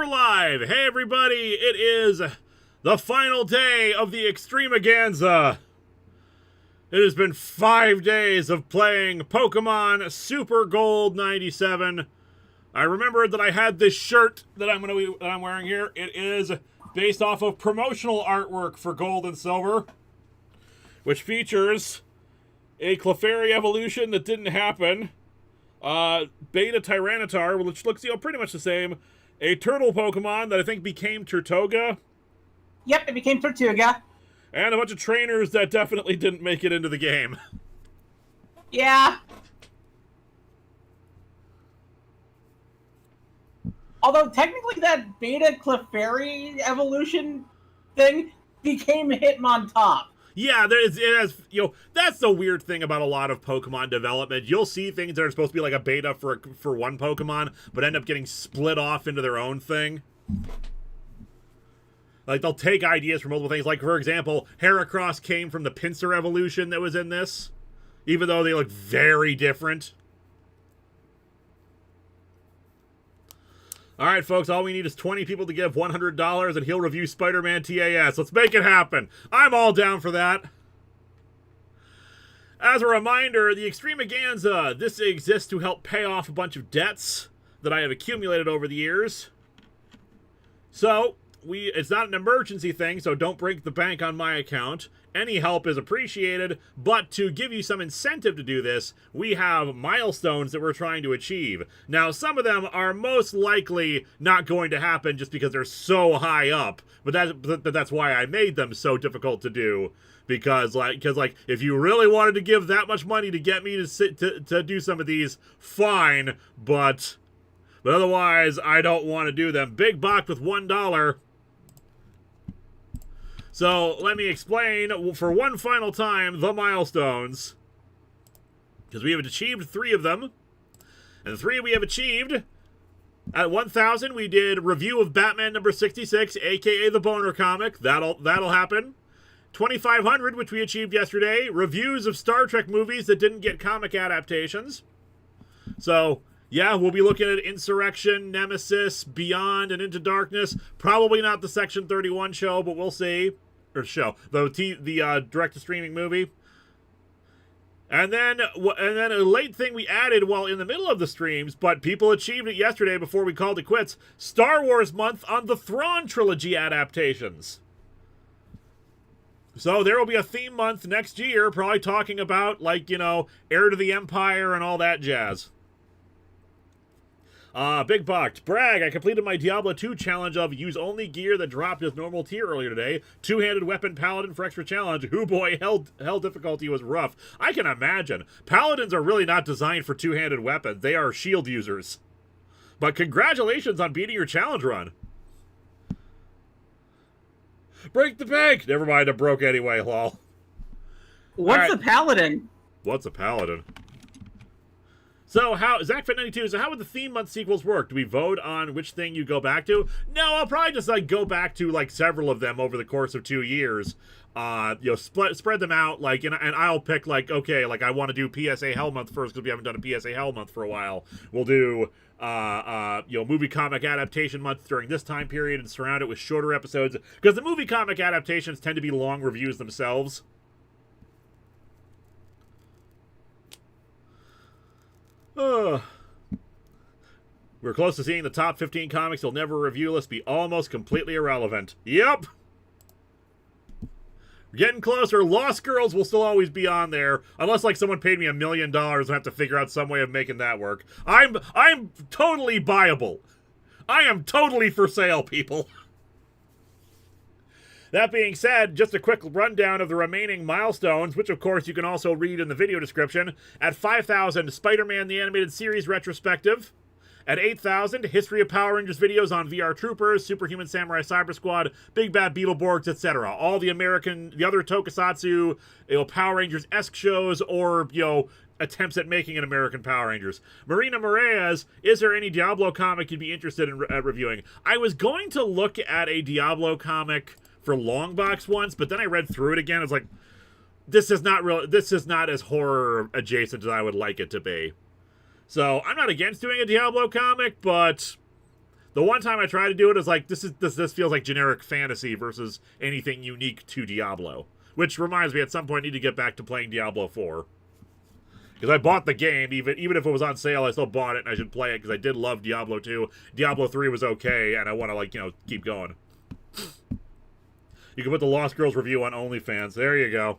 we're live! Hey everybody, it is the final day of the Extremaganza. It has been 5 days of playing Pokemon Super Gold 97. I remembered that I had this shirt that I'm wearing here. It is based off of promotional artwork for Gold and Silver, which features a Clefairy evolution that didn't happen, Beta Tyranitar, which looks pretty much the same, a turtle Pokemon that I think became Turtoga. Yep, it became Tortuga. And a bunch of trainers that definitely didn't make it into the game. Yeah. Although technically that Beta Clefairy evolution thing became Hitmontop. Yeah, it has, that's the weird thing about a lot of Pokemon development. You'll see things that are supposed to be like a beta for one Pokemon, but end up getting split off into their own thing. Like, they'll take ideas from multiple things. Like, for example, Heracross came from the Pinsir evolution that was in this, even though they look very different. All right, folks, all we need is 20 people to give $100, and he'll review Spider-Man TAS. Let's make it happen. I'm all down for that. As a reminder, the Extremaganza, this exists to help pay off a bunch of debts that I have accumulated over the years. So, it's not an emergency thing, so don't break the bank on my account. Any help is appreciated, but to give you some incentive to do this, we have milestones that we're trying to achieve. Now, some of them are most likely not going to happen just because they're so high up, but that's why I made them so difficult to do. Because if you really wanted to give that much money to get me to do some of these, fine, but otherwise, I don't want to do them. Big box with $1. So, let me explain, for one final time, the milestones. Because we have achieved 3 of them. And the 3 we have achieved, at 1,000, we did review of Batman number 66, a.k.a. the Boner comic. That'll happen. 2,500, which we achieved yesterday, reviews of Star Trek movies that didn't get comic adaptations. So, yeah, we'll be looking at Insurrection, Nemesis, Beyond, and Into Darkness. Probably not the Section 31 show, but we'll see. Or show. The direct-to-streaming movie. And then a late thing we added while in the middle of the streams, but people achieved it yesterday before we called it quits. Star Wars month on the Thrawn Trilogy adaptations. So there will be a theme month next year, probably talking about, Heir to the Empire and all that jazz. Big Box. Brag, I completed my Diablo 2 challenge of use only gear that dropped as normal tier earlier today. Two-handed weapon paladin for extra challenge. Hoo boy, hell difficulty was rough. I can imagine. Paladins are really not designed for two-handed weapons. They are shield users. But congratulations on beating your challenge run. Break the bank! Never mind, it broke anyway, lol. What's a paladin? What's a paladin? So ZachFit92, so how would the theme month sequels work? Do we vote on which thing you go back to? No, I'll probably just go back to several of them over the course of 2 years. Spread them out, and I'll pick okay, I want to do PSA Hell Month first because we haven't done a PSA Hell Month for a while. We'll do movie comic adaptation month during this time period and surround it with shorter episodes because the movie comic adaptations tend to be long reviews themselves. We're close to seeing the top 15 comics you'll never review list be almost completely irrelevant. Yep! We're getting closer. Lost Girls will still always be on there, unless someone paid me $1 million and I have to figure out some way of making that work. I'm totally buyable. I am totally for sale, people. That being said, just a quick rundown of the remaining milestones, which of course you can also read in the video description. At 5,000, Spider-Man the Animated Series Retrospective. At 8,000, History of Power Rangers videos on VR Troopers, Superhuman Samurai Cyber Squad, Big Bad Beetleborgs, etc. All the other Tokusatsu, Power Rangers-esque shows, or, attempts at making an American Power Rangers. Marina Moraes, is there any Diablo comic you'd be interested in reviewing? I was going to look at a Diablo comic for Longbox once, but then I read through it again. It's this is not as horror adjacent as I would like it to be. So I'm not against doing a Diablo comic, but The one time I tried to do it is like, this feels like generic fantasy versus anything unique to Diablo. Which reminds me, at some point I need to get back to playing Diablo 4. Because I bought the game, even if it was on sale, I still bought it, and I should play it, because I did love Diablo 2. Diablo 3 was okay, and I want to, like, you know, keep going. You can put the Lost Girls review on OnlyFans. There you go.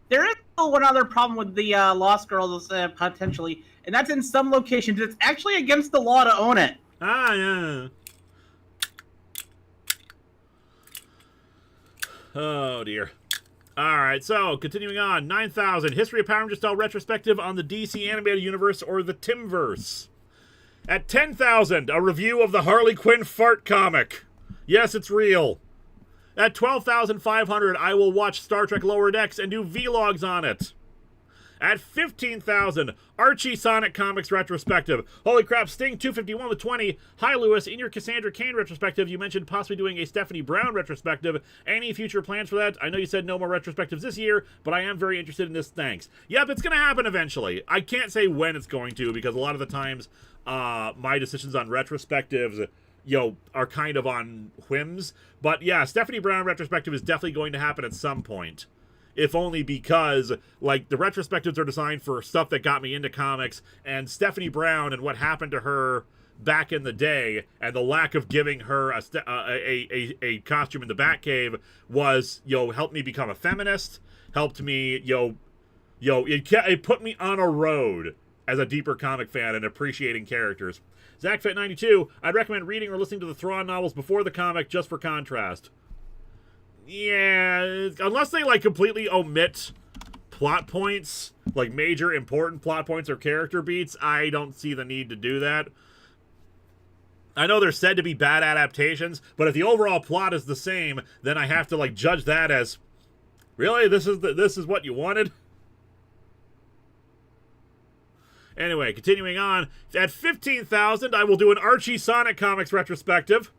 There is still one other problem with the Lost Girls, potentially, and that's in some locations. It's actually against the law to own it. Ah, yeah. Oh, dear. Alright, so, continuing on. 9,000. History of Power Ranger style retrospective on the DC animated universe or the Timmverse. At 10,000, a review of the Harley Quinn fart comic. Yes, it's real. At 12,500, I will watch Star Trek Lower Decks and do vlogs on it. At 15,000, Archie Sonic Comics retrospective. Holy crap, Sting 251 with 20. Hi, Lewis. In your Cassandra Cain retrospective, you mentioned possibly doing a Stephanie Brown retrospective. Any future plans for that? I know you said no more retrospectives this year, but I am very interested in this. Thanks. Yep, it's going to happen eventually. I can't say when it's going to, because a lot of the times my decisions on retrospectives, you know, are kind of on whims. But yeah, Stephanie Brown retrospective is definitely going to happen at some point. If only because, like, the retrospectives are designed for stuff that got me into comics, and Stephanie Brown and what happened to her back in the day, and the lack of giving her a costume in the Batcave was, you know, helped me become a feminist, helped me, it put me on a road as a deeper comic fan and appreciating characters. ZachFit92, I'd recommend reading or listening to the Thrawn novels before the comic just for contrast. Yeah, unless they, like, completely omit plot points, like major important plot points or character beats, I don't see the need to do that. I know they're said to be bad adaptations, but if the overall plot is the same, then I have to, like, judge that as, really, this is what you wanted? Anyway, continuing on, at 15,000, I will do an Archie Sonic Comics retrospective.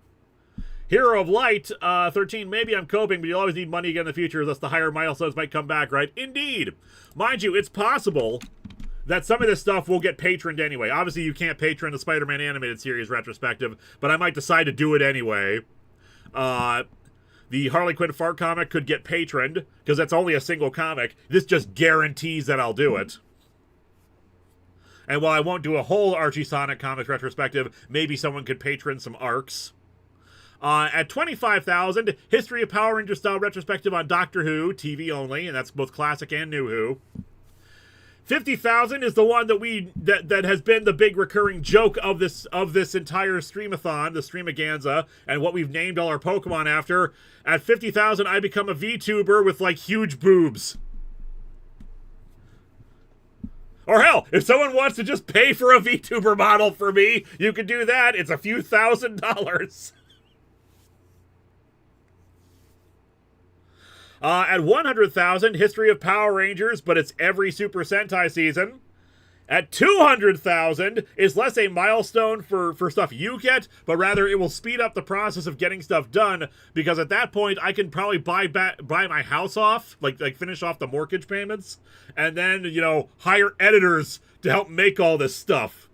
Hero of Light, 13, maybe I'm coping, but you'll always need money again in the future, thus the higher milestones might come back, right? Indeed. Mind you, it's possible that some of this stuff will get patroned anyway. Obviously, you can't patron the Spider-Man animated series retrospective, but I might decide to do it anyway. The Harley Quinn fart comic could get patroned, because that's only a single comic. This just guarantees that I'll do it. And while I won't do a whole Archie Sonic Comics retrospective, maybe someone could patron some arcs. At 25,000, History of Power Ranger style retrospective on Doctor Who, TV only, and that's both classic and new Who. 50,000 is the one that has been the big recurring joke of this entire streamathon, the Exstreamaganza, and what we've named all our Pokemon after. At 50,000, I become a VTuber with, like, huge boobs. Or hell, if someone wants to just pay for a VTuber model for me, you can do that. It's a few $1,000s. At 100,000, History of Power Rangers, but it's every Super Sentai season. At 200,000 is less a milestone for stuff you get, but rather it will speed up the process of getting stuff done, because at that point I can probably buy my house off, like finish off the mortgage payments, and then, you know, hire editors to help make all this stuff.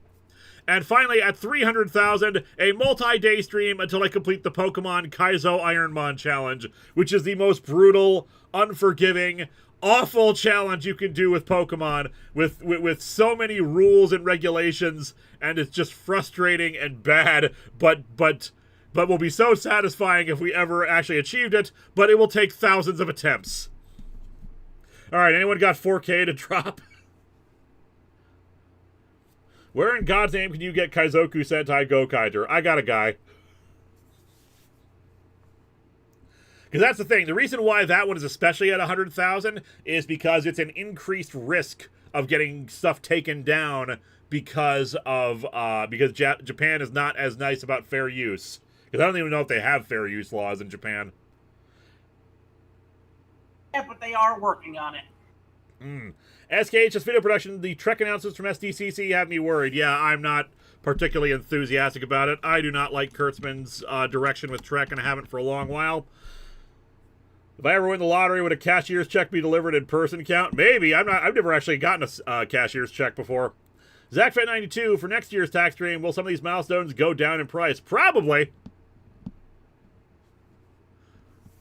And finally, at 300,000, a multi-day stream until I complete the Pokemon Kaizo Ironmon challenge, which is the most brutal, unforgiving, awful challenge you can do with Pokemon, with so many rules and regulations, and it's just frustrating and bad, but will be so satisfying if we ever actually achieved it, but it will take thousands of attempts. Alright, anyone got 4K to drop? Where in God's name can you get Kaizoku Sentai Gokaiger? I got a guy. Because that's the thing. The reason why that one is especially at 100,000 is because it's an increased risk of getting stuff taken down because Japan is not as nice about fair use. Because I don't even know if they have fair use laws in Japan. Yeah, but they are working on it. SKH's video production, the Trek announcements from SDCC have me worried. Yeah, I'm not particularly enthusiastic about it. I do not like Kurtzman's direction with Trek, and I haven't for a long while. If I ever win the lottery, would a cashier's check be delivered in person count? Maybe. I've never actually gotten a cashier's check before. ZachFat92, for next year's tax stream, will some of these milestones go down in price? Probably.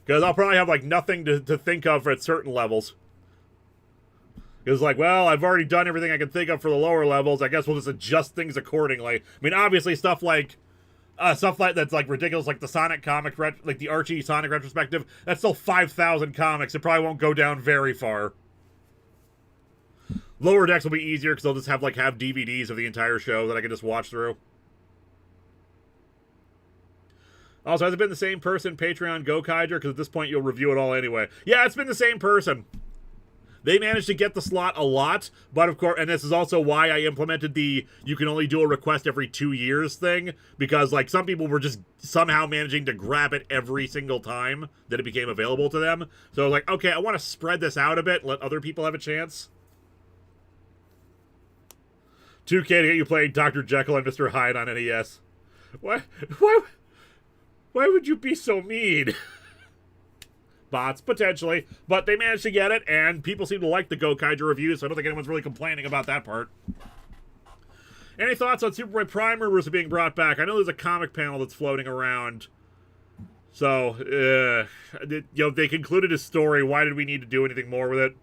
Because I'll probably have, like, nothing to think of at certain levels. Because, like, well, I've already done everything I can think of for the lower levels. I guess we'll just adjust things accordingly. I mean, obviously, stuff like that's, like, ridiculous, like the Sonic comic, like the Archie Sonic retrospective, that's still 5,000 comics. It probably won't go down very far. Lower decks will be easier because they'll just have DVDs of the entire show that I can just watch through. Also, has it been the same person, Patreon Gokaiger? Because at this point, you'll review it all anyway. Yeah, it's been the same person. They managed to get the slot a lot, but of course, and this is also why I implemented the you can only do a request every 2 years thing, because, like, some people were just somehow managing to grab it every single time that it became available to them. So I was like, okay, I want to spread this out a bit, let other people have a chance. 2K to get you playing Dr. Jekyll and Mr. Hyde on NES. Why would you be so mean? Bots, potentially. But they managed to get it, and people seem to like the Gokaiger reviews, so I don't think anyone's really complaining about that part. Any thoughts on Superboy Prime rumors being brought back? I know there's a comic panel that's floating around. So, they concluded his story. Why did we need to do anything more with it?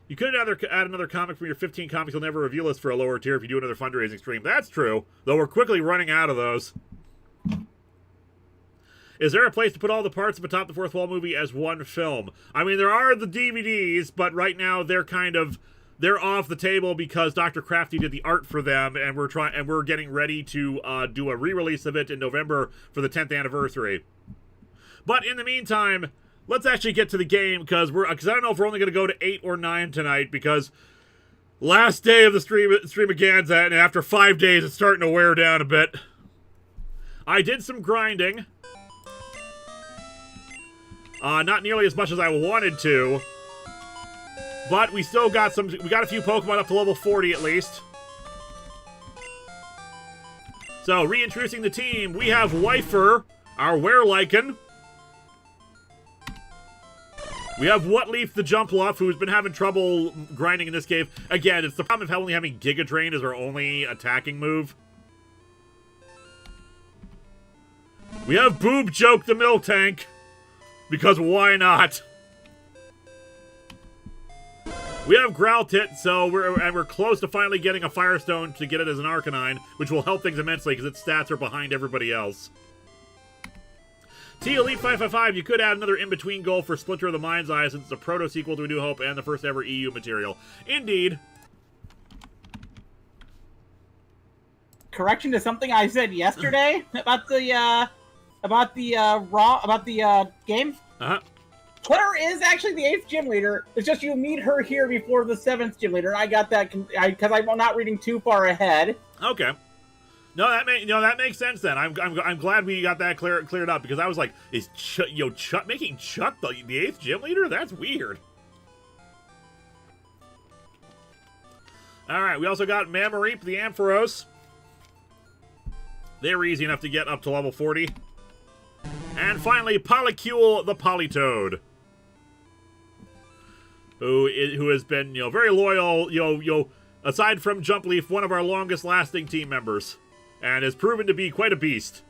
You could add another comic from your 15 comics you'll never reveal list for a lower tier if you do another fundraising stream. That's true, though we're quickly running out of those. Is there a place to put all the parts of Atop the Fourth Wall movie as one film? I mean, there are the DVDs, but right now they're off the table because Dr. Crafty did the art for them, and we're getting ready to do a re-release of it in November for the 10th anniversary. But in the meantime, let's actually get to the game, because I don't know if we're only going to go to 8 or 9 tonight, because last day of the Exstreamaganza, and after 5 days, it's starting to wear down a bit. I did some grinding. Not nearly as much as I wanted to, but we still got we got a few Pokemon up to level 40 at least. So, reintroducing the team, we have Wifer, our Werelycan. We have Whatleaf the Jumpluff, who's been having trouble grinding in this cave. Again, it's the problem of only having Giga Drain as our only attacking move. We have Boob Joke the Miltank. Because why not? We have Growlithe, so we're close to finally getting a Firestone to get it as an Arcanine, which will help things immensely because its stats are behind everybody else. T Elite 555, you could add another in-between goal for Splinter of the Mind's Eye since it's a proto-sequel to A New Hope and the first ever EU material. Indeed. Correction to something I said yesterday about the game. Twitter is actually the 8th gym leader. It's just you meet her here before the 7th gym leader. I got that because I'm not reading too far ahead. Okay. No, that makes sense then. I'm glad we got that cleared up, because I was like, is Chuck making Chuck the 8th gym leader? That's weird. All right, we also got Mammariep the Ampharos. They're easy enough to get up to level 40. And finally, Polycule the Politoed, who has been, very loyal, aside from Jumpleaf, one of our longest-lasting team members, and has proven to be quite a beast.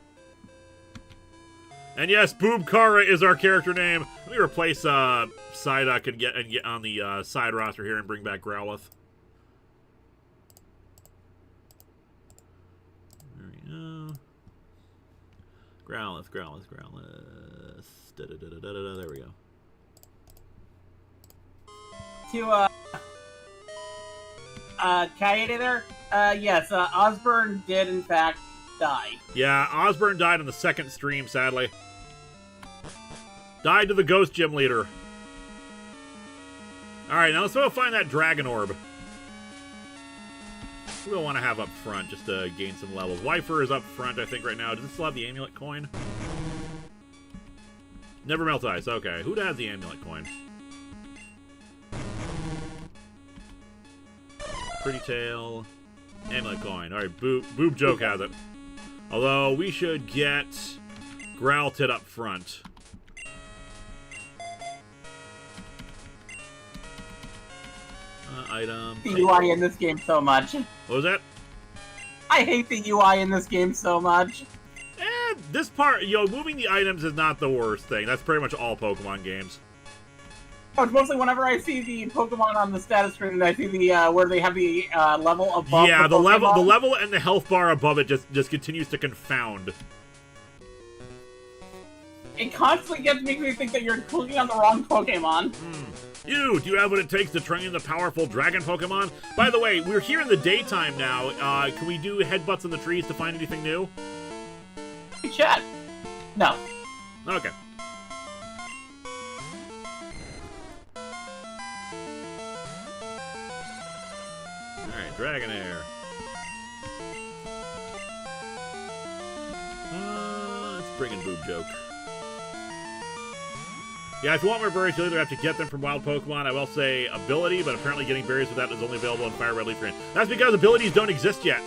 And yes, Boob Kara is our character name. Let me replace Psyduck and get on the side roster here and bring back Growlithe. There we go. Growlithe. There we go. To, Kaede there? Yes, Osborne did, in fact, die. Yeah, Osborne died on the second stream, sadly. Died to the Ghost Gym Leader. Alright, now let's go find that Dragon Orb. Who do I want to have up front, just to gain some levels? Wifer is up front, I think, right now. Does it still have the Amulet Coin? Never Melt Ice, okay. Who has the Amulet Coin? Pretty Tail. Amulet Coin. Alright, Boob Joke has it. Although, we should get Growlithe up front. item. The UI in this game so much. What was that? I hate the UI in this game so much. This part, moving the items is not the worst thing. That's pretty much all Pokemon games. Oh, it's mostly whenever I see the Pokemon on the status screen and I see the where they have the level above. Yeah, the level and the health bar above it just continues to confound. It constantly makes me think that you're clicking on the wrong Pokemon. Do you have what it takes to train the powerful dragon Pokemon? By the way, we're here in the daytime now. Can we do headbutts in the trees to find anything new? Hey, chat. No. Okay. Alright, Dragonair. Let's bring in Boob Joke. Yeah, if you want more berries, you'll either have to get them from wild Pokemon. I will say ability, but apparently getting berries with that is only available in Fire Red Leaf Green. That's because abilities don't exist yet.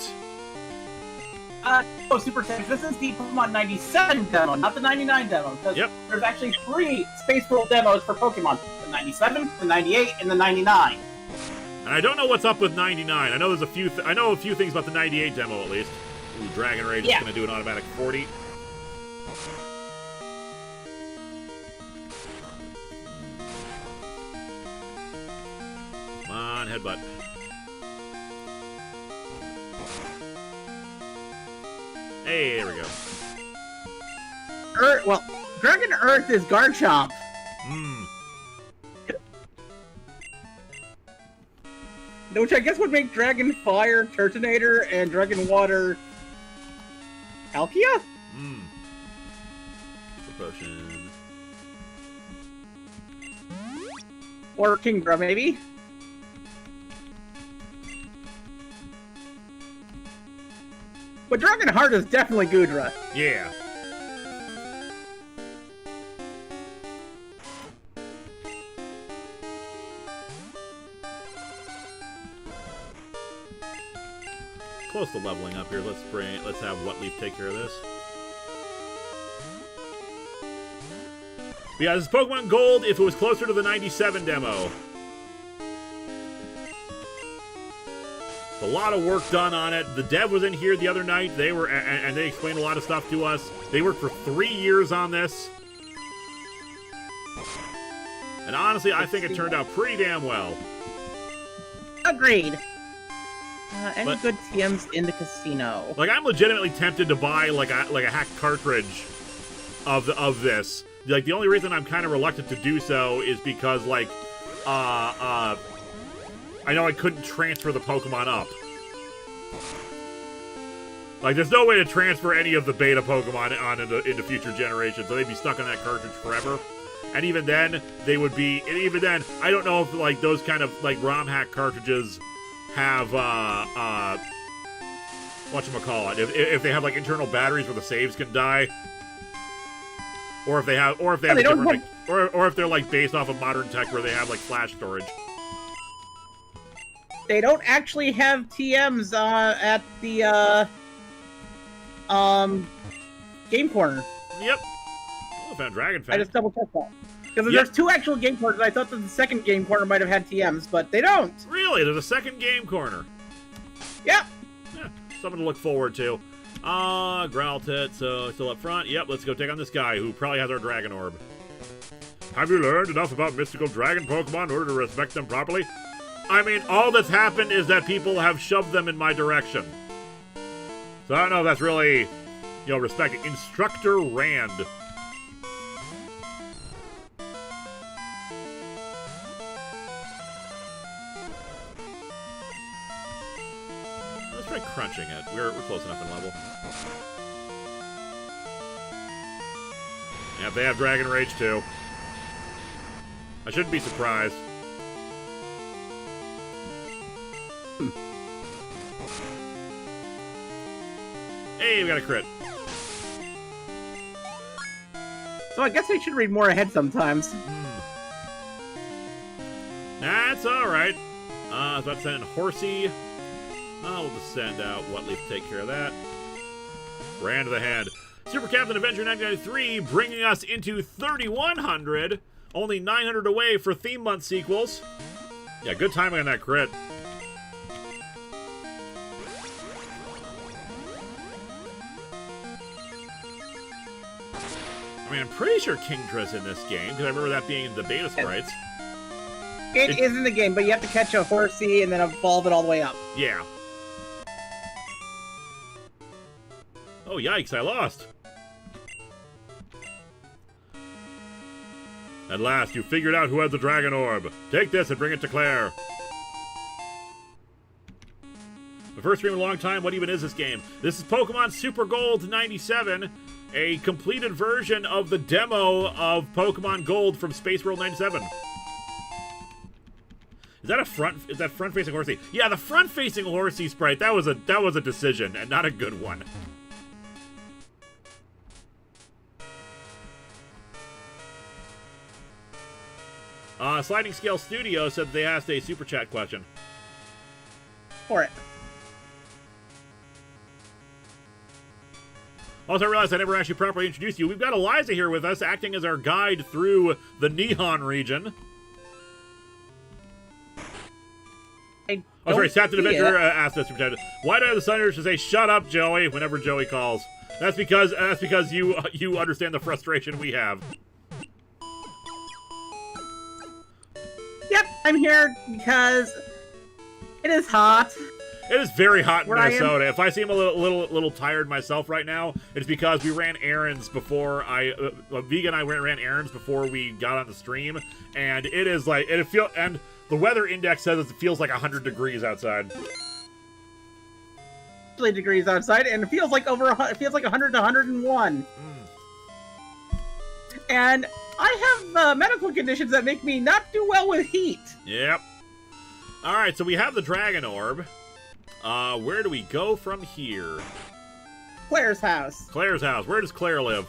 Super Text, this is the Pokemon 97 demo, not the 99 demo. Because there's actually 3 Space World demos for Pokemon. The 97, the 98, and the 99. And I don't know what's up with 99. I know there's I know a few things about the 98 demo, at least. Ooh, Dragon Rage is going to do an automatic 40. Come on, headbutt. Hey, there we go. Dragon Earth is Garchomp. Which I guess would make Dragon Fire Turtonator and Dragon Water Palkia? Potion. Or Kingdra, maybe? But Dragon Heart is definitely Goodra. Yeah. Close to leveling up here. Let's have Whatleaf take care of this. But yeah, this is Pokemon Gold if it was closer to the 97 demo. A lot of work done on it. The dev was in here the other night. They were, and they explained a lot of stuff to us. They worked for 3 years on this. And honestly, I think it turned out pretty damn well. Agreed. Any good TMs in the casino? Like, I'm legitimately tempted to buy like a hacked cartridge of this. Like, the only reason I'm kind of reluctant to do so is because, like, I know I couldn't transfer the Pokemon up. Like, there's no way to transfer any of the beta Pokemon on into future generations, so they'd be stuck on that cartridge forever. And even then, I don't know if, like, those kind of, like, ROM hack cartridges have, whatchamacallit, if they have, like, internal batteries where the saves can die. Or if they have, or if they're, like, based off of modern tech where they have, like, flash storage. They don't actually have TMs at the game corner. Yep. Oh, I found Dragon Fan. I just double checked that. Because there's 2 actual game corners. I thought that the second game corner might have had TMs, but they don't. Really? There's a second game corner. Yep. Yeah, something to look forward to. Growlithe, so still up front. Yep, let's go take on this guy who probably has our Dragon Orb. Have you learned enough about mystical dragon Pokemon in order to respect them properly? I mean, all that's happened is that people have shoved them in my direction. So I don't know if that's really, respecting. Instructor Rand. Let's try crunching it. We're close enough in level. Yeah, they have Dragon Rage too. I shouldn't be surprised. Hey, we got a crit. So I guess I should read more ahead sometimes. That's alright. I was about to send in Horsey. We'll just send out Whatleaf to take care of that. Brand of the Hand. Super Captain Adventure 1993 bringing us into 3,100. Only 900 away for Theme Month sequels. Yeah, good timing on that crit. I mean, I'm pretty sure Kingdra's in this game, because I remember that being in the beta sprites. It is in the game, but you have to catch a horsey and then evolve it all the way up. Yeah. Oh, yikes, I lost. At last, you figured out who had the Dragon Orb. Take this and bring it to Claire. The first stream in a long time. What even is this game? This is Pokemon Super Gold 97, a completed version of the demo of Pokemon Gold from Space World 97. Is that front-facing Horsey? Yeah, the front-facing Horsey sprite. That was a decision, and not a good one. Sliding Scale Studio said they asked a super chat question. For it. Also, I realized I never actually properly introduced you. We've got Eliza here with us, acting as our guide through the Nihon region. Oh, sorry, Captain Avenger asked us, why do I have the Sunriders to say, shut up, Joey, whenever Joey calls? That's because you understand the frustration we have. Yep, I'm here because it is hot. It is very hot in Minnesota. If I seem a little tired myself right now, it's because we ran errands before Vega and I ran errands before we got on the stream, and it is like and the weather index says it feels like 100 degrees outside. Degrees outside, and it feels like 100 to 101. And I have medical conditions that make me not do well with heat. Yep. All right, so we have the Dragon Orb. Where do we go from here? Claire's house. Claire's house. Where does Claire live?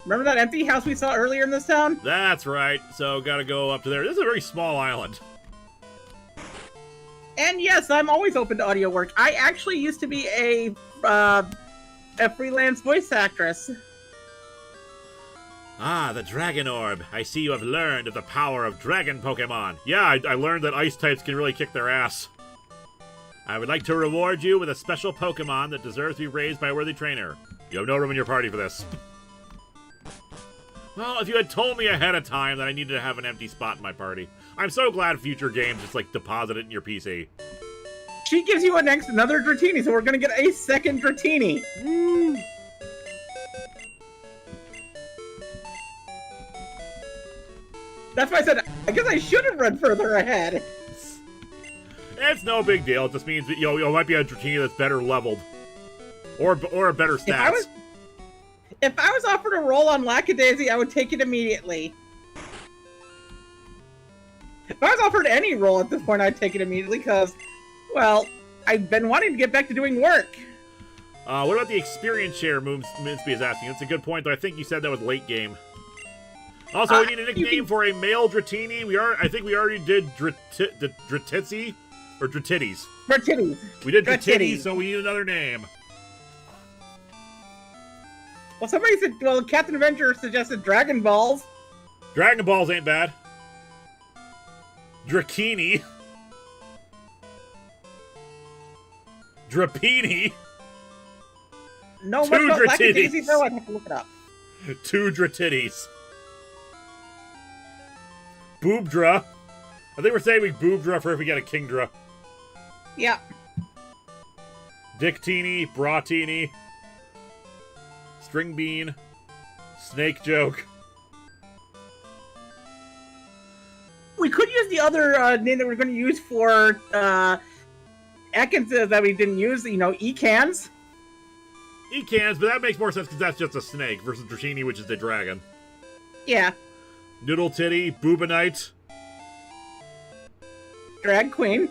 Remember that empty house we saw earlier in this town? That's right. So gotta go up to there. This is a very small island. And yes, I'm always open to audio work. I actually used to be a freelance voice actress. Ah, the Dragon Orb. I see you have learned of the power of Dragon Pokemon. Yeah, I learned that Ice types can really kick their ass. I would like to reward you with a special Pokemon that deserves to be raised by a worthy trainer. You have no room in your party for this. Well, if you had told me ahead of time that I needed to have an empty spot in my party. I'm so glad future games just, like, deposit it in your PC. She gives you another Dratini, so we're gonna get a second Dratini. Woo! That's why I said, I guess I should have run further ahead. It's no big deal. It just means that, you might be a Dratini that's better leveled. Or a better stats. If I was offered a role on Lackadaisy, I would take it immediately. If I was offered any role at this point, I'd take it immediately, because, well, I've been wanting to get back to doing work. What about the experience share, Minsby is asking? That's a good point, though I think you said that was late game. Also, we need a nickname for a male Dratini. I think we already did Dratitzi, or Dratitties. Dratitties. We did Dratitties, so we need another name. Well, Captain Avenger suggested Dragon Balls. Dragon Balls ain't bad. Drakini. Drapini. No, much about Lackadaisy, though, I'd have to look it up. 2 Dratitties. Boobdra. I think we're saving Boobdra for if we get a Kingdra. Yeah. Dictini, Bratini, String Bean, Snake Joke. We could use the other name that we're going to use for Ekans that we didn't use, Ecans. Ecans, but that makes more sense because that's just a snake versus Dratini, which is the dragon. Yeah. Noodle Titty, Boobanite. Drag Queen.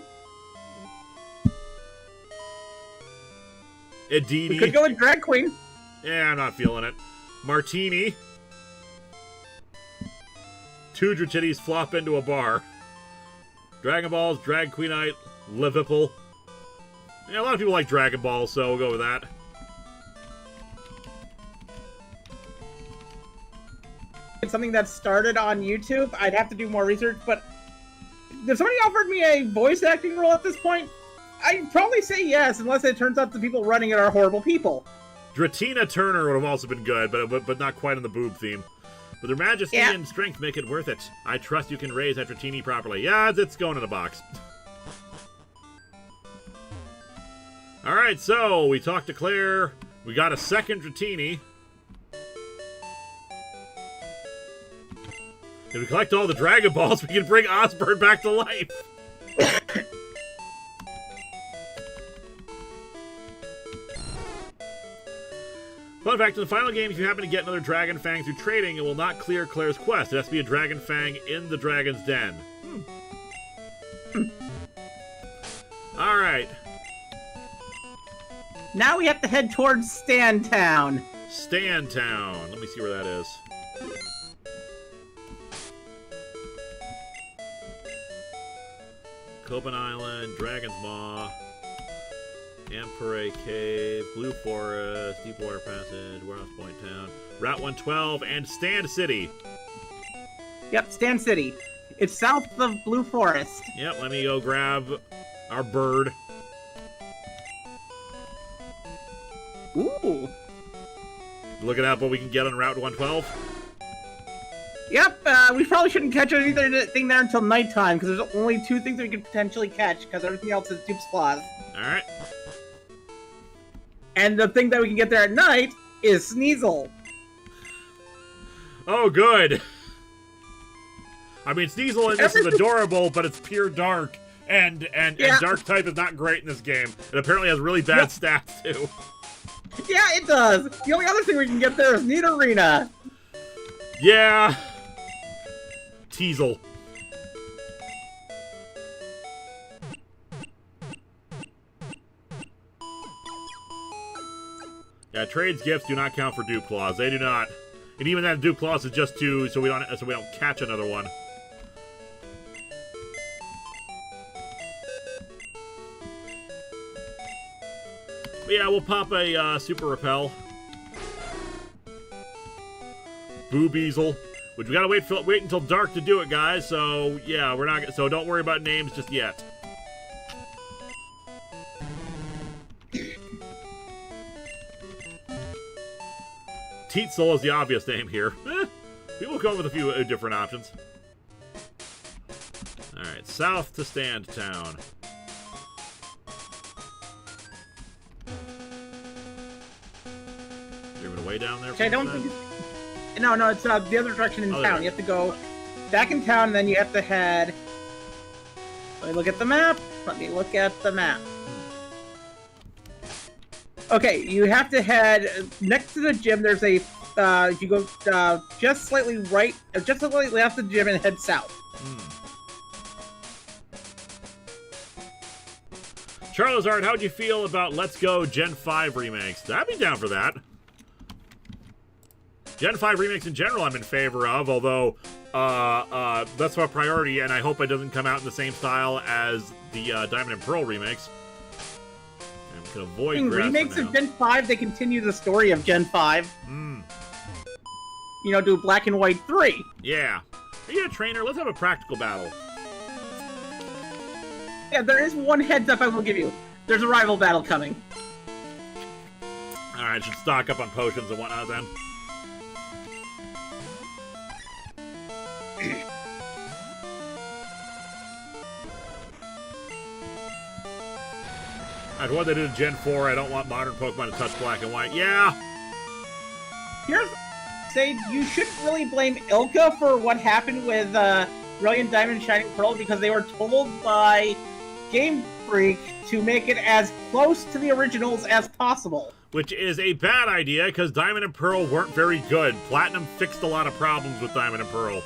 Edini. We could go with Drag Queen. Yeah, I'm not feeling it. Martini. 2 Dratitties flop into a bar. Dragon Balls, Drag Queenite, Livipple. Yeah, a lot of people like Dragon Balls, so we'll go with that. It's something that started on YouTube. I'd have to do more research, but if somebody offered me a voice acting role at this point, I'd probably say yes, unless it turns out the people running it are horrible people. Dratina Turner would have also been good, but not quite on the boob theme. But their majesty and strength make it worth it. I trust you can raise that Dratini properly. Yeah, it's going in a box. Alright, so we talked to Claire. We got a second Dratini. If we collect all the Dragon Balls, we can bring Osborne back to life. Fun fact, in the final game, if you happen to get another Dragon Fang through trading, it will not clear Claire's quest. It has to be a Dragon Fang in the Dragon's Den. Alright. Now we have to head towards Stantown. Stantown. Let me see where that is. Copen Island, Dragon's Maw, Ampere Cave, Blue Forest, Deepwater Passage, Warehouse Point Town, Route 112, and Stand City. Yep, Stand City. It's south of Blue Forest. Yep, let me go grab our bird. Ooh. Looking at what we can get on Route 112. Yep, we probably shouldn't catch anything there until nighttime, because there's only 2 things that we could potentially catch, because everything else is Dupe's Claws. Alright. And the thing that we can get there at night is Sneasel. Oh, good. I mean, Sneasel in this is adorable, but it's pure dark. And dark type is not great in this game. It apparently has really bad stats, too. Yeah, it does. The only other thing we can get there is Nidorina. Yeah. Teasel. Yeah, trades gifts do not count for dupe claws. They do not. And even that dupe claws is just so we don't catch another one. But yeah, we'll pop a super repel. Boobeasel, which we gotta wait until dark to do it, guys. So yeah, we're not. So don't worry about names just yet. Teetsel is the obvious name here. People come up with a few different options. All right, south to Stand Town. Is there even a way down there? Okay, I don't think. No, it's the other direction in town. You have to go back in town, and then you have to head. Let me look at the map. Okay, you have to head next to the gym. There's a if you go just slightly right, just slightly left of the gym and head south. Charizard, how'd you feel about Let's Go Gen 5 remakes? I'd be down for that. Gen 5 remakes in general I'm in favor of, although that's my priority, and I hope it doesn't come out in the same style as the Diamond and Pearl remakes. I'm going to avoid remakes of Gen 5, they continue the story of Gen 5. You know, do Black and White 3. Yeah. Are you a trainer? Let's have a practical battle. Yeah, there is one heads up I will give you. There's a rival battle coming. Alright, I should stock up on potions and whatnot then. I'd want they did in Gen 4. I don't want modern Pokemon to touch Black and White. Yeah! You shouldn't really blame Ilka for what happened with Brilliant Diamond and Shining Pearl, because they were told by Game Freak to make it as close to the originals as possible. Which is a bad idea, because Diamond and Pearl weren't very good. Platinum fixed a lot of problems with Diamond and Pearl.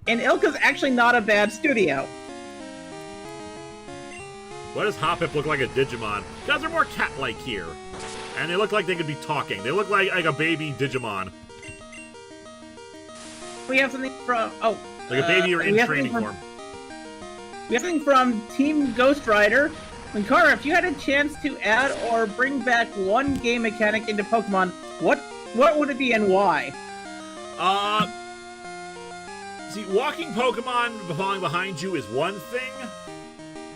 And Ilka's actually not a bad studio. Why does Hoppip look like a Digimon? Guys, they're more cat-like here. And they look like they could be talking. They look like a baby Digimon. We have something from... like a baby or in training form. We have something from Team Ghost Rider. Linkara, if you had a chance to add or bring back one game mechanic into Pokemon, what would it be and why? See, walking Pokemon falling behind you is one thing,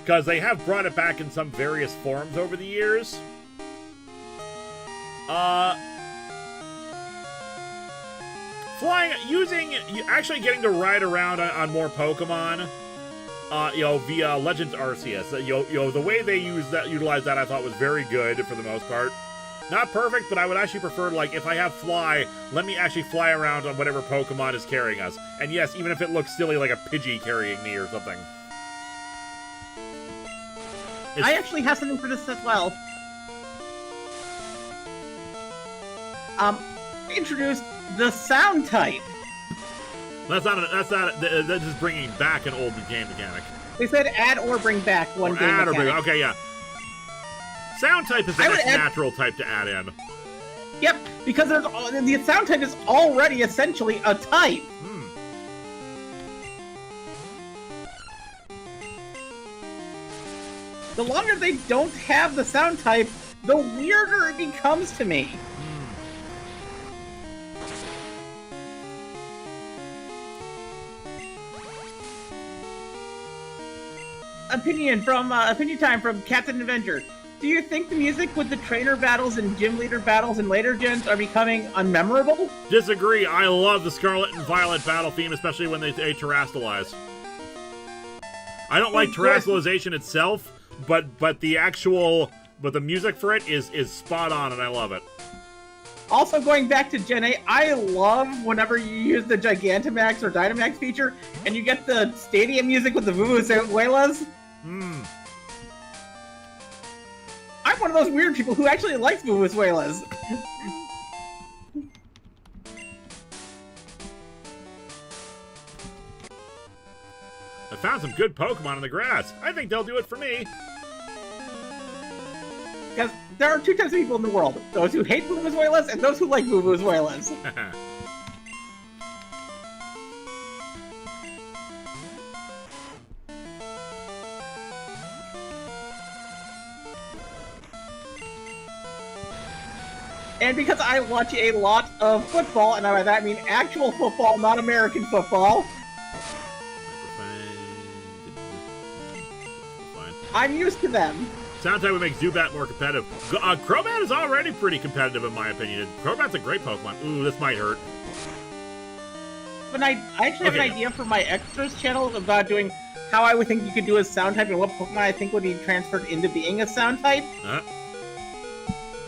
because they have brought it back in some various forms over the years. Actually getting to ride around on more Pokemon, via Legends Arceus. The way they utilize that, I thought was very good for the most part. Not perfect, but I would actually prefer, like, if I have Fly, let me actually fly around on whatever Pokemon is carrying us. And yes, even if it looks silly, like a Pidgey carrying me or something. I actually have something for this as well. Introduced the sound type. That's just bringing back an old game mechanic. They said add or bring back one game mechanic. Okay, yeah. Sound type is the next natural type to add in. Yep, because the sound type is already essentially a type. The longer they don't have the sound type, the weirder it becomes to me. Opinion time from Captain Avenger. Do you think the music with the trainer battles and gym leader battles in later gens are becoming unmemorable? Disagree. I love the Scarlet and Violet battle theme, especially when they terrestrialize. I don't like terrestrialization itself, but the music for it is spot on, and I love it. Also, going back to Gen 8, I love whenever you use the Gigantamax or Dynamax feature, and you get the stadium music with the Vuvuzelas. I'm one of those weird people who actually likes Vuvuzelas. I found some good Pokemon in the grass. I think they'll do it for me. Because there are two types of people in the world. Those who hate Vuvuzelas and those who like Vuvuzelas. And because I watch a lot of football, and by that I mean actual football, not American football, I'm used to them. Sound type would make Zubat more competitive. Crobat is already pretty competitive, in my opinion. Crobat's a great Pokemon. Ooh, this might hurt. But I actually have an idea for my extras channel about doing how I would think you could do a sound type and what Pokemon I think would be transferred into being a sound type.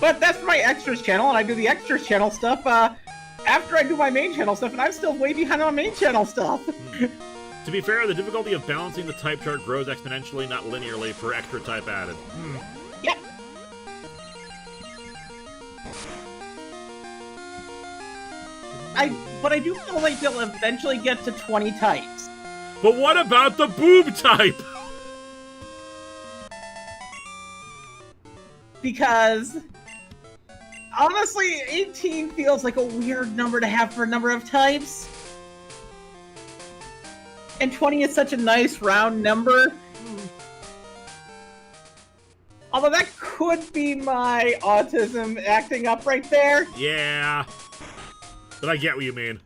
But that's for my extras channel, and I do the extras channel stuff after I do my main channel stuff, and I'm still way behind on my main channel stuff. To be fair, the difficulty of balancing the type chart grows exponentially, not linearly, for extra type added. Yep. But I do feel like they'll eventually get to 20 types. But what about the boob type? Because honestly, 18 feels like a weird number to have for a number of types. And 20 is such a nice round number. Although that could be my autism acting up right there. Yeah. But I get what you mean.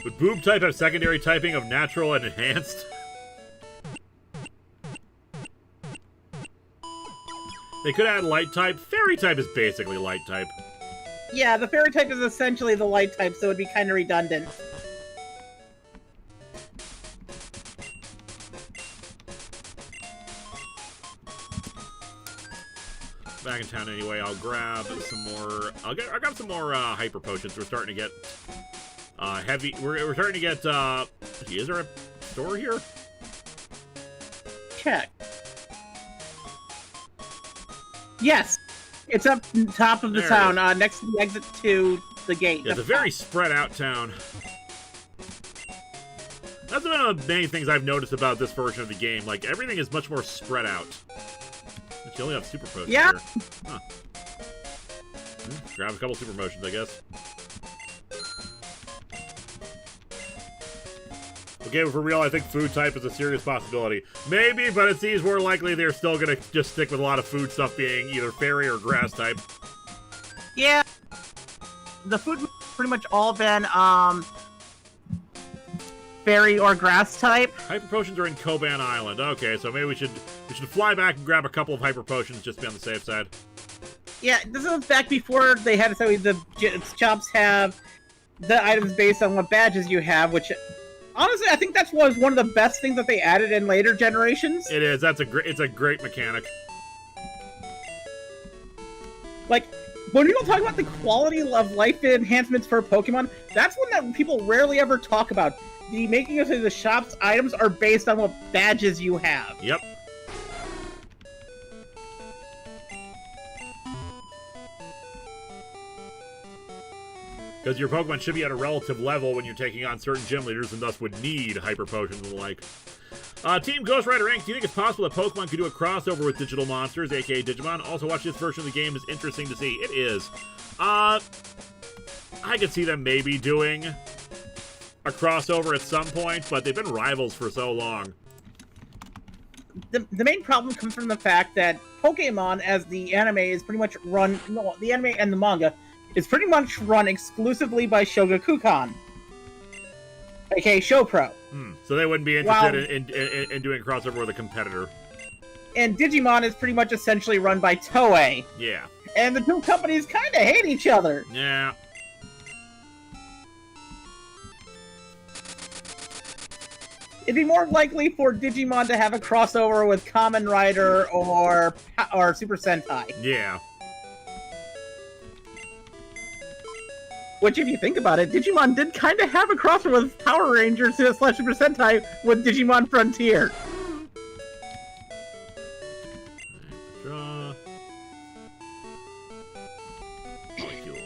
Would boob type have secondary typing of natural and enhanced? They could add light type. Fairy type is basically light type. Yeah, the fairy type is essentially the light type, so it'd be kind of redundant. Back in town anyway, I'll grab some more. I'll grab some more hyper potions. We're starting to get heavy. We're starting to get. Is there a store here? Check. Yes, it's up top of the town, next to the exit to the gate. Yeah, it's a very spread out town. That's one of the many things I've noticed about this version of the game. Like, everything is much more spread out. But you only have super potions here. Huh. Grab a couple super potions, I guess. Okay, but for real, I think food type is a serious possibility. Maybe, but it seems more likely they're still gonna just stick with a lot of food stuff being either fairy or grass type. Yeah. The food pretty much all been fairy or grass type. Hyper potions are in Koban Island. Okay, so maybe we should fly back and grab a couple of hyper potions just to be on the safe side. Yeah, this is back before they had the shops have the items based on what badges you have, which honestly I think that was one of the best things that they added in later generations. It is. It's a great mechanic. Like, when people talk about the quality of life enhancements for Pokemon, that's one that people rarely ever talk about. The making of the shop's items are based on what badges you have. Yep. Because your Pokemon should be at a relative level when you're taking on certain gym leaders and thus would need hyper potions and the like. Team Ghost Rider Inc., do you think it's possible that Pokemon could do a crossover with digital monsters, aka Digimon? Also, watch this version of the game is interesting to see. It is. I could see them maybe doing a crossover at some point, but they've been rivals for so long. The main problem comes from the fact that Pokemon, as the anime, is pretty much run... No, the anime and the manga is pretty much run exclusively by Shogakukan, aka Showpro. So they wouldn't be interested in doing a crossover with a competitor. And Digimon is pretty much essentially run by Toei. Yeah. And the two companies kind of hate each other. Yeah. It'd be more likely for Digimon to have a crossover with Kamen Rider or Super Sentai. Yeah. Which, if you think about it, Digimon did kind of have a crossover with Power Rangers / Super Sentai with Digimon Frontier. Draw. Molecule.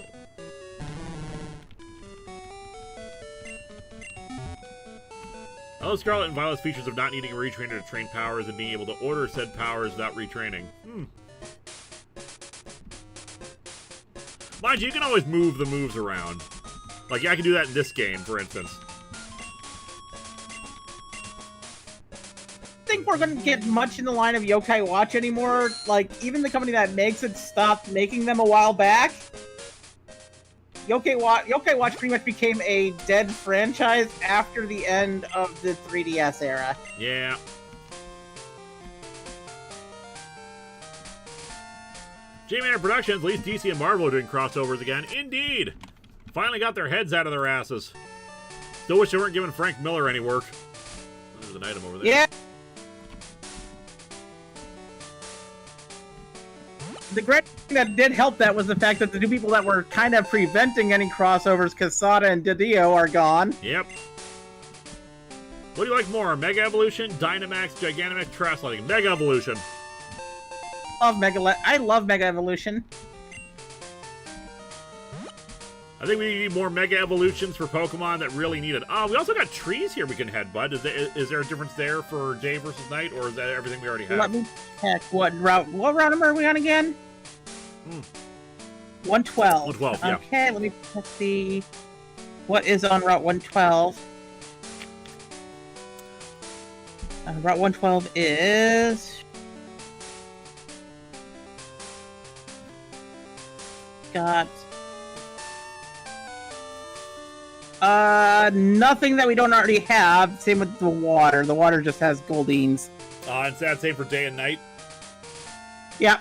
Hello, Scarlet and Violet's features of not needing a retrainer to train powers and being able to order said powers without retraining. Mind you, you can always move the moves around. Like, I can do that in this game, for instance. I think we're going to get much in the line of Yokai Watch anymore. Like, even the company that makes it stopped making them a while back. Yokai Watch pretty much became a dead franchise after the end of the 3DS era. Yeah. J-Man Productions, at least DC and Marvel are doing crossovers again. Indeed! Finally got their heads out of their asses. Still wish they weren't giving Frank Miller any work. There's an item over there. Yeah. The great thing that did help that was the fact that the two people that were kind of preventing any crossovers, Casada and Didio, are gone. Yep. What do you like more? Mega Evolution, Dynamax, Gigantamax, Trash Lightning? Mega Evolution. I love Mega Evolution. I think we need more Mega Evolutions for Pokemon that really need it. We also got trees here we can headbutt. Is there a difference there for day versus night, or is that everything we already have? Let me check what route number are we on again? 112. 112, yeah. Okay, let me check what is on Route 112. Route 112 is... got... nothing that we don't already have. Same with the water. The water just has Goldines. And that's same for day and night? Yep.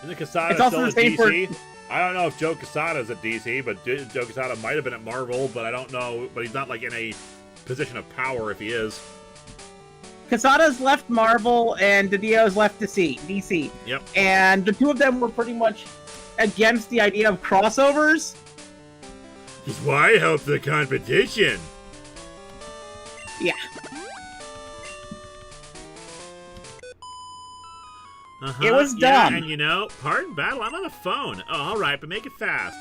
Isn't Casada it's also still the at same DC? for... I don't know if Joe Casada is at DC, but Joe Casada might have been at Marvel, but I don't know. But he's not, like, in a position of power if he is. Casada's left Marvel, and Didio's left DC. Yep. And the two of them were pretty much against the idea of crossovers. Just why help the competition? Yeah. It was dumb. Yeah, and you know, pardon battle, I'm on the phone. Oh, alright, but make it fast.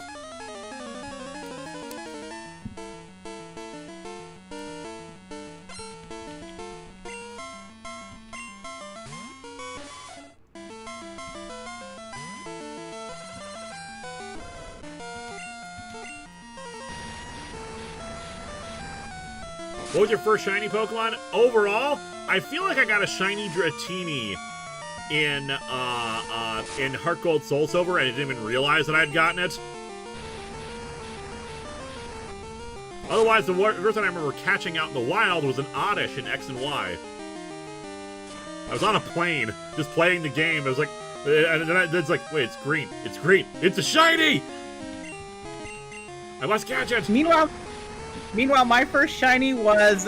What was your first shiny Pokemon? Overall, I feel like I got a shiny Dratini in Heart Gold Soul Silver, and I didn't even realize that I'd gotten it. Otherwise, the first time I remember catching out in the wild was an Oddish in X and Y. I was on a plane, just playing the game. I was like, and then it's like, wait, it's green. It's green. It's a shiny! I must catch it! Meanwhile, my first shiny was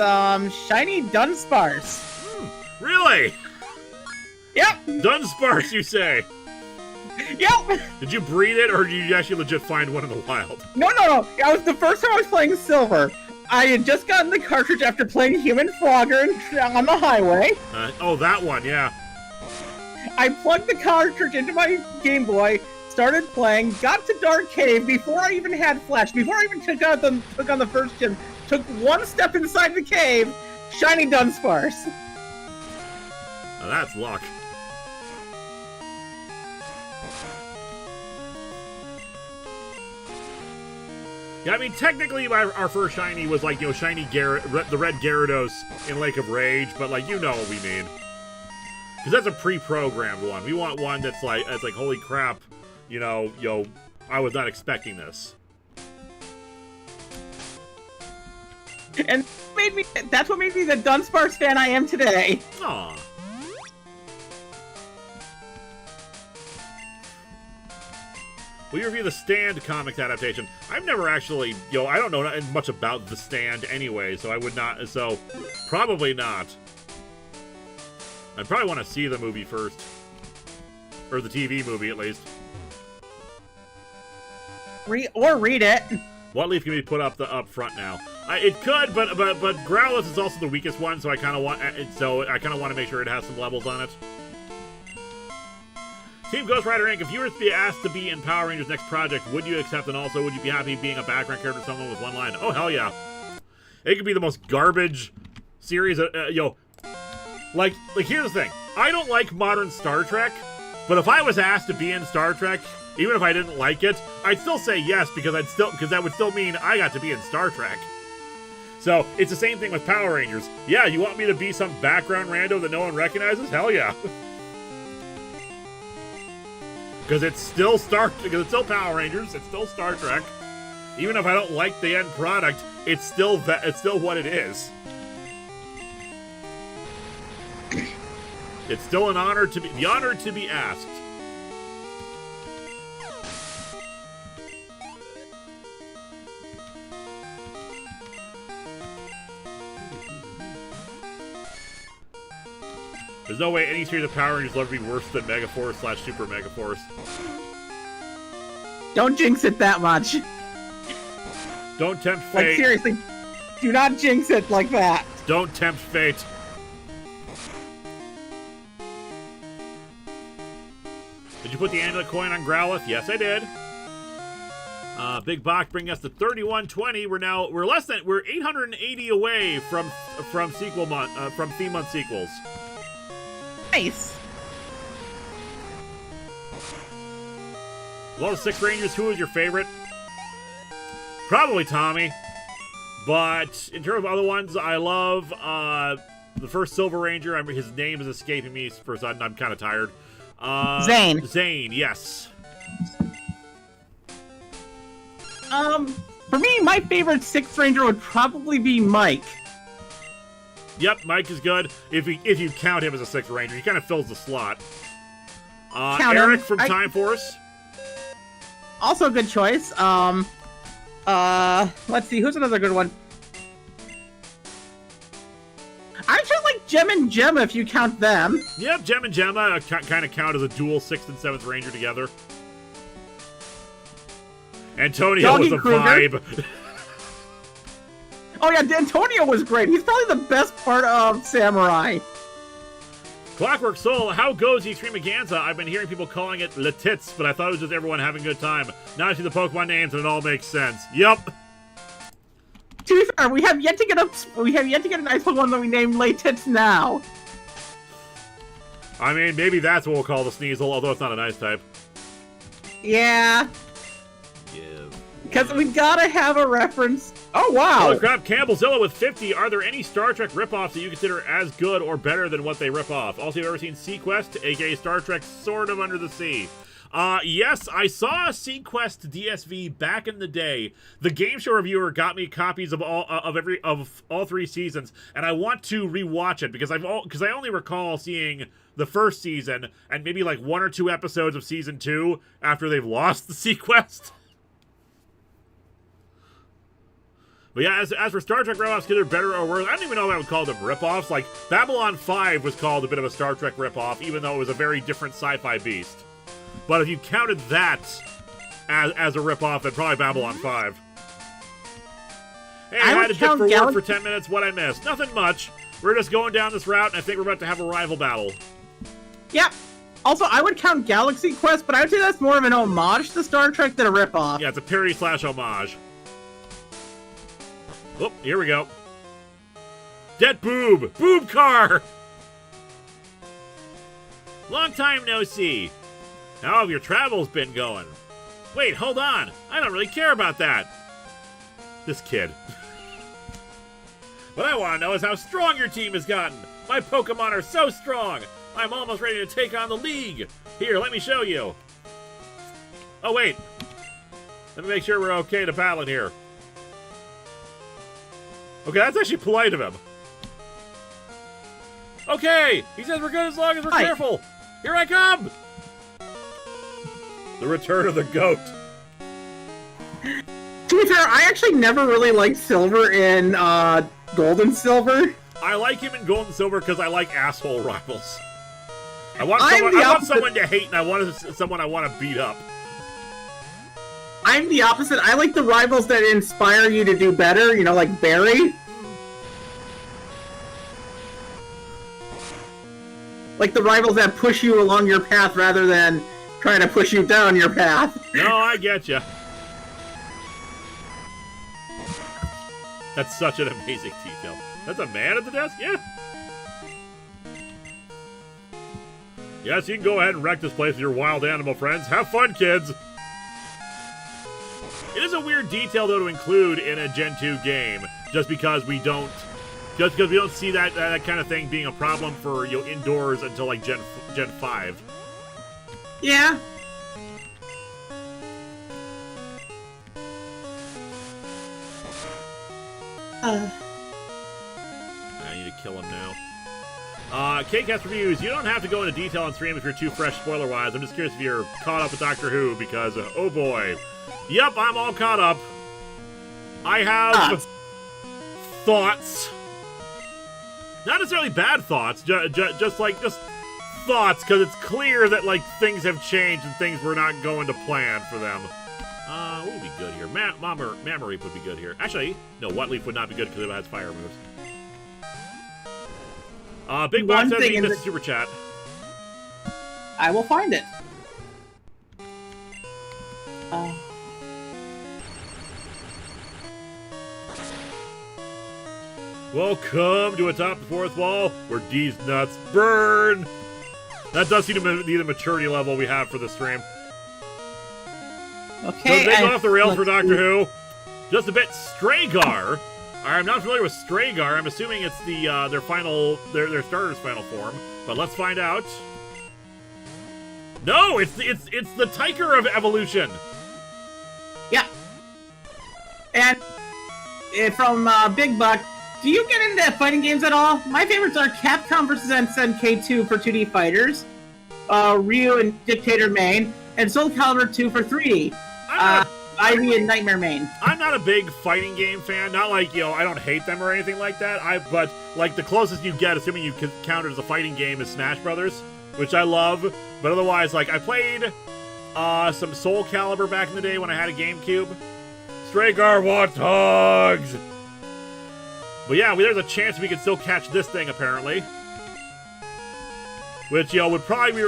shiny Dunsparce. Really? Yep. Dunsparce, you say? Yep. Did you breed it, or did you actually legit find one in the wild? No. I was the first time I was playing Silver. I had just gotten the cartridge after playing Human Frogger on the highway. Oh, that one, yeah. I plugged the cartridge into my Game Boy, started playing, got to Dark Cave before I even had Flash, before I even took on the first gym, took one step inside the cave, shiny Dunsparce. Now that's luck. Yeah, I mean, technically, our first shiny was like, shiny the red Gyarados in Lake of Rage, but like, you know what we mean. Because that's a pre-programmed one. We want one that's like, holy crap, I was not expecting this. And that's what made me the Dunsparce fan I am today. Aww. We review the Stand comics adaptation. I've never actually, I don't know much about the Stand anyway, so I would not, so probably not. I probably want to see the movie first. Or the TV movie, at least. Read it. What leaf can be put up front now? It could, but Growlithe is also the weakest one, so I kind of want to make sure it has some levels on it. Team Ghost Rider Inc., if you were to be asked to be in Power Rangers' next project, would you accept, and also would you be happy being a background character to someone with one line? Oh, hell yeah. It could be the most garbage series, Like, here's the thing. I don't like modern Star Trek, but if I was asked to be in Star Trek, even if I didn't like it, I'd still say yes, because that would still mean I got to be in Star Trek. So, it's the same thing with Power Rangers. Yeah, you want me to be some background rando that no one recognizes? Hell yeah. Because it's still Power Rangers, it's still Star Trek. Even if I don't like the end product, it's still what it is. It's still an honor to be asked. There's no way any series of Power Rangers will ever be worse than Megaforce / Super Megaforce. Don't jinx it that much. Don't tempt fate. Like, seriously, do not jinx it like that. Don't tempt fate. Did you put the amulet coin on Growlithe? Yes, I did. Big Box bringing us to 3120. We're 880 away from sequel month from theme month sequels. Nice. Of all the 6 Rangers, who is your favorite? Probably Tommy. But in terms of other ones, I love the first Silver Ranger. His name is escaping me for a sudden. I'm kind of tired. Zane. Zane, yes. For me, my favorite 6th Ranger would probably be Mike. Yep, Mike is good. If you count him as a 6th Ranger, he kind of fills the slot. Eric from Time Force. Also a good choice. Let's see, who's another good one? I actually like Gem and Gemma if you count them. Yep, Gem and Gemma kind of count as a dual 6th and 7th Ranger together. Antonio was a vibe. Oh yeah, Antonio was great. He's probably the best part of Samurai. Clockwork Soul, how goes Extremaganza? I've been hearing people calling it Le Tits, but I thought it was just everyone having a good time. Now I see the Pokemon names and it all makes sense. Yup. To be fair, we have yet to get a nice Pokemon that we named Le Tits now. I mean, maybe that's what we'll call the Sneasel, although it's not a nice type. Yeah. Because we gotta have a reference. Oh, wow. Holy crap, Campbellzilla with 50. Are there any Star Trek ripoffs that you consider as good or better than what they rip off? Also, have you ever seen Sequest, aka Star Trek Sword of Under the Sea? Yes, I saw Sequest DSV back in the day. The game show reviewer got me copies of all 3 seasons, and I want to rewatch it because I only recall seeing the first season and maybe like 1 or 2 episodes of season 2 after they've lost the Sequest. But yeah, as for Star Trek ripoffs, either better or worse, I don't even know if I would call them ripoffs. Like, Babylon 5 was called a bit of a Star Trek ripoff, even though it was a very different sci-fi beast. But if you counted that as a ripoff, then probably Babylon 5. Hey, I had to dip for work for 10 minutes. What I missed? Nothing much. We're just going down this route, and I think we're about to have a rival battle. Yep. Also, I would count Galaxy Quest, but I would say that's more of an homage to Star Trek than a ripoff. Yeah, it's a parody/homage. Oh, here we go. Dead boob! Boob car! Long time no see. How have your travels been going? Wait, hold on. I don't really care about that. This kid. What I want to know is how strong your team has gotten. My Pokemon are so strong. I'm almost ready to take on the League. Here, let me show you. Oh, wait. Let me make sure we're okay to battle in here. Okay, that's actually polite of him. Okay, he says we're good as long as we're careful. Here I come. The return of the goat. To be fair, I actually never really liked Silver in Gold and Silver. I like him in Gold and Silver because I like asshole rivals. I want someone to hate, and I want someone I want to beat up. I'm the opposite. I like the rivals that inspire you to do better, you know, like Barry. Like the rivals that push you along your path rather than trying to push you down your path. No, I get you. That's such an amazing detail. That's a man at the desk? Yeah. Yes, you can go ahead and wreck this place with your wild animal friends. Have fun, kids! It is a weird detail, though, to include in a Gen 2 game, just because we don't see that kind of thing being a problem for indoors until like Gen 5. Yeah. I need to kill him now. KCast Reviews, you don't have to go into detail on stream if you're too fresh spoiler-wise. I'm just curious if you're caught up with Doctor Who, because, oh boy. Yep, I'm all caught up. I have thoughts. Not necessarily bad thoughts, just thoughts, because it's clear that, like, things have changed and things were not going to plan for them. What would be good here? Mammoreep would be good here. Actually, no, Whatleaf would not be good because it has fire moves. Big Box says he missed a super chat. I will find it. Welcome to Atop the Fourth Wall, where D's nuts burn. That does seem to be the maturity level we have for the stream. Okay. So they go off the rails for Doctor Who. Just a bit. Straygar. I'm not familiar with Straygar. I'm assuming it's their starter's final form, but let's find out. No, it's the Tiger of evolution. Yeah. And from Big Buck, do you get into fighting games at all? My favorites are Capcom vs. SNK 2 for 2D fighters, Ryu and Dictator main, and Soul Calibur 2 for 3D. Ivy and Nightmare main. I'm not a big fighting game fan. Not like, I don't hate them or anything like that. But like the closest you get, assuming you can count it as a fighting game, is Smash Brothers, which I love. But otherwise, like, I played some Soul Calibur back in the day when I had a GameCube. Straygar Warthogs! But yeah, there's a chance we could still catch this thing, apparently. Which, would probably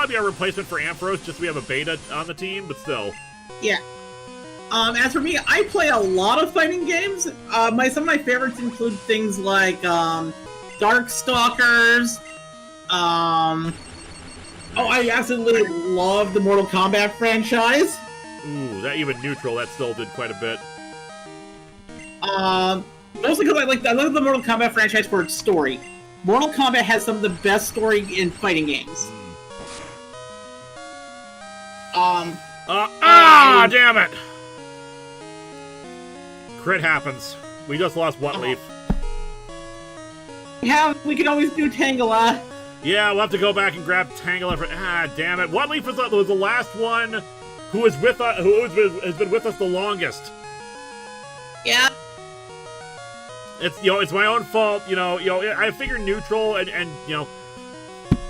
be our replacement for Ampharos, just so we have a beta on the team, but still. Yeah. As for me, I play a lot of fighting games. Some of my favorites include things like Darkstalkers. I absolutely love the Mortal Kombat franchise. Ooh, that even neutral, that still did quite a bit. Mostly because I love the Mortal Kombat franchise for its story. Mortal Kombat has some of the best story in fighting games. Damn it! Crit happens. We just lost Whatleaf. We can always do Tangela. Yeah, we'll have to go back and grab Tangela for. Damn it! Whatleaf was the last one who was with us, has been with us the longest. Yeah. It's my own fault. I figured neutral and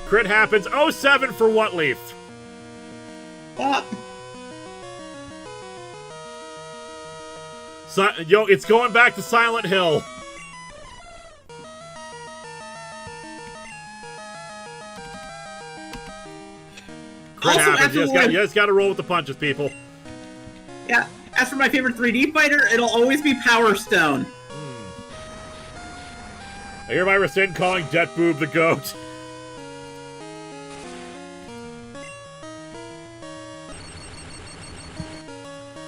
crit happens. 07 for Whatleaf. It's going back to Silent Hill. Crit happens. You just gotta roll with the punches, people. Yeah. As for my favorite 3D fighter, it'll always be Power Stone. I hereby rescind calling Jet Boob the goat.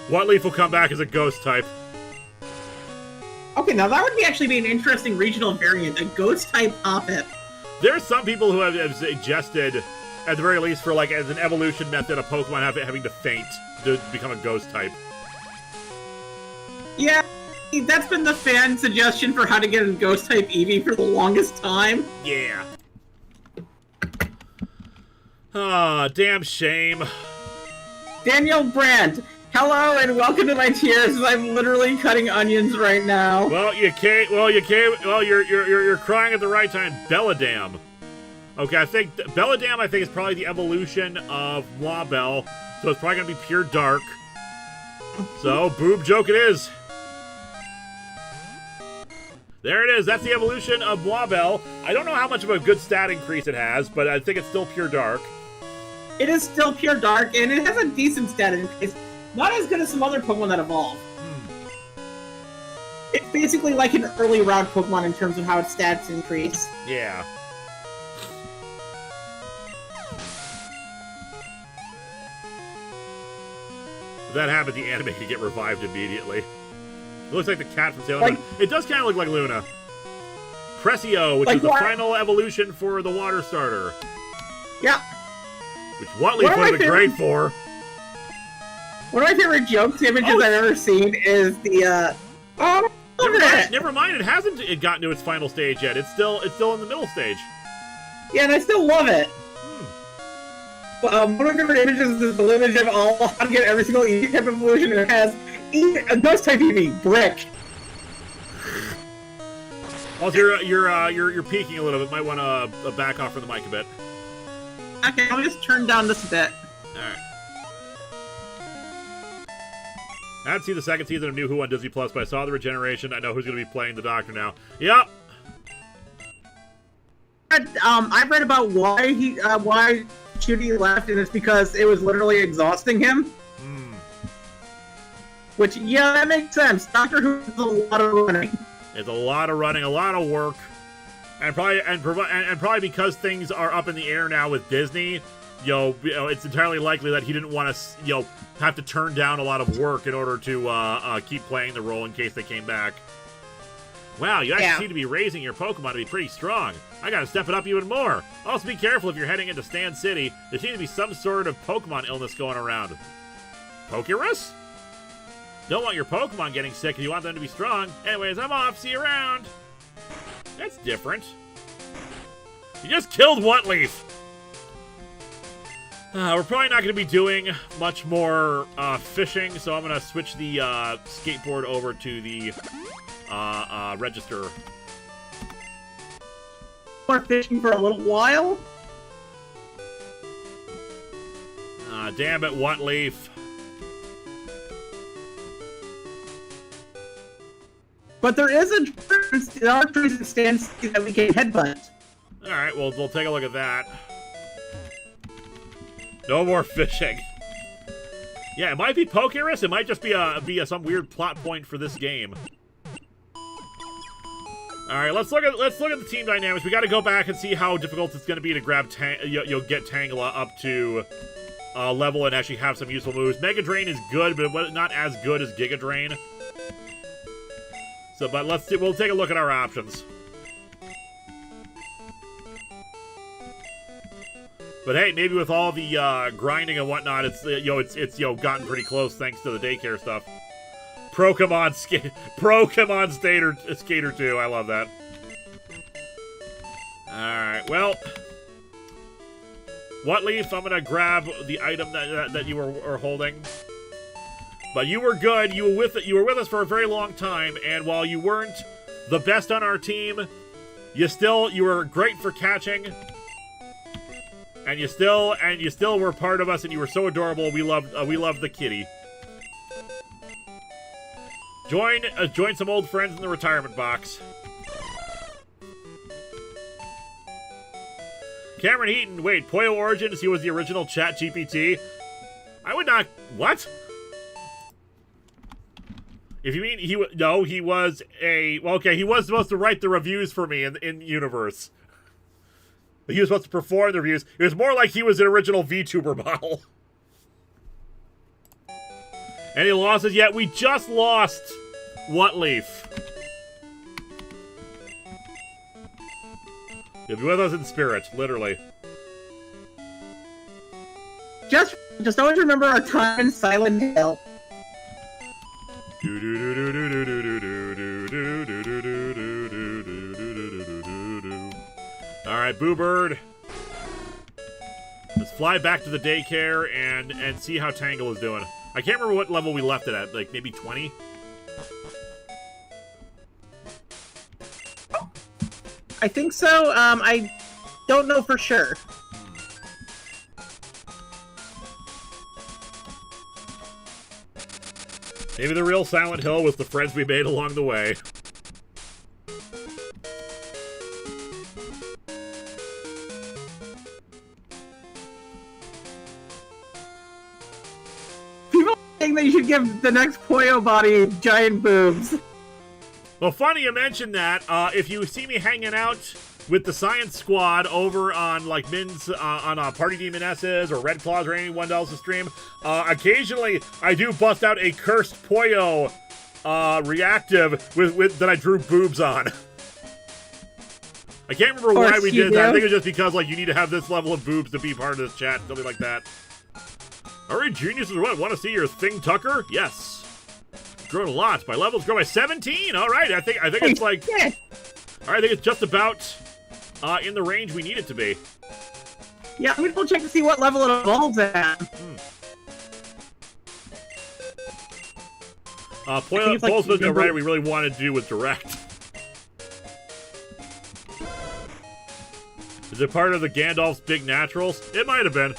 Whatleaf will come back as a ghost type. Okay, now that would actually be an interesting regional variant, a ghost type Hoppip. There's some people who have suggested, at the very least, for as an evolution method, a Pokemon having to faint to become a ghost type. Yeah, that's been the fan suggestion for how to get a ghost type Eevee for the longest time. Yeah. Damn shame. Daniel Brandt, hello and welcome to my tears. I'm literally cutting onions right now. Well, you're crying at the right time. Belladam. Okay, I think Belladam is probably the evolution of Wabell, so it's probably gonna be pure dark. So, boob joke it is. There it is. That's the evolution of Wabell. I don't know how much of a good stat increase it has, but I think it's still pure dark. It is still pure dark, and it has a decent stat increase. Not as good as some other Pokemon that evolve. It's basically like an early round Pokemon in terms of how its stats increase. Yeah. If that happened, the anime could get revived immediately. It looks like the cat from Sailor Moon. It does kind of look like Luna. Pressio, which is the final evolution for the water starter. Yeah. Which Whatleaf would have been great for. One of my favorite jokes images I've ever seen is the, Never mind, it hasn't gotten to its final stage yet. It's still in the middle stage. Yeah, and I still love it. One of my favorite images is the image of how to get every single Eevee type evolution, and it has a ghost type Eevee, Brick. Also, you're peeking a little bit. Might want to back off from the mic a bit. Okay, I'll just turn down this a bit. Alright. I haven't seen the second season of New Who on Disney Plus, but I saw the regeneration. I know who's going to be playing the Doctor now. Yep. I've read about why Judy left, and it's because it was literally exhausting him. Which, yeah, that makes sense. Doctor Who is a lot of running. It's a lot of running, a lot of work, and probably because things are up in the air now with Disney. It's entirely likely that he didn't want to, have to turn down a lot of work in order to keep playing the role in case they came back. Wow, you actually seem to be raising your Pokemon to be pretty strong. I gotta step it up even more. Also, be careful if you're heading into Stand City. There seems to be some sort of Pokemon illness going around. Pokerus? Don't want your Pokemon getting sick if you want them to be strong. Anyways, I'm off. See you around. That's different. You just killed Whatleaf. We're probably not going to be doing much more fishing, so I'm going to switch the skateboard over to the register. More fishing for a little while? Damn it, Whatleaf. But there is there are trees that stand that we can headbutt. Alright, well, we'll take a look at that. No more fishing. Yeah, it might be Pokerus. It might just be some weird plot point for this game. All right, let's look at the team dynamics. We got to go back and see how difficult it's going to be to grab get Tangela up to level and actually have some useful moves. Mega Drain is good, but not as good as Giga Drain. So, but we'll take a look at our options. But hey, maybe with all the grinding and whatnot, it's gotten pretty close thanks to the daycare stuff. Pro-Come-On Skater 2. I love that. Alright, well. Whatleaf, I'm gonna grab the item that you were holding. But you were good. You were with us for a very long time, and while you weren't the best on our team, you were great for catching. And you still were part of us, and you were so adorable. We loved the kitty. Join some old friends in the retirement box. Cameron Heaton, wait, Poyo Origins, he was the original Chat GPT? I would not... What? If you mean he was a... Well, okay, he was supposed to write the reviews for me in Universe. He was supposed to perform the reviews. It was more like he was an original VTuber model. Any losses yet? We just lost Whatleaf. You'll be with us in spirit, literally. Just always remember our time in Silent Hill. Alright, Boo Bird. Let's fly back to the daycare and see how Tangle is doing. I can't remember what level we left it at, like maybe 20? I think so. I don't know for sure. Maybe the real Silent Hill was the friends we made along the way. People think that you should give the next Poyo body giant boobs. Well, funny you mentioned that. If you see me hanging out with the Science Squad over on, like, Min's, on Party Demonesses or Red Claws or anyone else's stream, occasionally I do bust out a cursed Poyo reactive that I drew boobs on. I can't remember why we did that. I think it's just because, like, you need to have this level of boobs to be part of this chat, something like that. Alright, geniuses, what? Want to see your thing, Tucker? Yes. Grown a lot. My levels grow by 17. All right, I think it's like. All right, I think it's just about in the range we need it to be. Yeah, I'm gonna go check to see what level it evolves at. Paul's was right. We really wanted to do with direct. Is it part of the Gandalf's Big Naturals? It might have been.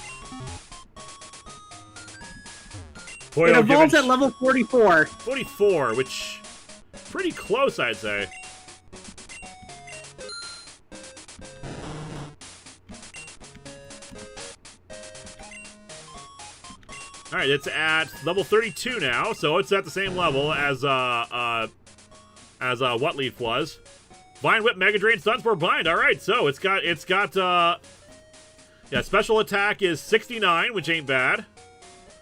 It evolves at level 44. 44, which pretty close, I'd say. All right, it's at level 32 now, so it's at the same level as Whatleaf was. Vine Whip, Mega Drain, Sunspore, Bind. All right, so it's got yeah, special attack is 69, which ain't bad.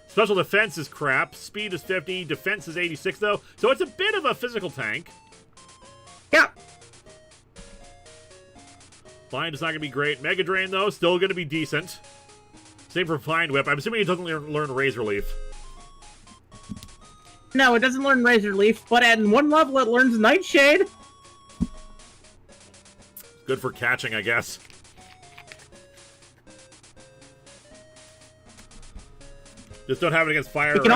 Special defense is crap. Speed is 50. Defense is 86, though. So it's a bit of a physical tank. Yeah. Bind is not going to be great. Mega Drain, though, still going to be decent. Same for Vine Whip. I'm assuming it doesn't learn Razor Leaf. No, it doesn't learn Razor Leaf, but at one level it learns Nightshade. Good for catching, I guess. Just don't have it against fire. It can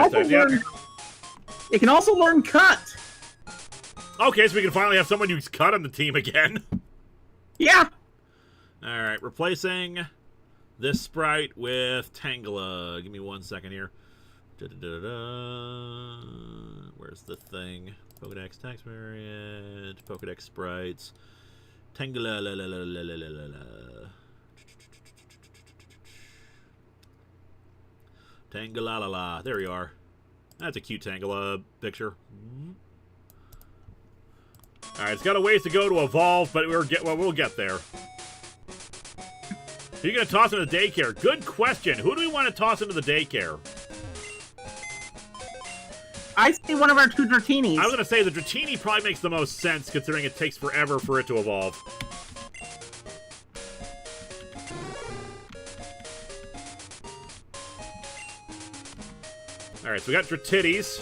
also learn Cut. Okay, so we can finally have someone use Cut on the team again. Yeah. All right, replacing this sprite with Tangela. Give me 1 second here. Where's the thing? Pokedex text variant. Pokedex sprites. Tangela. Tangela. There you are. That's a cute Tangela picture. All right, it's got a ways to go to evolve, but we'll get there. Who are you going to toss into the daycare? Good question. Who do we want to toss into the daycare? I see one of our two Dratini's. I was going to say the Dratini probably makes the most sense, considering it takes forever for it to evolve. Alright, so we got Dratitties.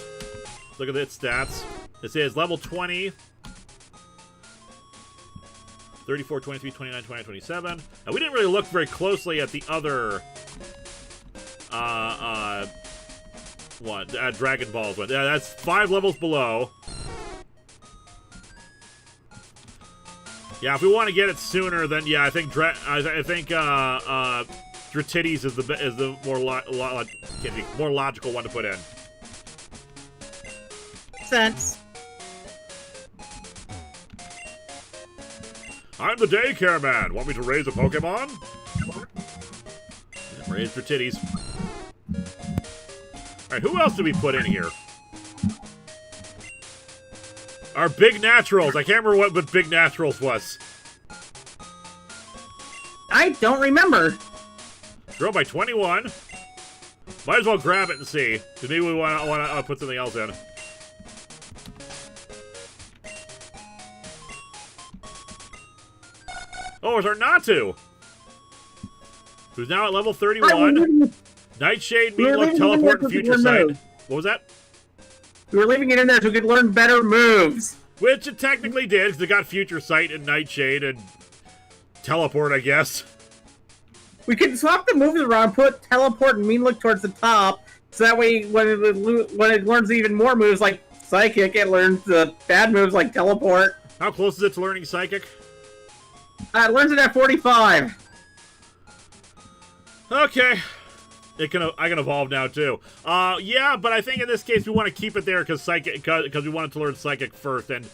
Look at its stats. This is level 20. 34, 23, 29, 29, 27. Now, we didn't really look very closely at the other... Dragon Balls one. Yeah, that's 5 levels below. Yeah, if we want to get it sooner, then yeah, I think Dratitties is the more logical one to put in. Sense. I'm the Daycare Man. Want me to raise a Pokemon? Yeah, raise Dratitties. Alright, who else did we put in here? Our Big Naturals. I can't remember what Big Naturals was. I don't remember. Grow by 21. Might as well grab it and see. Because maybe we want to put something else in. Oh, it's our Natu. Who's now at level 31. Nightshade, Meatloaf, Teleport, and Future Sight. What was that? We were leaving it in there so we could learn better moves. Which it technically did, because it got Future Sight and Nightshade and Teleport, I guess. We could swap the moves around, put Teleport and Mean Look towards the top, so that way when it learns even more moves like Psychic, it learns the bad moves like Teleport. How close is it to learning Psychic? It learns it at 45. Okay. I can evolve now too. Yeah, but I think in this case we want to keep it there because we want it to learn Psychic first, and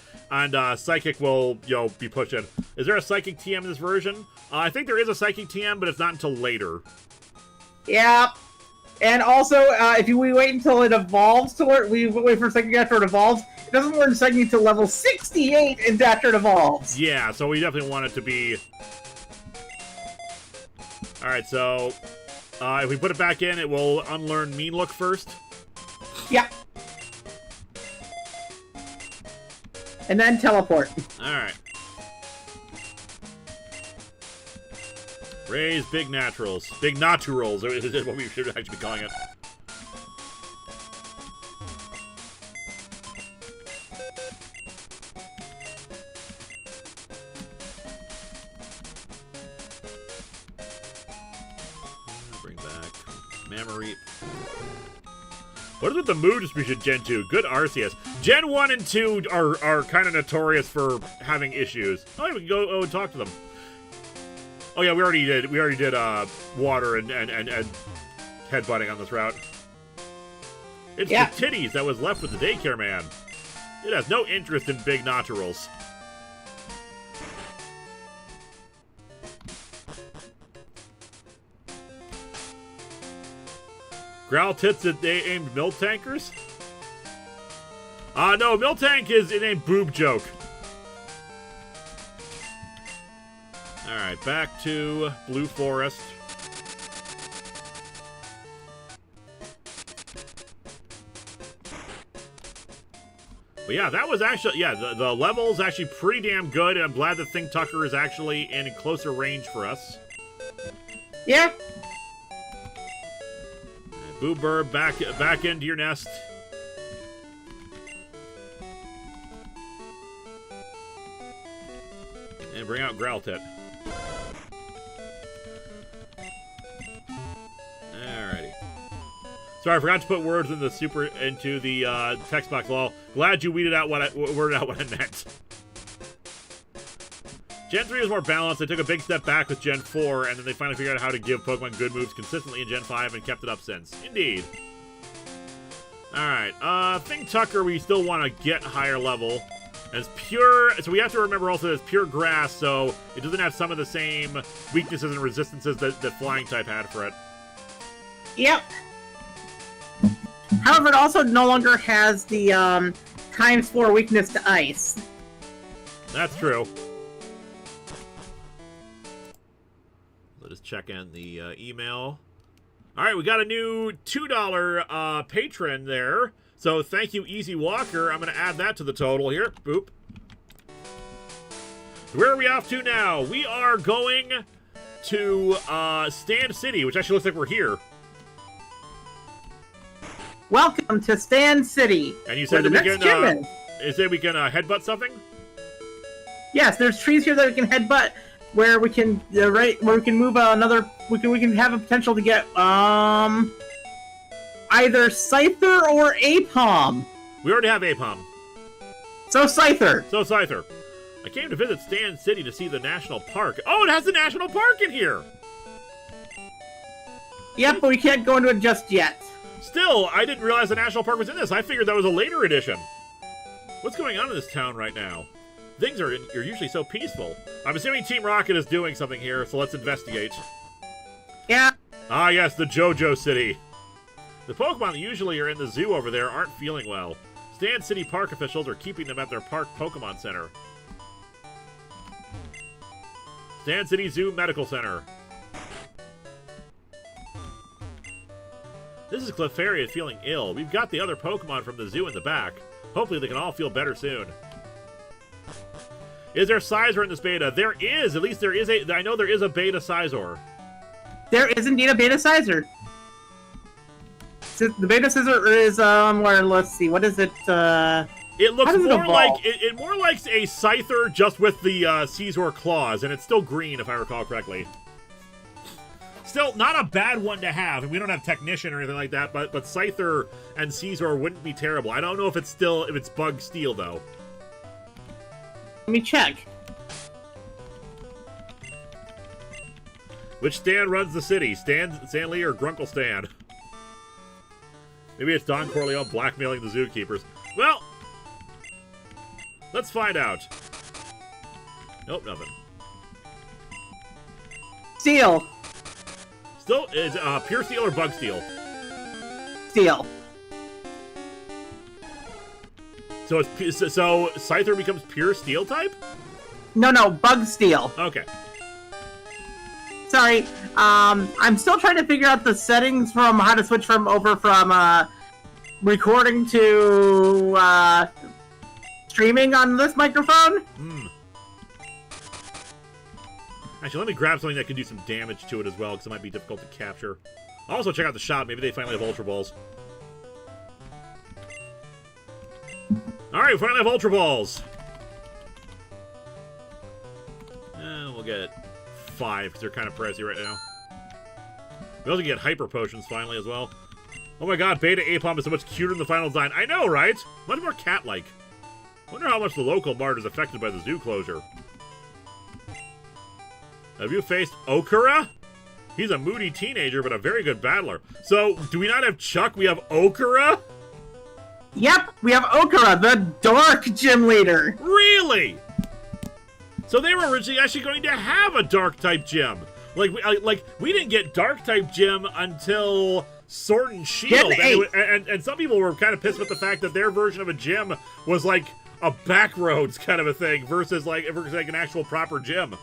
Psychic will be pushing. Is there a Psychic TM in this version? I think there is a Psychic TM, but it's not until later. Yeah, and also if we wait until it evolves to learn, we wait for Psychic after it evolves. It doesn't learn Psychic until level 68 and after it evolves. Yeah, so we definitely want it to be. All right, so. If we put it back in, it will unlearn Mean Look first. Yeah. And then Teleport. Alright. Raise Big Naturals. Big Naturals is what we should actually be calling it. What is with the mood distribution Gen 2? Good Arceus. Gen 1 and 2 are kind of notorious for having issues. Oh, we can go and talk to them. Oh yeah, we already did water and headbutting on this route. It's the titties that was left with the Daycare Man. It has no interest in Big Naturals. Growl tits that they aimed Miltankers? No, Miltank is named Boob Joke. Alright, back to Blue Forest. But yeah, that was actually, the level is actually pretty damn good, and I'm glad that Think Tucker is actually in closer range for us. Yeah. Boo Bird, back into your nest. And bring out Growlithe. Alrighty. Sorry, I forgot to put words into the text box. Well, glad you worded out what I meant. Gen 3 was more balanced. They took a big step back with Gen 4, and then they finally figured out how to give Pokemon good moves consistently in Gen 5 and kept it up since. Indeed. Alright, Think Tucker we still want to get higher level. As pure, so we have to remember also that it's pure grass, so it doesn't have some of the same weaknesses and resistances that Flying type had for it. Yep. However, it also no longer has the ×4 weakness to ice. That's true. Let us check in the email. All right, we got a new $2 patron there. So thank you, Easy Walker. I'm going to add that to the total here. Boop. Where are we off to now? We are going to Stand City, which actually looks like we're here. Welcome to Stand City. And you said that we can, headbutt something? Yes, there's trees here that we can headbutt, where we can move another. We can have a potential to get either Scyther or Apom. We already have Apom. So Scyther. I came to visit Stand City to see the national park. Oh, it has the national park in here. Yep, but we can't go into it just yet. Still, I didn't realize the national park was in this. I figured that was a later edition. What's going on in this town right now? Things are usually so peaceful. I'm assuming Team Rocket is doing something here, so let's investigate. Yeah. Ah, yes, the JoJo City. The Pokemon that usually are in the zoo over there aren't feeling well. Stand City Park officials are keeping them at their Park Pokemon Center. Stand City Zoo Medical Center. This is Clefairy feeling ill. We've got the other Pokemon from the zoo in the back. Hopefully they can all feel better soon. Is there Sizor in this beta? There is! At least there is I know there is a beta Sizor. There is indeed a beta Sizor. So the beta Sizor is, where, let's see, what is it, It looks more like, it more likes a Scyther just with the, Scizor claws, and it's still green, if I recall correctly. Still, not a bad one to have, and we don't have Technician or anything like that, but Scyther and Scizor wouldn't be terrible. I don't know if it's Bug Steel, though. Let me check. Which Stan runs the city? Stanley or Grunkle Stan? Maybe it's Don Corleone blackmailing the zookeepers. Well, let's find out. Nope, nothing. Steel. Still, is Pure Steel or Bug Steel? Steel. So Scyther becomes Pure Steel type? No, Bug Steel. Okay. Sorry, I'm still trying to figure out the settings from how to switch from recording to streaming on this microphone. Actually, let me grab something that can do some damage to it as well, because it might be difficult to capture. I'll also check out the shop. Maybe they finally have Ultra Balls. Alright, we finally have Ultra Balls. We'll get 5, because they're kind of pricey right now. We also get Hyper Potions finally as well. Oh my god, Beta Apom is so much cuter than the final design. I know, right? Much more cat-like. Wonder how much the local mart is affected by the zoo closure. Have you faced Okura? He's a moody teenager, but a very good battler. So, do we not have Chuck? We have Okura? Yep, we have Okura, the Dark Gym Leader. Really? So they were originally actually going to have a Dark-type gym. Like we didn't get Dark-type gym until Sword and Shield. And some people were kind of pissed with the fact that their version of a gym was like a backroads kind of a thing versus like an actual proper gym.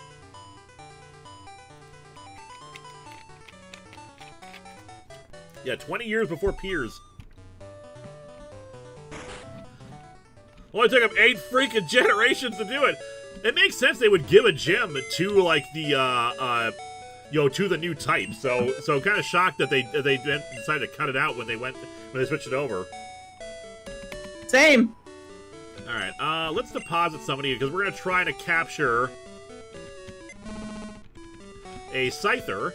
Yeah, 20 years before Piers. Only took them 8 freaking generations to do it. It makes sense they would give a gym to like the to the new type. So kind of shocked that they decided to cut it out when they switched it over. Same. All right, let's deposit somebody because we're gonna try to capture a Scyther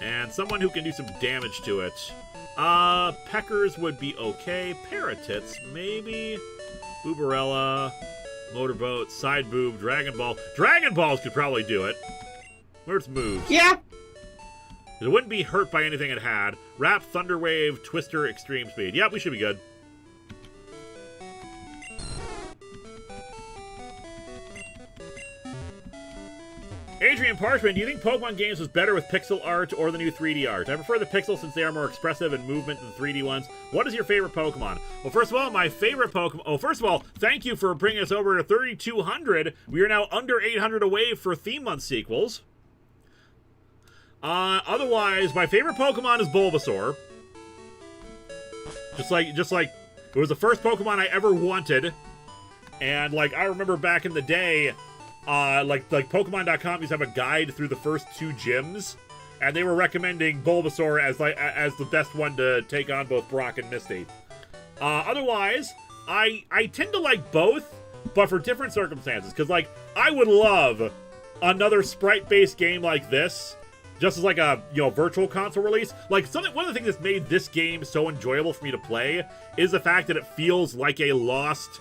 and someone who can do some damage to it. Peckers would be okay. Parotits, maybe. Booberella, Motorboat, Side Boob, Dragon Ball. Dragon Balls could probably do it. Where's moves? Yeah. It wouldn't be hurt by anything it had. Wrap, Thunderwave, Twister, Extreme Speed. Yep, we should be good. Adrian Parchman, do you think Pokemon games was better with pixel art or the new 3D art? I prefer the pixel since they are more expressive in movement than the 3D ones. What is your favorite Pokemon? Well, first of all, my favorite Pokemon... Oh, first of all, thank you for bringing us over to 3,200. We are now under 800 away for Theme Month sequels. Otherwise, my favorite Pokemon is Bulbasaur. Just like, it was the first Pokemon I ever wanted. And, like, I remember back in the day... like Pokemon.com used to have a guide through the first 2 gyms, and they were recommending Bulbasaur as the best one to take on both Brock and Misty. Otherwise, I tend to like both, but for different circumstances. Because, like, I would love another sprite-based game like this, just as like a, you know, virtual console release. Like, one of the things that's made this game so enjoyable for me to play is the fact that it feels like a lost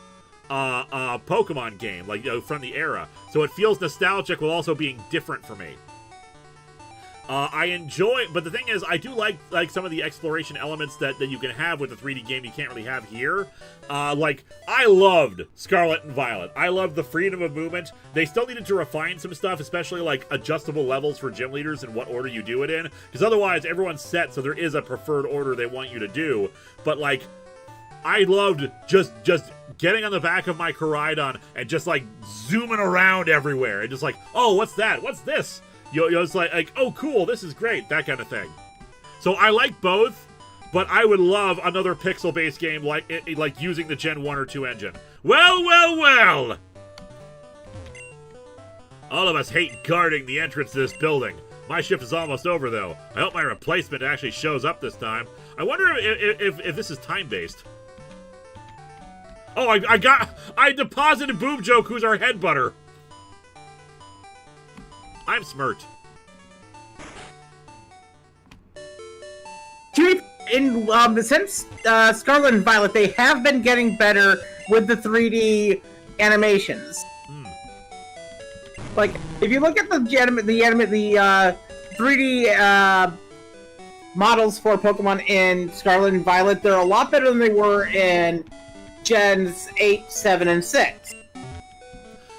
Pokemon game, like, you know, from the era. So it feels nostalgic while also being different for me. I enjoy, but the thing is, I do like some of the exploration elements that you can have with the 3D game you can't really have here. Like, I loved Scarlet and Violet. I loved the freedom of movement. They still needed to refine some stuff, especially, like, adjustable levels for gym leaders and what order you do it in. Because otherwise, everyone's set, so there is a preferred order they want you to do. But, like, I loved just getting on the back of my Koraidon and just, like, zooming around everywhere. And just like, oh, what's that? What's this? You know, it's like, oh, cool, this is great, that kind of thing. So I like both, but I would love another pixel-based game like using the Gen 1 or 2 engine. Well, well, well! All of us hate guarding the entrance to this building. My shift is almost over, though. I hope my replacement actually shows up this time. I wonder if this is time-based. Oh, I deposited Boob Joke, who's our headbutter. I'm smirked. Since Scarlet and Violet, they have been getting better with the 3D animations. Like, if you look at the 3D models for Pokemon in Scarlet and Violet, they're a lot better than they were in Gens 8, 7, and 6.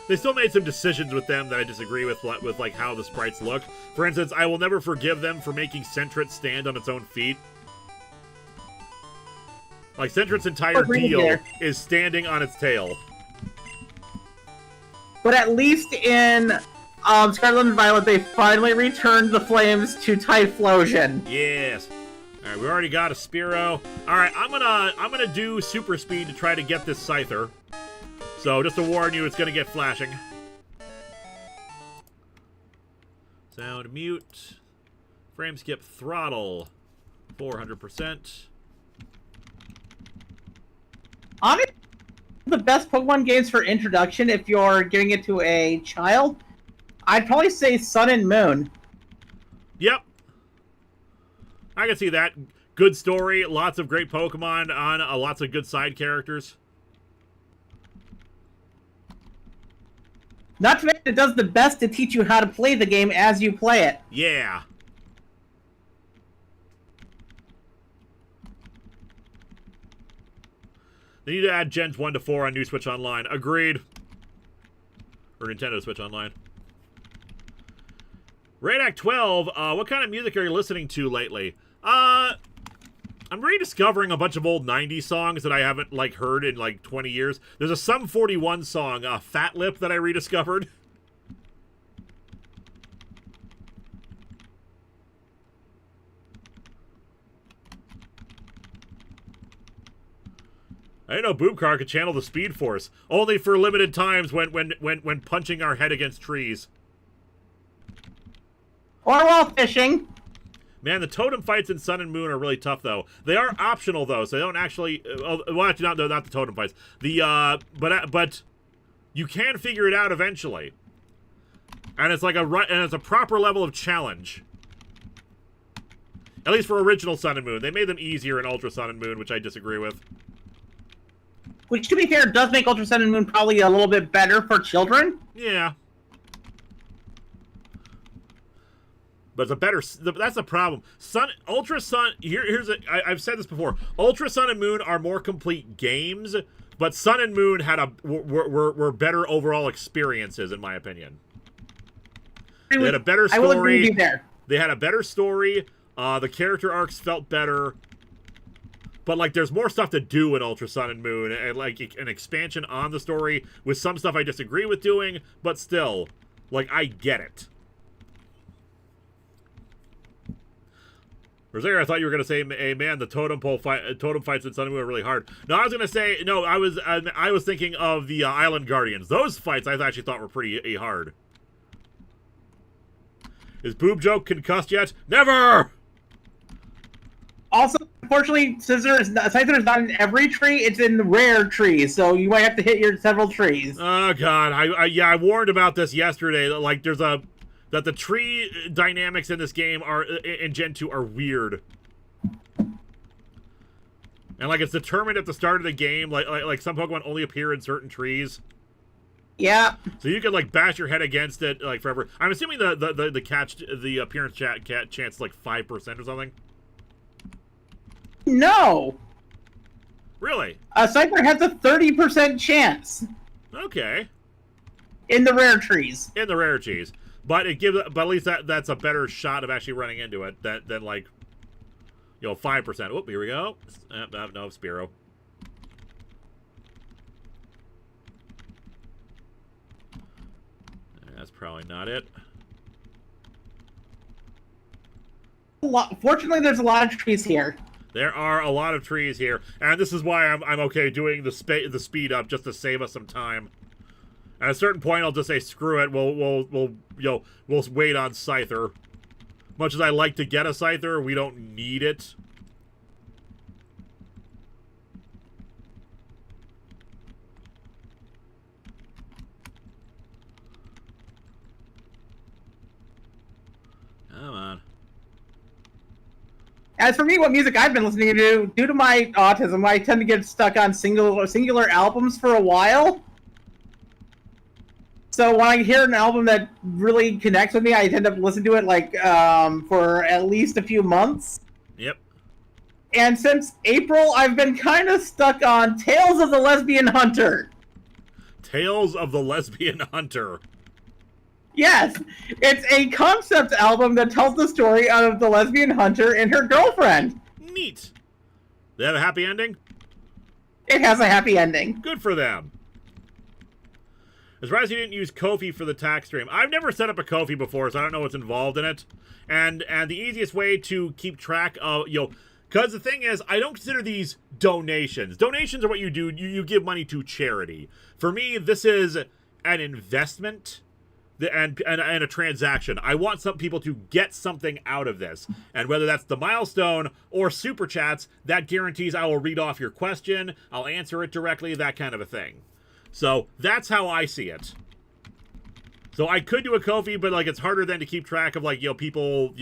They still made some decisions with them that I disagree with like how the sprites look. For instance, I will never forgive them for making Sentret stand on its own feet. Like, Sentret's entire deal is standing on its tail. But at least in Scarlet and Violet, they finally returned the flames to Typhlosion. Yes. All right, we already got a Spearow. All right, I'm gonna do Super Speed to try to get this Scyther. So, just to warn you, it's going to get flashing. Sound mute. Frame skip throttle. 400%. Honestly, the best Pokemon games for introduction, if you're giving it to a child, I'd probably say Sun and Moon. Yep. I can see that. Good story, lots of great Pokemon on lots of good side characters. Not to mention, it does the best to teach you how to play the game as you play it. Yeah. They need to add Gens 1 to 4 on New Switch Online. Agreed. Or Nintendo Switch Online. Raid Act 12, what kind of music are you listening to lately? I'm rediscovering a bunch of old 90s songs that I haven't, like, heard in, like, 20 years. There's a Sum 41 song, Fat Lip, that I rediscovered. I didn't know Boomcar could channel the Speed Force. Only for limited times when punching our head against trees. Or while fishing. Man, the totem fights in Sun and Moon are really tough, though. They are optional, though, so they don't actually... well, actually, not the totem fights. But you can figure it out eventually. And it's like a proper level of challenge. At least for original Sun and Moon. They made them easier in Ultra Sun and Moon, which I disagree with. Which, to be fair, does make Ultra Sun and Moon probably a little bit better for children. Yeah. But it's a better... That's the problem. Ultra Sun... I've said this before. Ultra Sun and Moon are more complete games, but Sun and Moon were better overall experiences, in my opinion. They had a better story. I will agree with you there. They had a better story. The character arcs felt better. But, like, there's more stuff to do in Ultra Sun and Moon, and, like, an expansion on the story with some stuff I disagree with doing, but still, like, I get it. Rosario, I thought you were going to say, hey, man, the totem fights in Sun and Moon are really hard. No, I was going to say, no, I was thinking of the Island Guardians. Those fights I actually thought were pretty hard. Is boob joke concussed yet? Never! Also, unfortunately, Scyther is not in every tree, it's in the rare trees, so you might have to hit your several trees. Oh, God. I warned about this yesterday. That, like, that the tree dynamics in this game in Gen 2 are weird. And, like, it's determined at the start of the game, like some Pokemon only appear in certain trees. Yeah. So you could, like, bash your head against it, like, forever. I'm assuming the appearance chance is, like, 5% or something? No! Really? Syber has a 30% chance. Okay. In the rare trees. In the rare trees. But at least that's a better shot of actually running into it than like, 5%. Oh, here we go. No, Spearow. That's probably not it. Fortunately, there's a lot of trees here. There are a lot of trees here, and this is why I'm okay doing the speed up just to save us some time. At a certain point, I'll just say screw it. We'll wait on Scyther. Much as I like to get a Scyther, we don't need it. Come on. As for me, what music I've been listening to, due to my autism, I tend to get stuck on singular albums for a while. So when I hear an album that really connects with me, I tend to listen to it like for at least a few months. Yep. And since April, I've been kind of stuck on Tales of the Lesbian Hunter. Tales of the Lesbian Hunter. Yes, it's a concept album that tells the story of the lesbian hunter and her girlfriend. Neat. They have a happy ending? It has a happy ending. Good for them. I'm surprised you didn't use Ko-fi for the tax stream. I've never set up a Ko-fi before, so I don't know what's involved in it. And the easiest way to keep track of, because the thing is, I don't consider these donations. Donations are what you do. You give money to charity. For me, this is an investment and a transaction. I want some people to get something out of this. And whether that's the milestone or super chats, that guarantees I will read off your question, I'll answer it directly, that kind of a thing. So that's how I see it. So I could do a Ko-fi, but like it's harder then to keep track of like people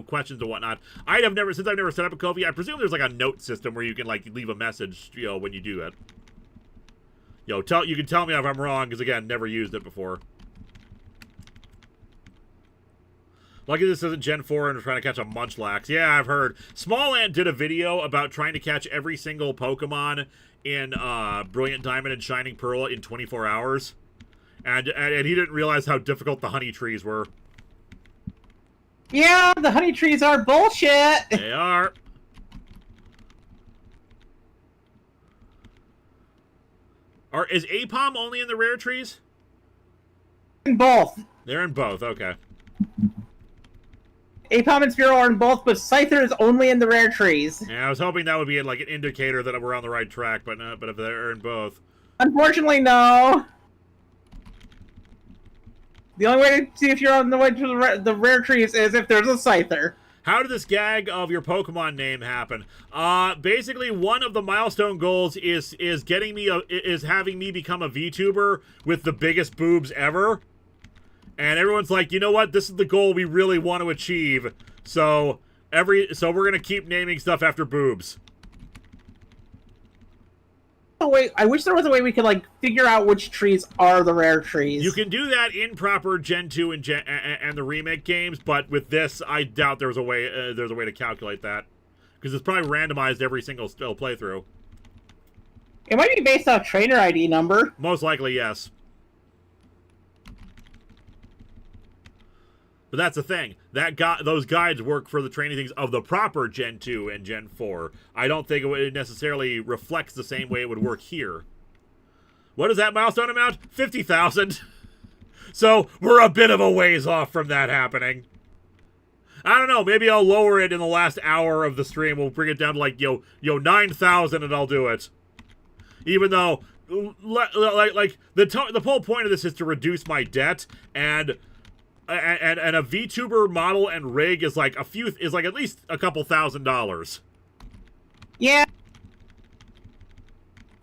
questions and whatnot. Since I've never set up a Ko-fi, I presume there's like a note system where you can like leave a message when you do it. You can tell me if I'm wrong because again, never used it before. Lucky this isn't Gen 4 and trying to catch a Munchlax. Yeah, I've heard. Small Ant did a video about trying to catch every single Pokemon in Brilliant Diamond and Shining Pearl in 24 hours. And he didn't realize how difficult the honey trees were. Yeah, the honey trees are bullshit. They are. Is Apom only in the rare trees? In both. They're in both, okay. Apom and Spearow are in both, but Scyther is only in the rare trees. Yeah, I was hoping that would be like an indicator that we're on the right track, but if they're in both. Unfortunately, no. The only way to see if you're on the way to the rare trees is if there's a Scyther. How did this gag of your Pokemon name happen? Basically, one of the milestone goals is having me become a VTuber with the biggest boobs ever. And everyone's like, you know what? This is the goal we really want to achieve. So we're gonna keep naming stuff after boobs. Oh wait, I wish there was a way we could like figure out which trees are the rare trees. You can do that in proper Gen 2 and the remake games, but with this, I doubt there's a way to calculate that because it's probably randomized every single playthrough. It might be based off trainer ID number. Most likely, yes. But that's the thing. Those guides work for the training things of the proper Gen 2 and Gen 4. I don't think it necessarily reflects the same way it would work here. What is that milestone amount? 50,000. So we're a bit of a ways off from that happening. I don't know. Maybe I'll lower it in the last hour of the stream. We'll bring it down to like 9,000 and I'll do it. Even though, like the whole point of this is to reduce my debt and. and a VTuber model and rig is like at least a couple $1,000s. Yeah.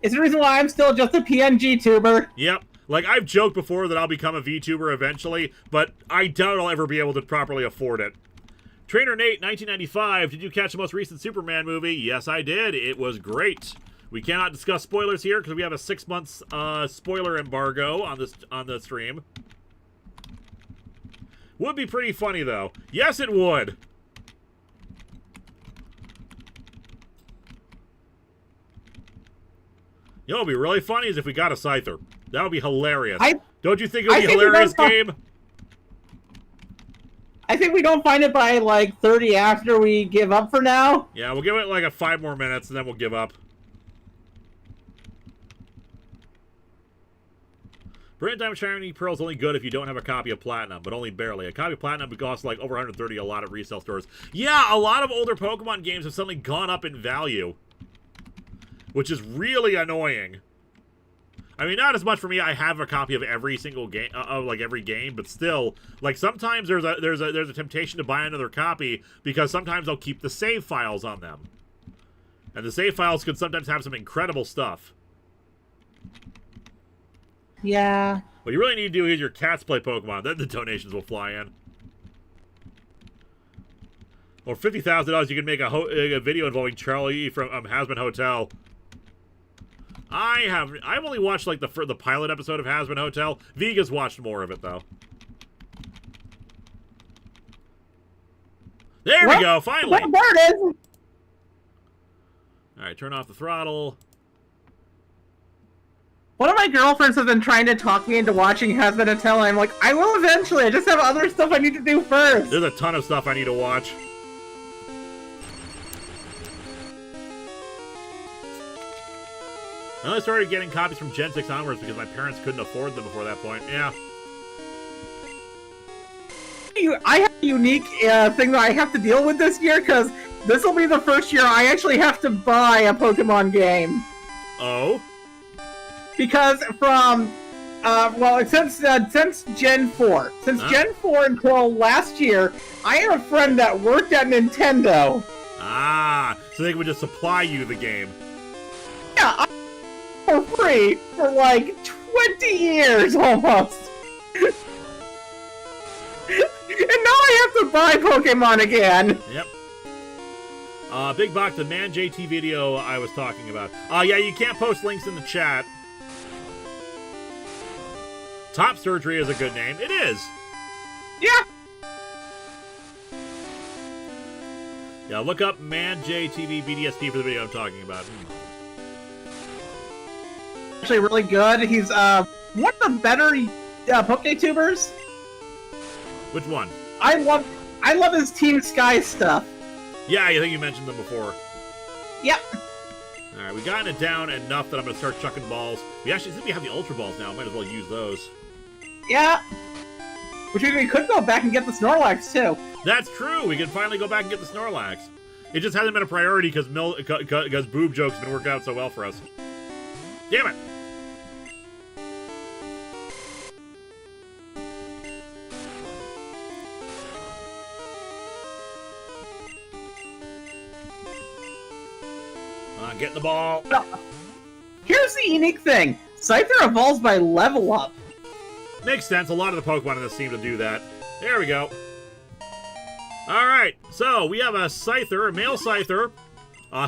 It's the reason why I'm still just a PNG tuber. Yep. Like, I've joked before that I'll become a VTuber eventually, but I doubt I'll ever be able to properly afford it. Trainer Nate, 1995, did you catch the most recent Superman movie? Yes, I did. It was great. We cannot discuss spoilers here because we have a 6-month spoiler embargo on the stream. Would be pretty funny, though. Yes, it would. You know what would be really funny is if we got a Scyther. That would be hilarious. Don't you think it would be hilarious, game? I think we don't find it by, like, 30 after we give up for now. Yeah, we'll give it, like, 5 more minutes, and then we'll give up. Brilliant Diamond Shiny Pearl is only good if you don't have a copy of Platinum, but only barely. A copy of Platinum would cost, like, over 130 a lot of resale stores. Yeah, a lot of older Pokemon games have suddenly gone up in value, which is really annoying. I mean, not as much for me. I have a copy of every single game, like every game, but still, like sometimes there's a temptation to buy another copy because sometimes they'll keep the save files on them, and the save files can sometimes have some incredible stuff. Yeah. What you really need to do is your Cats Play Pokemon. Then the donations will fly in. Or $50,000, you can make a video involving Charlie from Hazbin Hotel. I've only watched like the pilot episode of Hazbin Hotel. Viga's watched more of it though. There we go, finally. There it is. All right, turn off the throttle. One of my girlfriends has been trying to talk me into watching Hazbin Hotel, and I'm like, I will eventually. I just have other stuff I need to do first. There's a ton of stuff I need to watch. I only started getting copies from Gen 6 onwards because my parents couldn't afford them before that point. Yeah. I have a unique thing that I have to deal with this year, because this will be the first year I actually have to buy a Pokemon game. Oh? Because from, since Gen 4. Since Gen 4 until last year, I had a friend that worked at Nintendo. Ah, so they would just supply you the game. Yeah, for free for like 20 years almost. And now I have to buy Pokemon again. Yep. Big Box, the Man JT video I was talking about. Yeah, you can't post links in the chat. Top Surgery is a good name. It is. Yeah. Yeah, look up Man JTV BDSP for the video I'm talking about. Actually really good. He's one of the better PokeTubers. Which one? I love his Team Sky stuff. Yeah, I think you mentioned them before. Yep. Alright, we gotten it down enough that I'm gonna start chucking balls. Since we have the Ultra Balls now, might as well use those. Yeah. Which means we could go back and get the Snorlax too. That's true. We can finally go back and get the Snorlax. It just hasn't been a priority because boob jokes have been working out so well for us. Damn it! Getting the ball. Here's the unique thing. Scyther evolves by level up. Makes sense. A lot of the Pokemon in this seem to do that. There we go. Alright, so we have a Scyther, a male Scyther.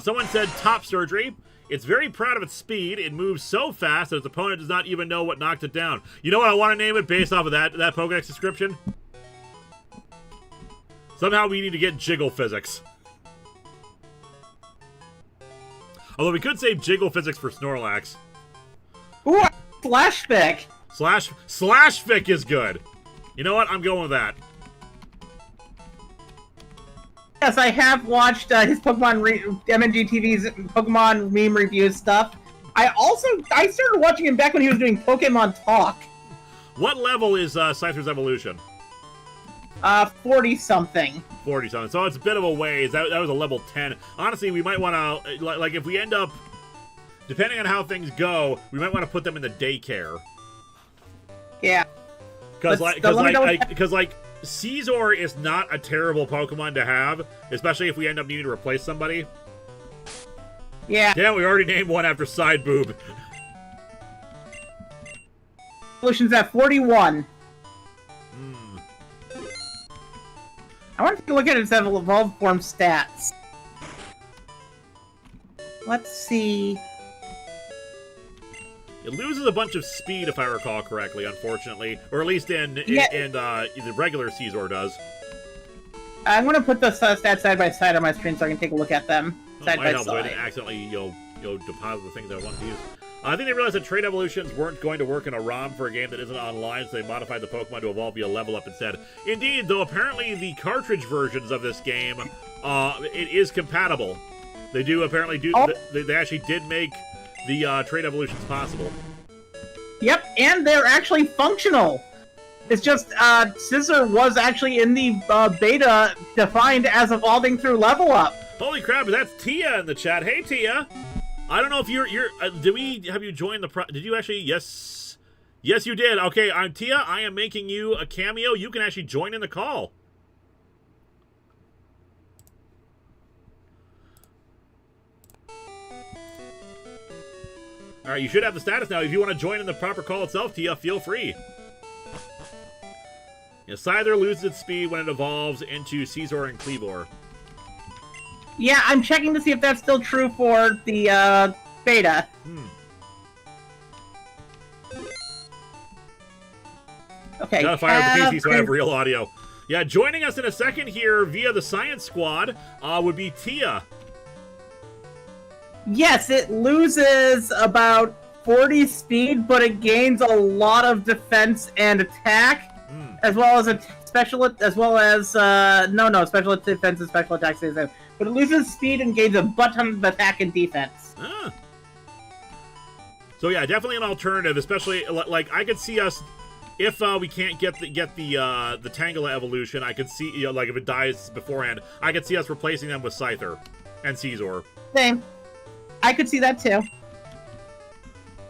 Someone said Top Surgery. It's very proud of its speed. It moves so fast that its opponent does not even know what knocked it down. You know what I want to name it based off of that Pokedex description? Somehow we need to get Jiggle Physics. Although we could save Jiggle Physics for Snorlax. Ooh, Slashfic. Slashfic is good. You know what? I'm going with that. Yes, I have watched his MNG TV's Pokemon meme review stuff. I started watching him back when he was doing Pokemon Talk. What level is Scyther's evolution? 40-something. 40-something. So it's a bit of a ways. That was a level 10. Honestly, we might want to, like, if we end up, depending on how things go, we might want to put them in the daycare. Yeah. Because, Caesar is not a terrible Pokemon to have, especially if we end up needing to replace somebody. Yeah. Yeah, we already named one after Side Boob. Evolution's at 41. I want to take a look at its evolved form stats. Let's see. It loses a bunch of speed, if I recall correctly, unfortunately. Or at least in the regular Caesar does. I'm going to put the stats side by side on my screen so I can take a look at them side by Might help. I side. didn't accidentally deposit the things I wanted to use. I think they realized that trade evolutions weren't going to work in a ROM for a game that isn't online, so they modified the Pokemon to evolve via level up instead. Indeed, though apparently the cartridge versions of this game, it is compatible. They do apparently do. Oh. They actually did make the trade evolutions possible. Yep, and they're actually functional. It's just Scissor was actually in the beta defined as evolving through level up. Holy crap! That's Tia in the chat. Hey Tia. I don't know if you're. Did we have you join the? Did you actually? Yes, you did. Okay, I'm Tia. I am making you a cameo. You can actually join in the call. All right, you should have the status now. If you want to join in the proper call itself, Tia, feel free. Scyther loses its speed when it evolves into Caesar and Cleavor. Yeah, I'm checking to see if that's still true for the beta. Okay. Gotta fire up the PC so I have real audio. Yeah, joining us in a second here via the Science Squad would be Tia. Yes, it loses about 40 speed, but it gains a lot of defense and attack, as well as a special, as well as special defense and special attack stays in. But it loses speed and gains a butt ton of attack and defense. So yeah, definitely an alternative, especially like I could see us if we can't get the Tangela evolution. I could see like if it dies beforehand, I could see us replacing them with Scyther and Caesar. Same. I could see that too.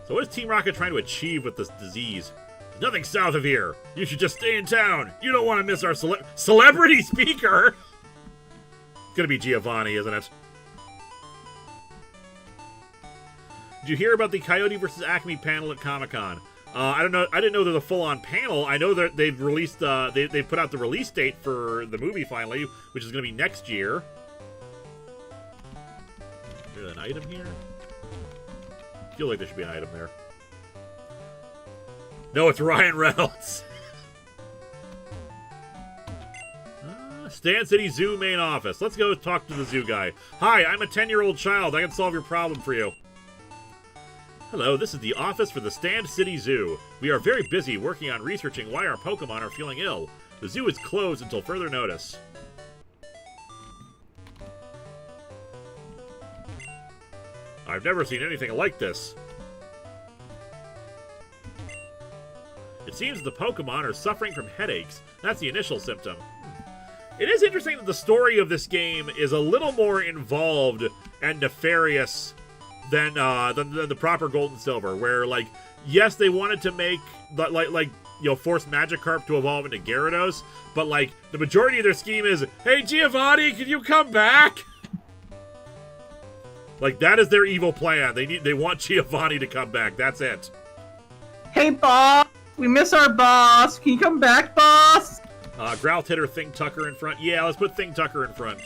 So what is Team Rocket trying to achieve with this disease? There's nothing south of here. You should just stay in town. You don't want to miss our celebrity speaker. It's gonna be Giovani, isn't it? Did you hear about the Coyote versus Acme panel at Comic-Con? I don't know. I didn't know there's a full-on panel. I know that they've released. They put out the release date for the movie finally, which is gonna be next year. Is there an item here? I feel like there should be an item there. No, it's Ryan Reynolds. Stand City Zoo main office. Let's go talk to the zoo guy. Hi, I'm a 10-year-old child. I can solve your problem for you. Hello, this is the office for the Stand City Zoo. We are very busy working on researching why our Pokemon are feeling ill. The zoo is closed until further notice. I've never seen anything like this. It seems the Pokemon are suffering from headaches. That's the initial symptom. It is interesting that the story of this game is a little more involved and nefarious than the proper Gold and Silver, where, like, yes, they wanted to make, force Magikarp to evolve into Gyarados, but, like, the majority of their scheme is, hey, Giovanni, can you come back? Like, that is their evil plan. They want Giovanni to come back. That's it. Hey, boss! We miss our boss! Can you come back, boss? Growl Titter, Think Tucker in front. Yeah, let's put Think Tucker in front.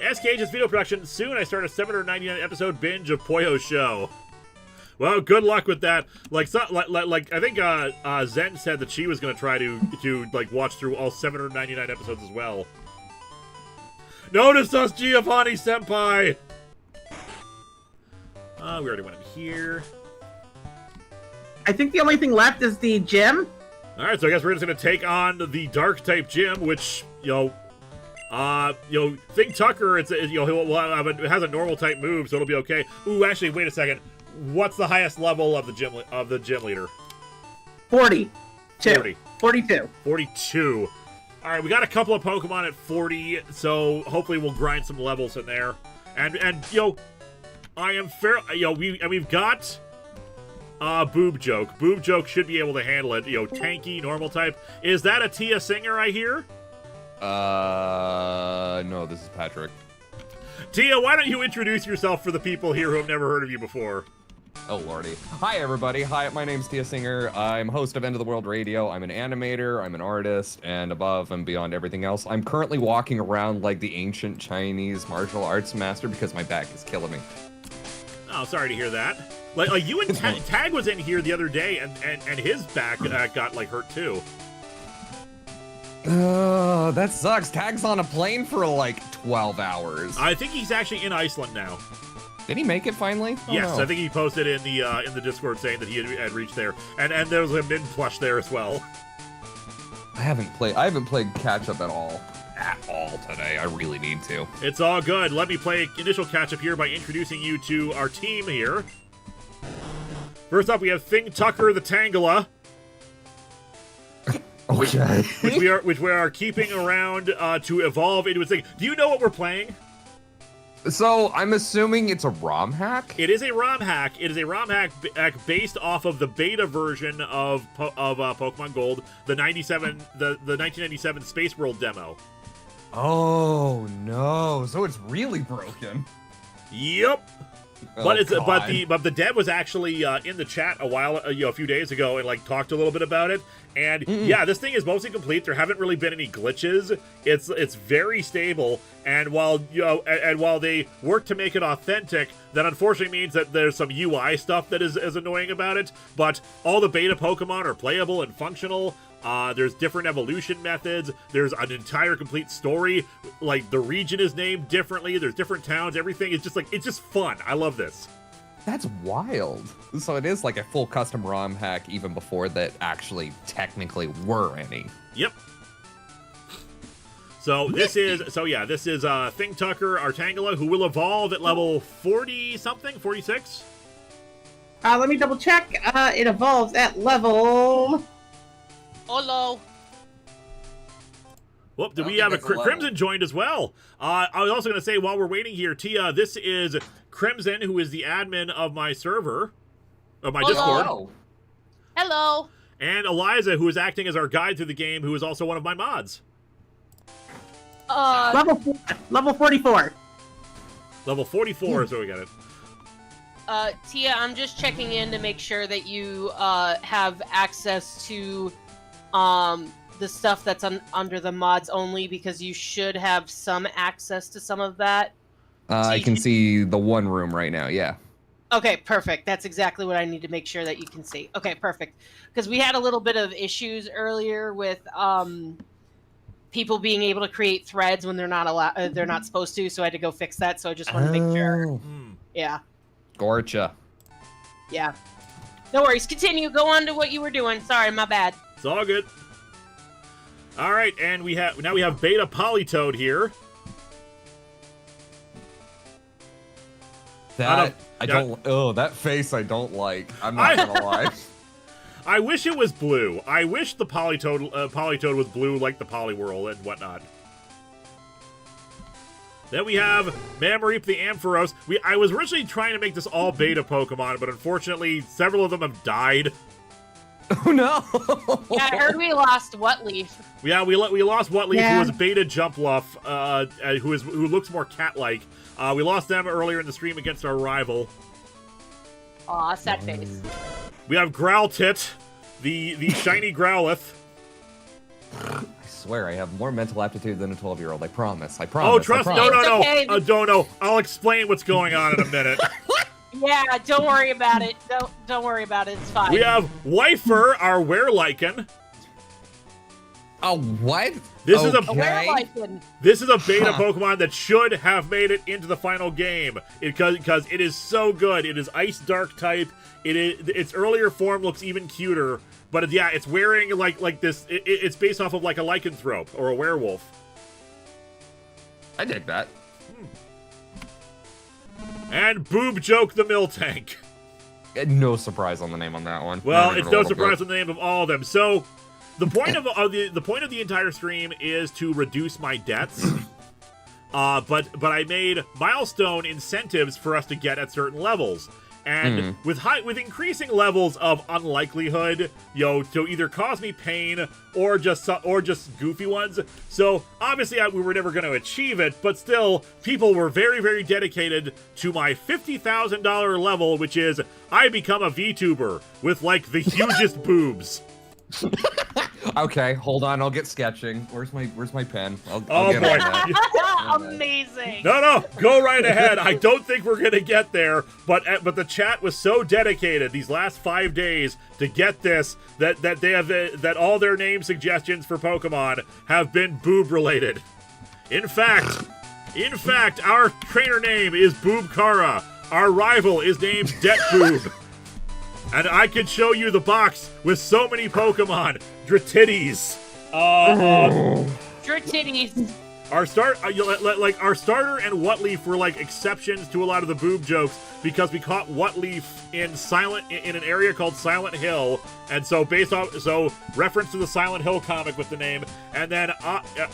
SKH's video production. Soon I start a 799 episode binge of Poyo's show. Well, good luck with that. Like I think Zen said that she was going to try to like watch through all 799 episodes as well. Notice us, Giovanni Senpai! We already went in here. I think the only thing left is the gym. Alright, so I guess we're just going to take on the Dark-type gym, which, Think Tucker, it has a normal-type move, so it'll be okay. Ooh, actually, wait a second. What's the highest level of the gym leader? 42. 42. Alright, we got a couple of Pokemon at 40, so hopefully we'll grind some levels in there. And I am fair, we've got Boob Joke. Boob Joke should be able to handle it. You know, tanky, normal type. Is that a Tia Singer I hear? No, this is Patrick. Tia, why don't you introduce yourself for the people here who have never heard of you before? Oh, lordy. Hi, everybody. Hi, my name's Tia Singer. I'm host of End of the World Radio. I'm an animator, I'm an artist, and above and beyond everything else, I'm currently walking around like the ancient Chinese martial arts master because my back is killing me. Oh, sorry to hear that. Like you and Tag was in here the other day, and his back got, like, hurt, too. That sucks. Tag's on a plane for, like, 12 hours. I think he's actually in Iceland now. Did he make it finally? Oh, yes, no. I think he posted in the Discord saying that he had reached there, and there was a min plush there as well. I haven't played catch up at all today. I really need to. It's all good. Let me play initial catch up here by introducing you to our team here. First up, we have Thing Tucker the Tangela. Okay. which we are keeping around to evolve into a thing. Do you know what we're playing? So, I'm assuming it's a ROM hack? It is a ROM hack. It is a ROM hack based off of the beta version of Pokemon Gold, the 1997 Space World demo. Oh, no. So it's really broken. Yep. Oh, But the dev was actually in the chat a few days ago and like talked a little bit about it. And yeah, this thing is mostly complete. There haven't really been any glitches. It's very stable. And while they work to make it authentic, that unfortunately means that there's some UI stuff that is annoying about it. But all the beta Pokemon are playable and functional. There's different evolution methods. There's an entire complete story. Like, the region is named differently. There's different towns. Everything is just like, it's just fun. I love this. That's wild. So it is like a full custom ROM hack even before that actually technically were any. Yep. So this is Thing Tucker Artangela, who will evolve at level 40-something, 46? Let me double check. It evolves at level... Hello. Whoop, did we have a Crimson joined as well? I was also going to say, while we're waiting here, Tia, this is Crimson, who is the admin of my server, of my Discord. Hello. And Eliza, who is acting as our guide through the game, who is also one of my mods. Level 44. Level 44 is where we got it. Tia, I'm just checking in to make sure that you have access to the stuff that's under the mods only, because you should have some access to some of that. I can see the one room right now, yeah. Okay, perfect. That's exactly what I need to make sure that you can see. Okay, perfect. Because we had a little bit of issues earlier with people being able to create threads when they're not allowed, they're not supposed to, so I had to go fix that, so I just want to make sure. Yeah. Gotcha. Yeah. No worries. Continue. Go on to what you were doing. Sorry, my bad. It's all good. All right, and now we have Beta Polytoad here. That that face I don't like. I'm not gonna lie. I wish it was blue. I wish the Polytoad was blue like the Poliwhirl and whatnot. Then we have Mammariep the Ampharos. I was originally trying to make this all beta Pokemon, but unfortunately, several of them have died. Oh no! Yeah, I heard we lost Whatleaf. Yeah, we lost Whatleaf, who was beta Jumpluff, who looks more cat-like. We lost them earlier in the stream against our rival. Aw, sad face. We have Growlithe, the shiny Growlithe. I swear I have more mental aptitude than a 12-year-old. I promise. Oh, trust me. Okay. No. I'll explain what's going on in a minute. Yeah, don't worry about it. Don't worry about it. It's fine. We have Wifer, our Werelycan. Oh, what? This is a beta Pokemon that should have made it into the final game because it is so good. It is Ice Dark type. Its earlier form looks even cuter, but yeah, it's wearing like this. It's based off of like a lycanthrope or a werewolf. I dig that. And Boob Joke the Miltank. No surprise on the name on that one. Well, it's no surprise on the name of all of them. So the point of the entire stream is to reduce my debts. But I made milestone incentives for us to get at certain levels. And with increasing levels of unlikelihood, to either cause me pain or just goofy ones. So obviously we were never going to achieve it, but still, people were very, very dedicated to my $50,000 level, which is I become a VTuber with like the hugest boobs. Okay, hold on. I'll get sketching. Where's my pen? I'll get boy. on that. Amazing. No, go right ahead. I don't think we're gonna get there, but the chat was so dedicated these last 5 days to get this that all their name suggestions for Pokemon have been boob related. In fact, our trainer name is Boobkara. Our rival is named Det Boob. And I could show you the box with so many Pokemon. Dratitties. Dratitties. Our starter and Whatleaf were like exceptions to a lot of the boob jokes because we caught Whatleaf in an area called Silent Hill, and so reference to the Silent Hill comic with the name, and then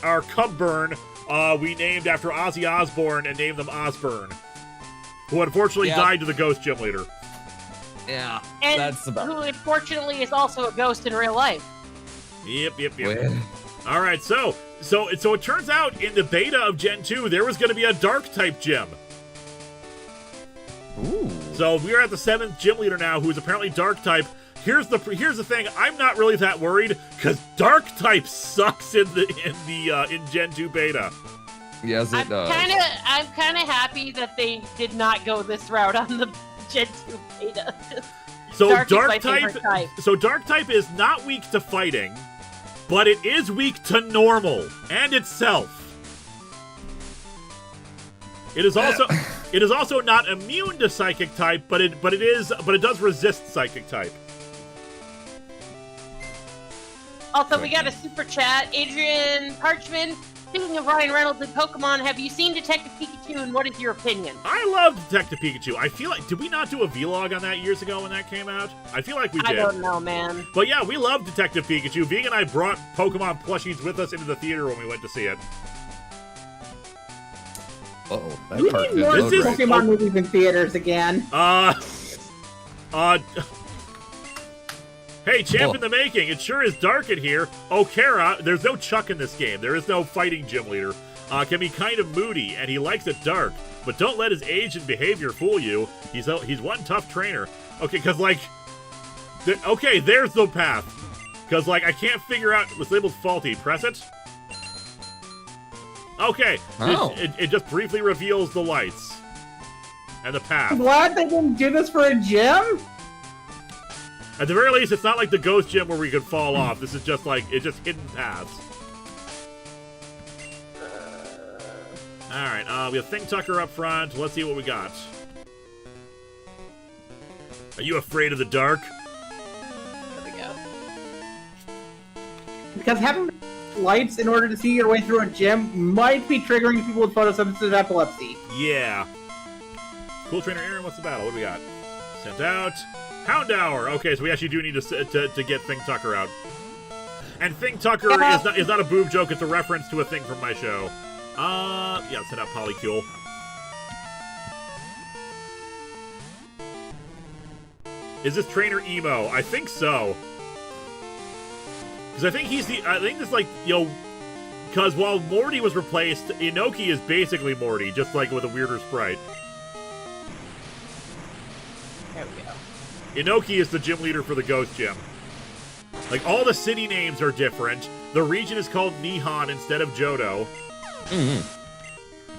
our Cubburn we named after Ozzy Osbourne and named them Osbourne, who unfortunately died to the Ghost Gym Leader. Yeah, and that's about who unfortunately is also a ghost in real life. Yep. All right, so it turns out in the beta of Gen 2 there was going to be a Dark type gym. Ooh. So we're at the 7th gym leader now, who is apparently Dark type. Here's the thing: I'm not really that worried because Dark type sucks in Gen 2 beta. Yes, it does. I'm kind of happy that they did not go this route on the Gen 2 beta. So Dark type. So Dark type is not weak to fighting, but it is weak to normal and itself. It is also not immune to Psychic type, but it does resist Psychic type. Also, we got a super chat. Adrian Parchman, speaking of Ryan Reynolds and Pokemon, have you seen Detective Pikachu and what is your opinion? I love Detective Pikachu. I feel like, did we not do a vlog on that years ago when that came out? I feel like we did. I don't know, man. But yeah, we love Detective Pikachu. Vig and I brought Pokemon plushies with us into the theater when we went to see it. Uh-oh. We need more Pokemon movies in theaters again. Hey, champ in the making. It sure is dark in here. Okara, there's no Chuck in this game. There is no fighting gym leader. Can be kind of moody, and he likes it dark. But don't let his age and behavior fool you. He's one tough trainer. Okay, because, like... okay, there's the path. Because, like, I can't figure out... It's labeled faulty. Press it. Okay. Oh. It just briefly reveals the lights. And the path. I'm glad they didn't do this for a gym. At the very least, it's not like the Ghost Gym where we could fall off. This is just like, it's just hidden paths. Alright, we have Thing Tucker up front. Let's see what we got. Are you afraid of the dark? There we go. Because having lights in order to see your way through a gym might be triggering people with photosynthesis epilepsy. Yeah. Cool Trainer Aaron, what's the battle? What do we got? Sent out. Houndour! Okay, so we actually do need to get Thing Tucker out. And Thing Tucker is not a boob joke, it's a reference to a thing from my show. Yeah, send out Polycule. Is this trainer emo? I think so. Because I think this, like, because while Morty was replaced, Inoki is basically Morty, just like with a weirder sprite. There we go. Inoki is the gym leader for the Ghost Gym. Like, all the city names are different. The region is called Nihon instead of Johto. Mm-hmm.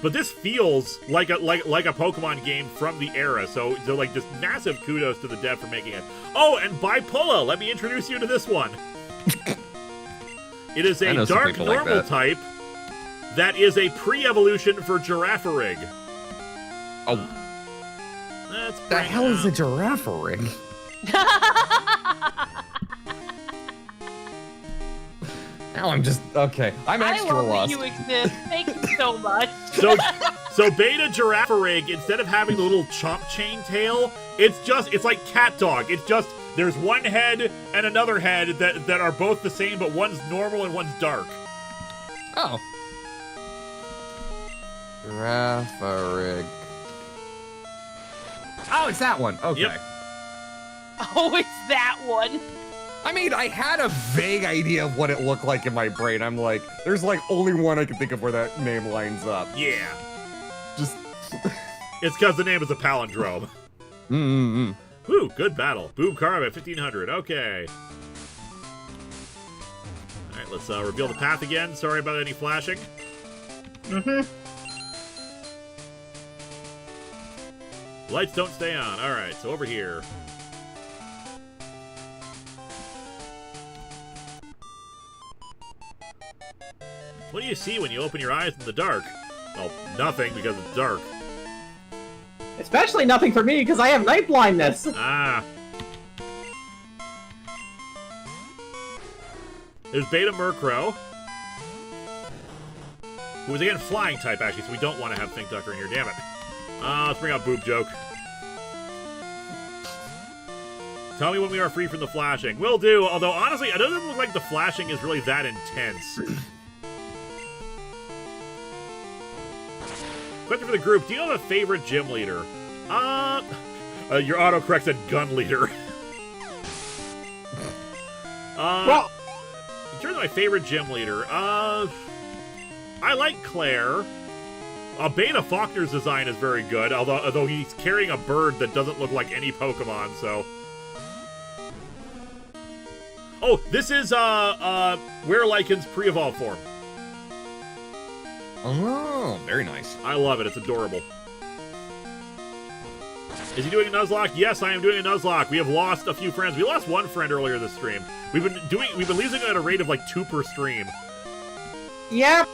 But this feels like a Pokemon game from the era, so like, just massive kudos to the dev for making it. Oh, and Bipola, let me introduce you to this one. It is a dark normal type that is a pre-evolution for Girafarig. Oh. That's the hell is a Girafarig? Now I'm just okay. I'm extra lost. I love that you exist. Thank you so much. So Beta Girafarig, instead of having the little chomp chain tail, it's like Cat Dog. It's just there's one head and another head that are both the same, but one's normal and one's dark. Oh. Girafarig. Oh, it's that one. Okay. Yep. Oh, it's that one. I mean, I had a vague idea of what it looked like in my brain. I'm like, there's like only one I can think of where that name lines up. Yeah. Just. It's because the name is a palindrome. Whew, good battle. Boom Carve at 1500. Okay. Alright, let's reveal the path again. Sorry about any flashing. Lights don't stay on. Alright, so over here. What do you see when you open your eyes in the dark? Well, nothing because it's dark. Especially nothing for me, because I have night blindness. Ah. There's Beta Murkrow. Who is again flying type, actually, so we don't want to have Think Ducker in here, damn it. Let's bring out Boob Joke. Tell me when we are free from the flashing. Will do, although honestly, it doesn't look like the flashing is really that intense. Question for the group, do you have a favorite gym leader? Your autocorrect said gun leader. Well, in terms of my favorite gym leader, I like Claire. Beta Faulkner's design is very good, although he's carrying a bird that doesn't look like any Pokemon, so... Oh, this is, Were-Lycan's pre-evolved form. Oh, very nice. I love it. It's adorable. Is he doing a Nuzlocke? Yes, I am doing a Nuzlocke. We have lost a few friends. We lost one friend earlier this stream. We've been losing at a rate of like 2 per stream. yep.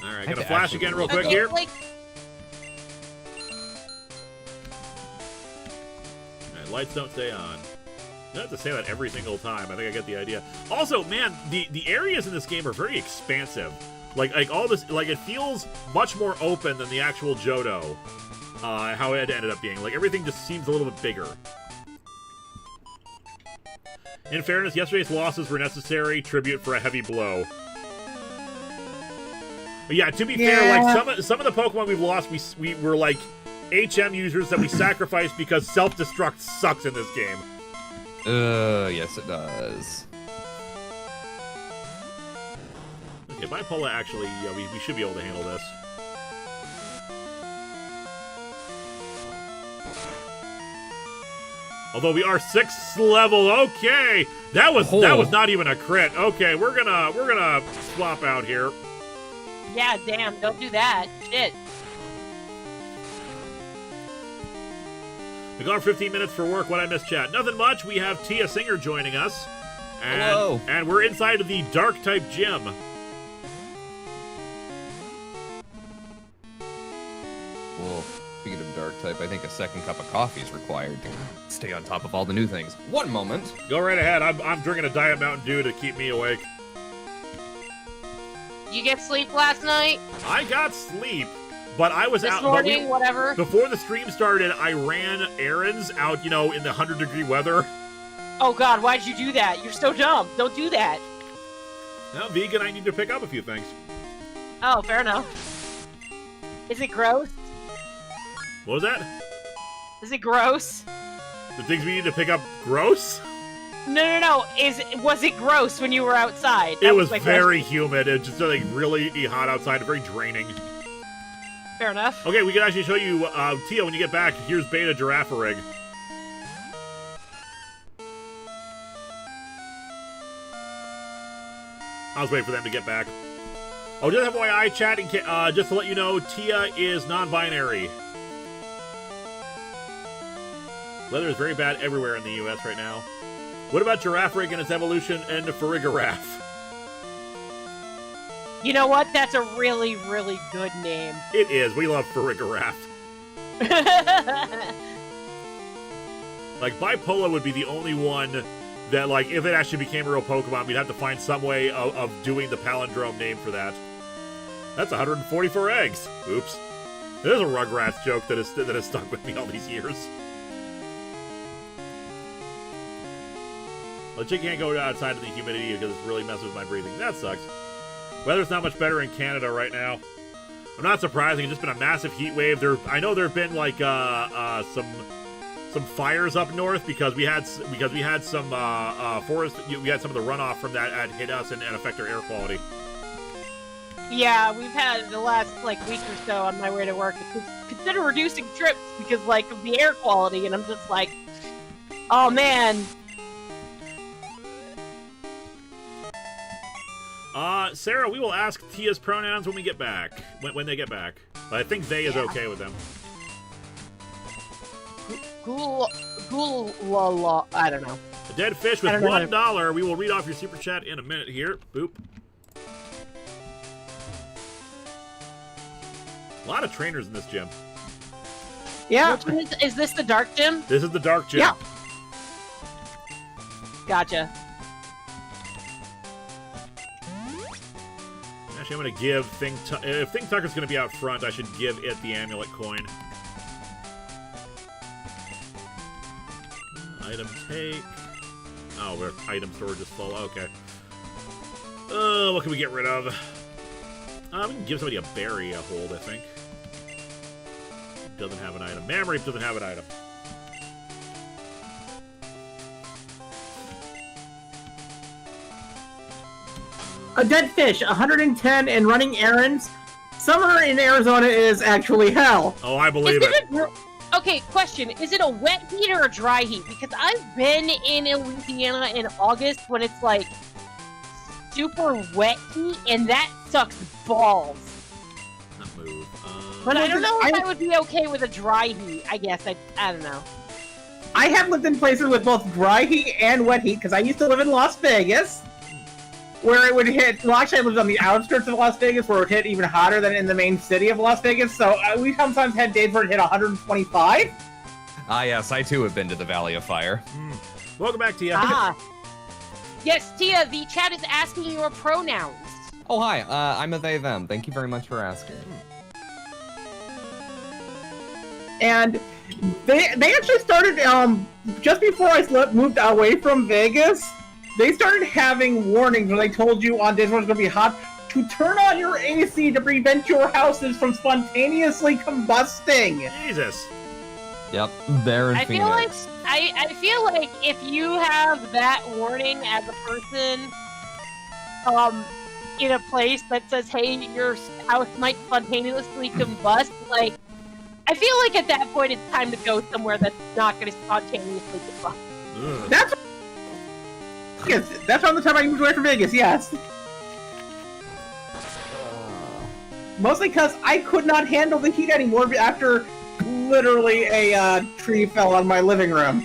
Alright, gonna flash again real quick here. Like, Alright, lights don't stay on. You don't have to say that every single time. I think I get the idea. Also, man, the areas in this game are very expansive. Like all this, like it feels much more open than the actual Johto. How it ended up being. Like everything just seems a little bit bigger. In fairness, yesterday's losses were necessary. Tribute for a heavy blow. But yeah, to be fair, like some of the Pokemon we've lost, we were like HM users that we sacrificed because self-destruct sucks in this game. Yes it does. Okay, Bipolar actually, yeah, we should be able to handle this. Although we are 6th level, okay! That was not even a crit. Okay, we're gonna swap out here. yeah, damn, don't do that. Shit. We gone 15 minutes for work. What I missed, chat? Nothing much. We have Tia Singer joining us. And, hello. And we're inside of the Dark type gym. Well, speaking of dark type, I think a second cup of coffee is required to stay on top of all the new things. One moment. Go right ahead. I'm drinking a Diet Mountain Dew to keep me awake. You get sleep last night? I got sleep, but I was This out. morning, whatever? Before the stream started, I ran errands out, in the 100-degree weather. Oh god, why'd you do that? You're so dumb. Don't do that. Now, vegan, I need to pick up a few things. Oh, fair enough. Is it gross? What was that? Is it gross? The things we need to pick up gross? No. Was it gross when you were outside? It was my very humid. It was just like really hot outside, very draining. question. Fair enough. Okay, we can actually show you, Tia, when you get back, here's Beta Giraffe-Rig. I was waiting for them to get back. Oh, just FYI, chat, just to let you know, Tia is non-binary. Weather is very bad everywhere in the U.S. right now. What about Giraffe-Rig and its evolution into Farigiraffe? You know what? That's a really, really good name. It is. We love Farigiraffe. Like, Bipolar would be the only one that, like, if it actually became a real Pokemon, we'd have to find some way of doing the palindrome name for that. That's 144 eggs. Oops. There's a Rugrats joke that has stuck with me all these years. Well, you can't go outside of the humidity because it's really messing with my breathing. That sucks. Weather's not much better in Canada right now. I'm not surprising. It's just been a massive heat wave. I know there have been like some fires up north because we had some forest. We had some of the runoff from that had hit us and affect our air quality. Yeah, we've had the last like week or so on my way to work. Consider reducing trips because like of the air quality, and I'm just like, oh man. Sarah, we will ask Tia's pronouns when we get back. When they get back, but I think they is okay with them. I don't know. A dead fish with $1. We will read off your super chat in a minute here. Boop. A lot of trainers in this gym. Yeah. Is this the dark gym? This is the dark gym. Yeah. Gotcha. Actually, I'm going to give if Think Tucker's going to be out front, I should give it the amulet coin. Item take. Oh, our item storage is full. Okay. What can we get rid of? We can give somebody a berry a hold, I think. Doesn't have an item. Mamreep doesn't have an item. A dead fish, 110, and running errands. Summer in Arizona is actually hell. Oh, I believe it. Okay, question. Is it a wet heat or a dry heat? Because I've been in Louisiana in August when it's like super wet heat, and that sucks balls. Not move. But I don't know if I would be okay with a dry heat. I guess I don't know. I have lived in places with both dry heat and wet heat because I used to live in Las Vegas, where it would hit. Well, actually, I lived on the outskirts of Las Vegas, where it would hit even hotter than in the main city of Las Vegas. So we sometimes had days where it hit 125. Ah, yes, I too have been to the Valley of Fire. Welcome back, Tia. Yes, Tia. The chat is asking your pronouns. Oh, hi. I'm a they, them. Thank you very much for asking. And they actually started just before I moved away from Vegas. They started having warnings where they told you on days when it's going to be hot to turn on your AC to prevent your houses from spontaneously combusting. Jesus. Yep, there in Phoenix. I feel like if you have that warning as a person, in a place that says, "Hey, your house might spontaneously combust," like, I feel like at that point it's time to go somewhere that's not going to spontaneously combust. That's around the time I moved away from Vegas, yes. Mostly because I could not handle the heat anymore after literally a tree fell on my living room.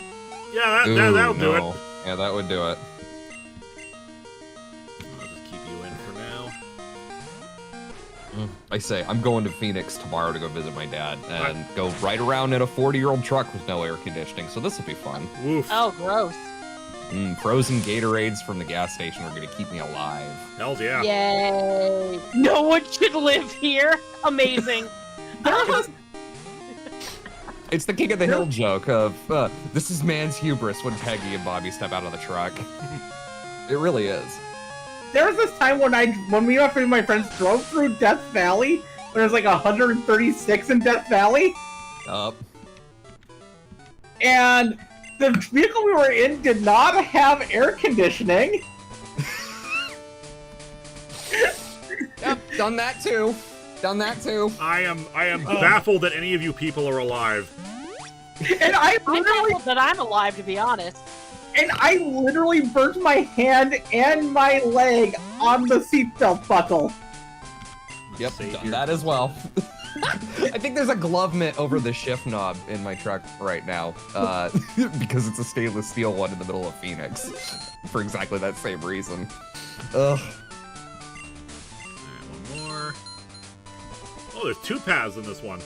Yeah, that'll do it. Yeah, that would do it. I'll just keep you in for now. I say, I'm going to Phoenix tomorrow to go visit my dad and go ride around in a 40-year-old truck with no air conditioning, so this will be fun. Oof. Oh, gross. Frozen Gatorades from the gas station are going to keep me alive. Hells yeah. Yay. No one should live here. Amazing. It's the King of the Hill joke of, this is man's hubris when Peggy and Bobby step out of the truck. It really is. There was this time when we and my friends drove through Death Valley, when there was like 136 in Death Valley. Up. And the vehicle we were in did not have air conditioning. Yep, done that too. Done that too. I am baffled that any of you people are alive. And I'm baffled that I'm alive, to be honest. And I literally burnt my hand and my leg on the seatbelt buckle. Yep, done that as well. I think there's a glove mitt over the shift knob in my truck right now, because it's a stainless steel one in the middle of Phoenix, for exactly that same reason. Ugh. Alright, one more. Oh, there's 2 paths in this one.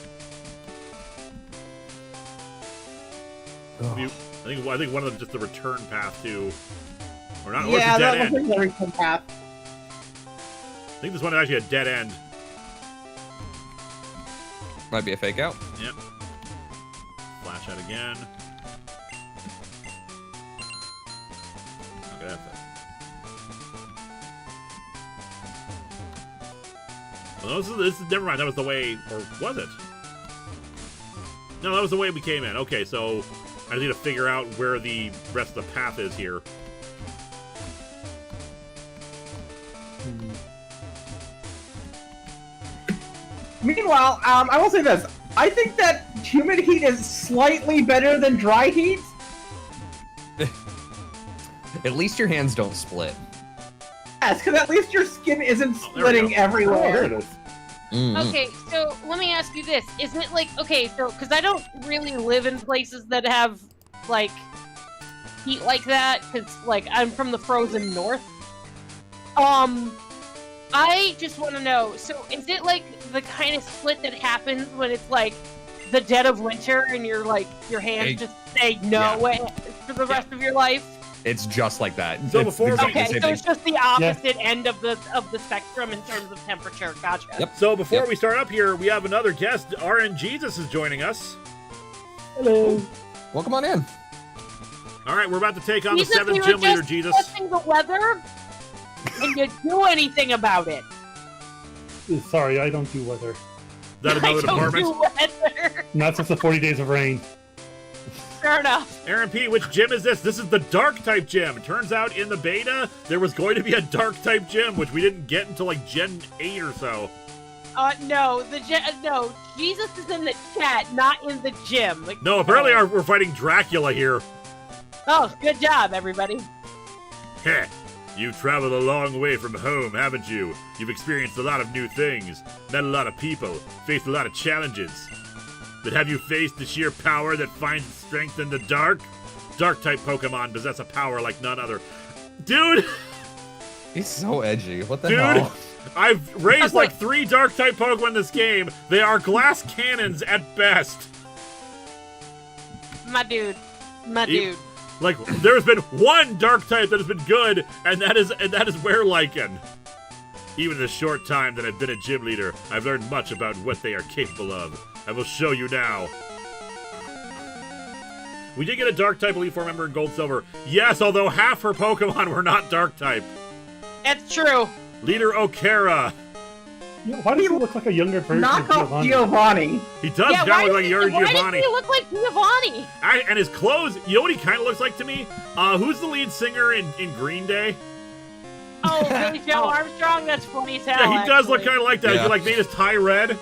I think one of them is just the return path to, or not, or it's a dead end. The return path. I think this one is actually a dead end. Might be a fake out. Yep. Flash out again. Okay, that's it. Oh, this is never mind. That was the way, or was it? No, that was the way we came in. Okay, so I just need to figure out where the rest of the path is here. Meanwhile, I will say this. I think that humid heat is slightly better than dry heat. At least your hands don't split. Yes, because at least your skin isn't there we splitting go. everywhere. Oh, there it is. Mhm. Okay, so let me ask you this: isn't it like because I don't really live in places that have like heat like that, because like I'm from the frozen north. I just want to know. So is it like the kind of split that happens when it's like the dead of winter and your hands just say no for the rest of your life? It's just like that. So It's before we- exactly Okay, the same so thing. it's just the opposite end of the spectrum in terms of temperature. Gotcha. Yep. So before Yep. we start up here, we have another guest. RN Jesus is joining us. Hello. Welcome on in. All right, we're about to take on Jesus, the 7th we were gym leader, just Jesus. discussing the weather, and you do anything about it. Sorry, I don't do weather. Is that I another don't department? do weather. Not since the 40 days of rain. Fair enough. Aaron P, which gym is this? This is the dark type gym. Turns out in the beta, there was going to be a dark type gym, which we didn't get until like Gen 8 or so. No, no. Jesus is in the chat, not in the gym. Like, No, apparently we're fighting Dracula here. Oh, good job, everybody. Heh. You've traveled a long way from home, haven't you? You've experienced a lot of new things, met a lot of people, faced a lot of challenges. But have you faced the sheer power that finds strength in the dark? Dark-type Pokemon possess a power like none other. Dude! He's so edgy. What the Dude! hell? I've raised like 3 Dark-type Pokemon in this game. They are glass cannons at best. My dude. You- Like, there's been one dark type that has been good, and that is Werelycan. Even in the short time that I've been a gym leader, I've learned much about what they are capable of. I will show you now. We did get a dark type Elite Four member in Gold Silver. Yes, although half her Pokemon were not dark type. That's true. Leader Okara. Yeah, why does he look like a younger version Knock of off Giovanni? Giovanni. He does Yeah, kind why of look like younger why Giovanni. does he look like Giovanni? And his clothes, you know what he kind of looks like to me? Who's the lead singer in Green Day? Oh, really, Joe Armstrong? That's funny as hell. Yeah, he does look actually. kind of like that. Yeah. He like made his tie red.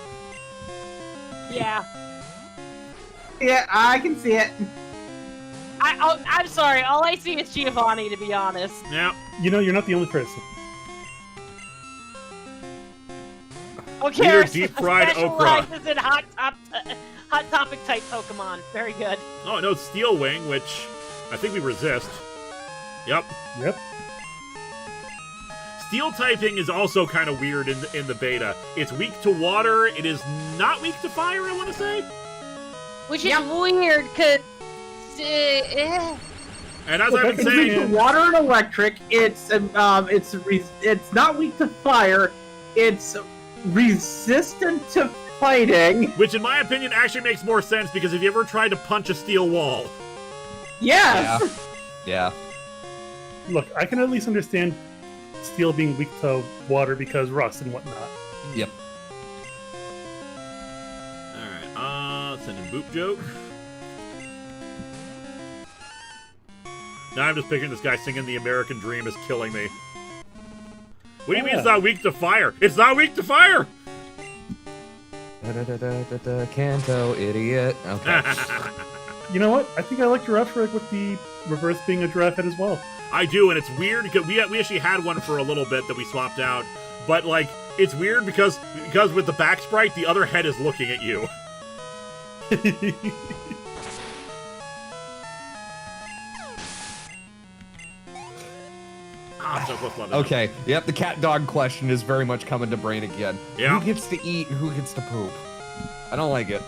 Yeah. Yeah, I can see it. I'm sorry. All I see is Giovanni, to be honest. Yeah. You know, you're not the only person. Okay, deep-fried okra. specializes in hot topic type Pokemon. Very good. Oh, no, Steel Wing, which I think we resist. Yep. Yep. Steel typing is also kind of weird in the beta. It's weak to water. It is not weak to fire, I want to say. Which is weird, because... And as Look, I've been I can It's weak saying, to water and electric. It's not weak to fire. It's resistant to fighting. which in my opinion actually makes more sense because if you ever tried to punch a steel wall, Yes. Yeah. Look, I can at least understand steel being weak to water because rust and whatnot. Yep. Alright, send in Boop Joke. Now I'm just picturing this guy singing The American Dream is killing me. What do you mean it's not weak to fire? It's not weak to fire! Kanto, idiot. Okay. You know what? I think I like Giraffe with the reverse being a giraffe head as well. I do, and it's weird because we actually had one for a little bit that we swapped out. But, like, it's weird because with the back sprite, the other head is looking at you. So close, love it. Okay. Yep. The cat dog question is very much coming to brain again. Yeah. Who gets to eat? Who gets to poop? I don't like it.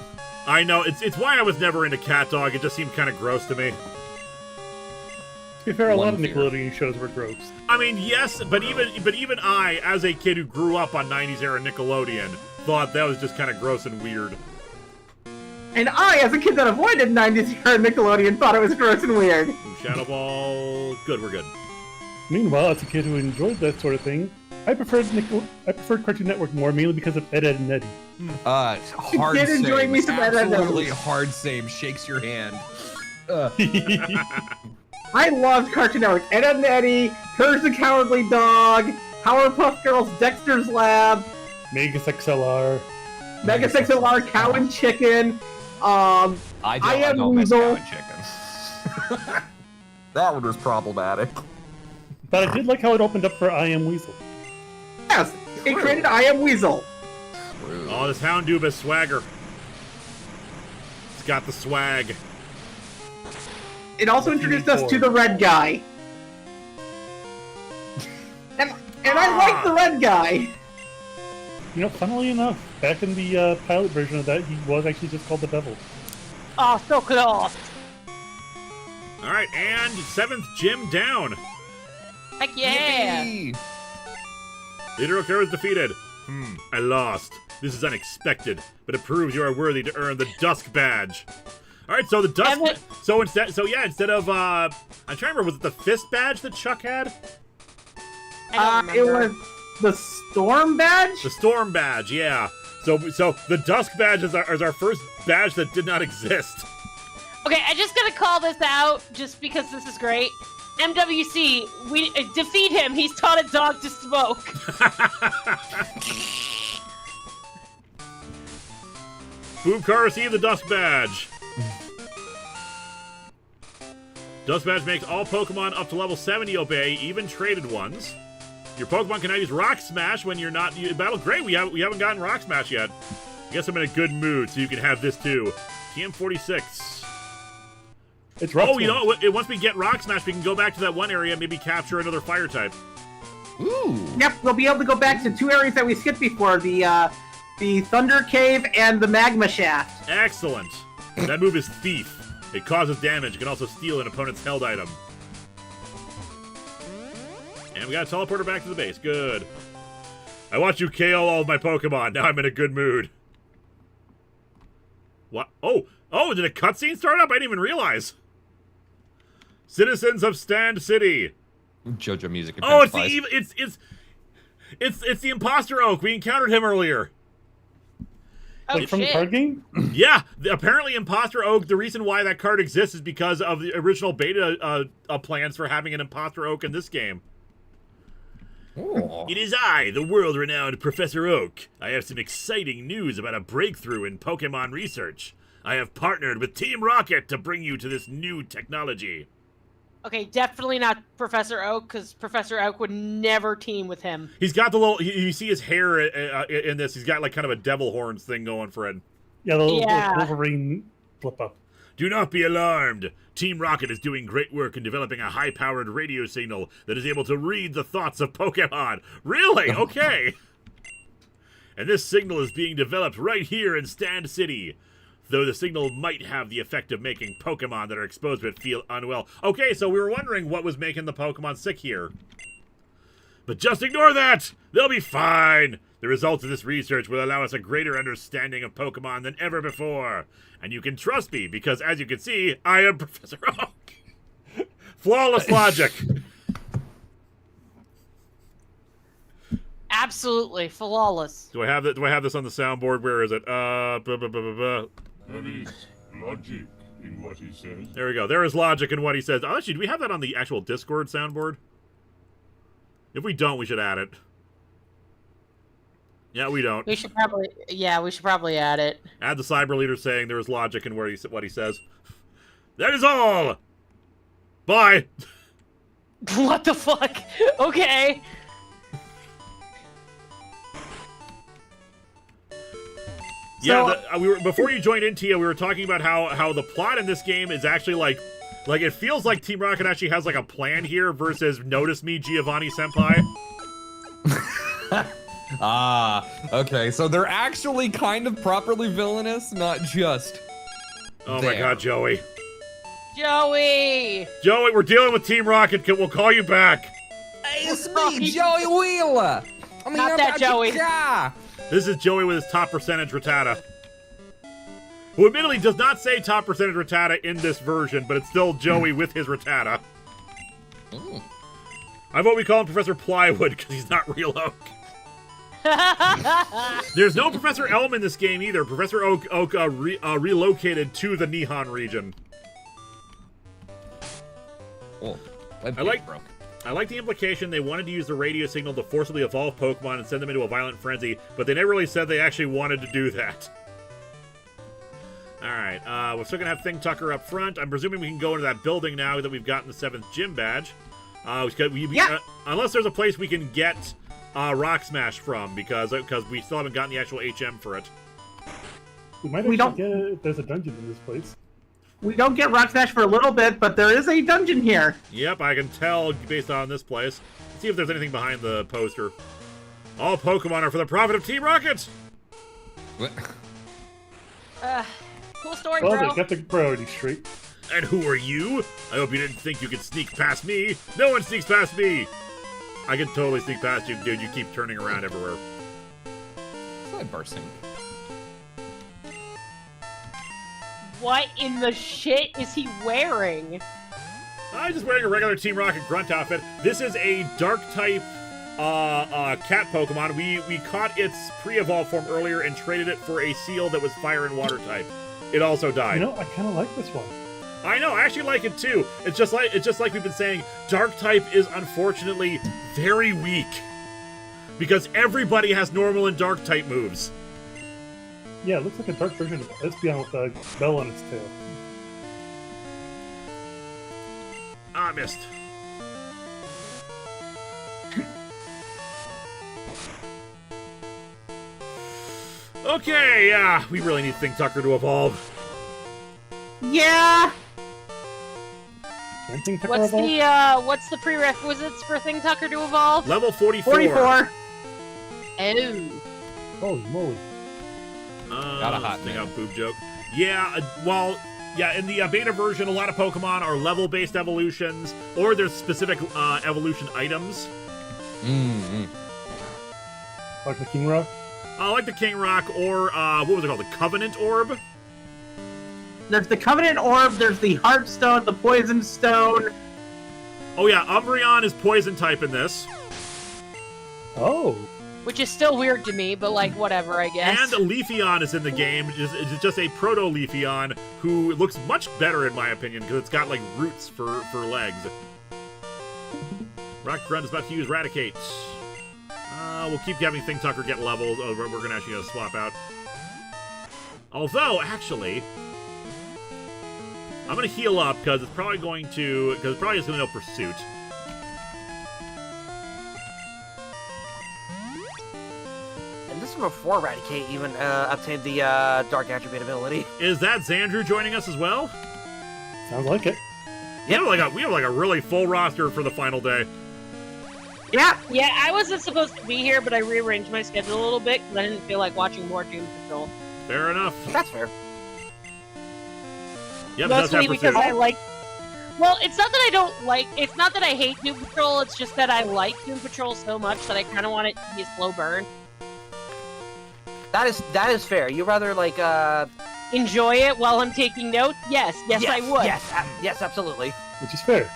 I know, it's why I was never into Cat Dog. It just seemed kind of gross to me. To be fair, a lot One of fear. Nickelodeon shows were gross. I mean, yes, but even I, as a kid who grew up on 90s era Nickelodeon, thought that was just kind of gross and weird. And I, as a kid that avoided 90s era Nickelodeon, thought it was gross and weird. Shadow Ball, good, we're good. Meanwhile, as a kid who enjoyed that sort of thing, I preferred Cartoon Network more, mainly because of Ed, Edd and Eddy. Hard did enjoy same. me some Ed, Edd and Eddy. Absolutely hard same. Shakes your hand. I loved Cartoon Network. Ed, Edd and Eddy, Courage the Cowardly Dog, Powerpuff Girls, Dexter's Lab, Megas XLR. Mega XLR, Cow and Chicken. I don't miss Weasel. cow and chicken. That one was problematic. But I did like how it opened up for I Am Weasel. Yes, it created I Am Weasel. Oh, this Houndoom swagger. It's got the swag. It also introduced us to the red guy. And I like the red guy. You know, funnily enough, back in the pilot version of that, he was actually just called the Devil. Oh, so cool. All right, and 7th gym down. Heck yeah. Yippee! Leader Oker was defeated. I lost. This is unexpected, but it proves you are worthy to earn the Dusk Badge. All right, so the Dusk. Instead of I'm trying to remember, was it the Fist Badge that Chuck had? I don't It remember. was the Storm Badge? The Storm Badge, yeah. So the Dusk Badge is our first badge that did not exist. Okay, I just gotta call this out just because this is great. MWC, we defeat him. He's taught a dog to smoke. Boomcar received the Dusk Badge. Dusk Badge makes all Pokemon up to level 70 obey, even traded ones. Your Pokemon can now use Rock Smash when you're not in battle. Great, we haven't gotten Rock Smash yet. I guess I'm in a good mood, so you can have this too. TM46. It's rough. Oh, you know what? Once we get Rock Smash, we can go back to that one area and maybe capture another fire type. Ooh. Yep, we'll be able to go back to 2 areas that we skipped before, the Thunder Cave and the Magma Shaft. Excellent. That move is Thief. It causes damage. It can also steal an opponent's held item. And we got a teleporter back to the base. Good. I watched you KO all of my Pokemon. Now I'm in a good mood. What? Oh, did a cutscene start up? I didn't even realize. Citizens of Stand City. JoJo music. Oh, it's intensifies. it's the Imposter Oak. We encountered him earlier. Oh, Like from the shit. card game? Yeah, apparently Imposter Oak, the reason why that card exists is because of the original beta plans for having an Imposter Oak in this game. Oh. It is I, the world-renowned Professor Oak. I have some exciting news about a breakthrough in Pokemon research. I have partnered with Team Rocket to bring you to this new technology. Okay, definitely not Professor Oak, because Professor Oak would never team with him. He's got the little, you see his hair in this, he's got like kind of a devil horns thing going for it. Yeah, the little Yeah. Wolverine flip up. Do not be alarmed. Team Rocket is doing great work in developing a high-powered radio signal that is able to read the thoughts of Pokemon. Really? Okay. And this signal is being developed right here in Stand City. Though the signal might have the effect of making Pokemon that are exposed to it feel unwell. Okay, so we were wondering what was making the Pokemon sick here. But just ignore that! They'll be fine! The results of this research will allow us a greater understanding of Pokemon than ever before. And you can trust me, because as you can see, I am Professor Oak. Flawless logic. Absolutely flawless. Do I have this on the soundboard? Where is it? There is logic in what he says. There we go. There is logic in what he says. Oh, actually, do we have that on the actual Discord soundboard? If we don't, we should add it. Yeah, we don't. We should probably add it. Add the cyber leader saying there is logic in what he says. That is all. Bye. What the fuck? Okay. Yeah, before you joined in, Tia, we were talking about how the plot in this game is actually like it feels like Team Rocket actually has like a plan here versus Notice Me, Giovani Senpai. Okay, so they're actually kind of properly villainous, not just. Oh my God, Joey. Joey! Joey, we're dealing with Team Rocket. We'll call you back. Hey, it's me, Joey Wheeler. I'm Not here that about your Joey. car. This is Joey with his top percentage Rattata. Who admittedly does not say top percentage Rattata in this version, but it's still Joey with his Rattata. I vote we call him Professor Plywood because he's not real oak. There's no Professor Elm in this game either. Professor Oak relocated to the Nihon region. Oh, I like the implication they wanted to use the radio signal to forcibly evolve Pokemon and send them into a violent frenzy, but they never really said they actually wanted to do that. Alright, we're still gonna have Thing Tucker up front. I'm presuming we can go into that building now that we've gotten the 7th gym badge. Unless there's a place we can get Rock Smash from, because we still haven't gotten the actual HM for it. We might actually get it. There's a dungeon in this place. We don't get Rock Smash for a little bit, but there is a dungeon here. Yep, I can tell based on this place. Let's see if there's anything behind the poster. All Pokemon are for the profit of Team Rocket! What? Cool story, Well, bro. they got the priorities straight. And who are you? I hope you didn't think you could sneak past me. No one sneaks past me! I can totally sneak past you, dude. You keep turning around everywhere. Sidebar sync. What in the shit is he wearing? I'm just wearing a regular Team Rocket grunt outfit. This is a dark type cat Pokemon. We caught its pre-evolved form earlier and traded it for a seal that was fire and water type. It also died. You know, I kind of like this one. I know, I actually like it too. It's just like we've been saying, dark type is unfortunately very weak. Because everybody has normal and dark type moves. Yeah, it looks like a dark version of Espeon with a bell on its tail. Ah, missed. Okay, yeah, we really need Thing Tucker to evolve. Yeah. Can Thing Tucker evolve? What's the prerequisites for Thing Tucker to evolve? Level 44. 44. Oh. Holy moly. Got a hot thing man. out boob joke. Yeah, in the beta version, a lot of Pokemon are level-based evolutions, or there's specific evolution items. Like the King Rock? Like the King Rock, or what was it called? The Covenant Orb? There's the Covenant Orb, there's the Heartstone, the Poison Stone. Oh yeah, Umbreon is poison type in this. Oh. Which is still weird to me, but like, whatever, I guess. And Leafeon is in the game. It's just a Proto-Leafeon who looks much better in my opinion, because it's got like roots for legs. Rock Grunt is about to use Raticate. We'll keep having Thing Tucker get levels. Oh, we're gonna actually swap out. Although, actually, I'm gonna heal up because it's probably just gonna know Pursuit. And this is before Raticate even obtained the Dark Attribute ability. Is that Xandru joining us as well? Sounds like it. We have like a really full roster for the final day. Yeah. Yeah, I wasn't supposed to be here, but I rearranged my schedule a little bit because I didn't feel like watching more Doom Patrol. Fair enough. That's fair. Yep, Mostly because I like... Well, it's not that I don't like... It's not that I hate Doom Patrol, it's just that I like Doom Patrol so much that I kind of want it to be a slow burn. That is fair. You rather like Enjoy it while I'm taking notes? Yes, I would. Yes, absolutely. Which is fair.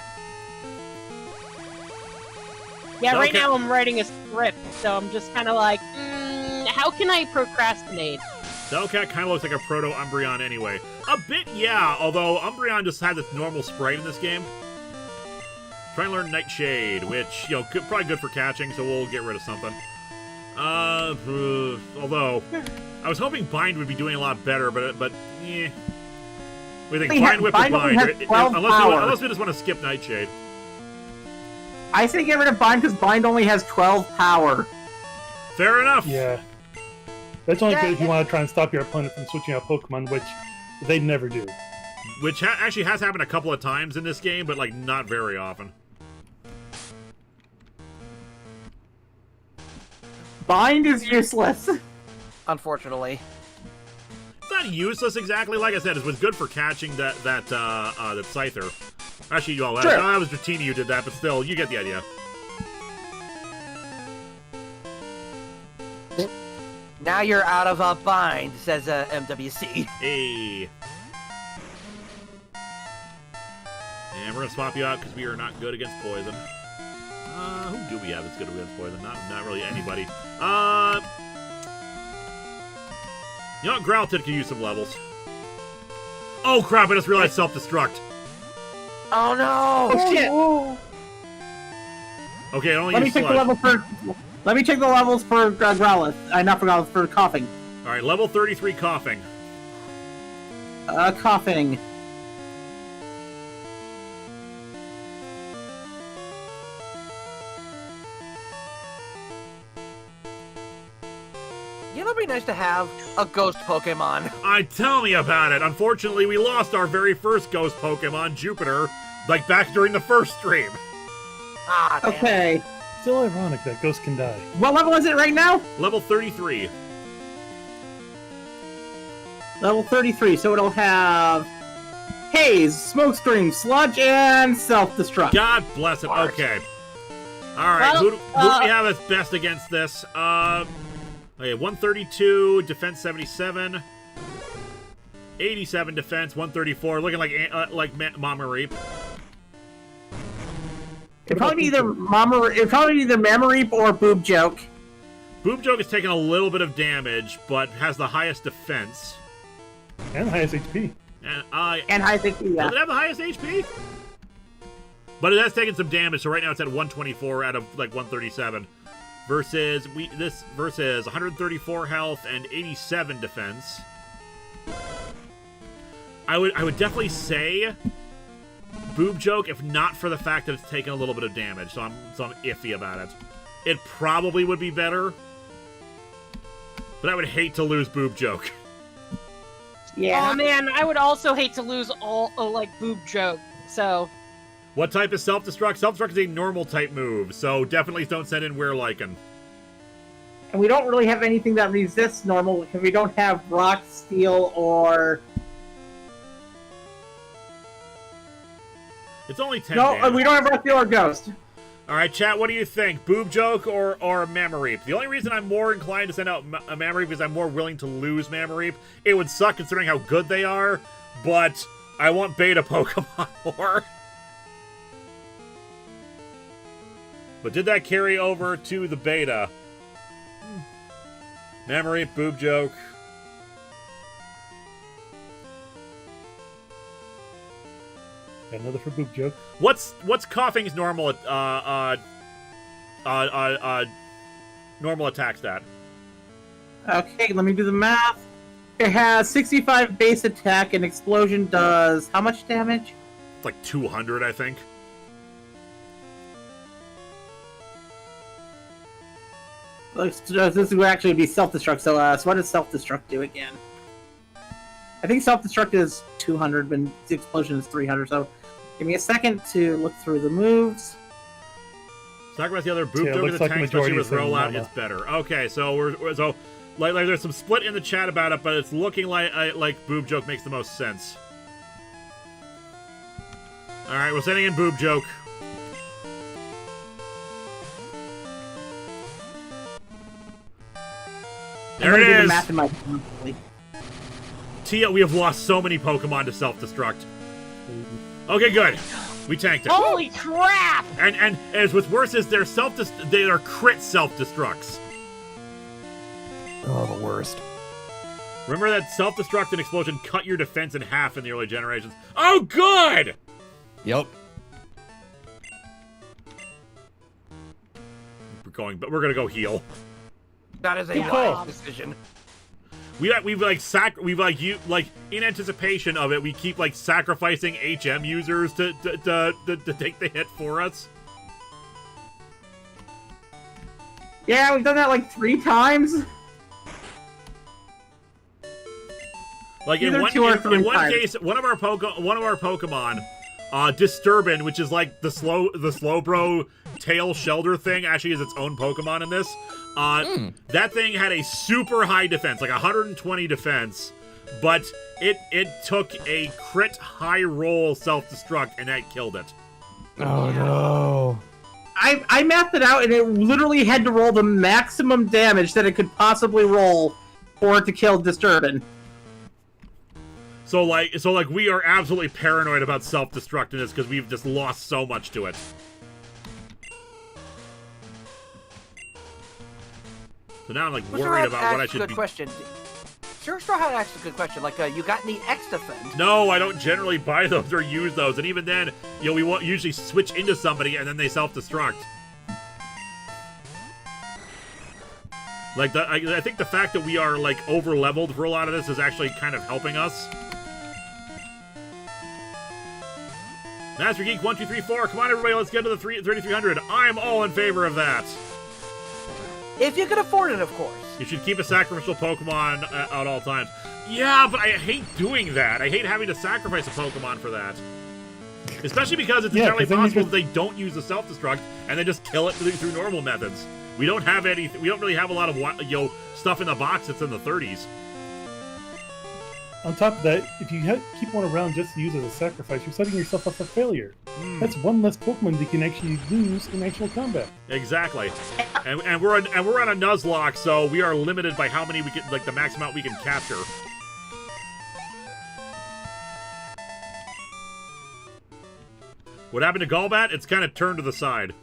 Yeah, right Okay. now I'm writing a script, so I'm just kind of like, how can I procrastinate? Hellcat kind of looks like a Proto-Umbreon anyway. A bit, yeah, although Umbreon just has its normal sprite in this game. Try and learn Nightshade, which, probably good for catching, so we'll get rid of something. Although, I was hoping Bind would be doing a lot better, but eh. We think Bind Whip is Bind only Bind, has 12 unless we just want to skip Nightshade. I say get rid of Bind because Bind only has 12 power. Fair enough. Yeah. That's only good if you want to try and stop your opponent from switching out Pokemon, which they never do. Which actually has happened a couple of times in this game, but like not very often. Bind is useless. Unfortunately. It's not useless exactly. Like I said, it was good for catching that Scyther. Actually, that was Dratini who did that, but still, you get the idea. Now you're out of bind, says MWC. Hey. And we're gonna swap you out because we are not good against poison. Who do we have that's good against poison? Not really anybody. You know what? Growlithe could use some levels. Oh crap! I just realized self-destruct. Oh no! Oh shit! Okay, only Let me use check the sludge. level for. Let me check the levels for Growlithe. Not for Growlithe, for coughing. All right, level 33 coughing. Coughing. You know, it'd be nice to have a ghost Pokemon. Tell me about it. Unfortunately, we lost our very first ghost Pokemon, Jupiter, like back during the first stream. Ah, damn. Okay. Still ironic that Ghost can die. What level is it right now? Level 33. Level 33, so it'll have Haze, Smokescream, Sludge, and Self-Destruct. God bless it. Okay. All right. Well, Who do we have as best against this? Okay, 132 defense, 77, 87 defense, 134. Looking like Mama Reap. It'd probably be either Mamareep or Boob Joke. Boob Joke is taking a little bit of damage, but has the highest defense. And the highest HP. And high HP, yeah. Does it have the highest HP? But it has taken some damage, so right now it's at 124 out of like 137. Versus 134 health and 87 defense. I would definitely say Boob Joke, if not for the fact that it's taken a little bit of damage, so I'm iffy about it. It probably would be better, but I would hate to lose Boob Joke. Yeah. Oh man, I would also hate to lose all Boob Joke. So. What type is Self-Destruct? Self-Destruct is a normal type move, so definitely don't send in Werelichen. And we don't really have anything that resists normal because we don't have Rock, Steel, or... It's only 10 No, damage. we don't have Rock, Steel, or Ghost. Alright, chat, what do you think? Boob Joke or Mamareep? The only reason I'm more inclined to send out a Mamareep is I'm more willing to lose Mamareep. It would suck considering how good they are, but I want beta Pokemon more. But did that carry over to the beta? Mamareep, Boob Joke. Got another for Boob Joke. What's Coughing's normal normal attack stat? Okay, let me do the math. It has 65 base attack, and Explosion does how much damage? It's like 200, I think. This would actually be Self-Destruct, so what does Self-Destruct do again? I think Self-Destruct is 200, but Explosion is 300, so give me a second to look through the moves. Talk about the other Boob Yeah, Joke looks is a like tank, majority especially with is in rollout, Mama. it's better. Okay, so like there's some split in the chat about it, but it's looking like Boob Joke makes the most sense. Alright, we're sending in Boob Joke. There it is! Math in my Tia, we have lost so many Pokemon to self-destruct. Okay, good. We tanked it. Holy crap! And as what's worse is they are crit self-destructs. Oh, the worst. Remember that self-destruct and explosion cut your defense in half in the early generations. Oh, good! Yep. We're gonna go heal. That is a Yeah. wise decision. We've in anticipation of it, we keep like sacrificing HM users to take the hit for us. Yeah, we've done that like 3 times. Like in Either one, 2 or in 3 one times. case, one of our Pokemon, Disturbin, which is like the Slowbro tail shelter thing, actually is its own Pokemon in this. That thing had a super high defense, like 120 defense, but it took a crit high roll self-destruct and that killed it. Oh no. I mapped it out, and it literally had to roll the maximum damage that it could possibly roll for it to kill Disturbin. So we are absolutely paranoid about self-destruct in this because we've just lost so much to it. So now I'm like Well, worried Straw about Hat what I asked a should good be. question. Straw Hat asked a good question. Like, you got any X-Defend? No, I don't generally buy those or use those, and even then, you know, we won't usually switch into somebody and then they self-destruct. Like, I think the fact that we are, like, over-leveled for a lot of this is actually kind of helping us. Master Geek 1234, come on everybody, let's get to the 3300. I'm all in favor of that. If you can afford it, of course. You should keep a sacrificial Pokemon at all times. Yeah, but I hate doing that. I hate having to sacrifice a Pokemon for that. Especially because it's entirely 'cause then you possible could- that they don't use the self-destruct and they just kill it through normal methods. We don't have any. We don't really have a lot of stuff in the box that's in the 30s. On top of that, if you keep one around just to use as a sacrifice, you're setting yourself up for failure. That's one less Pokemon you can actually lose in actual combat. Exactly. And we're on a Nuzlocke, so we are limited by how many we can, like the max amount we can capture. What happened to Golbat? It's kind of turned to the side.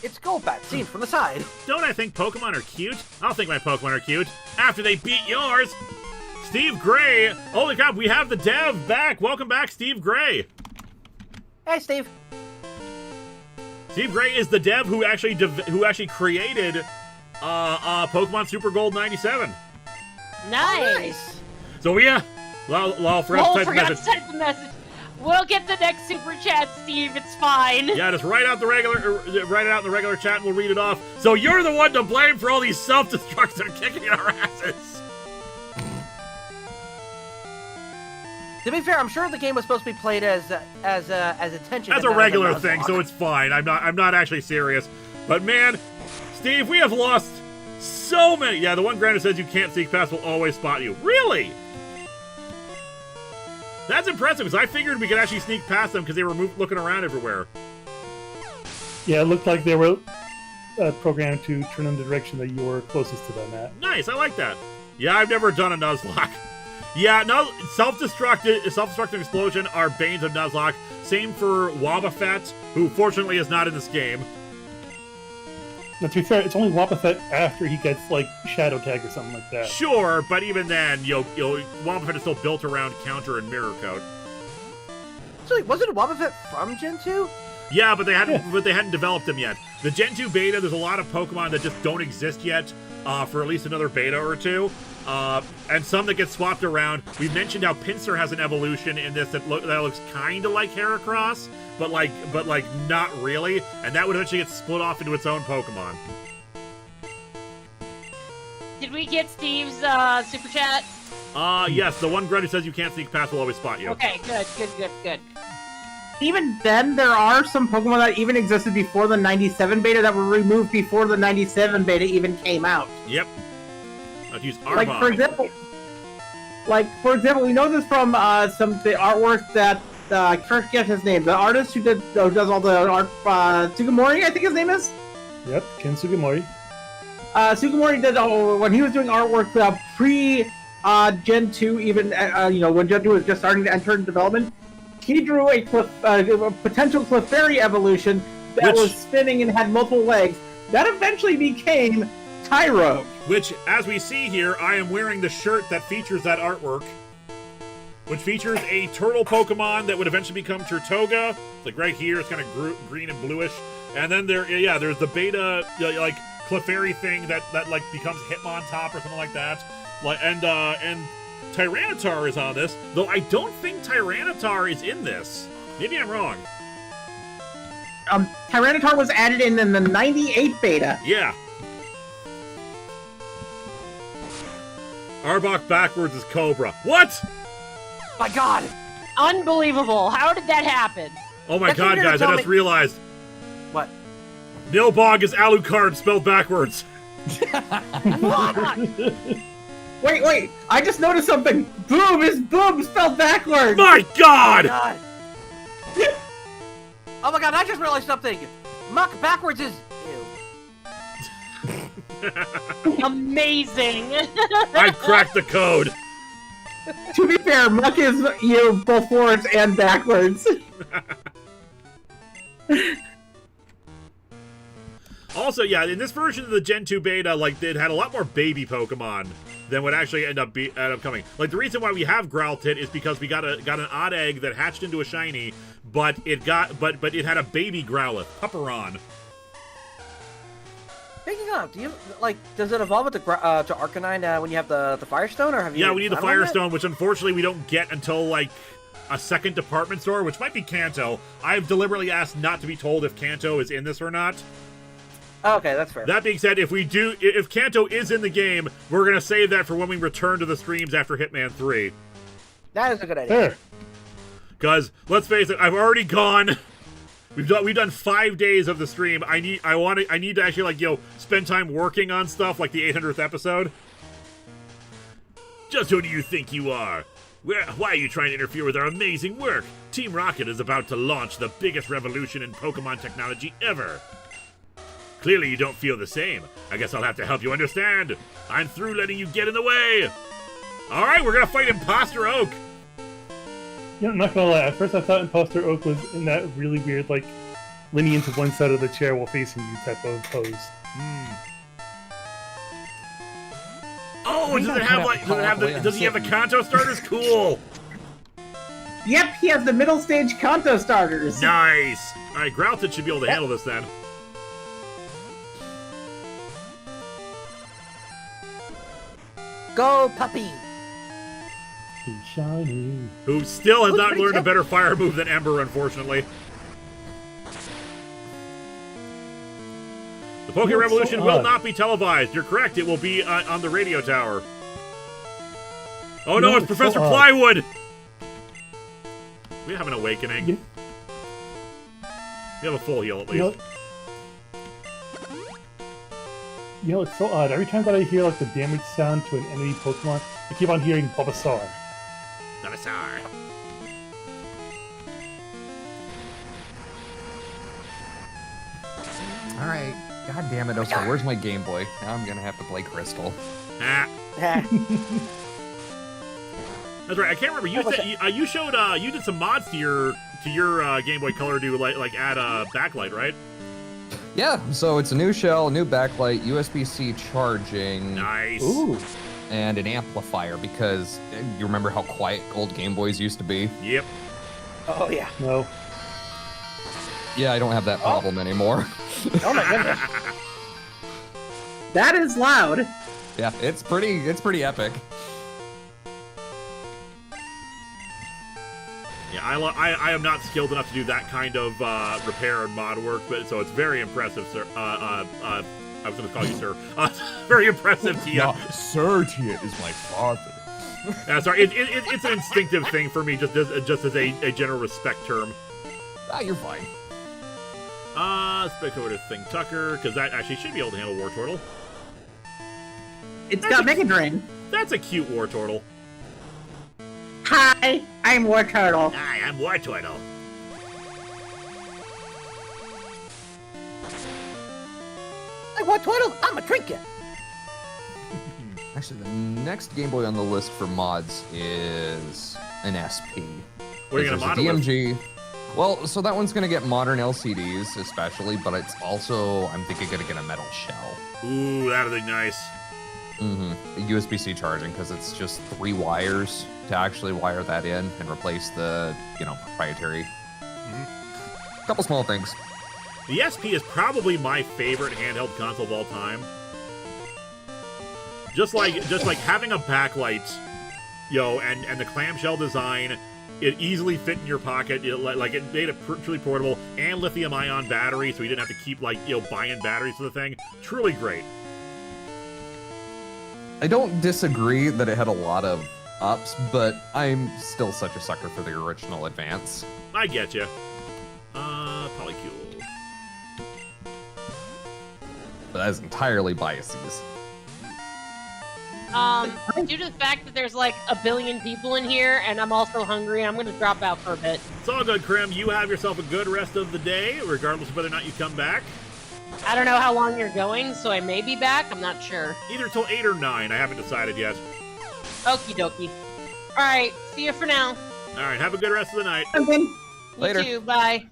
It's Golbat, seen from the side. Don't I think Pokemon are cute? I'll think my Pokemon are cute. After they beat yours! Steve Gray! Holy crap, we have the dev back! Welcome back, Steve Gray! Hey, Steve. Steve Gray is the dev who actually created Pokemon Super Gold 97. Nice. So yeah, well, forgot to type the Forgot to message. type the message. We'll get the next super chat, Steve. It's fine. Yeah, just write it out in the regular chat and we'll read it off. So you're the one to blame for all these self-destructs that are kicking our asses. To be fair, I'm sure the game was supposed to be played as attention. That's a regular thing, so it's fine. I'm not actually serious. But man, Steve, we have lost so many. Yeah, the one granted says you can't sneak past will always spot you. Really? That's impressive, because I figured we could actually sneak past them because they were looking around everywhere. Yeah, it looked like they were programmed to turn in the direction that you were closest to them at. Nice, I like that. Yeah, I've never done a Nuzlocke. Yeah, no, self-destruct and explosion are banes of Nuzlocke. Same for Wobbuffet, who fortunately is not in this game. Now, to be fair, it's only Wobbuffet after he gets, like, Shadow Tag or something like that. Sure, but even then, Wobbuffet is still built around Counter and Mirror Coat. So, wasn't Wobbuffet from Gen 2? Yeah, but they hadn't developed them yet. The Gen 2 beta, there's a lot of Pokemon that just don't exist yet for at least another beta or two. And some that get swapped around. We mentioned how Pinsir has an evolution in this that looks kind of like Heracross, but like not really. And that would eventually get split off into its own Pokemon. Did we get Steve's super chat? Yes, the one grunt who says you can't sneak past will always spot you. Okay, good. Even then, there are some Pokemon that even existed before the 97 beta that were removed before the 97 beta even came out. Yep. I'll use Arbok. Like for example, we know this from the artwork that I forget his name. The artist who does all the art, Sugimori, I think his name is. Yep, Ken Sugimori. Sugimori did when he was doing artwork pre Gen 2, even when Gen 2 was just starting to enter in development. He drew a potential Clefairy evolution that was spinning and had multiple legs. That eventually became Tyro. Which, as we see here, I am wearing the shirt that features that artwork. Which features a turtle Pokemon that would eventually become Turtoga. It's like right here, it's kind of green and bluish. And then there's the beta, like, Clefairy thing that like becomes Hitmontop or something like that. And Tyranitar is on this, though I don't think Tyranitar is in this. Maybe I'm wrong. Tyranitar was added in the 98 beta. Yeah. Arbok backwards is Cobra. What? My God! Unbelievable. How did that happen? Oh my That's what God, you're gonna guys, I tell just me. realized. What? Nilbog is Alucard spelled backwards. Wait, I just noticed something. Boom is boom spelled backwards. My God! God. Oh my God, I just realized something. Muck backwards is... Ew. Amazing. I cracked the code. To be fair, Muck is both forwards and backwards. Also, yeah, in this version of the Gen 2 beta, like, it had a lot more baby Pokemon than would actually end up coming. Like, the reason why we have Growlithe is because we got an odd egg that hatched into a shiny, but it had a baby Growlithe, Pupperon. Speaking of, does it evolve to Arcanine when you have the Firestone, or have you? Yeah, we need the thought about Firestone, which unfortunately we don't get until, like, a second department store, which might be Kanto. I've deliberately asked not to be told if Kanto is in this or not. Oh, okay, that's fair. That being said, if Kanto is in the game, we're gonna save that for when we return to the streams after Hitman 3. That is a good idea. Because let's face it, I've already gone. We've done 5 days of the stream. I need to actually, like, spend time working on stuff like the 800th episode. Just who do you think you are? Why are you trying to interfere with our amazing work? Team Rocket is about to launch the biggest revolution in Pokemon technology ever. Clearly you don't feel the same. I guess I'll have to help you understand. I'm through letting you get in the way. Alright, we're gonna fight Imposter Oak. Yeah, I'm not gonna lie. At first I thought Imposter Oak was in that really weird, like, leaning into one side of the chair while facing you type of pose. Oh, does he have the Kanto starters? Cool. Yep, he has the middle stage Kanto starters. Nice. Alright, Growlithe should be able to handle this then. Go, puppy! Be shiny. Who still has not pretty learned a tough. better fire move than Ember, unfortunately. The Poke Revolution will not be televised. You're correct. It will be on the radio tower. Oh no, it's Professor Plywood! We have an awakening. Yeah. We have a full heal at least. It's so odd. Every time that I hear, like, the damage sound to an enemy Pokemon, I keep on hearing Bulbasaur. Bulbasaur. Alright. God damn it, Oscar. Where's my Game Boy? Now I'm gonna have to play Crystal. Ah. That's right. I can't remember. You said you showed you did some mods to your Game Boy Color to like add a backlight, right? Yeah, so it's a new shell, new backlight, USB-C charging. Nice. Ooh. And an amplifier, because you remember how quiet old Game Boys used to be? Yep. Oh, yeah. No. Yeah, I don't have that problem anymore. Oh, my goodness. That is loud. Yeah, it's pretty epic. Yeah, I am not skilled enough to do that kind of repair and mod work, but so it's very impressive, sir. I was going to call you sir. Very impressive, Tia. No, Sir Tia is my father. Sorry, it's an instinctive thing for me, just as a general respect term. Ah, you're fine. Let's back over to Thing Tucker, because that actually should be able to handle War Turtle. It's got Mega Drain. That's a cute War Turtle. Hi, I'm War Turtle. Hi, I'm War Turtle. Hey, what Twiddle? I'm a trinket. Actually, the next Game Boy on the list for mods is an SP. What are you gonna mod it There's a with? DMG. Well, so that one's gonna get modern LCDs, especially, but it's also, I'm thinking, gonna get a metal shell. Ooh, that'd be nice. USB-C charging, because it's just 3 wires to actually wire that in and replace the, proprietary. Couple small things. The SP is probably my favorite handheld console of all time. Just like having a backlight, and the clamshell design, it easily fit in your pocket. It made it truly portable, and lithium-ion battery, so you didn't have to keep buying batteries for the thing. Truly great. I don't disagree that it had a lot of ups, but I'm still such a sucker for the original Advance. I get you. Polycule. But that is entirely biases. Due to the fact that there's like a billion people in here, and I'm also hungry, I'm gonna drop out for a bit. It's all good, Krim. You have yourself a good rest of the day, regardless of whether or not you come back. I don't know how long you're going, so I may be back. I'm not sure. Either till 8 or 9. I haven't decided yet. Okie dokie. All right, see you for now. All right, have a good rest of the night. And then Later. You too. Bye.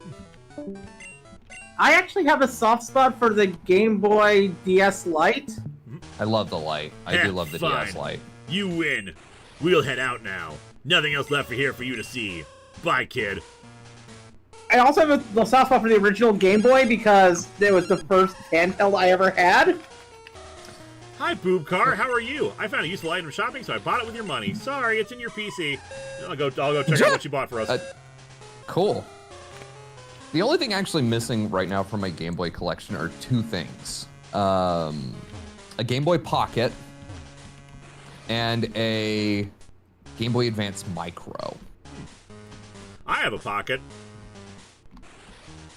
I actually have a soft spot for the Game Boy DS Lite. I love the light. I do love the Fine. DS light. You win. We'll head out now. Nothing else left here for you to see. Bye, kid. I also have the soft spot for the original Game Boy because it was the first handheld I ever had. Hi, Boob Car. How are you? I found a useful item shopping, so I bought it with your money. Sorry, it's in your PC. I'll go check out what you bought for us. Cool. The only thing actually missing right now from my Game Boy collection are two things. A Game Boy Pocket and a Game Boy Advance Micro. I have a pocket.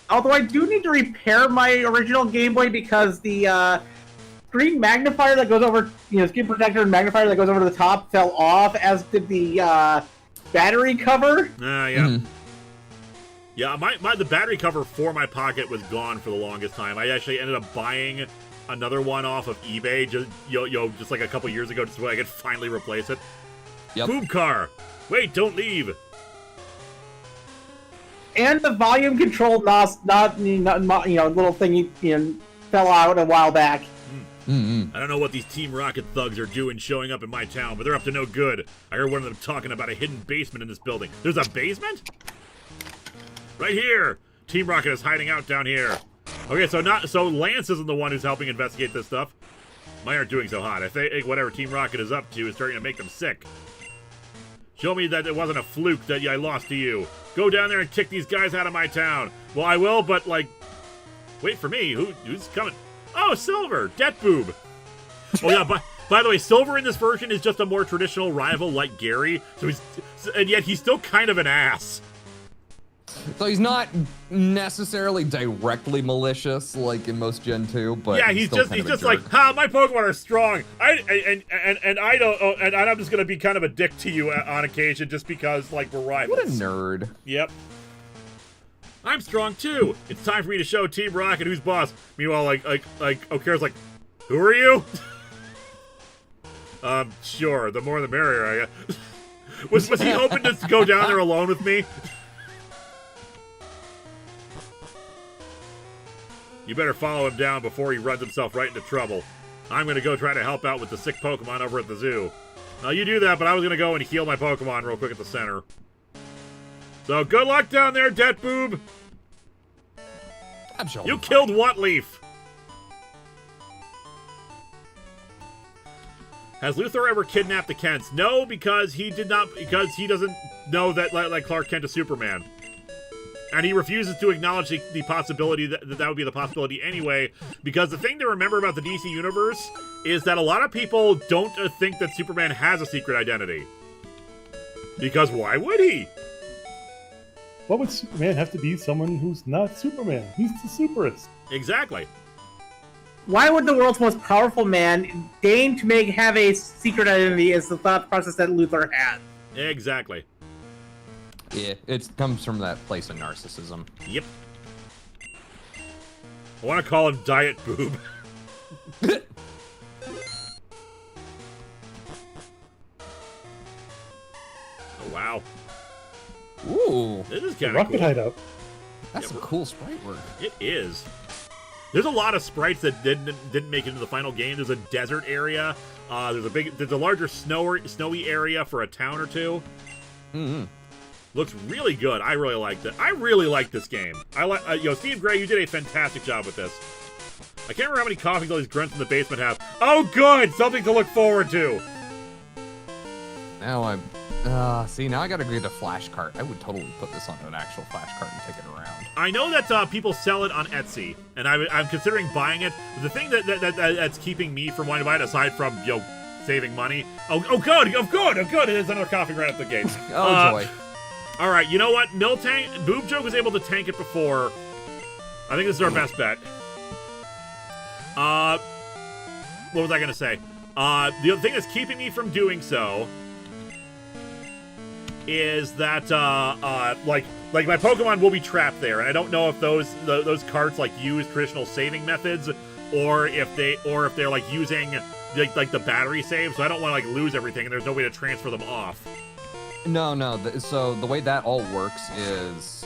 Although I do need to repair my original Game Boy because the screen magnifier that goes over, screen protector and magnifier that goes over the top fell off, as did the battery cover. Yeah. Mm-hmm. Yeah, the battery cover for my pocket was gone for the longest time. I actually ended up buying another one off of eBay just like a couple years ago, just so I could finally replace it. Yep. Boob Car! Wait, don't leave! And the volume control little thing fell out a while back. Mm-hmm. I don't know what these Team Rocket thugs are doing showing up in my town, but they're up to no good. I heard one of them talking about a hidden basement in this building. There's a basement? Right here! Team Rocket is hiding out down here. Okay, so Lance isn't the one who's helping investigate this stuff. Mine aren't doing so hot. I think whatever Team Rocket is up to is starting to make them sick. Show me that it wasn't a fluke that I lost to you. Go down there and kick these guys out of my town. Well, I will, but, wait for me. Who's coming? Oh, Silver! Det Boob! Oh, yeah, by the way, Silver in this version is just a more traditional rival like Gary, and yet he's still kind of an ass. So he's not necessarily directly malicious like in most Gen 2, but yeah, he's just like, my Pokemon are strong. And I'm just gonna be kind of a dick to you on occasion just because we're rivals. What a nerd. Yep. I'm strong too. It's time for me to show Team Rocket who's boss. Meanwhile, Okira's like, who are you? Sure. The more the merrier, I guess. Was he hoping to go down there alone with me? You better follow him down before he runs himself right into trouble. I'm gonna go try to help out with the sick Pokemon over at the zoo. Now you do that, but I was gonna go and heal my Pokemon real quick at the center. So good luck down there, Det Boob. I'm sure You killed Whatleaf. Has Luthor ever kidnapped the Kents? No, because he did not. Because he doesn't know that Clark Kent is Superman. And he refuses to acknowledge the possibility that would be the possibility anyway, because the thing to remember about the DC Universe is that a lot of people don't think that Superman has a secret identity. Because why would he? Why would Superman have to be someone who's not Superman? He's the superest. Exactly. Why would the world's most powerful man deign to have a secret identity is the thought process that Luthor had. Exactly. Yeah, it comes from that place of narcissism. Yep. I want to call him Diet Boob. Oh, wow. Ooh. This is kind of Rocket cool. hideout. That's some cool sprite work. It is. There's a lot of sprites that didn't make it into the final game. There's a desert area. There's a larger snowy area for a town or two. Mm-hmm. Looks really good. I really liked it. I really like this game. Steve Gray, you did a fantastic job with this. I can't remember how many coffees all these grunts in the basement have. Oh, good! Something to look forward to. Now I'm... now I gotta get a flash cart. I would totally put this on an actual flash cart and take it around. I know that people sell it on Etsy, and I'm considering buying it. The thing that's keeping me from wanting to buy it, aside from, saving money... Oh, good! There's another coffee right at the gate. Oh, joy. All right, you know what? Boob Joke was able to tank it before. I think this is our best bet. What was I gonna say? The other thing that's keeping me from doing so is that my Pokemon will be trapped there, and I don't know if those carts use traditional saving methods, or if they're using the battery save. So I don't want to lose everything, and there's no way to transfer them off. No. So the way that all works is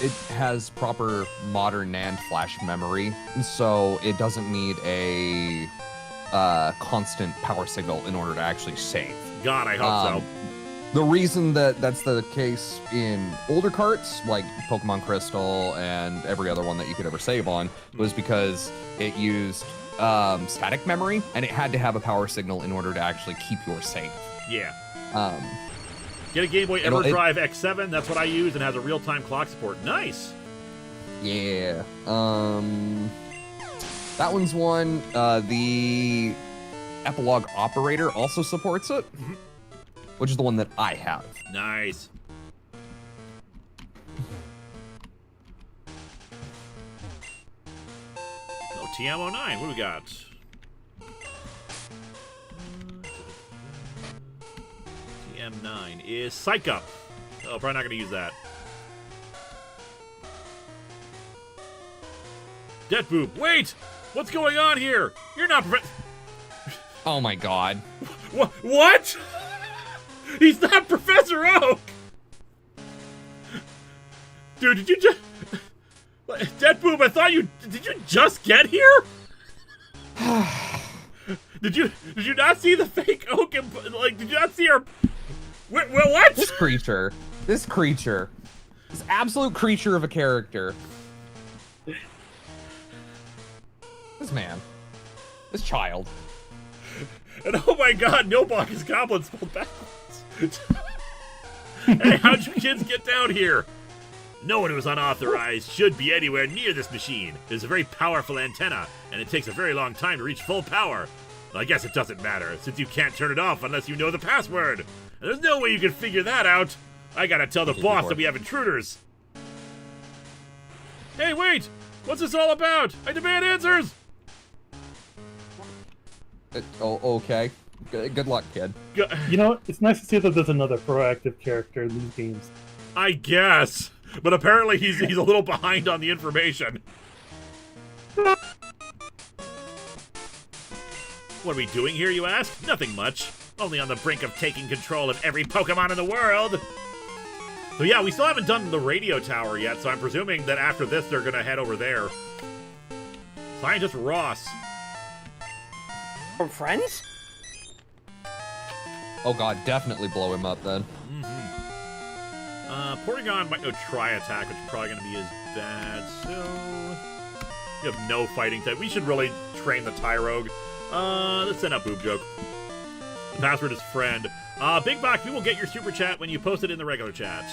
it has proper modern NAND flash memory, so it doesn't need a constant power signal in order to actually save. God, I hope so. The reason that that's the case in older carts, like Pokemon Crystal and every other one that you could ever save on, was because it used static memory, and it had to have a power signal in order to actually keep your save. Yeah. Get a Game Boy EverDrive X7. That's what I use, and has a real-time clock support. Nice. Yeah. That one's one. The Epilogue Operator also supports it, which is the one that I have. Nice. Oh, TM09. What do we got? TM9 is Psych Up. Oh, probably not going to use that. Deathboob. Wait! What's going on here? You're not Oh my god. What? He's not Professor Oak! Dude, did you just... Deathboob, I thought you... Did you just get here? Did you not see the fake Oak? Like, did you not see her... What? This creature, this absolute creature of a character. This man. This child. And oh my god, Nilbach is Goblin spelled backwards. Hey, how'd you kids get down here? No one who is unauthorized should be anywhere near this machine. It's a very powerful antenna, and it takes a very long time to reach full power. Well, I guess it doesn't matter, since you can't turn it off unless you know the password. And there's no way you can figure that out. I gotta tell the boss that we have intruders. Hey, wait! What's this all about? I demand answers! Okay. Good luck, kid. You know, it's nice to see that there's another proactive character in these games. I guess. But apparently he's a little behind on the information. What are we doing here, you ask? Nothing much. Only on the brink of taking control of every Pokemon in the world. So yeah, we still haven't done the radio tower yet, so I'm presuming that after this they're gonna head over there. Scientist Ross. From Friends? Oh god, definitely blow him up then. Porygon might go Tri-Attack, which is probably going to be as bad, so... You have no fighting type. We should really train the Tyrogue. Let's send out Boob Joke. The password is friend. Big Box, we will get your super chat when you post it in the regular chat.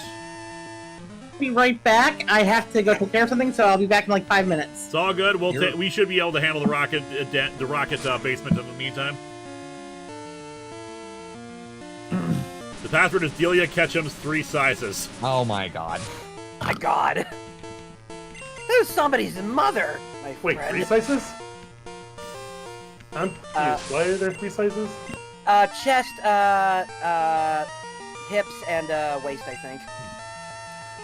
Be right back. I have to go take care of something, so I'll be back in like 5 minutes. It's all good. We should be able to handle the rocket basement in the meantime. The password is Delia Ketchum's 3 sizes. Oh my god. My god. Who's somebody's mother, my Wait, friend? 3 sizes? I'm confused. Why are there 3 sizes? Chest, hips, and waist, I think.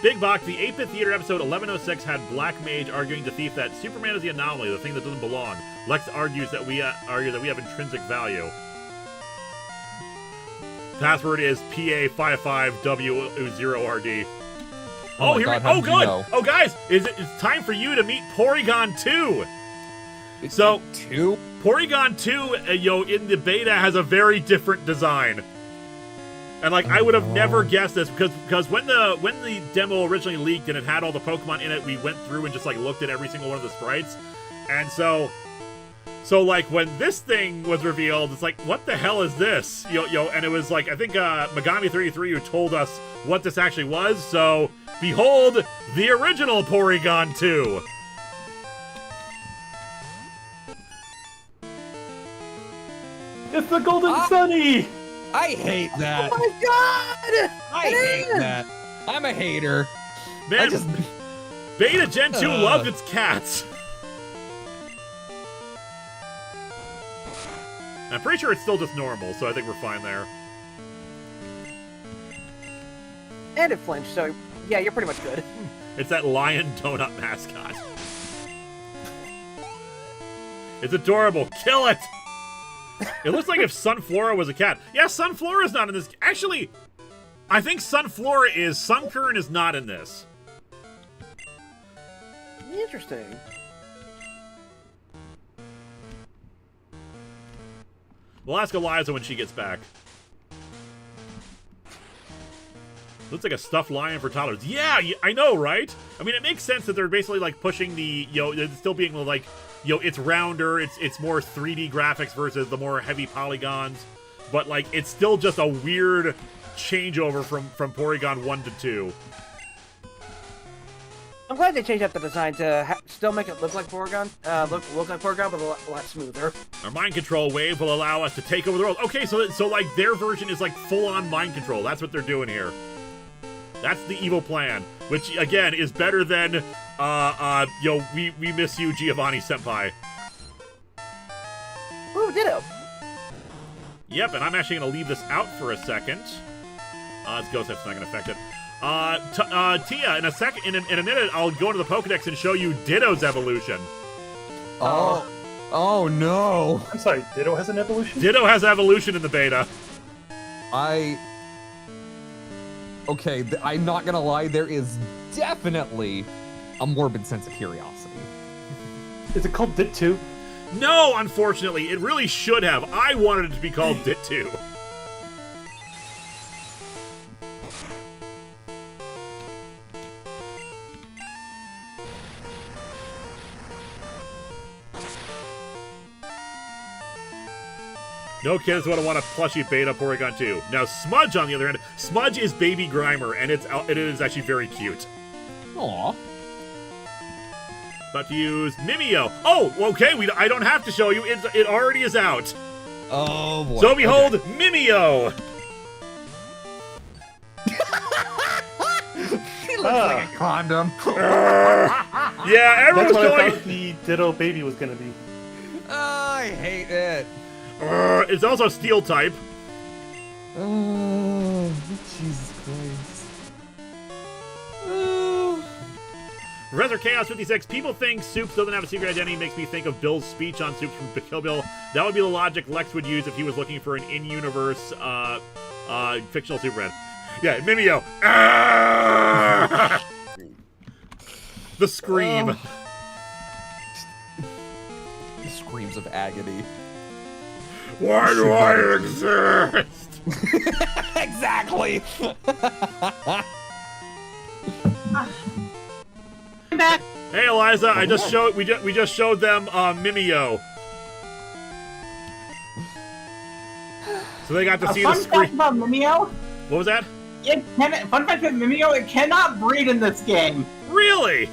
Big Box, the 8-Bit Theater episode 1106 had Black Mage arguing to Thief that Superman is the anomaly, the thing that doesn't belong. Lex argues that we have intrinsic value. Password is PA55W0RD. Oh, here we go. Oh, good. Know? Oh, guys, it's time for you to meet Porygon 2. So, 2? Porygon 2, in the beta has a very different design. And like I would have never guessed this because when the demo originally leaked and it had all the Pokemon in it, we went through and just like looked at every single one of the sprites. And so like when this thing was revealed, it's like, what the hell is this? And it was like, I think Megami33 who told us what this actually was. So behold the original Porygon 2. It's the Golden Sunny! I hate that. Oh my god! I hate that. I'm a hater. Man, Beta Gen 2 loved its cats. I'm pretty sure it's still just normal, so I think we're fine there. And it flinched, so yeah, you're pretty much good. It's that lion donut mascot. It's adorable. Kill it! It looks like if Sunflora was a cat. Yeah, Sunflora's not in this. Actually, I think Sunflora is. Sunkern is not in this. Interesting. We'll ask Eliza when she gets back. Looks like a stuffed lion for toddlers. Yeah, I know, right? I mean, it makes sense that they're basically like pushing the, it's still being like, it's rounder, it's more 3D graphics versus the more heavy polygons, but like it's still just a weird changeover from Porygon 1 to 2. I'm glad they changed up the design to still make it look like Porygon, look like Porygon, but a lot smoother. Our mind control wave will allow us to take over the world. Okay, so like their version is like full-on mind control. That's what they're doing here. That's the evil plan, which again is better than we miss you, Giovani Senpai. Ooh, ditto. Yep, and I'm actually gonna leave this out for a second. It's Ghost Type's not gonna affect it. Tia, in a second, in a minute, I'll go into the Pokedex and show you Ditto's evolution. Oh no! I'm sorry, Ditto has an evolution? Ditto has evolution in the beta. Okay, I'm not gonna lie, there is definitely a morbid sense of curiosity. Is it called Dit 2? No, unfortunately, it really should have. I wanted it to be called Dit 2. No kids would want a plushie beta Porygon 2. Now, Smudge, on the other hand, Smudge is Baby Grimer, and it is actually very cute. Aww. About to use Mimeo. Oh, okay, I don't have to show you. It already is out. Oh, boy. So behold, Mimeo! He looks like a condom. Yeah, everyone's That's what I going... thought the Ditto baby was gonna be. I hate it. It's also Steel type. Oh, Jesus Christ. Professor Chaos 56. People think Soups doesn't have a secret identity. Makes me think of Bill's speech on Soups from Kill Bill. That would be the logic Lex would use if he was looking for an in-universe fictional Superman. Yeah, Mimeo. The scream. The screams of agony. Why do I exist? Exactly. I'm back. Hey, Eliza, we just showed them Mimeo. So they got to see the Fun fact screen. about Mimeo? What was that? Fun fact about Mimeo, it cannot breed in this game. Really?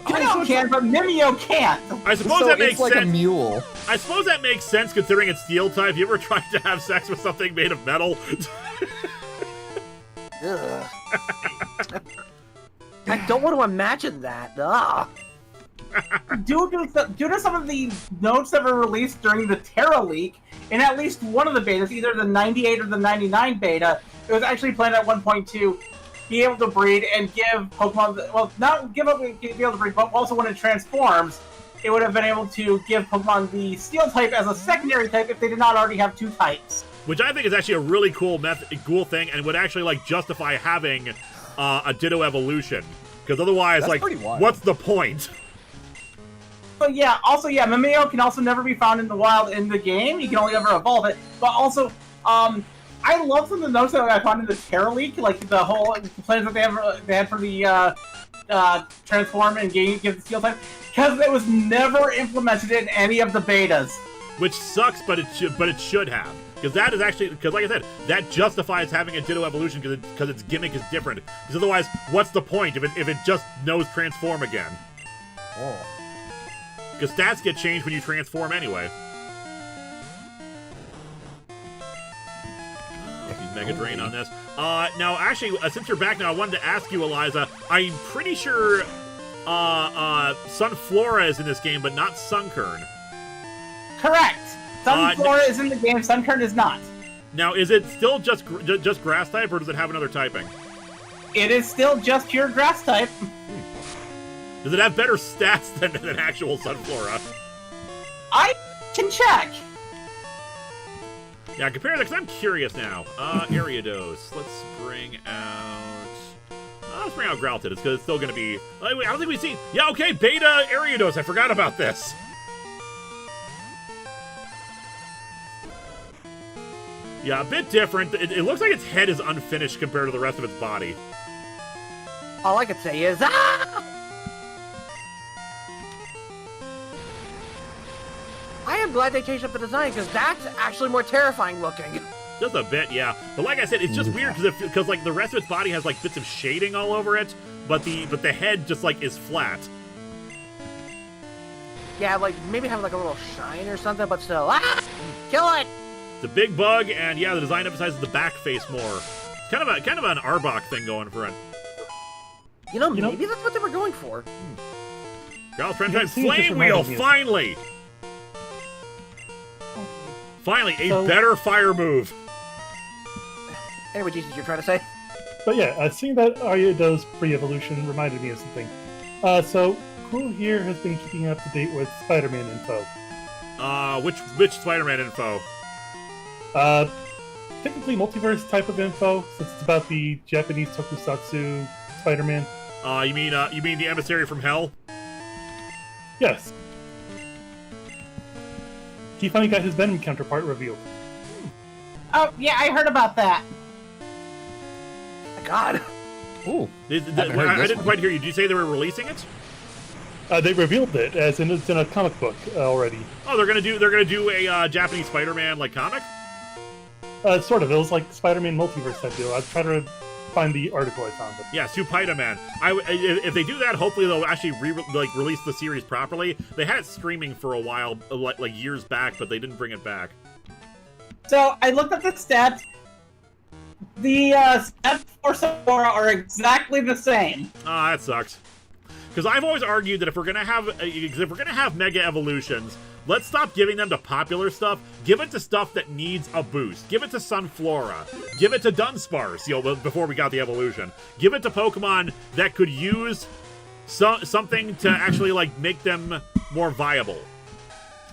Ditto can, but Mimeo can't. I suppose So that makes it's like sense. a mule. I suppose that makes sense considering it's Steel type. You ever tried to have sex with something made of metal? Ugh. I don't want to imagine that. Ugh. Due to some of the notes that were released during the Terra leak, in at least one of the betas, either the 98 or the 99 beta, it was actually planned at 1.2 be able to breed and give Pokemon, well, not give up be able to breed, but also when it transforms, it would have been able to give Pokemon the Steel type as a secondary type if they did not already have two types. Which I think is actually a really cool cool thing, and would actually like justify having a Ditto evolution. Because otherwise, That's like, pretty wild. what's the point? But yeah, also, yeah, Mimeo can also never be found in the wild in the game. You can only ever evolve it. But also, I love some of the notes that I found in the Terra leak, like the whole plans that they had for the transform and give the Steel type, because it was never implemented in any of the betas. Which sucks, but it should have. Because that is actually, because like I said, that justifies having a Ditto evolution because its gimmick is different. Because otherwise, what's the point if it just knows transform again? Oh. Because stats get changed when you transform anyway. Mega Drain on this. Now, actually, since you're back now, I wanted to ask you, Eliza. I'm pretty sure Sunflora is in this game, but not Sunkern. Correct. Sunflora is in the game, Sunkern is not. Now, is it still just grass type, or does it have another typing? It is still just pure grass type. Does it have better stats than actual Sunflora? I can check. Yeah, compare that, because I'm curious now. Ariados. Let's bring out... Let's bring out Growlithe. It's still going to be... I don't think we've seen... Yeah, okay, Beta Ariados. I forgot about this. Yeah, a bit different. It looks like its head is unfinished compared to the rest of its body. All I could say is, ah! I am glad they changed up the design, because that's actually more terrifying looking. Just a bit, yeah. But like I said, it's just weird because like the rest of its body has like bits of shading all over it, but the head just like is flat. Yeah, like maybe have like a little shine or something, but still, ah! Kill it! It's a big bug, and yeah, the design emphasizes the back face more. It's kind of an Arbok thing going for it. You know, maybe that's what they were going for. Growlithe franchise Flame Wheel, finally! Finally, a better fire move. Anyway, Jesus, you're trying to say? But yeah, seeing that Ariados pre-evolution reminded me of something. So, Cool here has been keeping up to date with Spider-Man info. Which Spider-Man info? Technically multiverse type of info, since it's about the Japanese tokusatsu Spider-Man. You mean the emissary from Hell? Yes. He finally got his Venom counterpart revealed. Oh, yeah, I heard about that. My God. Ooh. I didn't quite hear you. Did you say they were releasing it? They revealed it as in it's in a comic book already. Oh, they're gonna do a Japanese Spider-Man like comic. Sort of. It was like Spider-Man multiverse type deal. I'll try to find the article I found. But... Yeah, Spider-Man. If they do that, hopefully they'll actually release the series properly. They had it streaming for a while, like years back, but they didn't bring it back. So I looked at the stats. The stats for Sephora are exactly the same. Ah, that sucks. Because I've always argued that if we're gonna have mega evolutions, let's stop giving them to popular stuff. Give it to stuff that needs a boost. Give it to Sunflora. Give it to Dunsparce, before we got the evolution. Give it to Pokemon that could use something to actually, like, make them more viable.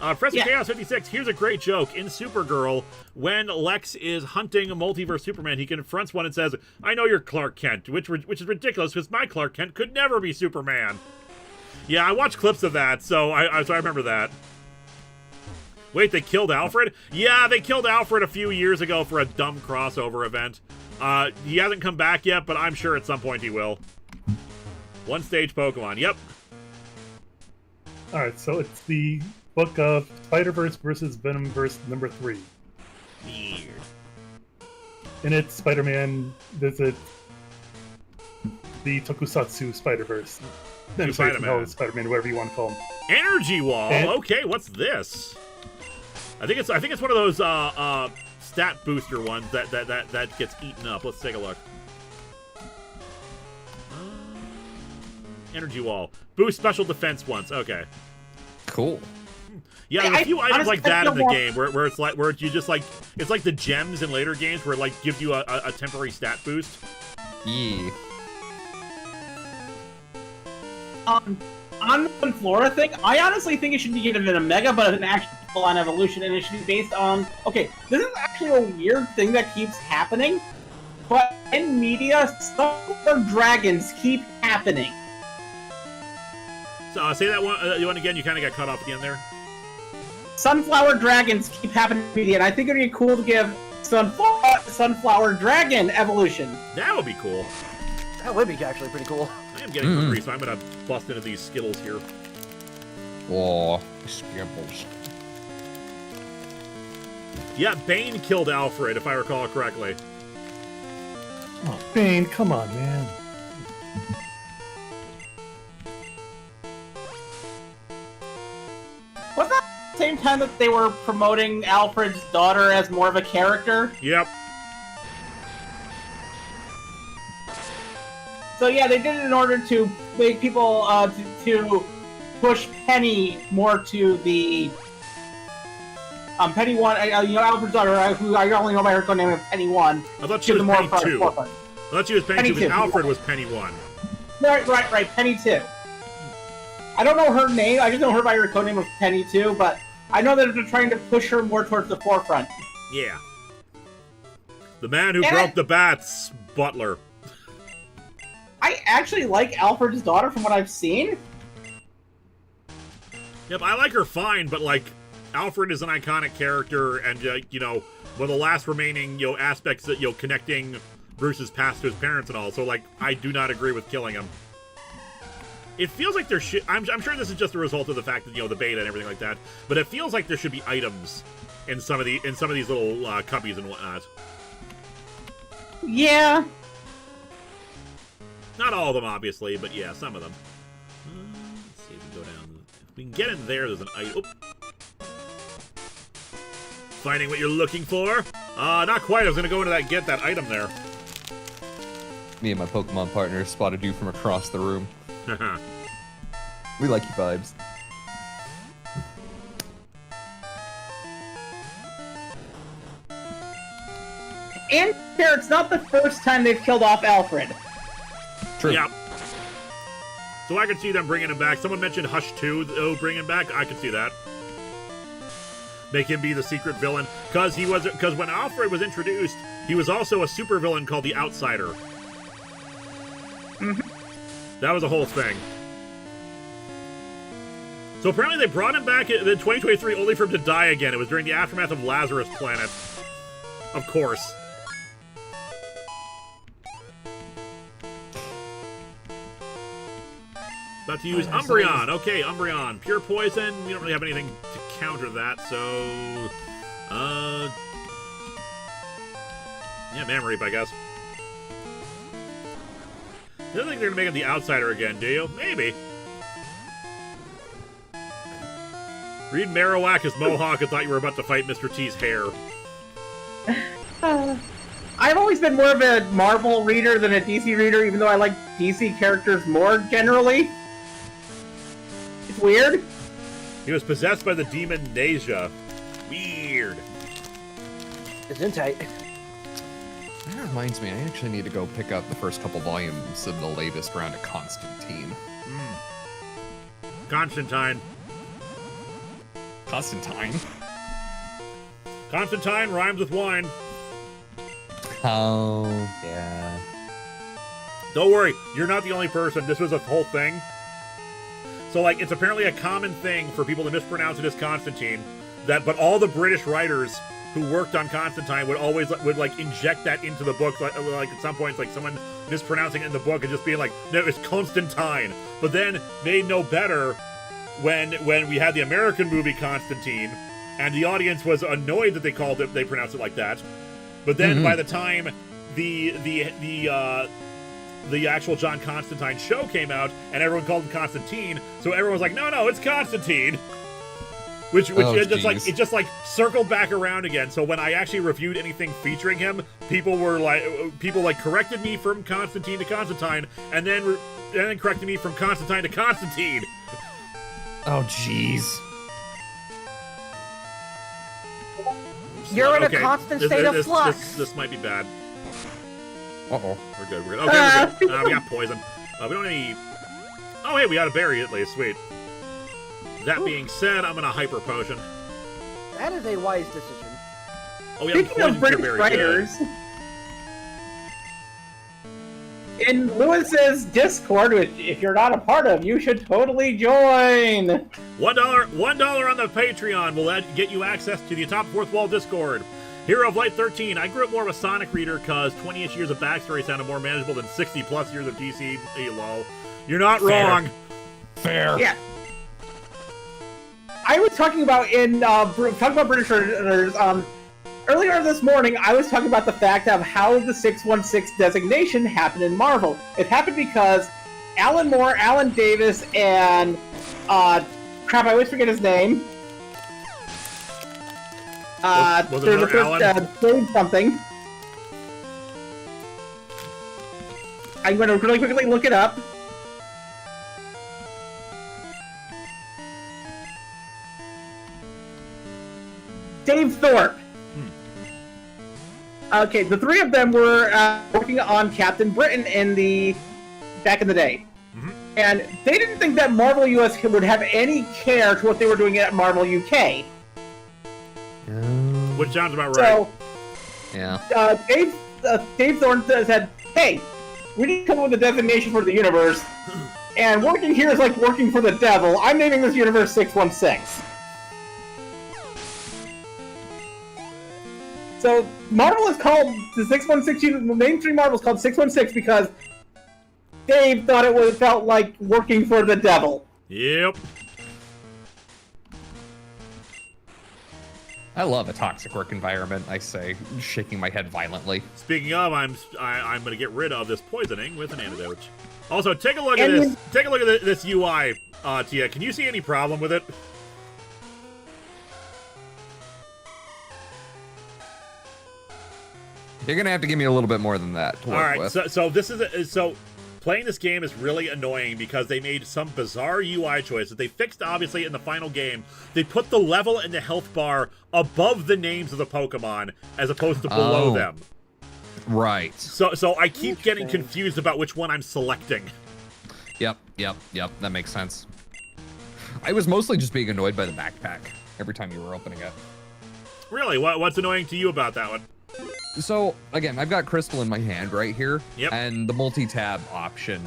Chaos 56, here's a great joke. In Supergirl, when Lex is hunting a multiverse Superman, he confronts one and says, "I know you're Clark Kent," which is ridiculous because my Clark Kent could never be Superman. Yeah, I watched clips of that, so I remember that. Wait, they killed Alfred? Yeah, they killed Alfred a few years ago for a dumb crossover event. He hasn't come back yet, but I'm sure at some point he will. One stage Pokemon, yep. Alright, so it's the book of Spider-Verse versus Venomverse number 3. Weird. In it, Spider-Man visits the Tokusatsu Spider-Verse. Then Spider-Man, whatever you want to call him. Energy Wall. And okay, what's this? I think it's one of those stat booster ones that gets eaten up. Let's take a look. Energy Wall. Boost special defense once. Okay. Cool. Yeah, there's a few items like that in the game where it's like you just like it's like the gems in later games where it like gives you a temporary stat boost. Yeah. On the Flora thing, I honestly think it should be given in a Mega, but an actual full-on evolution, and it should be based on... Okay, this is actually a weird thing that keeps happening, but in media, Sunflower Dragons keep happening. So say that one again. You kind of got cut off at the end there. Sunflower Dragons keep happening in media, and I think it'd be cool to give Sunflower Dragon evolution. That would be cool. That would be actually pretty cool. I am getting hungry, so I'm gonna bust into these Skittles here. Oh, Skittles. Yeah, Bane killed Alfred, if I recall correctly. Oh, Bane, come on, man. Was that the same time that they were promoting Alfred's daughter as more of a character? Yep. So yeah, they did it in order to make people to push Penny more to the Penny 1. Alfred's daughter, who I only know by her code name of Penny 1. I thought she was Penny 2. I thought she was Penny 2 because Alfred was Penny 1. Right, Penny 2. I don't know her name. I just know her by her code name of Penny 2, but I know that they're trying to push her more towards the forefront. Yeah. The man who broke the bats, Butler. I actually like Alfred's daughter from what I've seen. Yep, I like her fine, but like, Alfred is an iconic character, and you know, one of the last remaining aspects that connecting Bruce's past to his parents and all. So like, I do not agree with killing him. It feels like there should. I'm sure this is just a result of the fact that the beta and everything like that. But it feels like there should be items in some of these little cubbies and whatnot. Yeah. Not all of them, obviously, but yeah, some of them. Let's see if we can go down. If we can get in there, there's an item. Oh. Finding what you're looking for? Not quite. I was gonna go into that, get that item there. Me and my Pokemon partner spotted you from across the room. We like your vibes. And it's not the first time they've killed off Alfred. True. Yeah. So I could see them bringing him back. Someone mentioned Hush 2, bringing him back. I could see that. Make him be the secret villain. Because when Alfred was introduced, he was also a super villain called the Outsider. Mm-hmm. That was a whole thing. So apparently they brought him back in 2023 only for him to die again. It was during the aftermath of Lazarus Planet. Of course. About to use Umbreon. Okay, Umbreon. Pure Poison. We don't really have anything to counter that, so... yeah, Man Reap, I guess. I don't think they're gonna make him the Outsider again, do you? Maybe. Read Marowak as Mohawk and thought you were about to fight Mr. T's hair. I've always been more of a Marvel reader than a DC reader, even though I like DC characters more generally. It's weird. He was possessed by the demon Nasia. Weird. It's in tight. That reminds me, I actually need to go pick up the first couple volumes of the latest round of Constantine. Constantine. Constantine? Constantine rhymes with wine. Oh, yeah. Don't worry, you're not the only person. This was a whole thing. So, like, it's apparently a common thing for people to mispronounce it as Constantine. But all the British writers who worked on Constantine would always inject that into the book. Like at some points, like someone mispronouncing it in the book and just being like, no, it's Constantine. But then made no better when we had the American movie Constantine, and the audience was annoyed that they pronounced it like that. But then by the time the actual John Constantine show came out, and everyone called him Constantine, so everyone was like, no, it's Constantine. Which it just circled back around again. So when I actually reviewed anything featuring him, people corrected me from Constantine to Constantine, and then corrected me from Constantine to Constantine. Oh, jeez. You're in a constant state of flux. This might be bad. Uh-oh. We're good. Okay, we're good. We got poison. We don't need... Oh, hey, we got a berry at least. Sweet. That being said, I'm gonna hyper potion. That is a wise decision. Oh, yeah, Speaking of British writers, in Lewis's Discord, which if you're not a part of, you should totally join. $1 on the Patreon will get you access to the Atop-The-FourthWall Discord. Hero of Light 13. I grew up more of a Sonic reader because 20-ish years of backstory sounded more manageable than 60-plus years of DC. Hey, lol. You're not wrong. Fair. Yeah. I was talking about British writers. Earlier this morning, I was talking about the fact of how the 616 designation happened in Marvel. It happened because Alan Moore, Alan Davis, and crap, I always forget his name. Was it another Alan? Dave something. I'm going to really quickly look it up. Dave Thorpe. Okay, the three of them were working on Captain Britain back in the day. And they didn't think that Marvel US would have any care to what they were doing at Marvel UK. Which sounds about right. So, yeah. Dave Thorne said, hey, we need to come up with a designation for the universe. And working here is like working for the devil. I'm naming this universe 616. So Marvel is called the 616. The mainstream Marvel is called 616 because Dave thought it felt like working for the devil. Yep. I love a toxic work environment, I say, shaking my head violently. Speaking of, I'm gonna get rid of this poisoning with an antidote. Also, take a look at this. Take a look at this UI, Tia. Can you see any problem with it? You're gonna have to give me a little bit more than that to work All right, with. so this is playing this game is really annoying because they made some bizarre UI choices. They fixed, obviously, in the final game. They put the level and the health bar above the names of the Pokemon as opposed to below them. Right. So I keep getting confused about which one I'm selecting. Yep. That makes sense. I was mostly just being annoyed by the backpack every time you were opening it. Really? What's annoying to you about that one? So, again, I've got Crystal in my hand right here. Yep. And the multi-tab option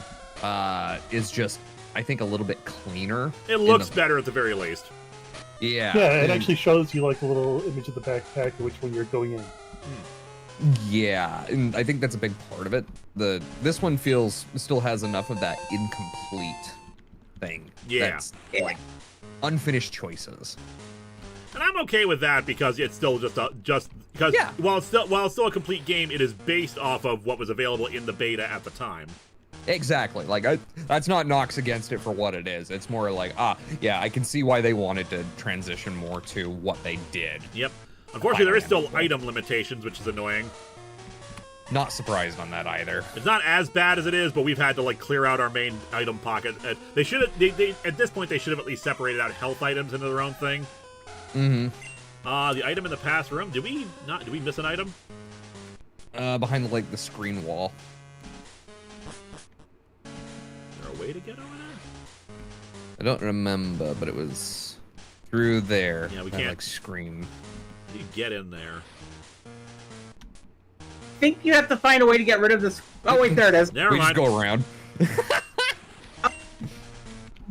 is just, I think, a little bit cleaner. It looks better at the very least. Yeah. Yeah, it actually shows you like a little image of the backpack of which one you're going in. Yeah, and I think that's a big part of it. This one still has enough of that incomplete thing. Yeah. That's like unfinished choices. And I'm okay with that because it's still just because while it's still a complete game, it is based off of what was available in the beta at the time. Exactly. Like that's not knocks against it for what it is. It's more like yeah, I can see why they wanted to transition more to what they did. Yep. Unfortunately, there is still item limitations, which is annoying. Not surprised on that either. It's not as bad as it is, but we've had to like clear out our main item pocket. They should have. They at this point they should have at least separated out health items into their own thing. Mm-hmm. The item in the past room. Did we miss an item? Behind like the screen wall. Is there a way to get over there? I don't remember, but it was through there. Yeah, we that, can't like screen. How do you get in there? I think you have to find a way to get rid of this. Oh wait, there it is. Never We mind. just go around.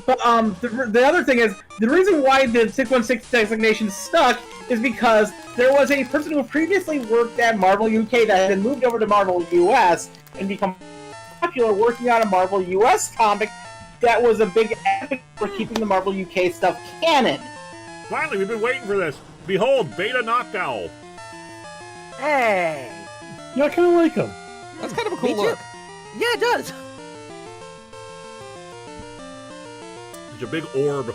But the other thing is, the reason why the 616 designation stuck is because there was a person who previously worked at Marvel UK that had moved over to Marvel US and become popular working on a Marvel US comic that was a big advocate for keeping the Marvel UK stuff canon. Finally, we've been waiting for this. Behold, Beta Knockowl. Hey! Yeah, I kind of like him. That's kind of a Me cool too. look. Yeah, it does. It's a big orb.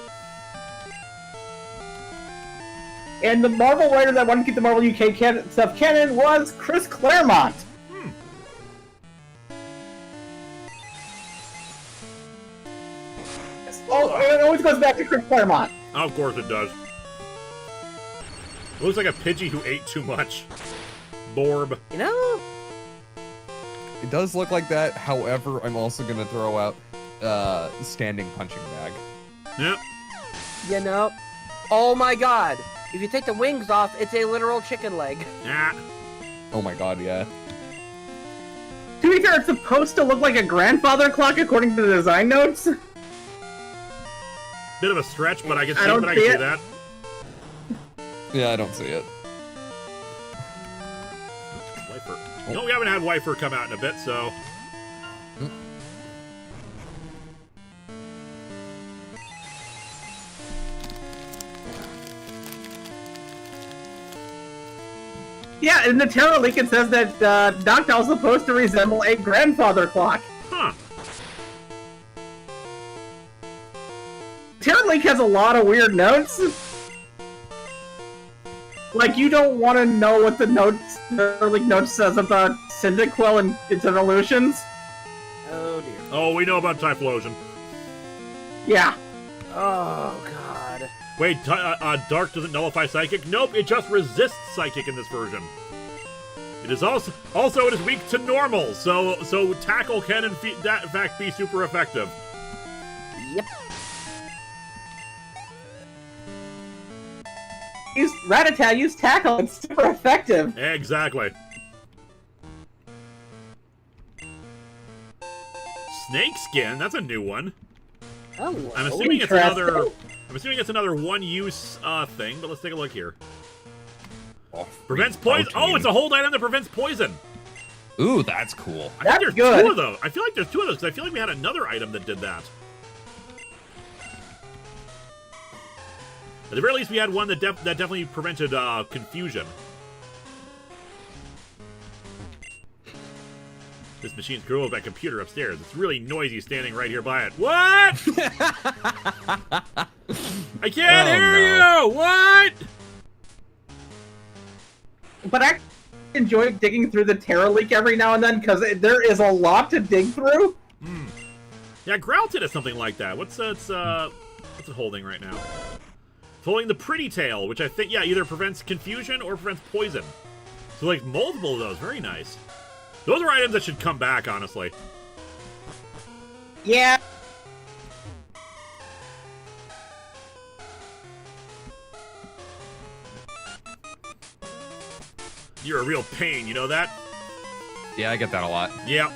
And the Marvel writer that wanted to keep the Marvel UK stuff canon was Chris Claremont. Oh, it always goes back to Chris Claremont. Oh, of course it does. It looks like a Pidgey who ate too much. Borb. You know? It does look like that. However, I'm also gonna throw out standing punching bag. Yep. You know? Oh my god! If you take the wings off, it's a literal chicken leg. Yeah. Oh my god, yeah. To be fair, it's supposed to look like a grandfather clock according to the design notes. Bit of a stretch, but I can I see, don't but I see can see it. that. Yeah, I don't see it. Wifer. No, we haven't had Wifer come out in a bit, so. Yeah, in the Terra leak it says that Noctowl's supposed to resemble a grandfather clock. Huh. Terra leak has a lot of weird notes. Like, you don't want to know what the Terra leak note says about Cyndaquil and its evolutions. Oh dear. Oh, we know about Typhlosion. Yeah. Oh god. Wait, Dark doesn't nullify Psychic? Nope, it just resists Psychic in this version. It is also it is weak to normal, so Tackle can in fact be super effective. Yep. Rattata used Tackle, it's super effective. Exactly. snake skin. That's a new one. Oh, I'm assuming it's another. Interesting. I'm assuming it's another one-use thing. But let's take a look here. Oh, Prevents poison. Oh, it's a hold item that prevents poison. Ooh, that's cool. I That's think there's good. two of those. I feel like there's two of those because I feel like we had another item that did that. At the very least, we had one that definitely prevented confusion. This machine's grew up that computer upstairs. It's really noisy standing right here by it. What? I can't hear you! What? But I enjoy digging through the Terra leak every now and then because there is a lot to dig through. Yeah, Growlithe is something like that. What's it holding right now? It's holding the Pretty Tail, which I think, yeah, either prevents confusion or prevents poison. So, like, multiple of those. Very nice. Those are items that should come back, honestly. Yeah. You're a real pain, you know that? Yeah, I get that a lot. Yep.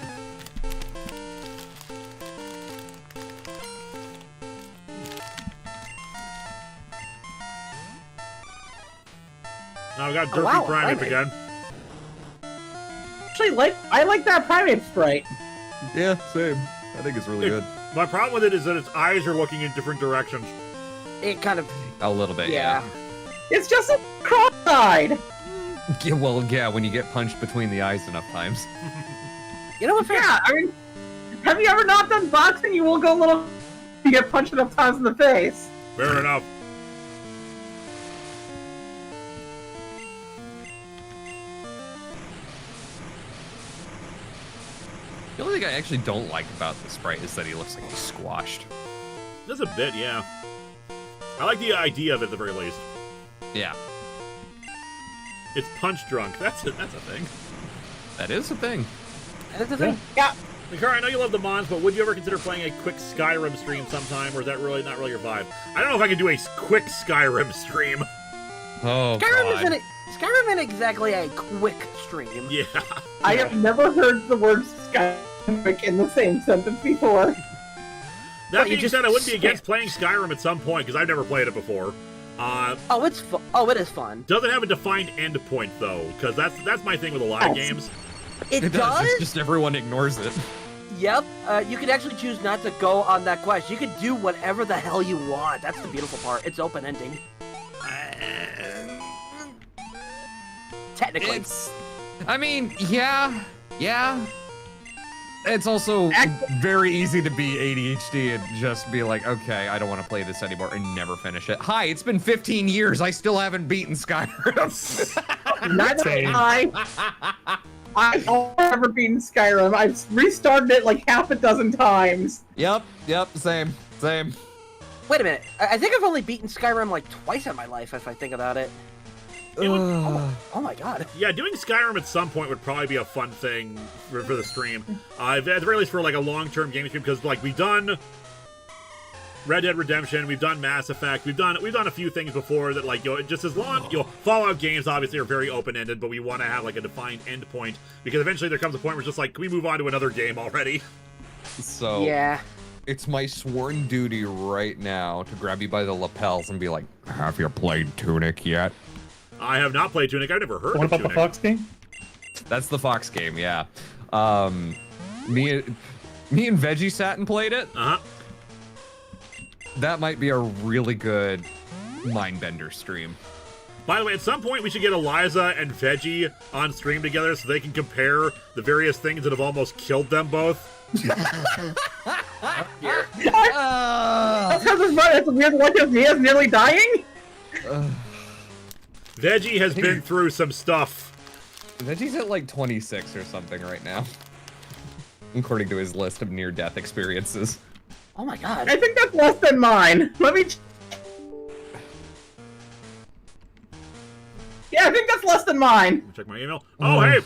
Now we got Derpy wow, Primate primate. again. Actually, I like that primate sprite. Yeah, same. I think it's really good. My problem with it is that its eyes are looking in different directions. It kind of, A little bit, yeah. It's just a cross-eyed. Yeah, well, yeah, when you get punched between the eyes enough times. You know what? Yeah, I mean, have you ever not done boxing? You will go a little. You get punched enough times in the face. Fair enough. The only thing I actually don't like about the sprite is that he looks like he's squashed. Just a bit, yeah. I like the idea of it at the very least. Yeah, It's punch drunk. That's a thing. that is a thing. That's the thing. Yeah. Linkara, I know you love the Mons, but would you ever consider playing a quick Skyrim stream sometime, or is that really not really your vibe? I don't know if I can do a quick Skyrim stream. Oh, Skyrim God. Skyrim isn't exactly a quick stream. Yeah. I have never heard the word Skyrim in the same sentence before. That What, you being just said, I wouldn't be spam- against playing Skyrim at some point, because I've never played it before. Oh, it's fun. Oh, it is fun. Doesn't have a defined endpoint, though, because that's my thing with a lot of games. It It does. does. It's just everyone ignores it. Yep. You can actually choose not to go on that quest. You can do whatever the hell you want. That's the beautiful part. It's open ending. Technically. I mean, yeah. It's also very easy to be ADHD and just be like, okay, I don't want to play this anymore and never finish it. Hi, it's been 15 years. I still haven't beaten Skyrim. Neither Same. have I. I've never beaten Skyrim. I've restarted it like half a dozen times. Yep, same. Wait a minute. I think I've only beaten Skyrim like twice in my life, if I think about it. Ugh. Oh my god. Yeah, doing Skyrim at some point would probably be a fun thing for the stream. At the very least for like a long-term gaming stream, because like we've done Red Dead Redemption, we've done Mass Effect, we've done a few things before that like just as long Fallout games obviously are very open-ended, but we want to have like a defined end point because eventually there comes a point where it's just like, can we move on to another game already? So Yeah. it's my sworn duty right now to grab you by the lapels and be like, have you played Tunic yet? I have not played Tunic. I've never heard What of about the Tunic. Fox game? That's the Fox game, yeah. Me and Veggie sat and played it. Uh-huh. That might be a really good Mindbender stream. By the way, at some point we should get Eliza and Veggie on stream together so they can compare the various things that have almost killed them both. That's how this That's a weird one of me is nearly dying. Veggie has been through some stuff. Veggie's at like 26 or something right now, according to his list of near-death experiences. Oh my god. I think that's less than mine. Let me. Yeah, I think that's less than mine. Let me check my email. Oh, hey!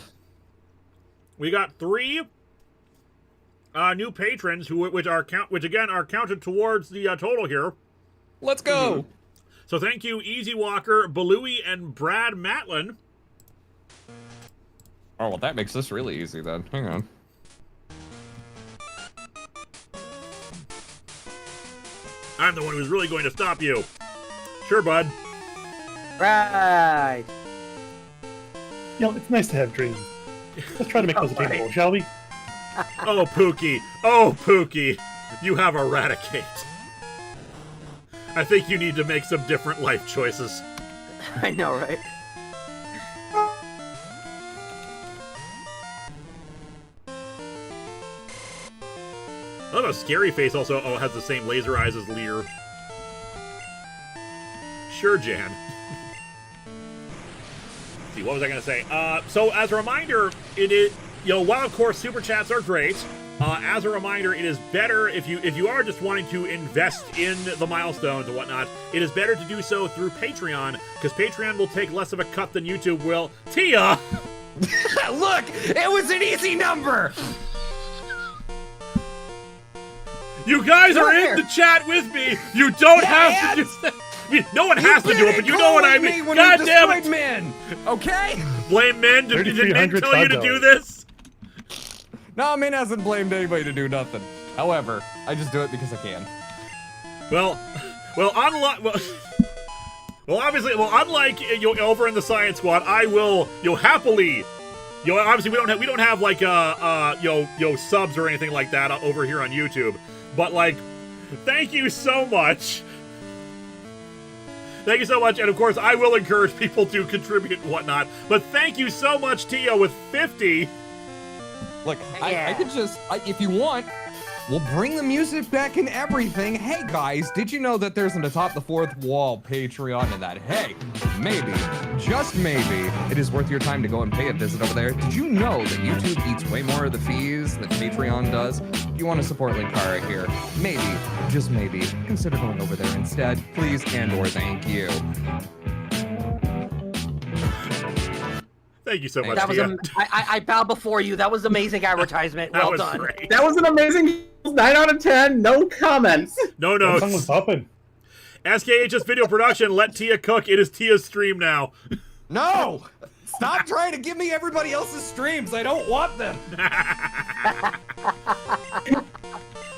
We got 3 new patrons which again are counted towards the total here. Let's go! So thank you, Easy Walker, Balooey, and Brad Matlin. Oh, well, that makes this really easy then. Hang on. I'm the one who's really going to stop you. Sure, bud. Right. You know, it's nice to have dreams. Let's try to make those attainable, shall we? Oh, Pookie. Oh, Pookie. You have Eradicate. I think you need to make some different life choices. I know, right? I love how Scary Face also has the same laser eyes as Lear. Sure, Jan. Let's see, what was I going to say? So, as a reminder, it is, while of course super chats are great, as a reminder, it is better if you are just wanting to invest in the milestones and whatnot, it is better to do so through Patreon, because Patreon will take less of a cut than YouTube will. Tia! Look, it was an easy number. You guys are in the chat with me. You don't have to do that. I mean, no one has to do it, but you know what I mean. God damn it, men. Okay. Blame men. Did men tell you to do this? No, Min hasn't blamed anybody to do nothing. However, I just do it because I can. Unlike over in the Science Squad, I will happily. Obviously we don't have like subs or anything like that over here on YouTube, but like, thank you so much. Thank you so much, and of course I will encourage people to contribute and whatnot. But thank you so much, Tia, with 50. Look, I could just, if you want, we'll bring the music back and everything. Hey guys, did you know that there's an Atop the Fourth Wall Patreon and that, hey, maybe, just maybe, it is worth your time to go and pay a visit over there? Did you know that YouTube eats way more of the fees than Patreon does? If you want to support Linkara here, maybe, just maybe, consider going over there instead, please and/or thank you. Thank you so much, That was Tia. I bow before you. That was amazing advertisement. Well done. Great. That was an amazing 9 out of 10. No comments. No notes. Someone's popping. SKHS Video Production, let Tia cook. It is Tia's stream now. No! Stop trying to give me everybody else's streams. I don't want them.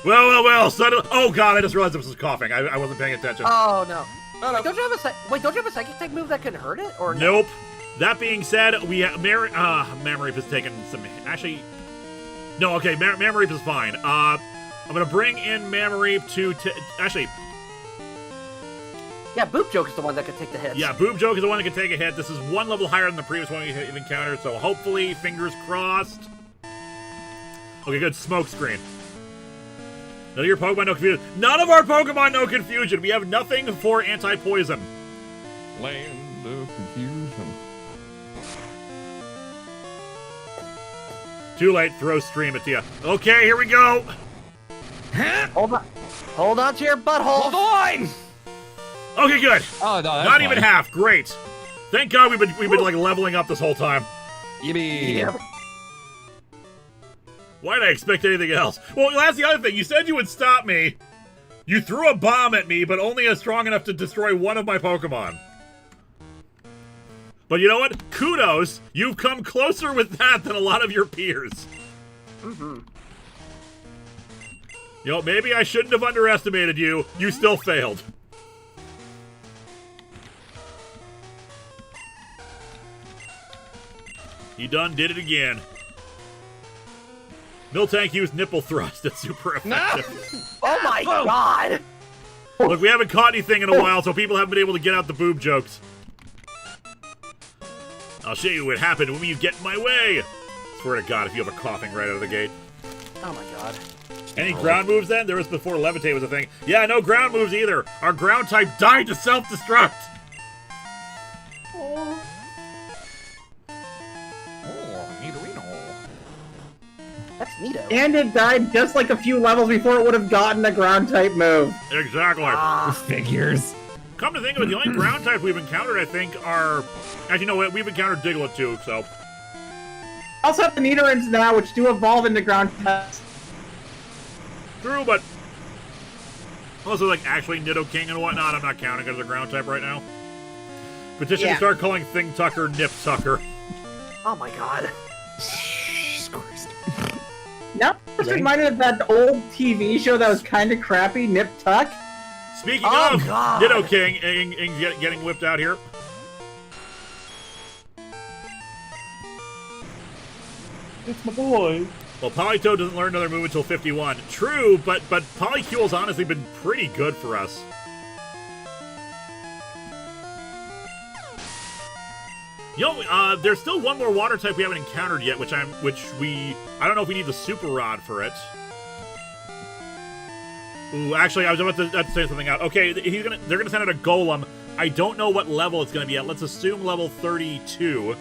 Well. Suddenly, oh god, I just realized this was coughing. I wasn't paying attention. Oh no. Wait, don't you have a psychic tech move that can hurt it, or no? Nope. That being said, we have Memory has taken some. Actually, no. Okay, Memory is fine. I'm gonna bring in Memory to actually. Yeah, Boob Joke is the one that can take the hits. Yeah, Boob Joke is the one that can take a hit. This is one level higher than the previous one we've encountered, so hopefully, fingers crossed. Okay, good. Smoke screen. None of your Pokemon know confusion. None of our Pokemon know confusion. We have nothing for anti-poison. Land of confusion. Too late. Throw stream at Tia. Okay, here we go. Hold on to your butthole. Hold on. Okay, good. Oh no, that's Not even fine. half. Great. Thank God we've been like leveling up this whole time. Yippee. Yeah. Why did I expect anything else? Well, that's the other thing. You said you would stop me. You threw a bomb at me, but only as strong enough to destroy one of my Pokemon. But you know what? Kudos. You've come closer with that than a lot of your peers. Mm-hmm. You know, maybe I shouldn't have underestimated you. You still failed. He done did it again. Miltank used nipple thrust. That's super effective. Oh my god! Look, we haven't caught anything in a while, so people haven't been able to get out the boob jokes. I'll show you what happened when you get in my way. Swear to God, if you have a coughing right out of the gate. Oh my god. Any ground moves then? There was before Levitate was a thing. Yeah, no ground moves either. Our ground type died to self-destruct. Oh, Nidorino. That's neato. And it died just like a few levels before it would have gotten a ground type move. Exactly. Figures. Come to think of it, the only ground types we've encountered, I think, are... Actually, no, we've encountered Diglett too, so... Also have the Nidorins now, which do evolve into ground types. True, but... Also, like, actually Nidoking and whatnot, I'm not counting as a ground type right now. Petition to start calling Thing Tucker Nip Tucker. Oh my god. Jesus Christ. Now, just reminded of that old TV show that was kind of crappy, Nip Tuck. Speaking Oh, of God. Ditto King getting whipped out here. It's my boy. Well, Polytoad doesn't learn another move until 51. True, but Polycule's honestly been pretty good for us. You know, there's still one more water type we haven't encountered yet, I don't know if we need the Super Rod for it. Ooh, actually, I was about to say something out. Okay, they're gonna send out a Golem. I don't know what level it's gonna be at. Let's assume level 32.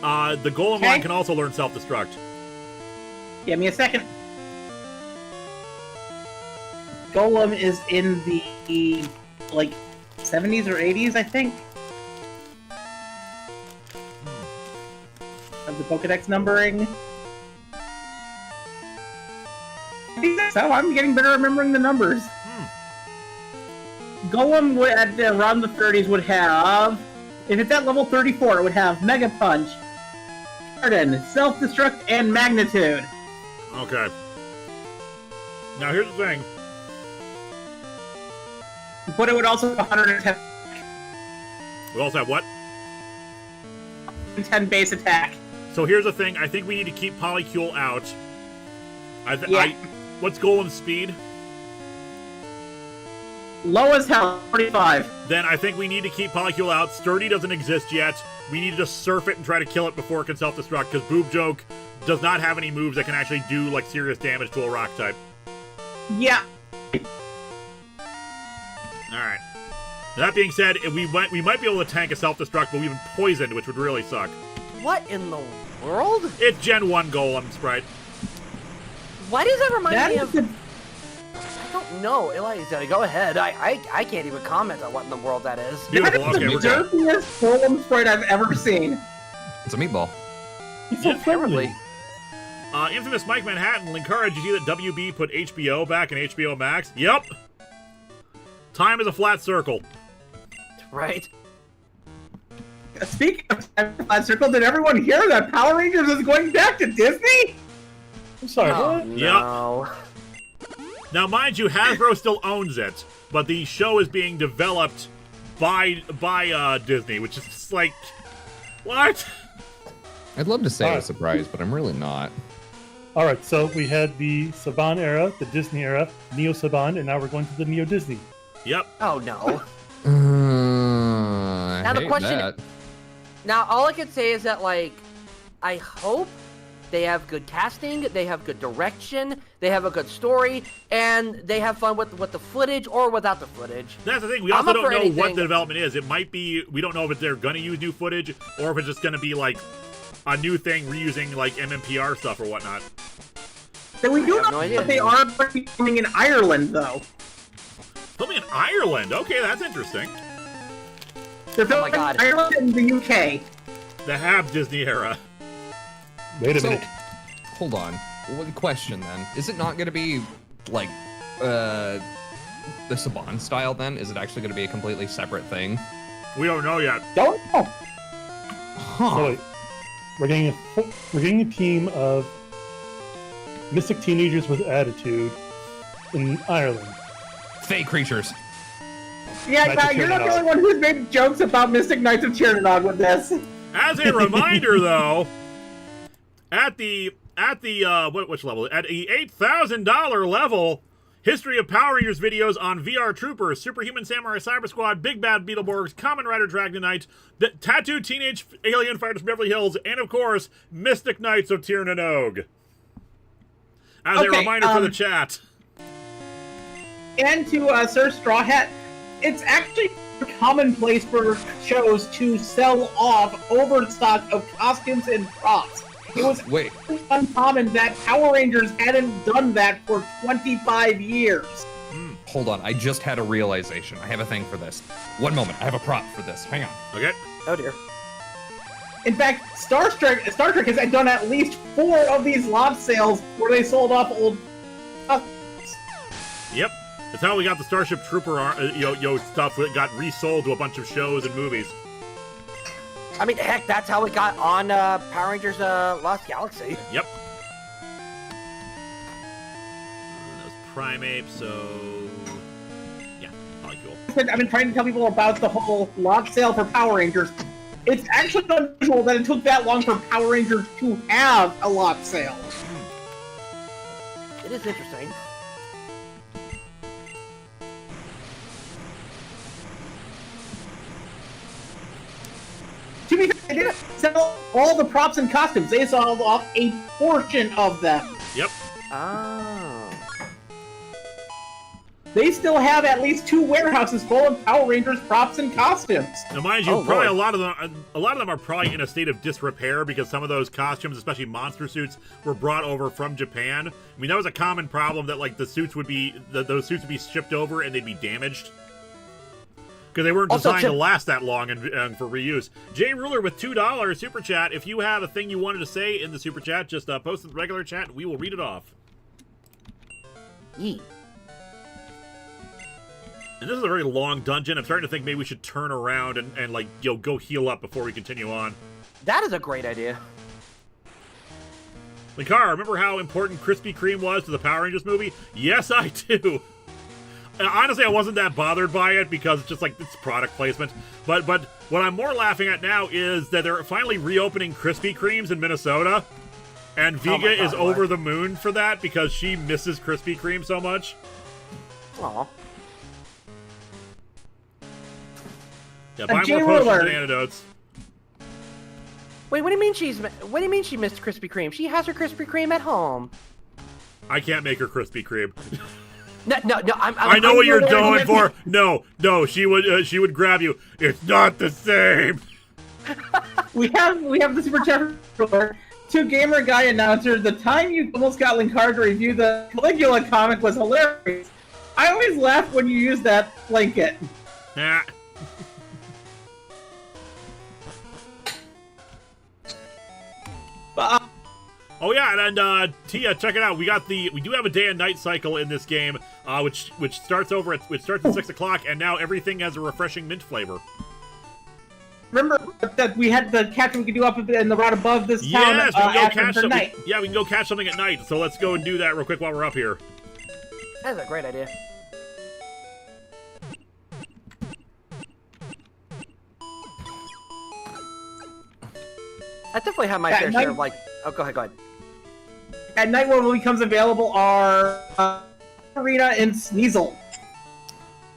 The Golem line can also learn self-destruct. Give me a second. Golem is in the, like, 70s or 80s, I think. Of the Pokedex numbering. I think that's how I'm getting better at remembering the numbers. Golem would, at around the 30s would have, if it's at level 34, it would have Mega Punch, Harden, Self-Destruct, and Magnitude. Okay. Now here's the thing. But it would also have 110 We also have what? base attack. So here's the thing. I think we need to keep Polycule out. What's Golem's speed? Low as hell, 45. Then I think we need to keep Polycule out. Sturdy doesn't exist yet. We need to just surf it and try to kill it before it can self-destruct, because Boob Joke does not have any moves that can actually do, like, serious damage to a rock type. Yeah. Alright. That being said, we might be able to tank a self-destruct, but we've been poisoned, which would really suck. What in the world? It's Gen 1 Golem, Sprite. Why does that remind me of... The... I don't know. Eliza, go ahead. I can't even comment on what in the world that is. Beautiful. That is Okay, the we're good. dirtiest Golem sprite I've ever seen. It's a meatball. He's so friendly. Infamous Mike Manhattan, Linkara, did you see that WB put HBO back in HBO Max? Yep. Time is a flat circle. Right. Speaking of Flat Circle, did everyone hear that Power Rangers is going back to Disney? I'm sorry, Oh, what? no. Now, mind you, Hasbro still owns it, but the show is being developed by Disney, which is just like, what? I'd love to say I was surprised, but I'm really not. Alright, so we had the Saban era, the Disney era, Neo Saban, and now we're going to the Neo Disney. Yep. Oh, no. Now the question- Now, all I can say is that, like, I hope they have good casting, they have good direction, they have a good story, and they have fun with the footage or without the footage. That's the thing. We I'm also up don't for know what anything. the development is. It might be, we don't know if they're going to use new footage or if it's just going to be like a new thing reusing like MMPR stuff or whatnot. Then we do have know no idea. that they are filming in Ireland, though. Filming in Ireland. Okay, that's interesting. They're Oh my filming in God. Ireland and the UK. The Have Disney era. Wait a So, minute. hold on. One question then. Is it not going to be, like, the Saban style then? Is it actually going to be a completely separate thing? We don't know yet. Don't know. So wait, we're getting a team of mystic teenagers with attitude in Ireland. Fake creatures. Yeah, Knights of you're not the Tirnanog. only one who's made jokes about Mystic Knights of Tirnanog with this. As a reminder, though, at the which level? At the $8,000 level, History of Power Rangers videos on VR Troopers, Superhuman Samurai Cyber Squad, Big Bad Beetleborgs, Kamen Rider Dragonite, the Tattooed Teenage Alien Fighters from Beverly Hills, and of course, Mystic Knights of Tir-na-Nog. As a Okay, reminder for the chat. And to Sir Straw Hat, it's actually commonplace for shows to sell off overstock of costumes and props. It was Wait. uncommon that Power Rangers hadn't done that for 25 years. Hold on. I just had a realization. I have a thing for this. One moment. I have a prop for this. Hang on. Okay. Oh, dear. In fact, Star Trek has done at least 4 of these lot sales where they sold off old costumes. Yep. That's how we got the Starship Trooper stuff that got resold to a bunch of shows and movies. I mean, heck, that's how it got on Power Rangers Lost Galaxy. Yep. That was Primate, so I've been trying to tell people about the whole lot sale for Power Rangers. It's actually unusual that it took that long for Power Rangers to have a lot sale. It is interesting. To be fair, they didn't sell all the props and costumes. They sold off a portion of them. Yep. Oh. They still have at least 2 warehouses full of Power Rangers props and costumes. Now, mind you, Oh, probably Lord. a lot of them are probably in a state of disrepair because some of those costumes, especially monster suits, were brought over from Japan. I mean, that was a common problem that like those suits would be shipped over and they'd be damaged because they weren't Also, designed to last that long and for reuse. Jay Ruler with $2 super chat. If you have a thing you wanted to say in the super chat, just post it in the regular chat and we will read it off. Yee. And this is a very long dungeon. I'm starting to think maybe we should turn around and like, go heal up before we continue on. That is a great idea. Linkara, remember how important Krispy Kreme was to the Power Rangers movie? Yes, I do. And honestly, I wasn't that bothered by it because it's just like it's product placement. But what I'm more laughing at now is that they're finally reopening Krispy Kremes in Minnesota. And Vega is over the moon for that because she misses Krispy Kreme so much. Aw. Yeah, buy Jay more potions Ruler. and antidotes. Wait, what do you mean she missed Krispy Kreme? She has her Krispy Kreme at home. I can't make her Krispy Kreme. No, I know what you're going for. No, she would grab you. It's not the same. We have the super chat for 2 Gamer Guy announcers. The time you almost got Linkara to review the Caligula comic was hilarious. I always laugh when you use that blanket. Nah. Oh yeah, and Tia, check it out. We do have a day and night cycle in this game, which starts at 6 o'clock, and now everything has a refreshing mint flavor. Remember that we had the catch we could do up in the route above this town Yes, we can go after catch the something. night. Yeah, we can go catch something at night. So let's go and do that real quick while we're up here. That's a great idea. I definitely have my fair share of like. Oh, go ahead. At night, what becomes available are Arena and Sneasel.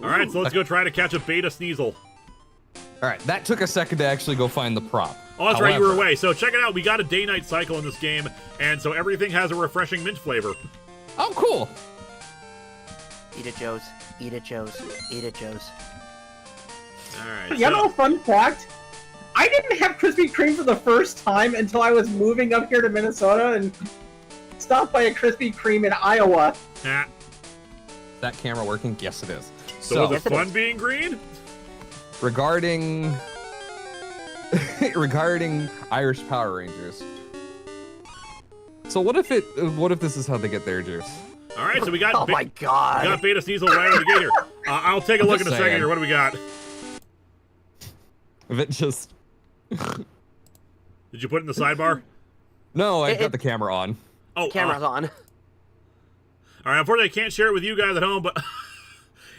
All right, so let's go try to catch a beta Sneasel. All right, that took a second to actually go find the prop. Oh, that's right, you were away. So check it out. We got a day-night cycle in this game, and so everything has a refreshing mint flavor. Oh, cool. Eat it, Joes. Eat it, Joes. Eat it, Joes. All right. You know, fun fact? I didn't have Krispy Kreme for the first time until I was moving up here to Minnesota and stopped by a Krispy Kreme in Iowa. Nah. That camera working? Yes, it is. So was it fun being green? Regarding Irish Power Rangers. So what if this is how they get their juice? All right, so we got. Oh my god. We got Beta Sneasel right out of the gate here. I'll take a look in a second saying. here. What do we got? If it just. Did you put it in the sidebar? No, I got the camera on. Oh, Camera's on. All right, unfortunately, I can't share it with you guys at home, but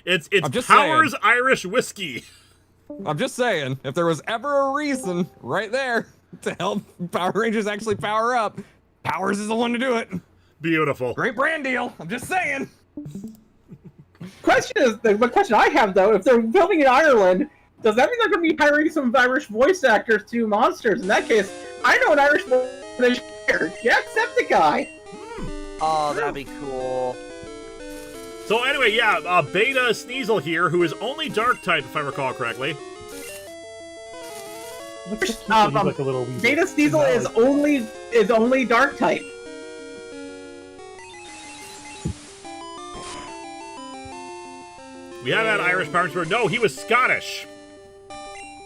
it's Powers saying. Irish Whiskey. I'm just saying, if there was ever a reason right there to help Power Rangers actually power up, Powers is the one to do it. Beautiful. Great brand deal. I'm just saying. The question I have, though, if they're filming in Ireland, does that mean they're going to be hiring some Irish voice actors to monsters? In that case, I know an Irish voice actor, Jacksepticeye. Oh, that'd be cool. So anyway, yeah, Beta Sneasel here, who is only Dark type, if I recall correctly. He's like a little weasel. Beta Sneasel is only Dark type. We have had Irish Power Rangers. No, he was Scottish.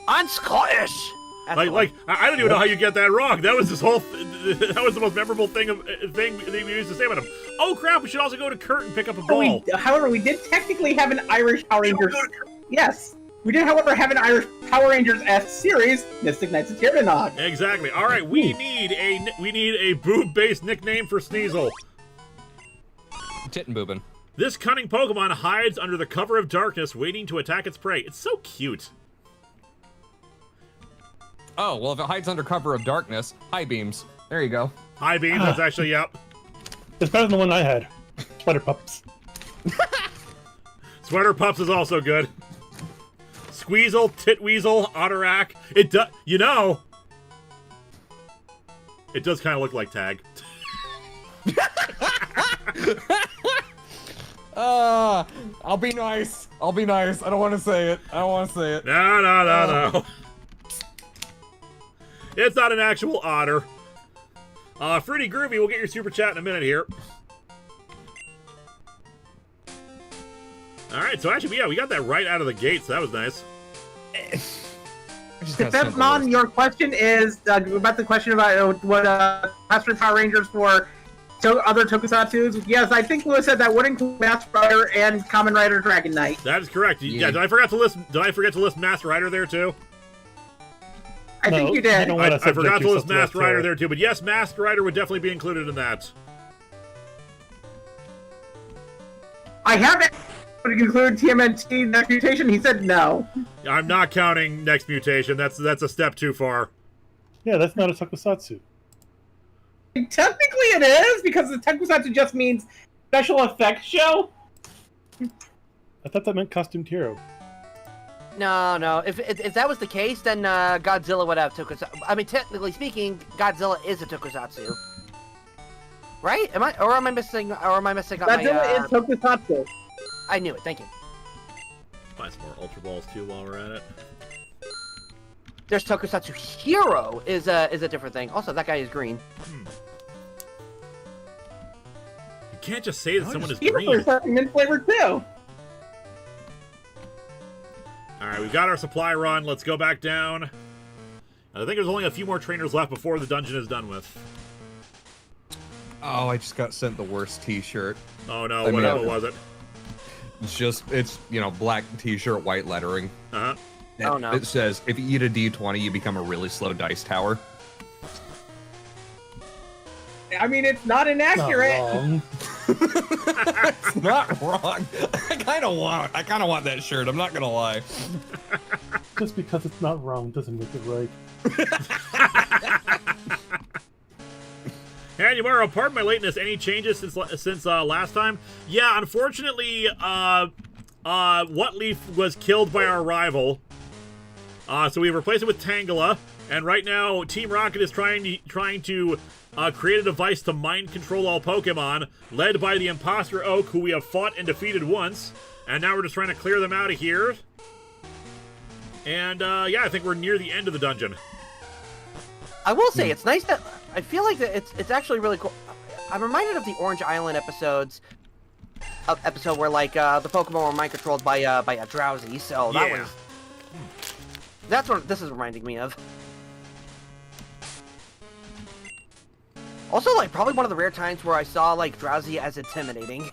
I'm Scottish. Like I don't even know how you get that wrong. That was that was the most memorable thing we used to say about him. Oh crap! We should also go to Kurt and pick up a ball. However, we did technically have an Irish Power Rangers. Yes, we did, however, have an Irish Power Rangers-esque series, Mystic Knights of Tirnanog. Exactly. All right, we need a boob-based nickname for Sneasel. Tittin' boobin'. This cunning Pokemon hides under the cover of darkness, waiting to attack its prey. It's so cute. Oh, well, if it hides under cover of darkness, high beams. There you go. High beam, that's actually, yep. It's better than the one I had. Sweater Pups. Sweater Pups is also good. Squeezle, Titweasel, Otterak. It does, you know, it does kind of look like Tag. I'll be nice. I'll be nice. I don't want to say it. I don't want to say it. No. It's not an actual otter. Fruity Groovy, we'll get your super chat in a minute here. Alright, so actually, yeah, we got that right out of the gate, so that was nice. Stepmon, your question is about the question about what Master Power Rangers for other tokusatsus. Yes, I think Lewis said that would include Master Rider and Kamen Rider Dragon Knight. That is correct. Yeah, did I forget to list Master Rider there too? I think you did. I forgot to list Master Rider there too, but yes, Master Rider would definitely be included in that. I haven't included TMNT Next Mutation. He said no. I'm not counting Next Mutation. That's a step too far. Yeah, that's not a tokusatsu. Technically it is, because the tokusatsu just means special effects show. I thought that meant costumed hero. No. If that was the case, then Godzilla would have tokusatsu. I mean, technically speaking, Godzilla is a tokusatsu, right? Am I missing? Or am I missing? Godzilla is tokusatsu. I knew it. Thank you. Find some more Ultra Balls too while we're at it. There's Tokusatsu Hero is a different thing. Also, that guy is green. You can't just say that someone is Hero green. is mint flavored too. Alright, we've got our supply run. Let's go back down. I think there's only a few more trainers left before the dungeon is done with. Oh, I just got sent the worst t-shirt. Oh no, what was it? It's black t-shirt, white lettering. Uh-huh. Oh no. It says, if you eat a D20, you become a really slow dice tower. I mean, it's not inaccurate. It's not wrong. I kind of want that shirt. I'm not gonna lie. Just because it's not wrong doesn't make it right. Hey, Yamaro, pardon my lateness. Any changes since last time? Yeah, unfortunately, Whatleaf was killed by our rival. So we've replaced it with Tangela, and right now Team Rocket is trying to create a device to mind control all Pokemon, led by the Imposter Oak, who we have fought and defeated once, and now we're just trying to clear them out of here. And yeah, I think we're near the end of the dungeon. I will say it's nice that I feel like that it's actually really cool. I'm reminded of the Orange Island episode where like the Pokemon were mind controlled by a Drowsy. So that was that's what this is reminding me of. Also, like probably one of the rare times where I saw like Drowsy as intimidating.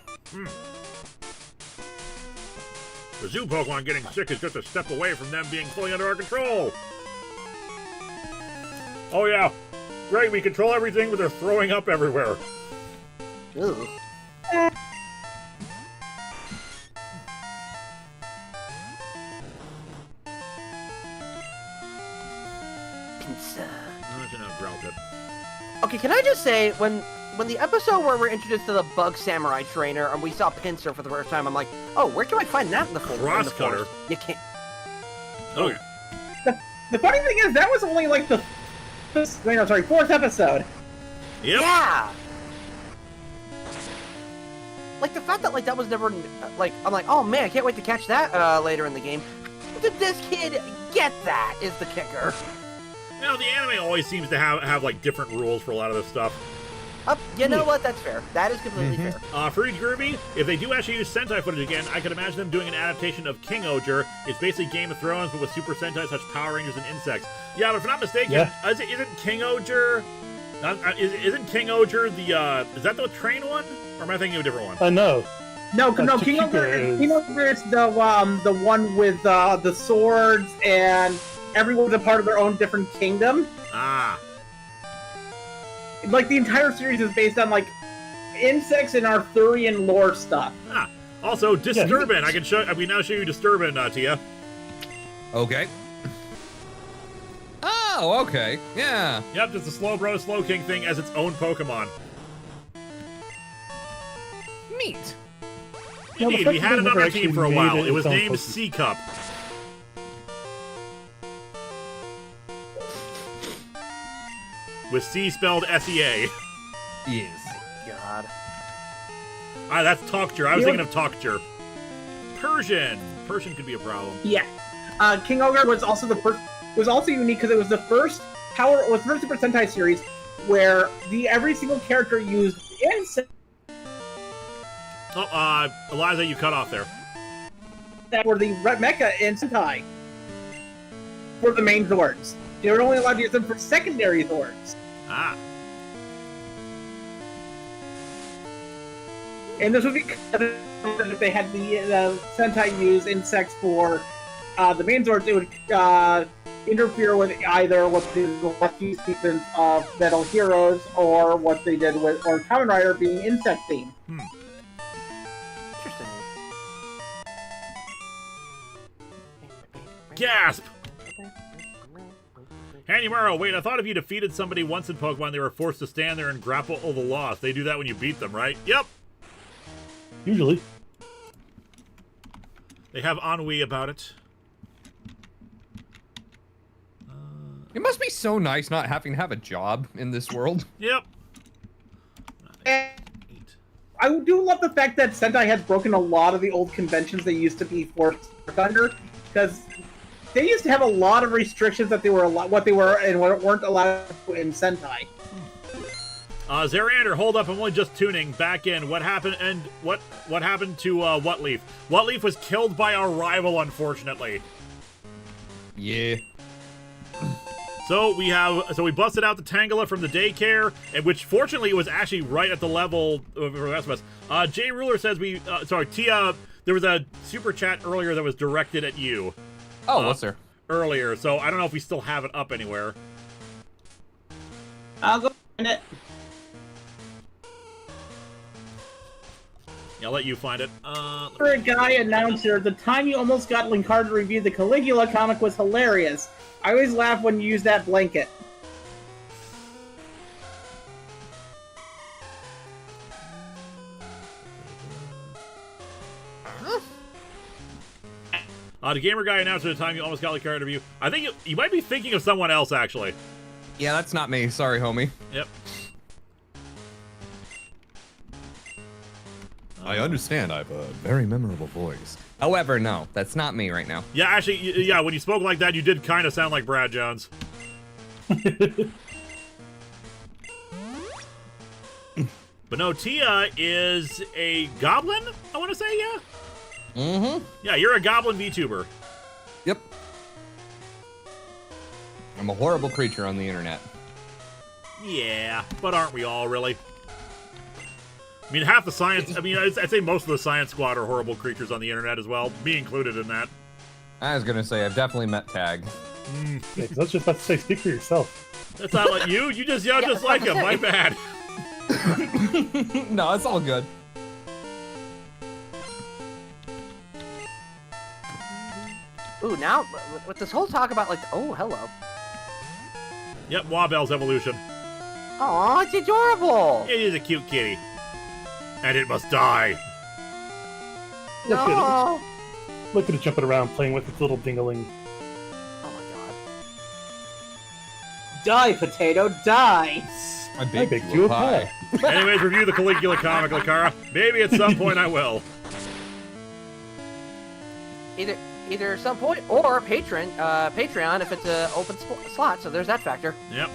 The zoo Pokemon getting sick is just a step away from them being fully under our control. Oh yeah, great, we control everything, but they're throwing up everywhere. Ooh. Okay, can I just say, when the episode where we're introduced to the Bug Samurai trainer and we saw Pinsir for the first time, I'm like, oh, where can I find that in the forest? Crosscutter. You can't. Okay. The funny thing is, that was only like the fourth episode. Yep. Yeah. Like the fact that like that was never like I'm like, oh man, I can't wait to catch that later in the game. How did this kid get that? Is the kicker. You know, the anime always seems to have like different rules for a lot of this stuff. You know what? That's fair. That is completely fair. For Kirby, if they do actually use Sentai footage again, I could imagine them doing an adaptation of King Oger. It's basically Game of Thrones, but with Super Sentai such Power Rangers and insects. Yeah, but if I'm not mistaken, isn't King Oger... isn't King Oger the... is that the train one? Or am I thinking of a different one? No, King Oger is the one with the swords, and everyone's a part of their own different kingdom. Ah. Like, the entire series is based on, like, insects and Arthurian lore stuff. Ah. Also, Disturbin. I can now show you Disturbin, Tia. Okay. Oh, okay. Yeah. Yep, just a Slow Bro, Slow King thing as its own Pokemon. Neat. Indeed, we had it on our team for a while. It was named C-Cup. With C spelled S-E-A. Yes. God. That's Talkture. I was thinking of Talkture. Persian. Persian could be a problem. Yeah. King Ogre was also the first. Was also unique because it was the first Super Sentai series where every single character used insects Oh, Eliza, you cut off there. that were the mecha in Sentai for the main Zords. They were only allowed to use them for secondary Zords. Ah. And this would be if they had the Sentai use insects for the main Zords, it would interfere with either what the lucky sequence of Metal Heroes or what they did with Kamen Rider being insect themed. Interesting. Gasp! Hanimaro, wait, I thought if you defeated somebody once in Pokemon, they were forced to stand there and grapple the loss. They do that when you beat them, right? Yep! Usually. They have ennui about it. It must be so nice not having to have a job in this world. Yep. And I do love the fact that Sentai has broken a lot of the old conventions they used to be forced under, because they used to have a lot of restrictions that they were what they were and what weren't allowed in Sentai. Zerander, hold up! I'm only just tuning back in. What happened? And what happened to Whatleaf? Whatleaf was killed by our rival, unfortunately. Yeah. So we busted out the Tangela from the daycare, and which fortunately was actually right at the level of the rest of us. Jay Ruler says Tia, there was a super chat earlier that was directed at you. Oh, what's there? Earlier, so I don't know if we still have it up anywhere. I'll go find it. Yeah, I'll let you find it. For a guy announcer, the time you almost got Linkara to review the Caligula comic was hilarious. I always laugh when you use that blanket. The gamer guy announced at the time you almost got Linkara to review. I think you might be thinking of someone else, actually. Yeah, that's not me. Sorry, homie. Yep. I understand I have a very memorable voice. However, no, that's not me right now. Yeah, actually, yeah, when you spoke like that, you did kind of sound like Brad Jones. But no, Tia is a goblin, I want to say, yeah? Mm-hmm. Yeah, you're a goblin VTuber. Yep. I'm a horrible creature on the internet. Yeah, but aren't we all, really? I mean, half the science... I mean, I'd say most of the Science Squad are horrible creatures on the internet as well, me included in that. I was gonna say, I've definitely met Tag. Yeah, 'cause I was just about to say, speak for yourself. That's not like you. You just yell just like him. My bad. No, it's all good. Ooh, now with this whole talk about like, oh, hello. Yep, Wabel's evolution. Aw, it's adorable. It is a cute kitty. And it must die. Look at No. it. Look at it jumping around, playing with its little dingaling. Oh my god. Die, potato, die! I I baked baked you a pie. Anyways, review the Caligula comic, Linkara. Maybe at some point I will. Either at some point or Patreon if it's an open slot. So there's that factor. Yep.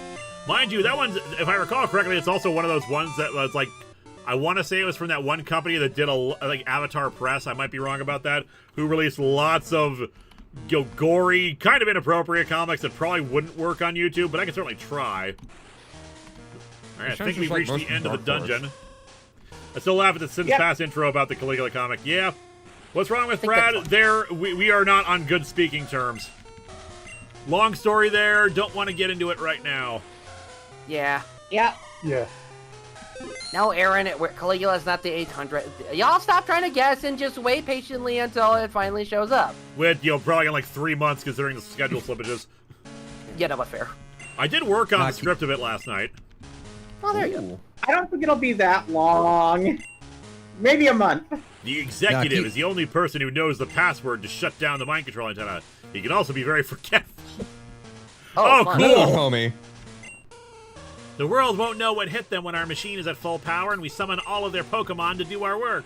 Mind you, that one's, if I recall correctly, it's also one of those ones that was like, I want to say it was from that one company that did like Avatar Press. I might be wrong about that. Who released lots of gory, kind of inappropriate comics that probably wouldn't work on YouTube, but I can certainly try. All right, I think we've reached the end of the dungeon. I still laugh at the Sin's Pass intro about the Caligula comic. Yeah. What's wrong with Brad? We are not on good speaking terms. Long story there. Don't want to get into it right now. Yeah. Yeah. Yeah. No, Aaron, Caligula's not the 800. Y'all stop trying to guess and just wait patiently until it finally shows up. With, probably in like 3 months considering the schedule slippages. Yeah, no, but fair. I did work on the script of it last night. Oh, there you go. I don't think it'll be that long. Maybe a month. The executive is the only person who knows the password to shut down the mind control antenna. He can also be very forgetful. Oh, fun. cool! Oh, homie. The world won't know what hit them when our machine is at full power and we summon all of their Pokemon to do our work.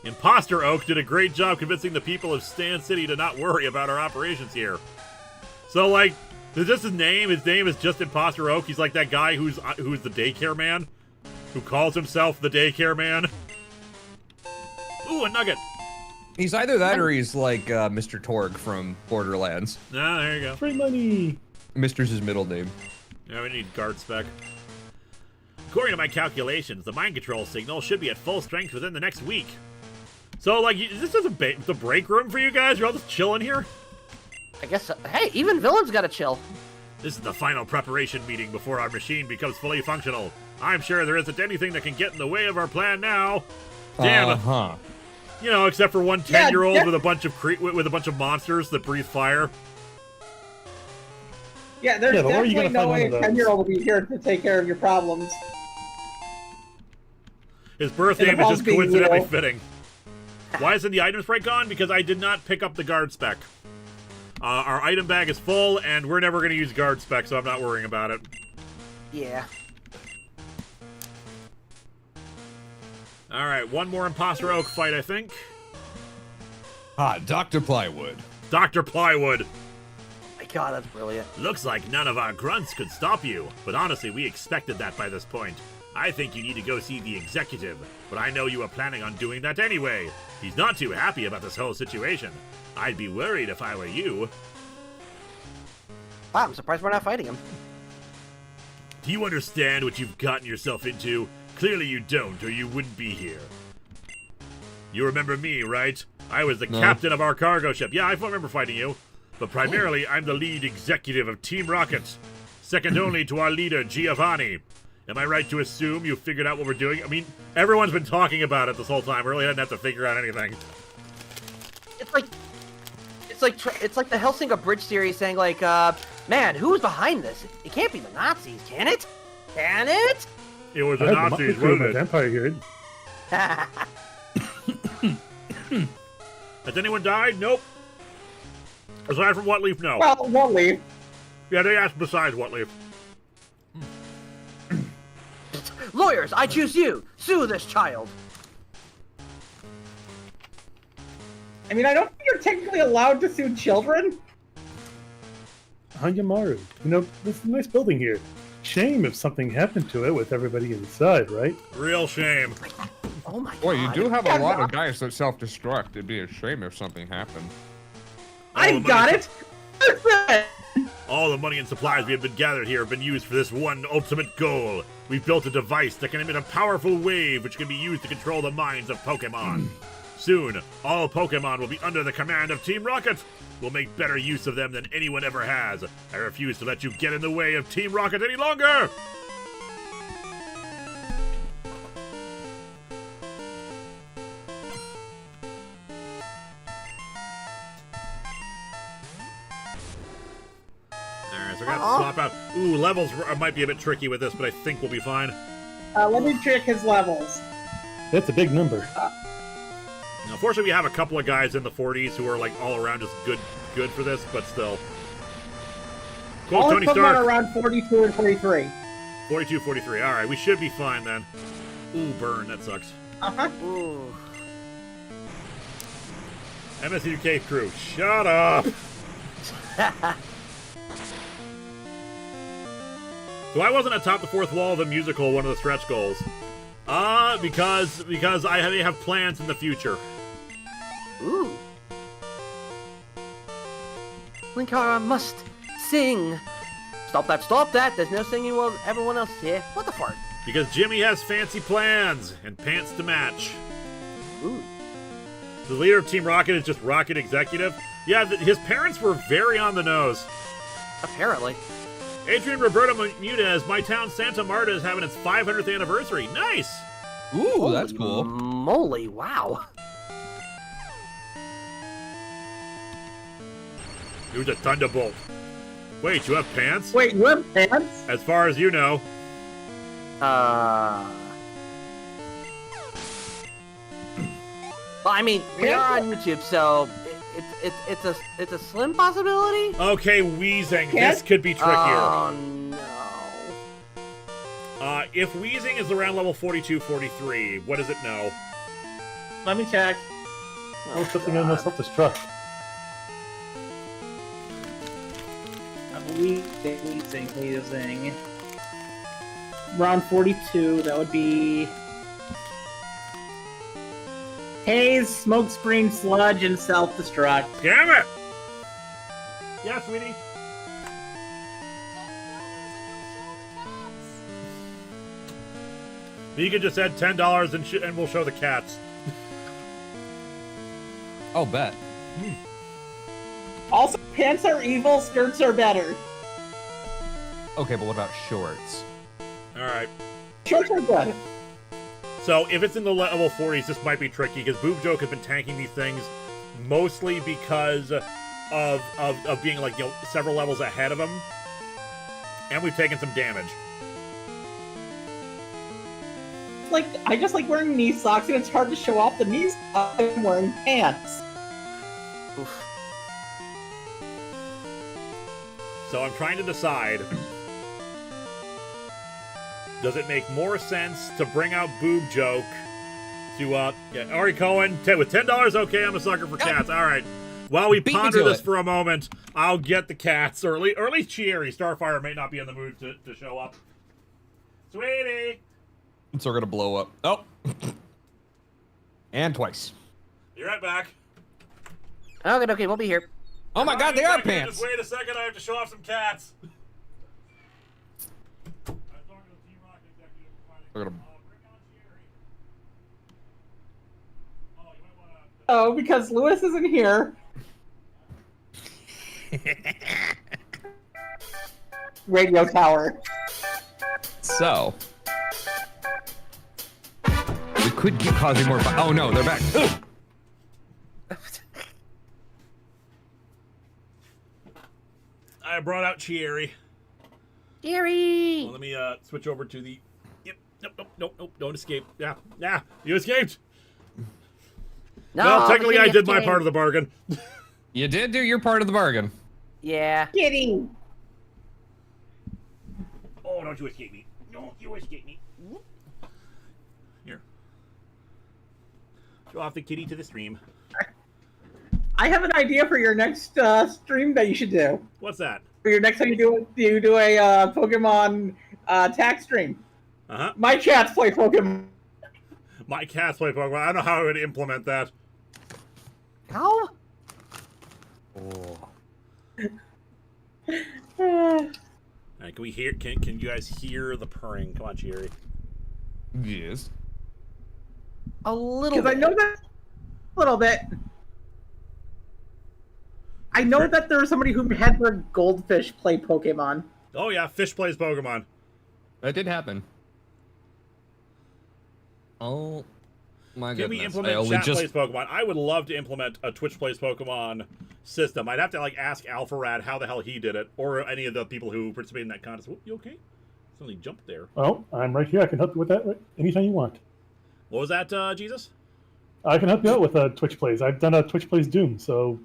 Imposter Oak did a great job convincing the people of Stan City to not worry about our operations here. So, like, is this his name? His name is just Imposter Oak. He's like that guy who's the daycare man, who calls himself the daycare man. Ooh, a nugget. He's either that or he's like Mr. Torg from Borderlands. Ah, there you go. Free money. Mister's his middle name. Yeah, we need guard spec. According to my calculations, the mind control signal should be at full strength within the next week. So, like, is this just the break room for you guys? You're all just chilling here? I guess so. Hey, even villains gotta chill. This is the final preparation meeting before our machine becomes fully functional. I'm sure there isn't anything that can get in the way of our plan now. Damn. Uh-huh. Except for one 10-year-old with a bunch of monsters that breathe fire. Yeah, there's Yeah, but where are you definitely gonna no way find a one of those? 10-year-old will be here to take care of your problems. His birth It name is involves just being coincidentally real. fitting. Why isn't the item sprite gone? Because I did not pick up the guard spec. Our item bag is full, and we're never going to use guard spec, so I'm not worrying about it. Yeah. Alright, one more Imposter Oak fight, I think. Ah, Dr. Plywood. Dr. Plywood! My god, that's brilliant. Looks like none of our grunts could stop you, but honestly, we expected that by this point. I think you need to go see the executive, but I know you were planning on doing that anyway. He's not too happy about this whole situation. I'd be worried if I were you. Wow, I'm surprised we're not fighting him. Do you understand what you've gotten yourself into? Clearly you don't, or you wouldn't be here. You remember me, right? I was the captain of our cargo ship. Yeah, I remember fighting you. But primarily, I'm the lead executive of Team Rocket. Second only to our leader, Giovani. Am I right to assume you figured out what we're doing? I mean, everyone's been talking about it this whole time. We really didn't have to figure out anything. It's like the Helsinki Bridge series saying like, man, who's behind this? It can't be the Nazis, can it? Can it? It was I the have Nazis, the crew of wasn't my it? vampire here. Has anyone died? Nope. Aside from Whatleaf, no. Well, won't leave. Yeah, they asked besides Whatleaf. Lawyers, I choose you. Sue this child. I mean, I don't think you're technically allowed to sue children. Hanyamaru. This is a nice building here. Shame if something happened to it with everybody inside, right? Real shame. Oh my god. Boy, you do have Yeah, a lot no. of guys that self-destruct. It'd be a shame if something happened. I got it. All the money and supplies we have been gathered here have been used for this one ultimate goal. We've built a device that can emit a powerful wave which can be used to control the minds of Pokemon. Soon, all Pokemon will be under the command of Team Rocket. We'll make better use of them than anyone ever has. I refuse to let you get in the way of Team Rocket any longer! Alright, so we're gonna swap out. Ooh, levels might be a bit tricky with this, but I think we'll be fine. Let me check his levels. That's a big number. Now, fortunately, we have a couple of guys in the 40s who are like all around just good for this, but still. Quote All Tony of them are Stark. around 42 and 43. 42, 43. All right, we should be fine then. Ooh, burn. That sucks. Uh-huh. Ooh. MSUK crew, shut up. So I wasn't atop the fourth wall of the musical, one of the stretch goals. Because I have plans in the future. Ooh. Linkara must sing. Stop that. There's no singing while everyone else is here. What the fart? Because Jimmy has fancy plans and pants to match. Ooh. The leader of Team Rocket is just Rocket Executive. Yeah, his parents were very on the nose. Apparently. Adrian Roberto Munez, my town Santa Marta is having its 500th anniversary. Nice! Ooh, that's cool. Moly, wow. Use a thunderbolt. Wait, you have pants? Wait, you have pants? As far as you know. Well, I mean, we are on YouTube, so it's a slim possibility. Okay, wheezing. Pants? This could be trickier. Oh no. If wheezing is around level 42, 43, what does it know? Let me check. Oh, something in the self-destruct. I believe wheezing. Round 42, that would be... Haze, smoke screen, sludge, and self-destruct. Damn it! Yeah, sweetie. You can just add $10 and we'll show the cats. Oh, bet. Also, pants are evil, skirts are better. Okay, but what about shorts? Alright. Shorts are good. So, if it's in the level 40s, this might be tricky, because Boob Joke has been tanking these things mostly because of being, like, you know, several levels ahead of him. And we've taken some damage. Like, I just like wearing knee socks, and it's hard to show off the knees. I'm wearing pants. Oof. So I'm trying to decide, does it make more sense to bring out Boob Joke to, Ari Cohen, with $10, okay, I'm a sucker for cats, alright. While we Beat me ponder to this it. for a moment, I'll get the cats, or at least Cherry. Starfire may not be in the mood to show up. Sweetie! So we're gonna blow up. Oh. And twice. Be right back. Okay, we'll be here. Oh my god, they are pants! Just wait a second, I have to show off some cats. We're gonna... Oh, because Lewis isn't here. Radio tower. So... we could keep causing more oh no, they're back. I brought out Cherry. Jerry! Well, let me switch over to the... Yep, nope, don't escape. Yeah, you escaped. No, Well, technically I did my escaped. part of the bargain. You did do your part of the bargain. Yeah. Kidding. Oh, don't you escape me. Don't you escape me. Here. Show off the kitty to the stream. I have an idea for your next stream that you should do. What's that? For your next time you do a Pokemon tag stream. Uh-huh. My cats play Pokemon. My cats play Pokemon. I don't know how I would implement that. How? Oh. Alright, can we hear... Can you guys hear the purring? Come on, Cherry. Yes. A little Because I know that a little bit. I know that there's somebody who had their goldfish play Pokemon. Oh, yeah, Fish plays Pokemon. That did happen. Oh my Can goodness. we I implement only Chat just... plays Pokemon? I would love to implement a Twitch plays Pokemon system. I'd have to, like, ask Alpharad how the hell he did it, or any of the people who participated in that contest. Whoop, you okay? Somebody jumped there. Oh, I'm right here. I can help you with that anytime you want. What was that, Jesus? I can help you out with Twitch Plays. I've done a Twitch Plays Doom, so...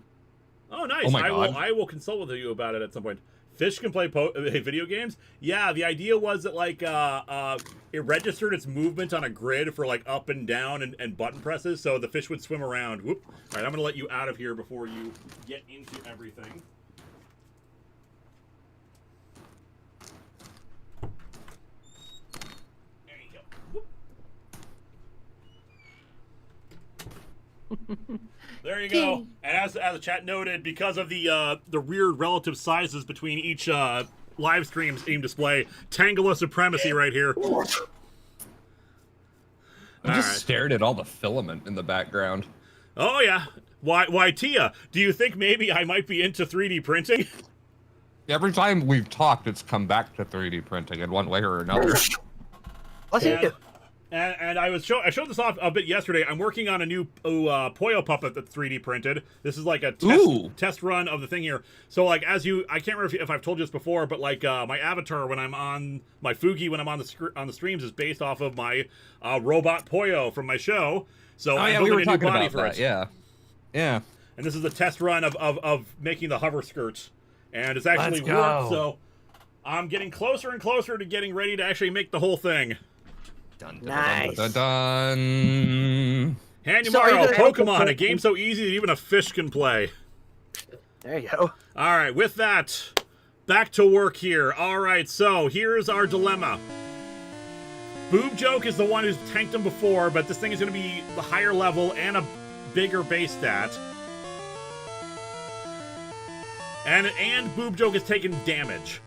Oh, nice. Oh my God. I will consult with you about it at some point. Fish can play video games? Yeah, the idea was that, like, it registered its movement on a grid for, like, up and down and button presses, so the fish would swim around. Whoop. All right, I'm going to let you out of here before you get into everything. There you go. Whoop. There you go. And as the chat noted, because of the weird relative sizes between each live stream display, Tangela supremacy right here. I just stared at all the filament in the background. Oh yeah. Why, Tia? Do you think maybe I might be into 3D printing? Every time we've talked, it's come back to 3D printing in one way or another. Let's see it. And I showed this off a bit yesterday. I'm working on a new Poyo puppet that's 3D printed. This is like a test run of the thing here. So like I can't remember if I've told you this before, but like my avatar when I'm on my Fugi when I'm on the streams is based off of my robot Poyo from my show. So I'm we were building a new talking body about for that. it. Yeah. And this is a test run of making the hover skirt, and it's actually Let's go. worked. So I'm getting closer and closer to getting ready to actually make the whole thing. Dun, Nice. dun, dun, dun. Handy So are Mario, you gonna- Pokemon, a game so easy that even a fish can play. There you go. All right, with that, back to work here. All right, so here's our dilemma. Boob Joke is the one who's tanked him before, but this thing is going to be the higher level and a bigger base stat. And Boob Joke has taken damage.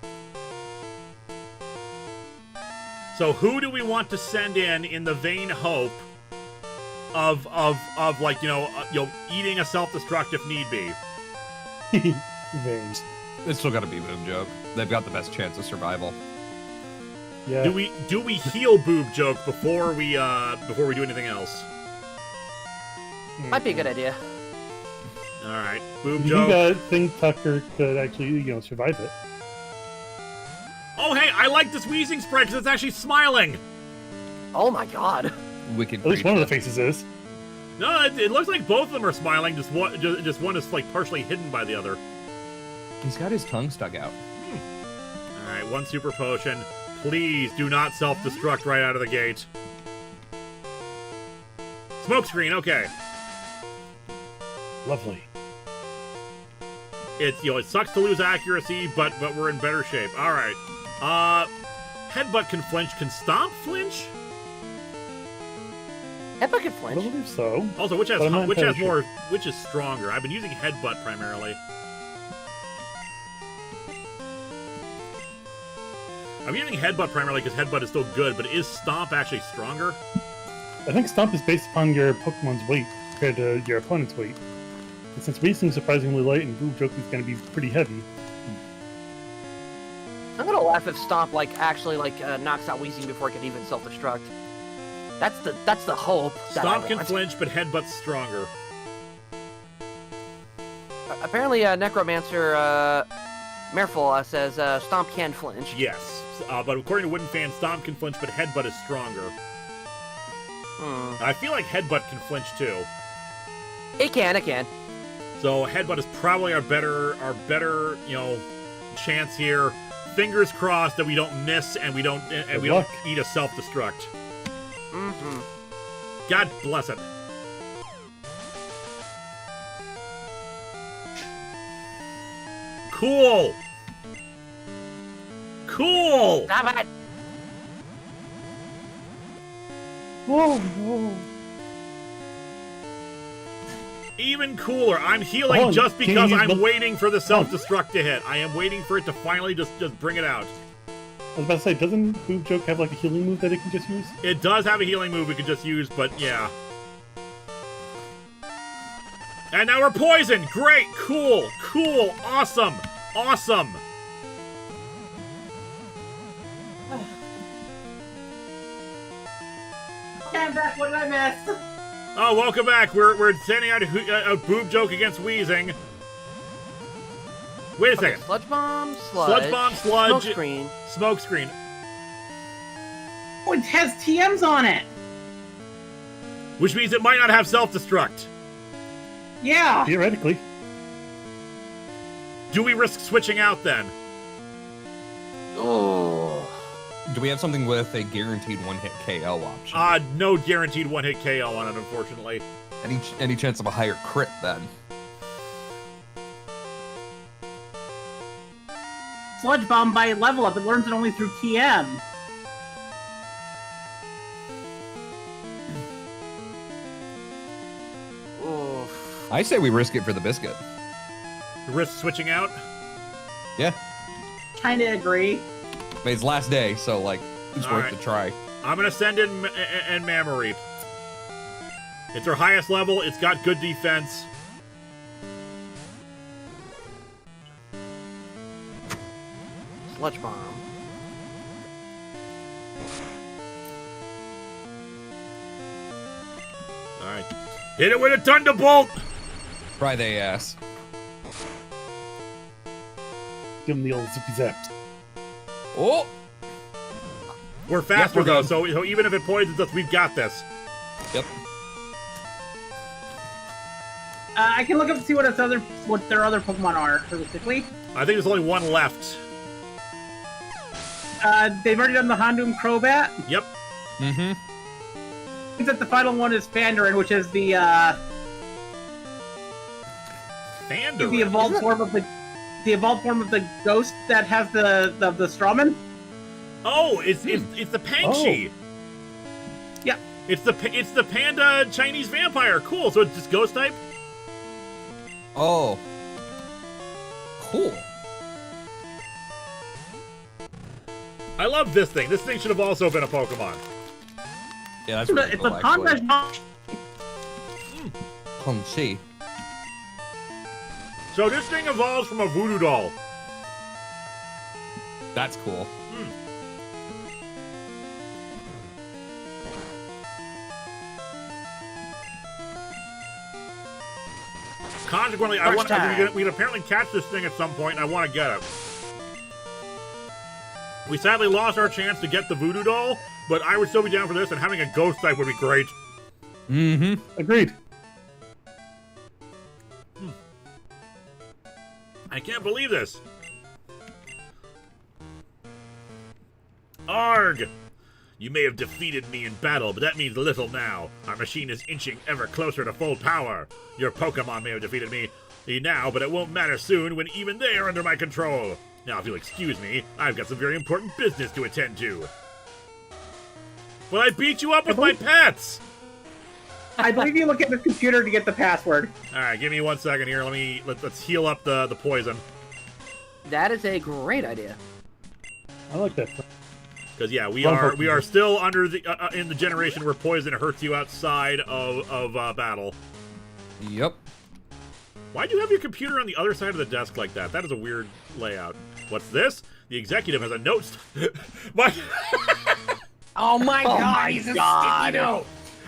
So who do we want to send in the vain hope of like eating a self-destruct if need be? Veins. It's still got to be Boob Joke. They've got the best chance of survival. Yeah. Do we heal Boob Joke before we do anything else? Might be a good idea. All right, Boob You Joke. think Tucker could actually, survive it? Oh hey, I like this wheezing spread because it's actually smiling. Oh my god. Wicked. At least one of the creature. faces is. No, it looks like both of them are smiling. Just one is like partially hidden by the other. He's got his tongue stuck out. All right, one super potion. Please do not self-destruct right out of the gate. Smoke screen, okay. Lovely. It sucks to lose accuracy, but we're in better shape. All right. Headbutt can flinch. Can Stomp flinch? Headbutt can I flinch. believe so. Also, which But I'm not entirely sure. which is stronger? I've been using Headbutt primarily. I'm using Headbutt primarily because Headbutt is still good, but is Stomp actually stronger? I think Stomp is based upon your Pokemon's weight compared to your opponent's weight. And since Weezing's surprisingly light and Boob Joke is going to be pretty heavy, I'm gonna laugh if Stomp actually knocks out Weezing before it can even self-destruct. That's the hope. That Stomp I can want. flinch, but Headbutt's stronger. Apparently, Necromancer Merful says Stomp can flinch. Yes, but according to Wooden Fan, Stomp can flinch, but Headbutt is stronger. I feel like Headbutt can flinch too. It can. So Headbutt is probably our better, chance here. Fingers crossed that we don't miss and we don't eat a self-destruct. Mm-hmm. God bless it. Cool. Stop it! whoa, whoa. Even cooler. I'm healing Oh, just can because you use I'm the- waiting for the self-destruct to hit. I am waiting for it to finally just bring it out. I was about to say, doesn't Boob Joke have a healing move that it can just use? It does have a healing move we could just use, but yeah. And now we're poisoned! Great! Cool! Awesome! I'm back. What did I miss? Oh, welcome back. We're sending out a Boob Joke against Weezing. Wait a second. Sludge Bomb, Sludge. Sludge. Smoke Screen. Smoke screen. Oh, it has TMs on it. Which means it might not have self-destruct. Yeah. Theoretically. Do we risk switching out then? Oh. Do we have something with a guaranteed one-hit KO option? No guaranteed one-hit KO on it, unfortunately. Any chance of a higher crit then? Sludge Bomb by level up. It learns it only through TM. Oof. I say we risk it for the biscuit. Risk switching out? Yeah. Kinda agree. But it's last day, so it's All worth right. the try. I'm gonna send in Mammoreep. It's our highest level. It's got good defense. Sludge Bomb. Alright. Hit it with a Thunderbolt! Try they ass. Give him the old zippy zap. Oh! We're faster we're though, good. so even if it poisons us, we've got this. Yep. I can look up to see what their other Pokemon are, realistically. I think there's only one left. They've already done the Houndoom Crobat. Yep. Mm-hmm. I think that the final one is Fandarin, which is the Fandarin. evolved form of the ghost that has the Strawman. Oh, it's the Pangshi. Yeah. It's the panda Chinese vampire. Cool. So it's just ghost type. Oh. Cool. I love this thing. This thing should have also been a Pokemon. Yeah, that's really It's cool, a contest. Come see. So this thing evolves from a voodoo doll. That's cool. Consequently, we can apparently catch this thing at some point, and I want to get it. We sadly lost our chance to get the voodoo doll, but I would still be down for this, and having a ghost type would be great. Mm-hmm. Agreed. I can't believe this. Arg! You may have defeated me in battle, but that means little now. Our machine is inching ever closer to full power. Your Pokemon may have defeated me now, but it won't matter soon when even they are under my control. Now, if you'll excuse me, I've got some very important business to attend to. Well, I beat you up with my pets! I believe you look at the computer to get the password. Alright, give me 1 second here. Let's heal up the poison. That is a great idea. I like that. Because yeah, we are still under the in the generation where poison hurts you outside of battle. Yep. Why do you have your computer on the other side of the desk like that? That is a weird layout. What's this? The executive has a note. My Oh my god, he's a sticky note.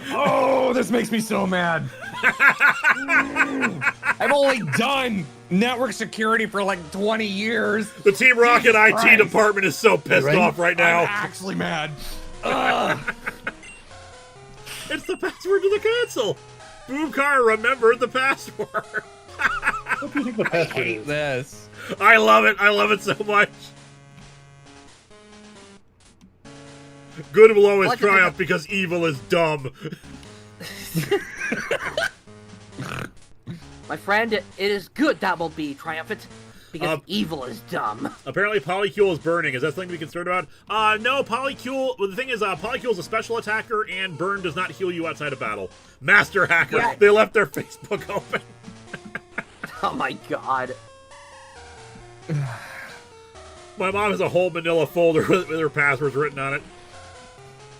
Oh, this makes me so mad. I've only done network security for like 20 years. The Team Rocket IT Christ. department is so pissed off right now. I'm actually mad. It's the password to the console. Boomcar remembered the password. What do you think the password Hate is? this. I love it. I love it so much. Good will always like to triumph because evil is dumb. My friend, it is good that will be triumphant, because evil is dumb. Apparently Polycule is burning. Is that something we can start about? No, Polycule... Well, the thing is, Polycule is a special attacker, and burn does not heal you outside of battle. Master hacker. Yeah. They left their Facebook open. Oh my god. My mom has a whole manila folder with her passwords written on it.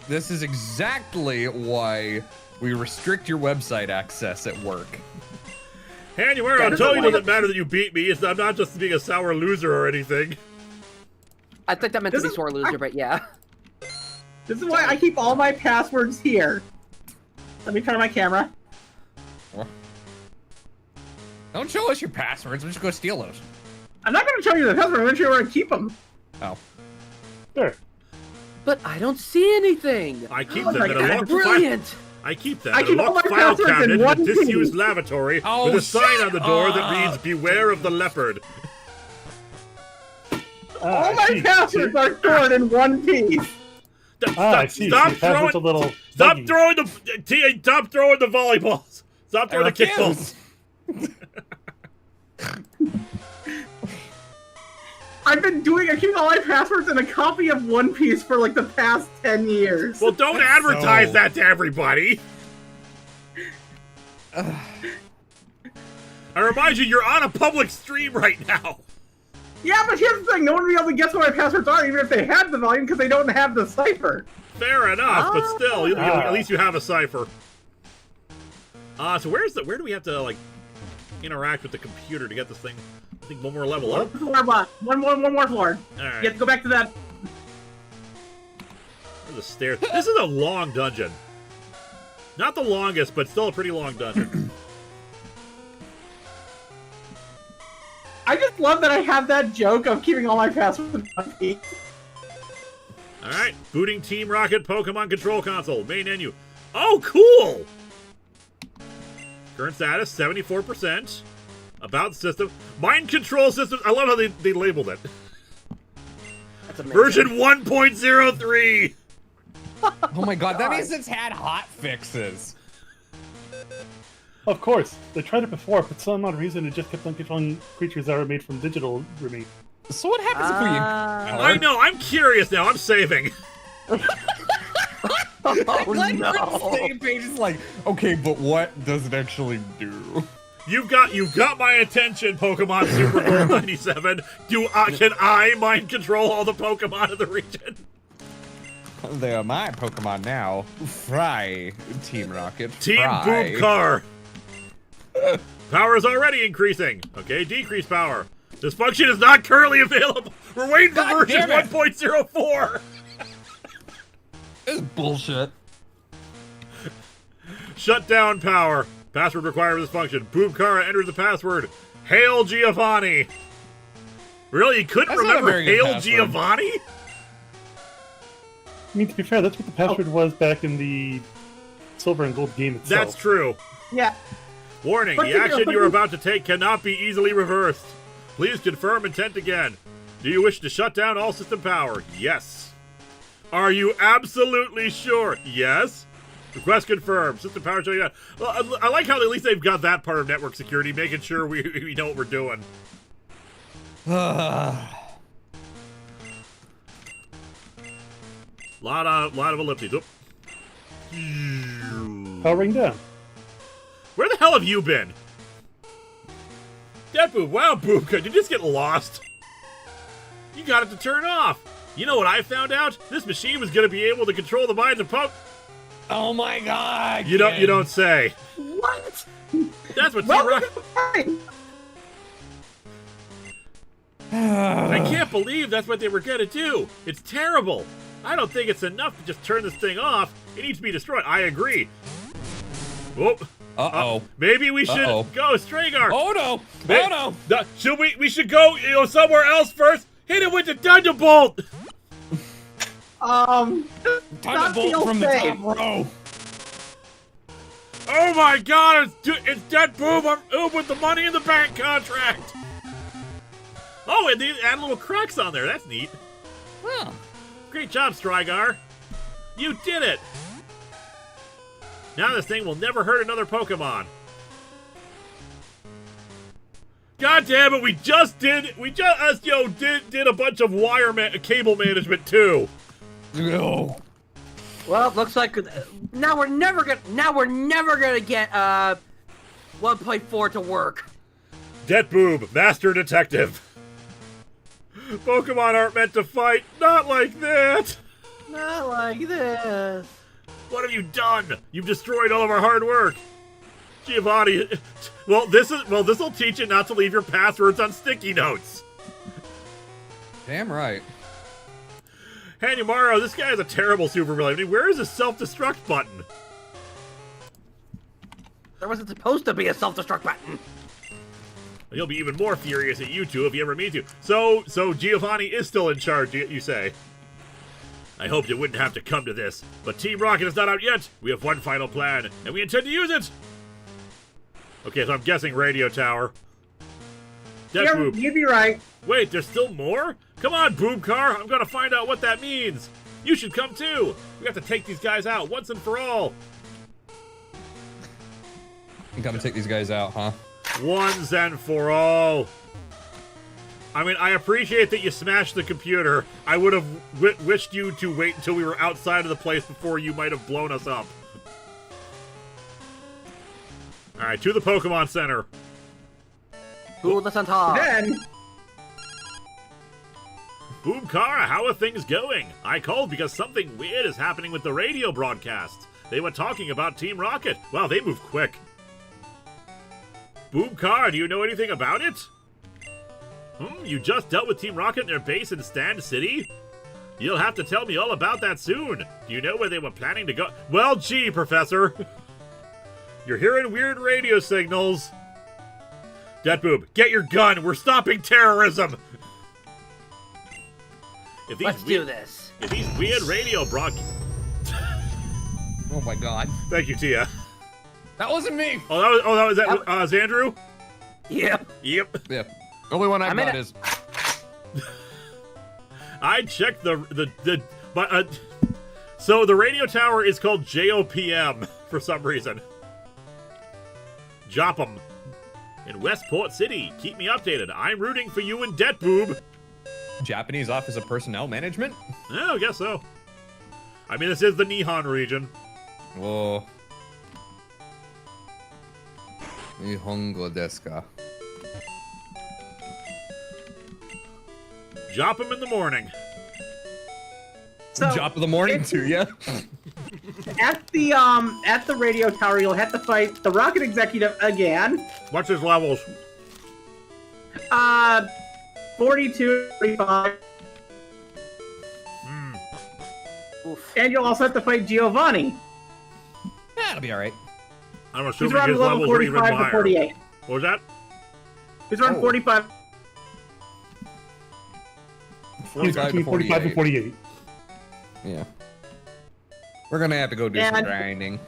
This is exactly why we restrict your website access at work. January, I'll tell you, it doesn't matter that you beat me. I'm not just being a sour loser or anything. I think that meant to be sore loser, but yeah. This is why I keep all my passwords here. Let me turn on my camera. Don't show us your passwords. We'll just go steal those. I'm not going to show you the password. I'm going to show you where I keep them. Oh. Sure. But I don't see anything. I keep Oh them my in a God, locked Brilliant. I keep them I in keep a all locked my file passwords in cabinet in a one disused piece. lavatory Oh, with a sign on the door shut that reads, up. "Beware of the leopard." All my passwords are stored in one piece. I see. Stop See, password's a throwing! little Stop buggy. throwing the stop throwing the volleyballs. Stop throwing the refuse. kickballs. I've been keeping all my passwords in a copy of One Piece for like the past 10 years. Well, don't That's advertise so- that to everybody. I remind you, you're on a public stream right now. Yeah, but here's the thing. No one will be able to guess what my passwords are, even if they had the volume, because they don't have the cipher. Fair enough, but still, at least you have a cipher. So where do we have to, like... interact with the computer to get this thing, I think, one more level up. One more floor. Alright. You have to go back to that. The stairs. This is a long dungeon. Not the longest, but still a pretty long dungeon. I just love that I have that joke of keeping all my passwords in one piece. Alright, booting Team Rocket Pokemon Control Console. Main menu. Oh, cool! Current status, 74%. About system. Mind control system. I love how they labeled it. That's amazing. Version 1.03. Oh my god, that means it's had hot fixes. Of course, they tried it before, but for some odd reason it just kept on controlling creatures that are made from digital remain. So what happens if we... I know, I'm curious now. I'm saving. Like, no. Same page is like, okay, but what does it actually do? You've got my attention, Pokemon Super Bowl 97. Can I mind control all the Pokemon in the region? They are my Pokemon now. Fry, Team Rocket. Team fry. Boomcar. Power is already increasing. Okay, decrease power. This function is not currently available. We're waiting for God version damn it. 1.04. This is bullshit. Shut down power. Password required for this function. Boomkara enters the password. Hail Giovani. Really? You couldn't That's not a remember very good Hail password. Giovani? I mean, to be fair, that's what the password was back in the Silver and Gold game itself. That's true. Yeah. Warning, the action you are about to take cannot be easily reversed. Please confirm intent again. Do you wish to shut down all system power? Yes. Are you absolutely sure? Yes. Request confirmed. System power shutting down. Well, I like how at least they've got that part of network security, making sure we know what we're doing. Lot of ellipses. Oop. Powering down. Where the hell have you been? Deadpool, wow, Boomka, did you just get lost? You got it to turn off. You know what I found out? This machine was going to be able to control the minds of Oh my god! You don't say. What? That's what Well, T-Rock... I can't believe that's what they were going to do. It's terrible. I don't think it's enough to just turn this thing off. It needs to be destroyed. I agree. Whoop. Uh-oh. Maybe we should Uh-oh. go Stragar. Oh no! May- Oh no! Should we should go, somewhere else first? Hit it with the Thunderbolt! Thunderbolt from the top row! Oh my god, it's Dead Boom! I'm with the money in the bank contract! Oh, and they add little cracks on there. That's neat. Huh. Great job, Strygar. You did it! Now this thing will never hurt another Pokemon. God damn it, we did a bunch of cable management too. No. Well, looks like now we're never gonna get 1.4 to work. Det Boob, Master Detective. Pokemon aren't meant to fight, not like that. Not like this. What have you done? You've destroyed all of our hard work. Giovanni, this'll teach you not to leave your passwords on sticky notes. Damn right. Hanumaro, this guy is a terrible supervillain. I mean, where is his self-destruct button? There wasn't supposed to be a self-destruct button. He'll be even more furious at you two if he ever meets you. So Giovanni is still in charge, you say? I hoped it wouldn't have to come to this, but Team Rocket is not out yet. We have one final plan, and we intend to use it. Okay, so I'm guessing radio tower. Deathloop. You'd be right. Wait, there's still more? Come on, Boomcar. I'm gonna find out what that means. You should come too. We have to take these guys out once and for all. You gotta take these guys out, huh? Once and for all. I mean, I appreciate that you smashed the computer. I would have wished you to wait until we were outside of the place before you might have blown us up. Alright, to the Pokemon Center. Who the Centaur? Then, Boomkara, how are things going? I called because something weird is happening with the radio broadcasts. They were talking about Team Rocket. Wow, they move quick. Boom Car, do you know anything about it? You just dealt with Team Rocket in their base in Stand City? You'll have to tell me all about that soon. Do you know where they were planning to go? Well, gee, Professor. You're hearing weird radio signals. Deadboob, get your gun. We're stopping terrorism. Let's do this. If these weird radio Oh my god. Thank you, Tia. That wasn't me! That was Xandrew? Yep. Yep. Yeah. The only one I've got is... I checked so the radio tower is called JOPM for some reason. Jopham. In Westport City. Keep me updated. I'm rooting for you and Deadboob. Japanese Office of Personnel Management? Yeah, I guess so. I mean, this is the Nihon region. Whoa. Nihongo desu ka? Jopham in the morning. So, Job of the morning too, yeah? at the radio tower, you'll have to fight the rocket executive again. What's his levels? 42, 35. Oof. And you'll also have to fight Giovani. That'll be alright. I'm He's assuming around his level levels are even 45 to higher. 48. What was that? He's around 45. He's between 45 and 48. Yeah. We're gonna have to go do some And- grinding.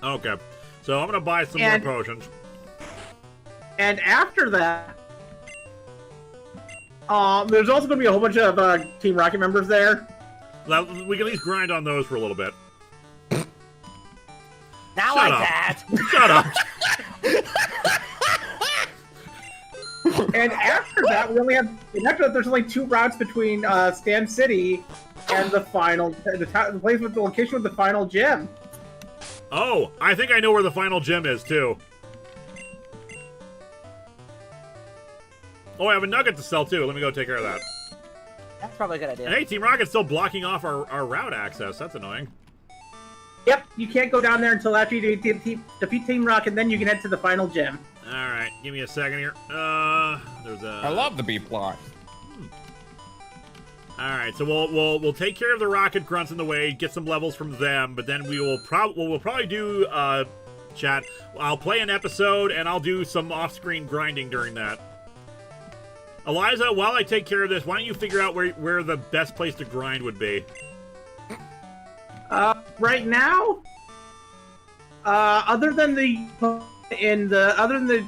Okay. So I'm gonna buy some more And- potions. And after that, there's also going to be a whole bunch of Team Rocket members there. We can at least grind on those for a little bit. Now Shut like up. that. Shut up! And after that, we only have. And after that, there's only 2 routes between Stand City and the final, the place with the location with the final gym. Oh, I think I know where the final gym is too. Oh, I have a nugget to sell too. Let me go take care of that. That's probably a good idea. And hey, Team Rocket's still blocking off our route access. That's annoying. Yep, you can't go down there until after you defeat Team Rocket, then you can head to the final gym. All right, give me a second here. There's a. I love the B plot. All right, so we'll take care of the rocket grunts in the way, get some levels from them, but then we'll probably do chat. I'll play an episode and I'll do some off-screen grinding during that. Eliza, while I take care of this, why don't you figure out where the best place to grind would be? Right now, other than the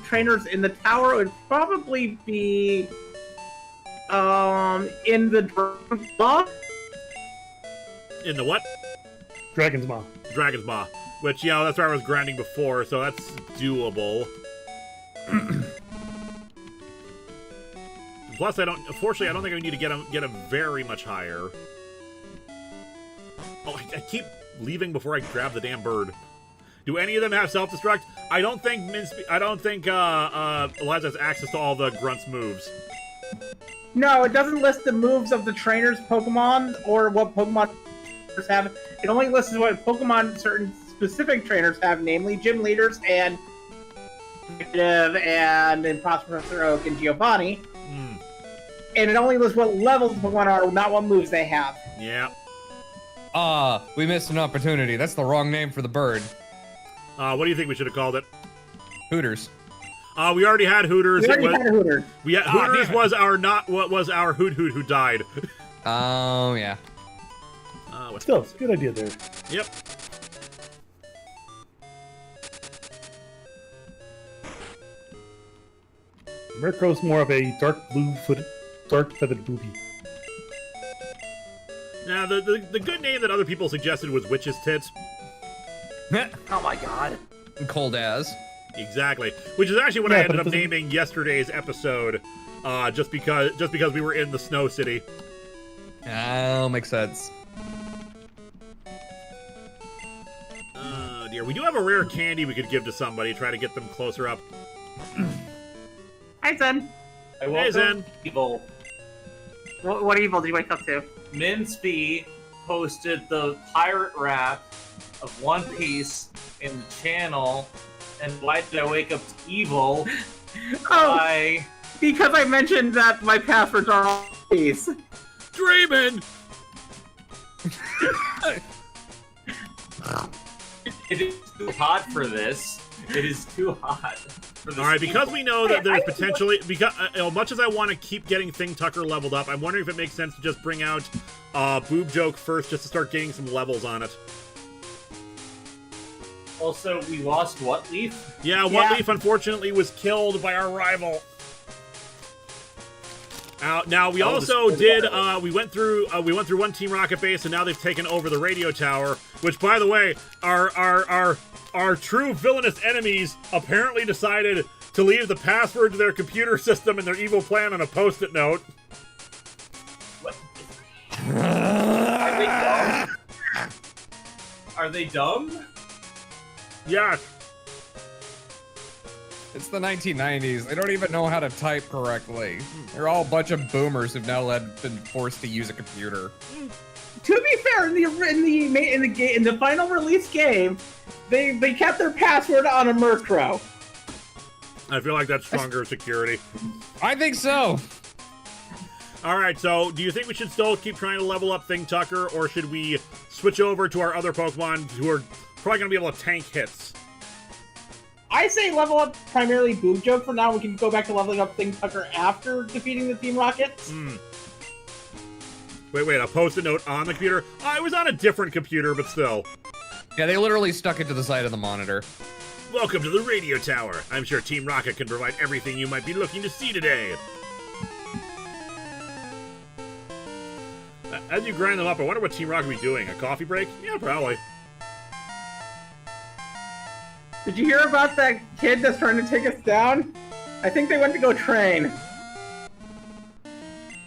trainers in the tower, it would probably be in the Dragon's Maw. In the what? Dragon's Maw. Dragon's Maw. Which, you know, that's where I was grinding before, so that's doable. Plus, unfortunately, I don't think I need to get him very much higher. Oh, I keep leaving before I grab the damn bird. Do any of them have self-destruct? I don't think Eliza has access to all the grunts' moves. No, it doesn't list the moves of the trainers' Pokemon or what Pokemon trainers have. It only lists what Pokemon certain specific trainers have, namely gym leaders and Imposter, Professor Oak, and Giovani. And it only lists what levels the Pokemon are, not what moves they have. Yeah. We missed an opportunity. That's the wrong name for the bird. What do you think we should have called it? Hooters. We already had Hooters. We already had a Hooter. Hooters was our Hoot who died. Oh, yeah. Still, good idea there. Yep. Murkrow's more of a dark feathered booby. Now, the good name that other people suggested was Witch's Tits. Oh my god. Cold as. Exactly. Which is actually what I Yeah, ended but up it doesn't- naming yesterday's episode, just because we were in the Snow City. Oh, makes sense. Oh dear, we do have a rare candy we could give to somebody, try to get them closer up. Hi, Zen. Hey, Zen. Evil. What evil did you wake up to? Minsby posted the pirate rap of One Piece in the channel, And why did I wake up to evil? Oh, Why? because I mentioned that my passwords are all these. Dreamin'! It is too hot for this. It is too hot for this. All right, because we know that there's I- potentially, because much as I want to keep getting Thing Tucker leveled up, I'm wondering if it makes sense to just bring out Boob Joke first, just to start getting some levels on it. Also, we lost What Leaf? Yeah, What Leaf unfortunately was killed by our rival. Now we also did. We went through one Team Rocket base, and now they've taken over the radio tower. Which, by the way, our true villainous enemies apparently decided to leave the password to their computer system and their evil plan on a Post-it note. What? Are they dumb? Are they dumb? Yeah. It's the 1990s. They don't even know how to type correctly. They're all a bunch of boomers who've now been forced to use a computer. To be fair, in the final release game, they kept their password on a Murkrow. I feel like that's stronger security. I think so. All right, so do you think we should still keep trying to level up Thing Tucker, or should we switch over to our other Pokemon who are probably going to be able to tank hits? I say level up primarily Boob Joke for now. We can go back to leveling up Thing Tucker after defeating the Team Rockets. Wait, a Post-it note on the computer? I was on a different computer, but still. Yeah, they literally stuck it to the side of the monitor. Welcome to the radio tower. I'm sure Team Rocket can provide everything you might be looking to see today. As you grind them up, I wonder what Team Rocket will be doing. A coffee break? Yeah, probably. Did you hear about that kid that's trying to take us down? I think they went to go train.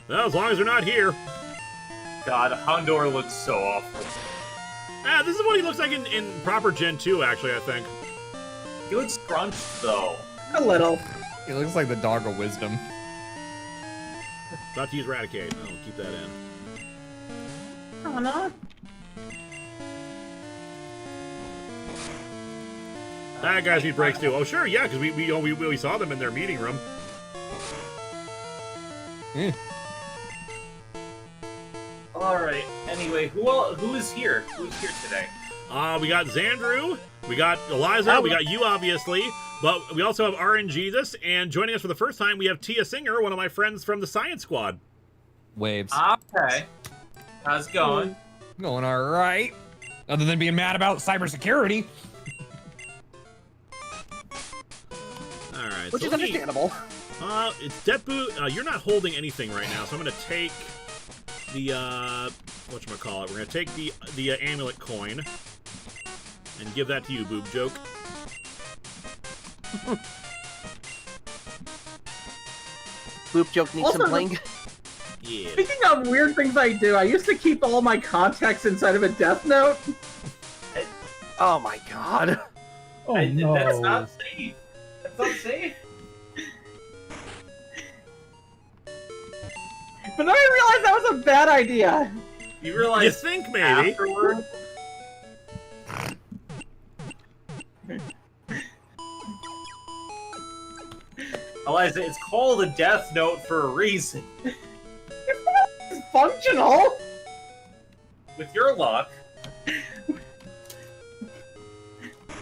Well, as long as they're not here. God, Houndor looks so awful. This is what he looks like in proper Gen 2, actually, I think. He looks scrunched, though. A little. He looks like the dog of wisdom. About to use Raticate. I'll keep that in. Oh, no. That guys need breaks too. Oh sure, yeah, because we saw them in their meeting room. All right. Anyway, who is here? Who's here today? We got Xandru, we got Eliza, we got you obviously, but we also have RNGesus, and joining us for the first time we have Tia Singer, one of my friends from the Science Squad. Waves. Okay. How's it going? Going all right. Other than being mad about cybersecurity. All right, Which so is understandable. It's Deadboot. You're not holding anything right now, so I'm gonna take the whatchamacallit. We're gonna take the amulet coin and give that to you, Boob Joke. Boop Joke needs Also, some bling. Yeah. Speaking of weird things I do, I used to keep all my contacts inside of a Death Note. Oh my god. Oh That's no. not safe. That's not safe. But then I realized that was a bad idea. You realize You think maybe? afterward? Eliza, it's called a death note for a reason. It's functional. With your luck.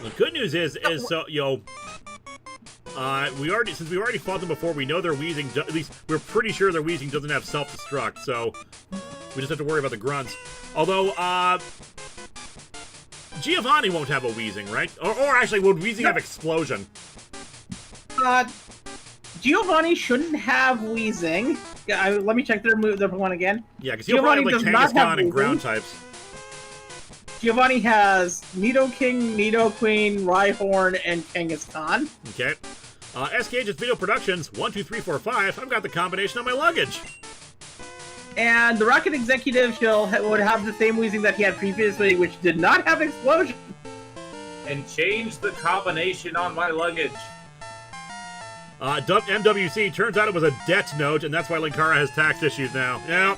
The good news is so since we already fought them before, we know their wheezing. At least we're pretty sure their wheezing doesn't have self-destruct, so we just have to worry about the grunts. Although Giovani won't have a wheezing, right? Or actually, would wheezing have explosion? Giovani shouldn't have Wheezing. Let me check their one again. Yeah, because he'll probably have like Giovani does not have Kangaskhan and ground Wheezing. types. Giovanni has Nidoking, Nidoqueen, Rhyhorn, and Kangaskhan. Okay. SK just Video Productions 1, 2, 3, 4, 5. I've got the combination on my luggage. And the Rocket Executive would have the same Wheezing that he had previously, which did not have Explosion. And change the combination on my luggage. MWC, turns out it was a debt note, and that's why Linkara has tax issues now. Yeah,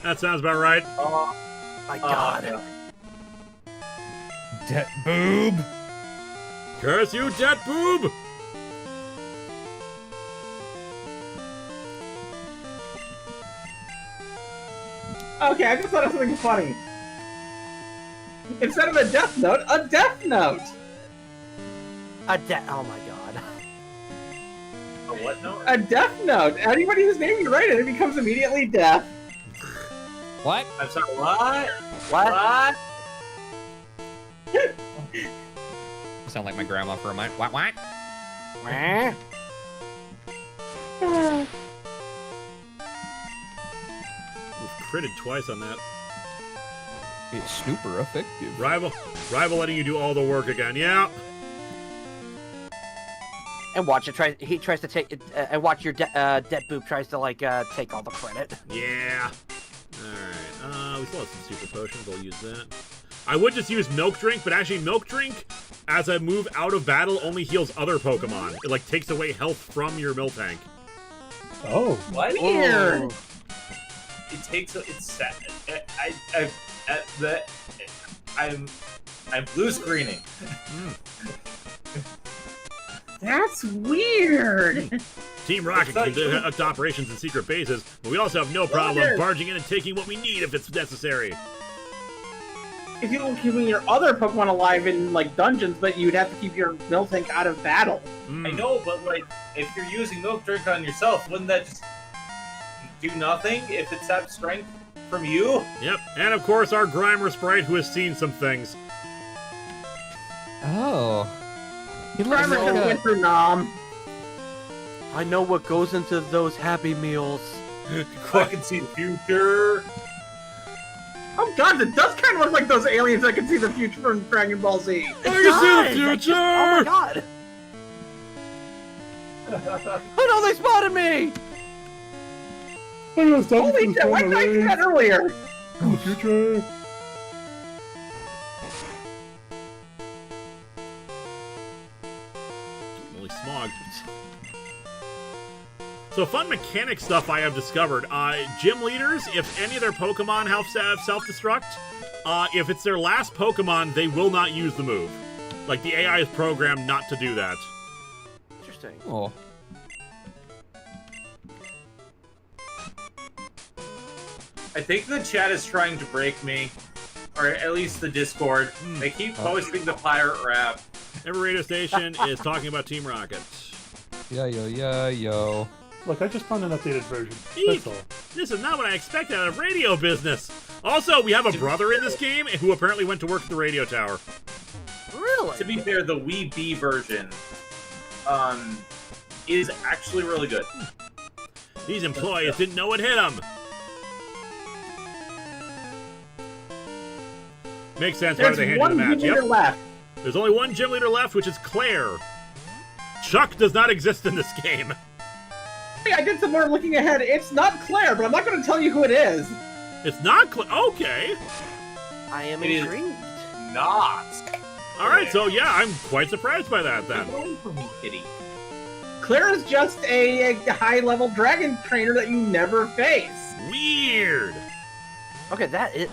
that sounds about right. Oh My god. Boob. Curse you, dead boob! Okay, I just thought of something funny. Instead of a death note, a death note! Oh my god. A what note? A death note! Anybody whose name you write it becomes immediately death. What? I'm sorry, what? What? Sound like my grandma for a minute. What? Meh. We've critted twice on that. It's super effective. Rival letting you do all the work again. Yeah. And watch it. He tries to take it, and watch your dead boob tries to like take all the credit. Yeah. Alright. We still have some super potions. I'll use that. I would just use Milk Drink, but actually Milk Drink, as a move out of battle, only heals other Pokemon. It, like, takes away health from your Miltank. Oh. What? Weird. It takes. It's sad. I'm blue screening. That's weird. Team Rocket can conduct operations in secret bases, but we also have no problem barging in and taking what we need if it's necessary. If you were keeping your other Pokemon alive in, like, dungeons, but you'd have to keep your Miltank out of battle. I know, but, like, if you're using Milk Drink on yourself, wouldn't that just do nothing if it saps strength from you? Yep, and of course our Grimer Sprite, who has seen some things. Oh. He looks Grimer just like went through Nom. I know what goes into those Happy Meals. I can see the future. Oh god, it does kind of look like those aliens that can see the future from Dragon Ball Z. I can see the future! Oh my god! Oh no, they spotted me! Holy shit, why did I do that earlier? The future. Holy smog. So fun mechanic stuff I have discovered. Gym leaders, if any of their Pokemon have self-destruct, if it's their last Pokemon, they will not use the move. Like, the AI is programmed not to do that. Interesting. Oh. I think the chat is trying to break me, or at least the Discord. They keep posting the pirate rap. Every radio station is talking about Team Rocket. Yo. Look, I just found an updated version. Eek. That's all. This is not what I expected out of radio business. Also, we have a brother in this game who apparently went to work at the radio tower. Really? To be fair, the Wii B version is actually really good. These employees didn't know what hit them. Makes sense why they There's handed one the match. leader Yep. left. There's only one gym leader left, which is Claire. Chuck does not exist in this game. Hey, I did some more looking ahead. It's not Claire, but I'm not going to tell you who it is. It's not Claire. Okay. I am It is intrigued. not. All right, so yeah, I'm quite surprised by that then. Going for me, kitty. Claire is just a high-level dragon trainer that you never face. Weird. Okay, that is.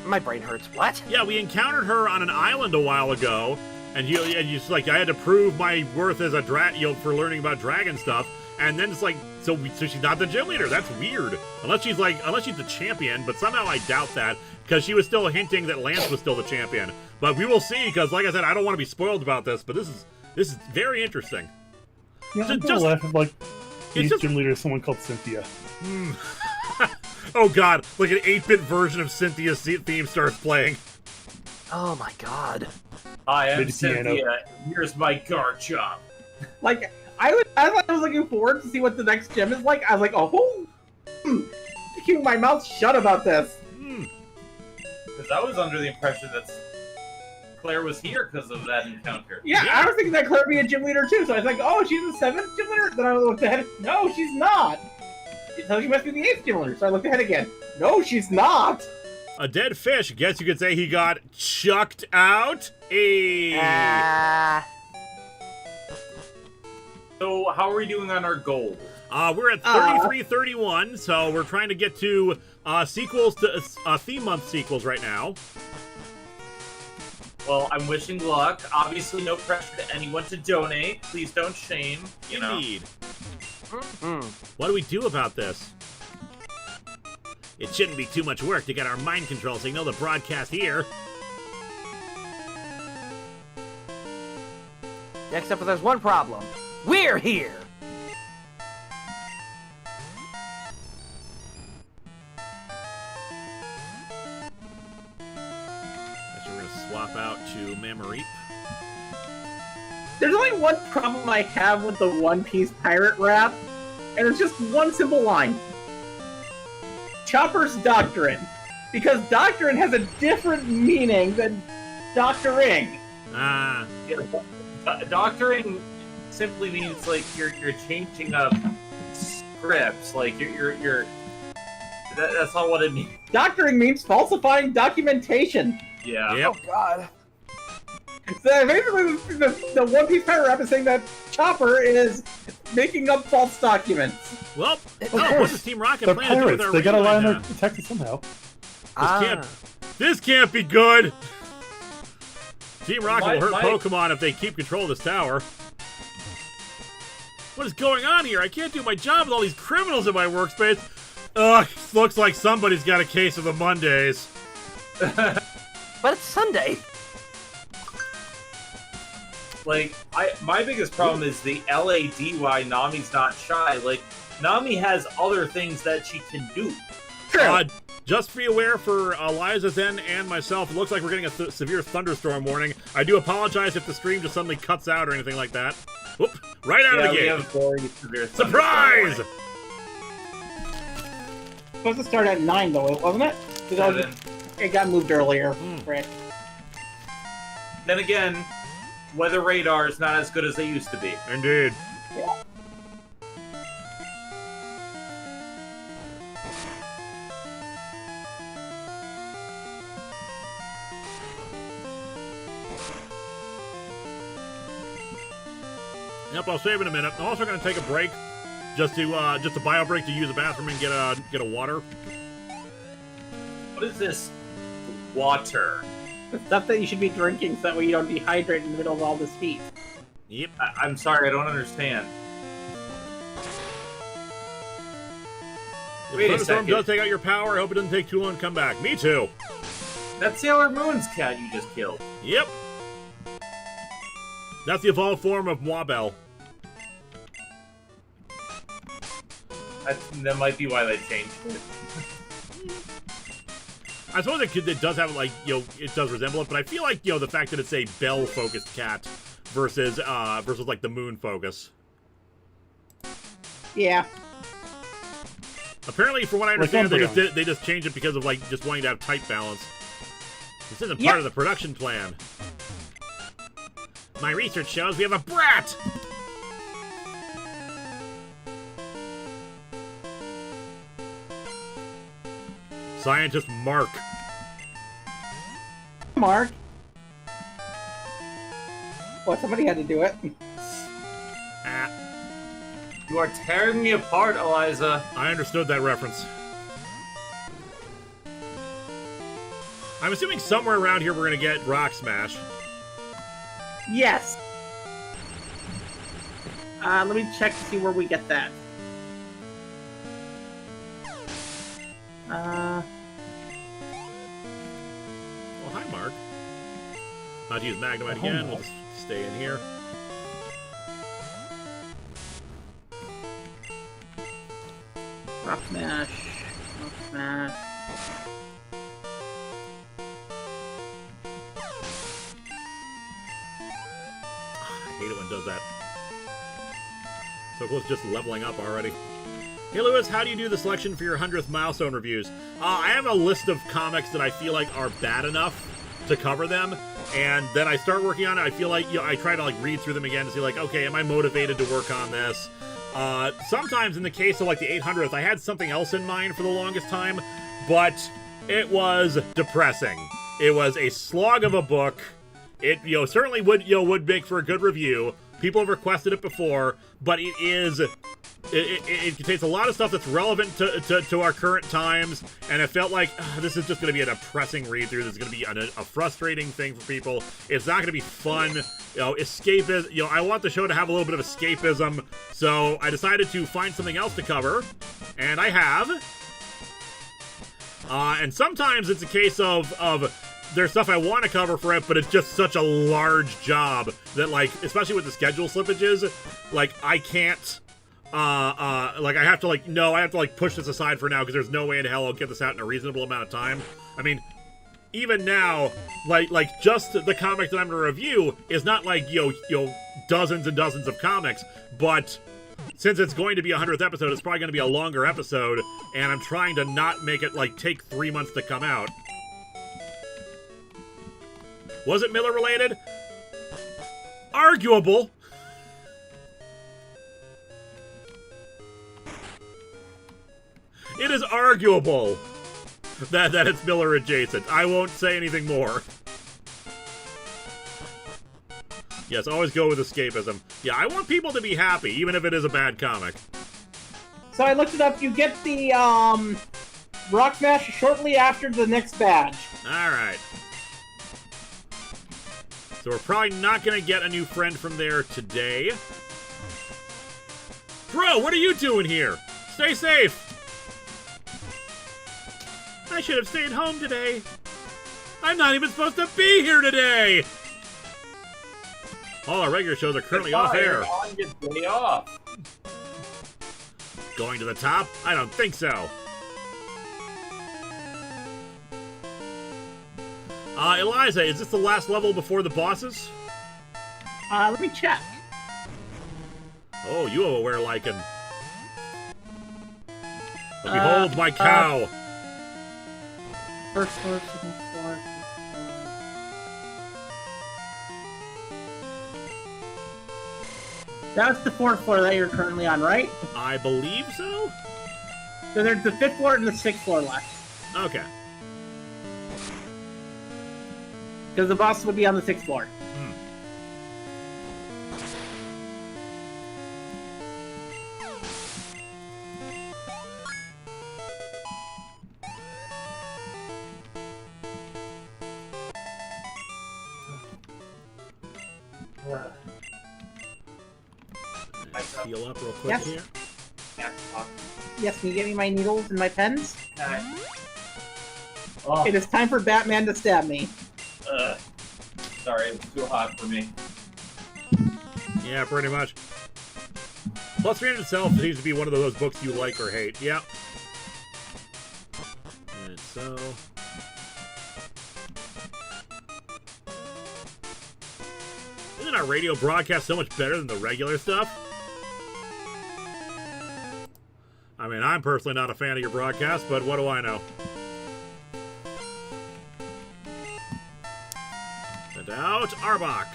My brain hurts. What? Yeah, we encountered her on an island a while ago, and you just like I had to prove my worth as a for learning about dragon stuff, and then it's like so she's not the gym leader. That's weird. Unless she's the champion, but somehow I doubt that because she was still hinting that Lance was still the champion. But we will see because, like I said, I don't want to be spoiled about this, but this is very interesting. Yeah, I'm gonna laugh at, like, the just- gym leader is someone called Cynthia. Oh god, like an 8-bit version of Cynthia's theme starts playing. Oh my god. I am Play the piano. Cynthia. Here's my Garchomp. Like, I was looking forward to see what the next gym is like. I was like, oh, keeping my mouth shut about this. Because I was under the impression that Claire was here because of that encounter. Yeah, I was thinking that Claire would be a gym leader too. So I was like, oh, she's the 7th gym leader? Then I looked ahead. No, she's not. So she must be the 8th gym leader. So I looked ahead again. No, she's not. A dead fish. Guess you could say he got chucked out. Hey. So how are we doing on our goal? We're at 33-31, so we're trying to get to sequels to theme month sequels right now. Well, I'm wishing luck. Obviously, no pressure to anyone to donate. Please don't shame. You know. Indeed. What do we do about this? It shouldn't be too much work to get our mind control signal to broadcast here. Except for there's one problem. We're here! We're going to swap out to Mamareep. There's only one problem I have with the One Piece pirate rap, and it's just one simple line. Chopper's doctrine. Because doctrine has a different meaning than doctoring. Ah. Yeah, doctoring simply means like you're changing up scripts. Like you're that's not what it means. Doctoring means falsifying documentation. Yeah. Yep. Oh god. So basically, the One Piece pirate rap is saying that Chopper is making up false documents. Well, Of what's course. this Team Rocket They're plan to do with pirates. their They gotta radio lie on right their now? text somehow. This can't be good. Team Rocket will hurt my- Pokemon if they keep control of this tower. What is going on here? I can't do my job with all these criminals in my workspace. Ugh, looks like somebody's got a case of the Mondays. But it's Sunday. Like my biggest problem is the LADY Nami's not shy. Like Nami has other things that she can do. Just be aware for Liza, Zen, and myself, it looks like we're getting a severe thunderstorm warning. I do apologize if the stream just suddenly cuts out or anything like that. Whoop! Right out of the we gate. have very severe Surprise! Supposed to start at 9 though, wasn't it? It got moved earlier. Right. Then again, weather radar is not as good as they used to be. Indeed. Yeah. Yep, I'll save in a minute. I'm also going to take a break, just a bio break to use the bathroom and get a water. What is this? Water. The stuff that you should be drinking so that way you don't dehydrate in the middle of all this heat. Yep. I'm sorry, I don't understand. If Wait a thunderstorm second. does take out your power, I hope it doesn't take too long to come back. Me too. That's Sailor Moon's cat you just killed. Yep. That's the evolved form of Wabel. That might be why they changed it. I suppose it does have, like, it does resemble it, but I feel like, the fact that it's a bell-focused cat versus like, the moon focus. Yeah. Apparently, from what I understand, Like they just changed it because of, like, just wanting to have tight balance. This isn't part of the production plan. My research shows we have a brat! Scientist Mark. Mark. Well, somebody had to do it. Ah, You are tearing me apart, Eliza. I understood that reference. I'm assuming somewhere around here we're gonna get Rock Smash. Yes. Let me check to see where we get that. Well, hi, Mark. Not to use Magnemite again. We'll just stay in here. Rock Smash. Rock Smash. I hate it when it does that. So close to just leveling up already. Hey Lewis, how do you do the selection for your 100th milestone reviews? I have a list of comics that I feel like are bad enough to cover them, and then I start working on it. I feel like I try to like read through them again to see like, okay, am I motivated to work on this? Sometimes in the case of like the 800th, I had something else in mind for the longest time, but it was depressing. It was a slog of a book. It certainly would make for a good review. People have requested it before, but it is it contains a lot of stuff that's relevant to our current times, and it felt like this is just going to be a depressing read-through. This is going to be a frustrating thing for people. It's not going to be fun. Escapism. I want the show to have a little bit of escapism, so I decided to find something else to cover, and I have. And sometimes it's a case of there's stuff I want to cover for it, but it's just such a large job that, like, especially with the schedule slippages, like, I can't. Like, I have to push this aside for now, because there's no way in hell I'll get this out in a reasonable amount of time. I mean, even now, like just the comic that I'm going to review is not like, dozens and dozens of comics, but since it's going to be a 100th episode, it's probably going to be a longer episode, and I'm trying to not make it, like, take 3 months to come out. Was it Miller-related? Arguable. It is arguable that it's Miller adjacent. I won't say anything more. Yes, always go with escapism. Yeah, I want people to be happy, even if it is a bad comic. So I looked it up. You get the Rock Smash shortly after the next badge. Alright. So we're probably not going to get a new friend from there today. Bro, what are you doing here? Stay safe! I should have stayed home today. I'm not even supposed to be here today! All our regular shows are currently off air. On your day off. Going to the top? I don't think so. Eliza, is this the last level before the bosses? Let me check. Oh, you have a were-lichen. Behold my cow. First floor, second floor. That's the 4th floor that you're currently on, right? I believe so? So there's the 5th floor and the 6th floor left. Okay. Because the boss would be on the 6th floor. Heal up real quick here. Yes, can you get me my needles and my pens? Oh, It is time for Batman to stab me. sorry, it's too hot for me. Yeah, pretty much. Plus, 300 itself seems to be one of those books you like or hate. Yep. And so... Isn't our radio broadcast so much better than the regular stuff? I mean, I'm personally not a fan of your broadcast, but what do I know? Send out Arbok.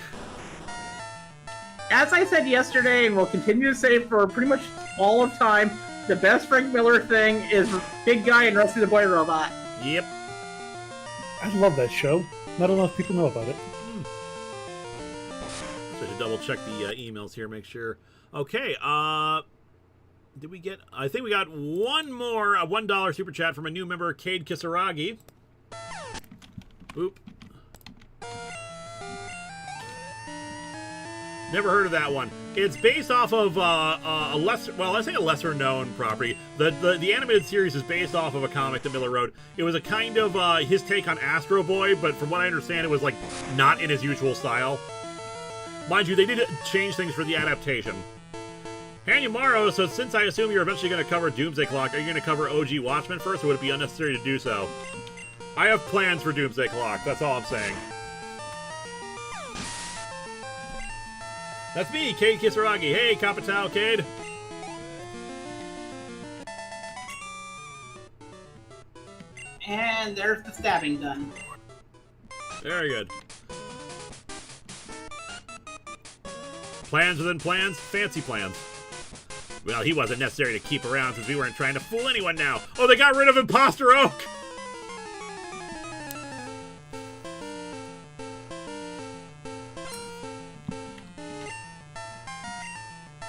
As I said yesterday, and will continue to say for pretty much all of time, the best Frank Miller thing is Big Guy and Rusty the Boy Robot. Yep. I love that show. Not enough people know about it. So to double check the emails here, make sure. Okay, did we get... I think we got one more, a $1 super chat from a new member, Cade Kisaragi. Oop. Never heard of that one. It's based off of a lesser... Well, I say a lesser-known property. The animated series is based off of a comic that Miller wrote. It was a kind of his take on Astro Boy, but from what I understand, it was, like, not in his usual style. Mind you, they did change things for the adaptation. Hanyamaro, so since I assume you're eventually going to cover Doomsday Clock, are you going to cover OG Watchmen first, or would it be unnecessary to do so? I have plans for Doomsday Clock, that's all I'm saying. That's me, Cade Kisaragi. Hey, Kapitao, Cade. And there's the stabbing done. Very good. Plans within plans, fancy plans. Well, he wasn't necessary to keep around since we weren't trying to fool anyone now. Oh, they got rid of Imposter Oak!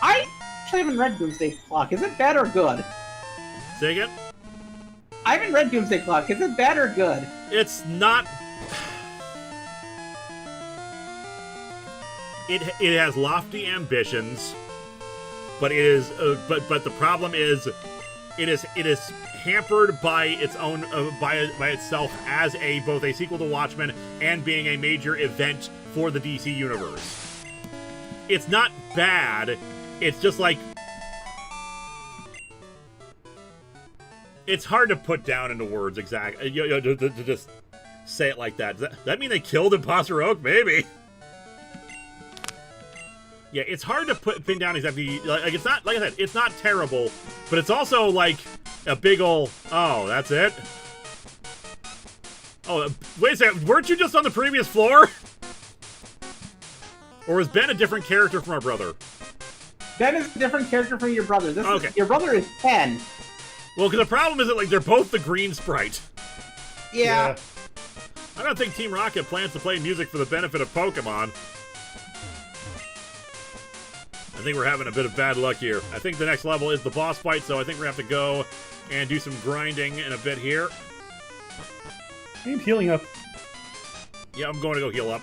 I actually am haven't read Doomsday Clock. Is it bad or good? Say again? I haven't read Doomsday Clock. Is it bad or good? It's not... It has lofty ambitions, but it is but the problem is it is hampered by its own by itself as both a sequel to Watchmen and being a major event for the DC universe. It's not bad. It's just like it's hard to put down into words exactly. To just say it like that. Does that mean they killed Imposter Oak? Maybe. Yeah, it's hard to pin down exactly. Like it's not, like I said, it's not terrible, but it's also like a big ol'. Oh, that's it. Oh, wait a second. Weren't you just on the previous floor? Or was Ben a different character from our brother? Ben is a different character from your brother. Okay. Your brother is 10. Well, because the problem is that like they're both the green sprite. Yeah. I don't think Team Rocket plans to play music for the benefit of Pokemon. I think we're having a bit of bad luck here. I think the next level is the boss fight, so I think we're going to have to go and do some grinding in a bit here. I'm healing up. Yeah, I'm going to go heal up.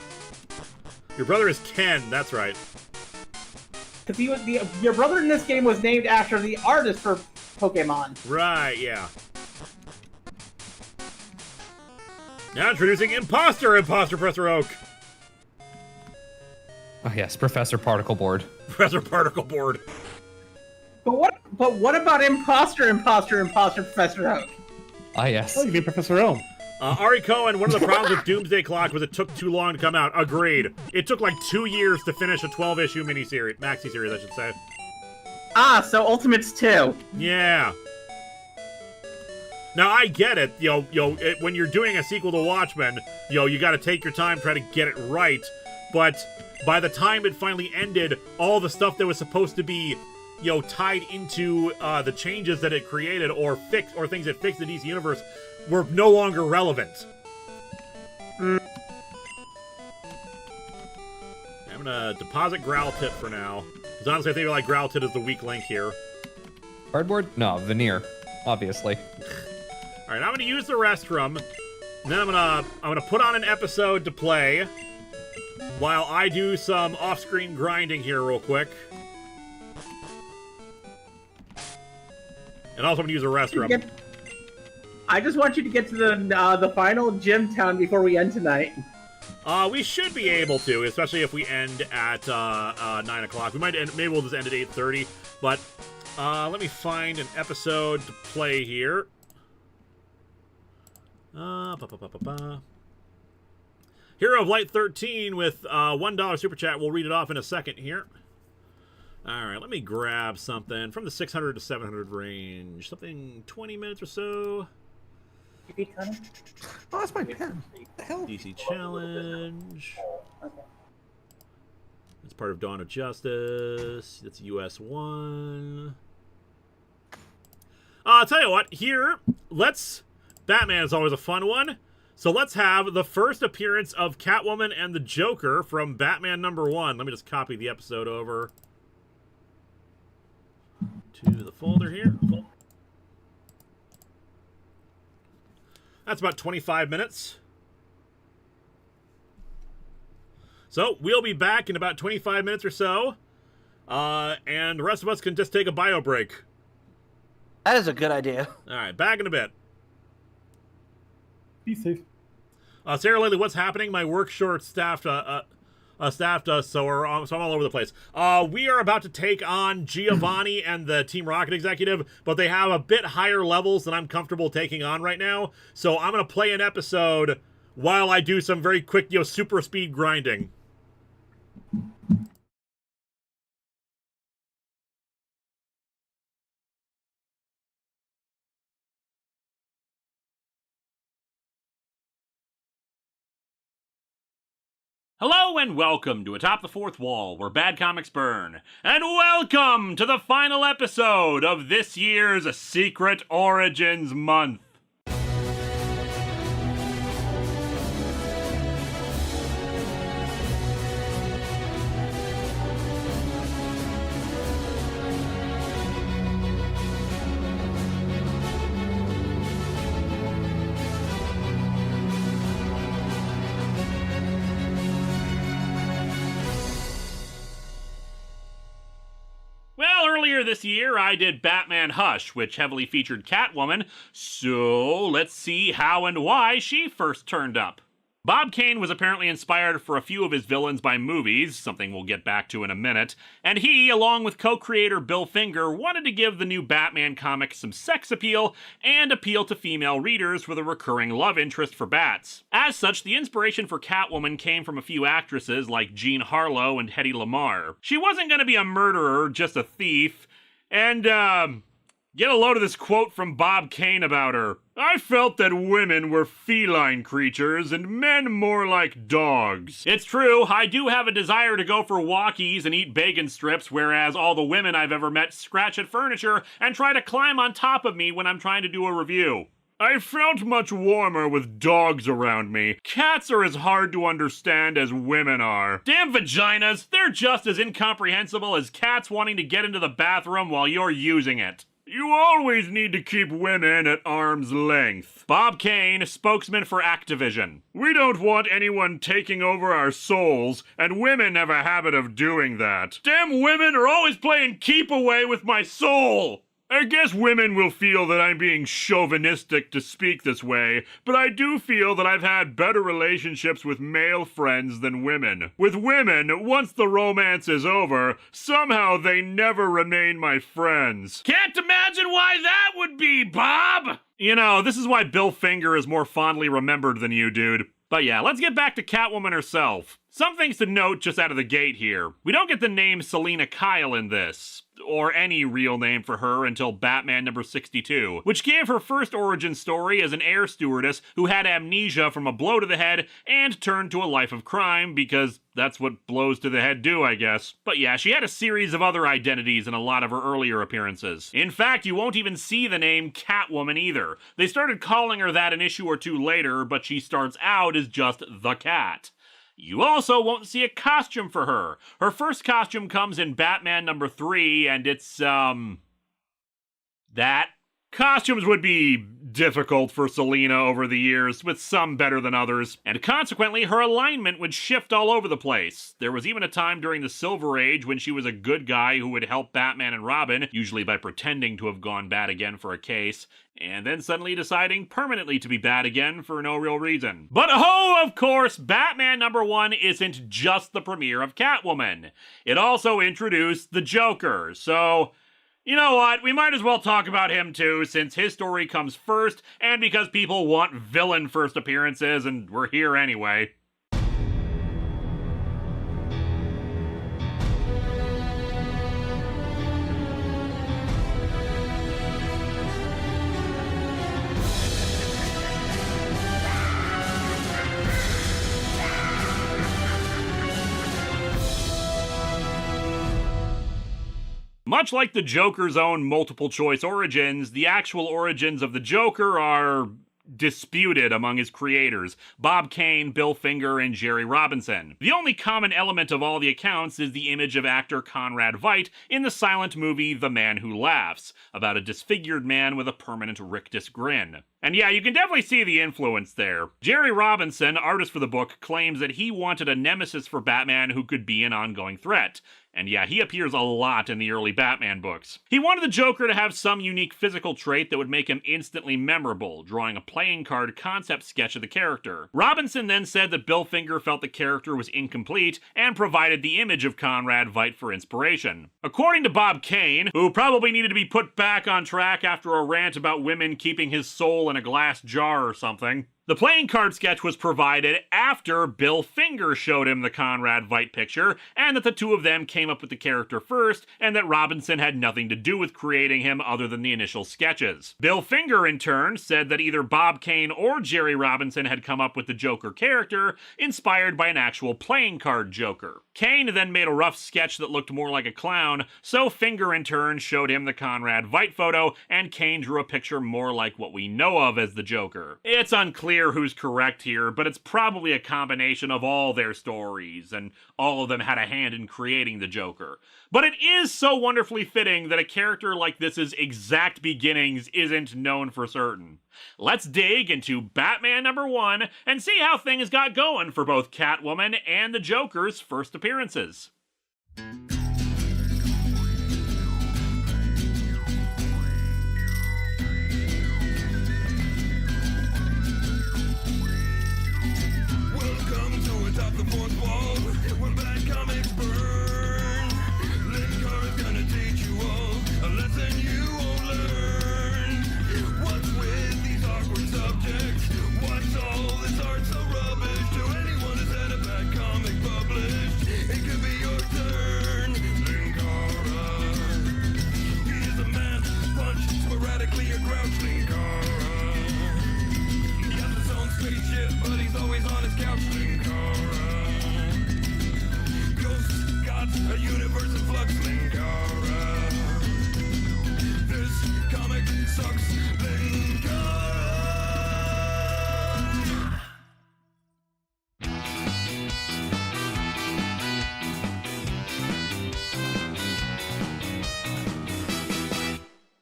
Your brother is Ken, that's right. Because your brother in this game was named after the artist for Pokemon. Right, yeah. Now introducing Imposter Professor Oak. Oh yes, Professor Particle Board. Professor Particle Board. But what about Imposter Professor Oak? Ah yes. Oh, you mean Professor Elm? Ari Cohen, one of the problems with Doomsday Clock was it took too long to come out. Agreed. It took like 2 years to finish a 12-issue miniseries, maxi series, I should say. Ah, so Ultimates 2. Yeah. Now I get it. When you're doing a sequel to Watchmen, you got to take your time, try to get it right. But by the time it finally ended, all the stuff that was supposed to be, tied into the changes that it created or things that fixed the DC universe were no longer relevant. I'm gonna deposit Growlithe for now, because honestly I think like Growlithe is the weak link here. Cardboard? No, veneer, obviously. All right, I'm gonna use the restroom, and then I'm gonna put on an episode to play while I do some off-screen grinding here real quick. And also I'm gonna use a restroom. I just want you to get to the final gym town before we end tonight. We should be able to, especially if we end at 9 o'clock. We might end, maybe we'll just end at 8:30. But let me find an episode to play here. Hero of Light 13 with $1 super chat. We'll read it off in a second here. All right, let me grab something from the 600 to 700 range. Something 20 minutes or so. Oh, that's my pen. What the hell? DC Challenge. It's part of Dawn of Justice. That's US 1. I'll tell you what, here, Batman is always a fun one. So let's have the first appearance of Catwoman and the Joker from Batman #1. Let me just copy the episode over to the folder here. That's about 25 minutes. So we'll be back in about 25 minutes or so. And the rest of us can just take a bio break. That is a good idea. All right, back in a bit. Be safe. Sarah Lily, what's happening? My work short staffed us, so I'm all over the place. We are about to take on Giovani and the Team Rocket executive, but they have a bit higher levels than I'm comfortable taking on right now. So I'm going to play an episode while I do some very quick, super speed grinding. Hello and welcome to Atop the Fourth Wall, where bad comics burn. And welcome to the final episode of this year's Secret Origins Month. Earlier this year, I did Batman Hush, which heavily featured Catwoman, so let's see how and why she first turned up. Bob Kane was apparently inspired for a few of his villains by movies, something we'll get back to in a minute, and he, along with co-creator Bill Finger, wanted to give the new Batman comic some sex appeal and appeal to female readers with a recurring love interest for bats. As such, the inspiration for Catwoman came from a few actresses like Jean Harlow and Hedy Lamarr. She wasn't going to be a murderer, just a thief, and, get a load of this quote from Bob Kane about her. I felt that women were feline creatures and men more like dogs. It's true, I do have a desire to go for walkies and eat bacon strips, whereas all the women I've ever met scratch at furniture and try to climb on top of me when I'm trying to do a review. I felt much warmer with dogs around me. Cats are as hard to understand as women are. Damn vaginas, they're just as incomprehensible as cats wanting to get into the bathroom while you're using it. You always need to keep women at arm's length. Bob Kane, spokesman for Activision. We don't want anyone taking over our souls, and women have a habit of doing that. Damn women are always playing keep away with my soul! I guess women will feel that I'm being chauvinistic to speak this way, but I do feel that I've had better relationships with male friends than women. With women, once the romance is over, somehow they never remain my friends. Can't imagine why that would be, Bob! You know, this is why Bill Finger is more fondly remembered than you, dude. But yeah, let's get back to Catwoman herself. Some things to note just out of the gate here. We don't get the name Selina Kyle in this, or any real name for her until Batman number 62, which gave her first origin story as an air stewardess who had amnesia from a blow to the head and turned to a life of crime because that's what blows to the head do, I guess. But yeah, she had a series of other identities in a lot of her earlier appearances. In fact, you won't even see the name Catwoman either. They started calling her that an issue or two later, but she starts out as just the Cat. You also won't see a costume for her. Her first costume comes in Batman number 3, and it's, that. Costumes would be difficult for Selina over the years, with some better than others, and consequently her alignment would shift all over the place. There was even a time during the Silver Age when she was a good guy who would help Batman and Robin, usually by pretending to have gone bad again for a case, and then suddenly deciding permanently to be bad again for no real reason. But oh, of course, Batman number 1 isn't just the premiere of Catwoman. It also introduced the Joker, so you know what, we might as well talk about him too, since his story comes first, and because people want villain first appearances, and we're here anyway. Much like the Joker's own multiple-choice origins, the actual origins of the Joker are disputed among his creators, Bob Kane, Bill Finger, and Jerry Robinson. The only common element of all the accounts is the image of actor Conrad Veidt in the silent movie The Man Who Laughs, about a disfigured man with a permanent rictus grin. And yeah, you can definitely see the influence there. Jerry Robinson, artist for the book, claims that he wanted a nemesis for Batman who could be an ongoing threat. And yeah, he appears a lot in the early Batman books. He wanted the Joker to have some unique physical trait that would make him instantly memorable, drawing a playing card concept sketch of the character. Robinson then said that Bill Finger felt the character was incomplete and provided the image of Conrad Veidt for inspiration. According to Bob Kane, who probably needed to be put back on track after a rant about women keeping his soul in a glass jar or something, the playing card sketch was provided after Bill Finger showed him the Conrad Veidt picture, and that the two of them came up with the character first, and that Robinson had nothing to do with creating him other than the initial sketches. Bill Finger, in turn, said that either Bob Kane or Jerry Robinson had come up with the Joker character, inspired by an actual playing card Joker. Kane then made a rough sketch that looked more like a clown, so Finger, in turn, showed him the Conrad Veidt photo, and Kane drew a picture more like what we know of as the Joker. It's unclear who's correct here, but it's probably a combination of all their stories, and all of them had a hand in creating the Joker. But it is so wonderfully fitting that a character like this's exact beginnings isn't known for certain. Let's dig into Batman number 1 and see how things got going for both Catwoman and the Joker's first appearances.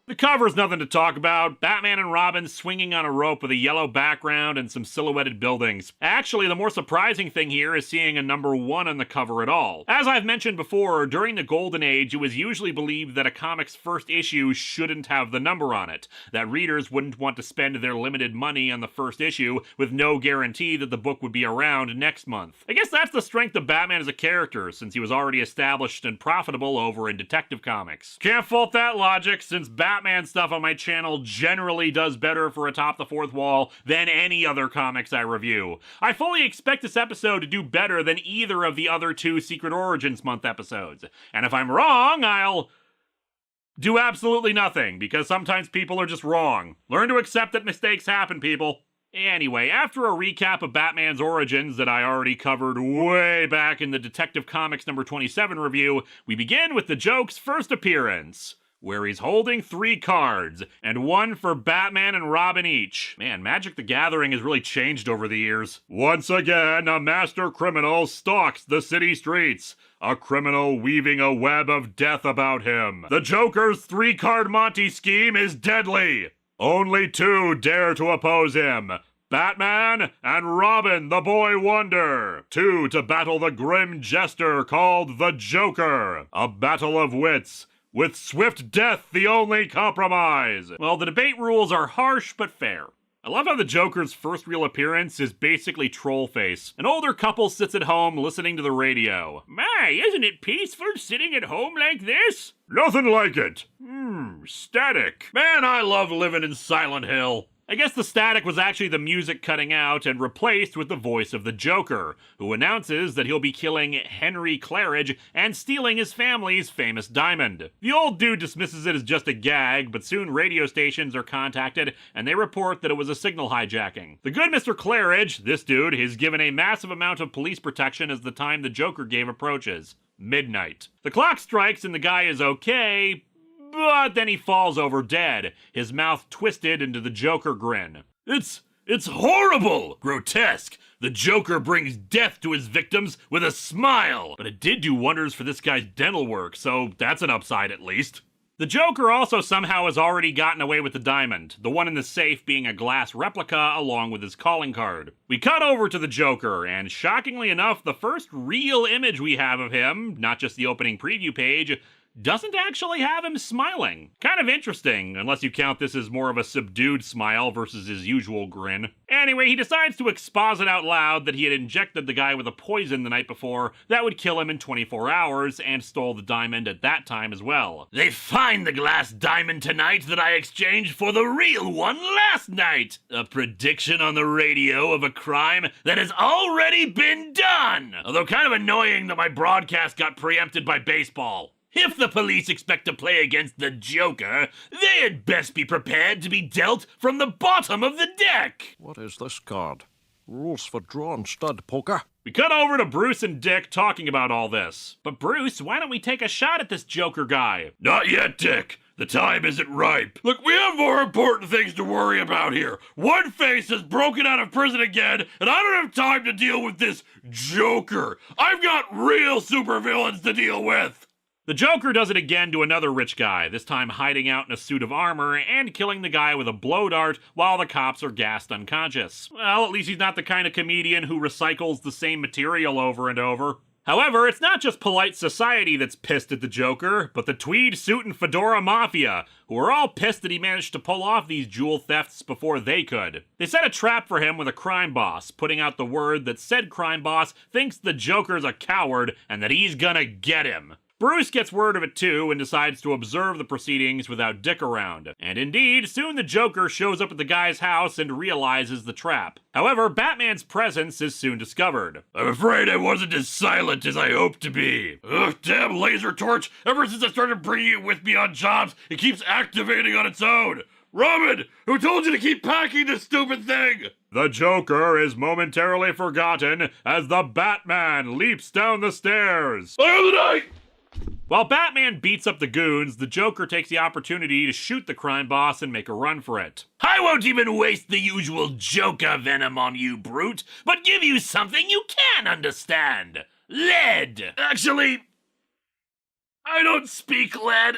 The cover's nothing to talk about. Batman and Robin swinging on a rope with a yellow background and some silhouetted buildings. Actually, the more surprising thing here is seeing a number 1 on the cover at all. As I've mentioned before, during the Golden Age, it was usually believed that a comic's first issue shouldn't have the number on it, that readers wouldn't want to spend their limited money on the first issue with no guarantee that the book would be around next month. I guess that's the strength of Batman as a character, since he was already established and profitable over in Detective Comics. Can't fault that logic, since Batman stuff on my channel generally does better for Atop the Fourth Wall than any other comics I review. I fully expect this episode to do better than either of the other 2 Secret Origins Month episodes. And if I'm wrong, I'll do absolutely nothing, because sometimes people are just wrong. Learn to accept that mistakes happen, people. Anyway, after a recap of Batman's origins that I already covered way back in the Detective Comics number 27 review, we begin with the Joker's first appearance, where he's holding 3 cards, and 1 for Batman and Robin each. Man, Magic the Gathering has really changed over the years. Once again, a master criminal stalks the city streets, a criminal weaving a web of death about him. The Joker's 3-card Monty scheme is deadly. Only 2 dare to oppose him: Batman and Robin the Boy Wonder. 2 to battle the grim jester called the Joker. A battle of wits, with swift death the only compromise. Well, the debate rules are harsh but fair. I love how the Joker's first real appearance is basically Trollface. An older couple sits at home listening to the radio. My, isn't it peaceful sitting at home like this? Nothing like it. Static. Man, I love living in Silent Hill. I guess the static was actually the music cutting out and replaced with the voice of the Joker, who announces that he'll be killing Henry Claridge and stealing his family's famous diamond. The old dude dismisses it as just a gag, but soon radio stations are contacted and they report that it was a signal hijacking. The good Mr. Claridge, this dude, is given a massive amount of police protection as the time the Joker game approaches: midnight. The clock strikes and the guy is okay, but then he falls over dead, his mouth twisted into the Joker grin. It's horrible! Grotesque! The Joker brings death to his victims with a smile! But it did do wonders for this guy's dental work, so that's an upside at least. The Joker also somehow has already gotten away with the diamond, the one in the safe being a glass replica along with his calling card. We cut over to the Joker, and shockingly enough, the first real image we have of him, not just the opening preview page, doesn't actually have him smiling. Kind of interesting, unless you count this as more of a subdued smile versus his usual grin. Anyway, he decides to exposit out loud that he had injected the guy with a poison the night before that would kill him in 24 hours, and stole the diamond at that time as well. They find the glass diamond tonight that I exchanged for the real one last night. A prediction on the radio of a crime that has already been done. Although kind of annoying that my broadcast got preempted by baseball. If the police expect to play against the Joker, they had best be prepared to be dealt from the bottom of the deck. What is this card? Rules for drawn stud poker? We cut over to Bruce and Dick talking about all this. But Bruce, why don't we take a shot at this Joker guy? Not yet, Dick. The time isn't ripe. Look, we have more important things to worry about here. One Face has broken out of prison again, and I don't have time to deal with this Joker. I've got real supervillains to deal with. The Joker does it again to another rich guy, this time hiding out in a suit of armor and killing the guy with a blow dart while the cops are gassed unconscious. Well, at least he's not the kind of comedian who recycles the same material over and over. However, it's not just polite society that's pissed at the Joker, but the tweed suit and fedora mafia, who are all pissed that he managed to pull off these jewel thefts before they could. They set a trap for him with a crime boss, putting out the word that said crime boss thinks the Joker's a coward and that he's gonna get him. Bruce gets word of it too and decides to observe the proceedings without Dick around. And indeed, soon the Joker shows up at the guy's house and realizes the trap. However, Batman's presence is soon discovered. I'm afraid I wasn't as silent as I hoped to be. Ugh, damn laser torch. Ever since I started bringing it with me on jobs, it keeps activating on its own. Robin, who told you to keep packing this stupid thing? The Joker is momentarily forgotten as the Batman leaps down the stairs. I am the night! While Batman beats up the goons, the Joker takes the opportunity to shoot the crime boss and make a run for it. I won't even waste the usual Joker venom on you, brute, but give you something you can understand. Lead! Actually, I don't speak lead.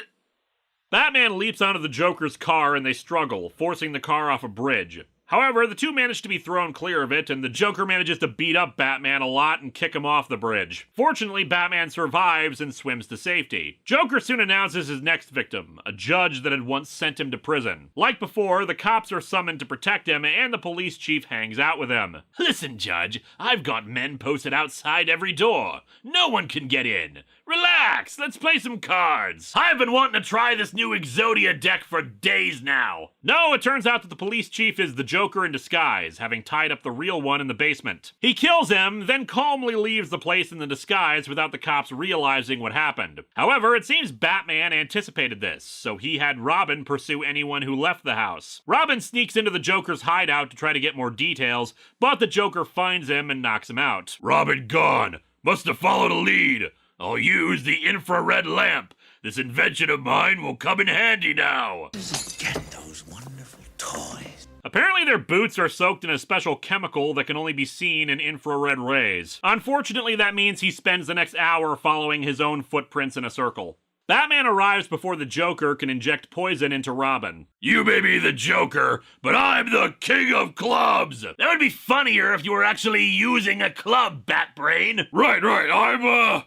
Batman leaps onto the Joker's car and they struggle, forcing the car off a bridge. However, the two manage to be thrown clear of it, and the Joker manages to beat up Batman a lot and kick him off the bridge. Fortunately, Batman survives and swims to safety. Joker soon announces his next victim, a judge that had once sent him to prison. Like before, the cops are summoned to protect him, and the police chief hangs out with him. Listen, Judge, I've got men posted outside every door. No one can get in. Relax, let's play some cards. I've been wanting to try this new Exodia deck for days now. No, it turns out that the police chief is the Joker in disguise, having tied up the real one in the basement. He kills him, then calmly leaves the place in the disguise without the cops realizing what happened. However, it seems Batman anticipated this, so he had Robin pursue anyone who left the house. Robin sneaks into the Joker's hideout to try to get more details, but the Joker finds him and knocks him out. Robin gone. Must have followed a lead. I'll use the infrared lamp. This invention of mine will come in handy now. Get those wonderful toys. Apparently their boots are soaked in a special chemical that can only be seen in infrared rays. Unfortunately, that means he spends the next hour following his own footprints in a circle. Batman arrives before the Joker can inject poison into Robin. You may be the Joker, but I'm the king of clubs! That would be funnier if you were actually using a club, Batbrain! Right, I'm,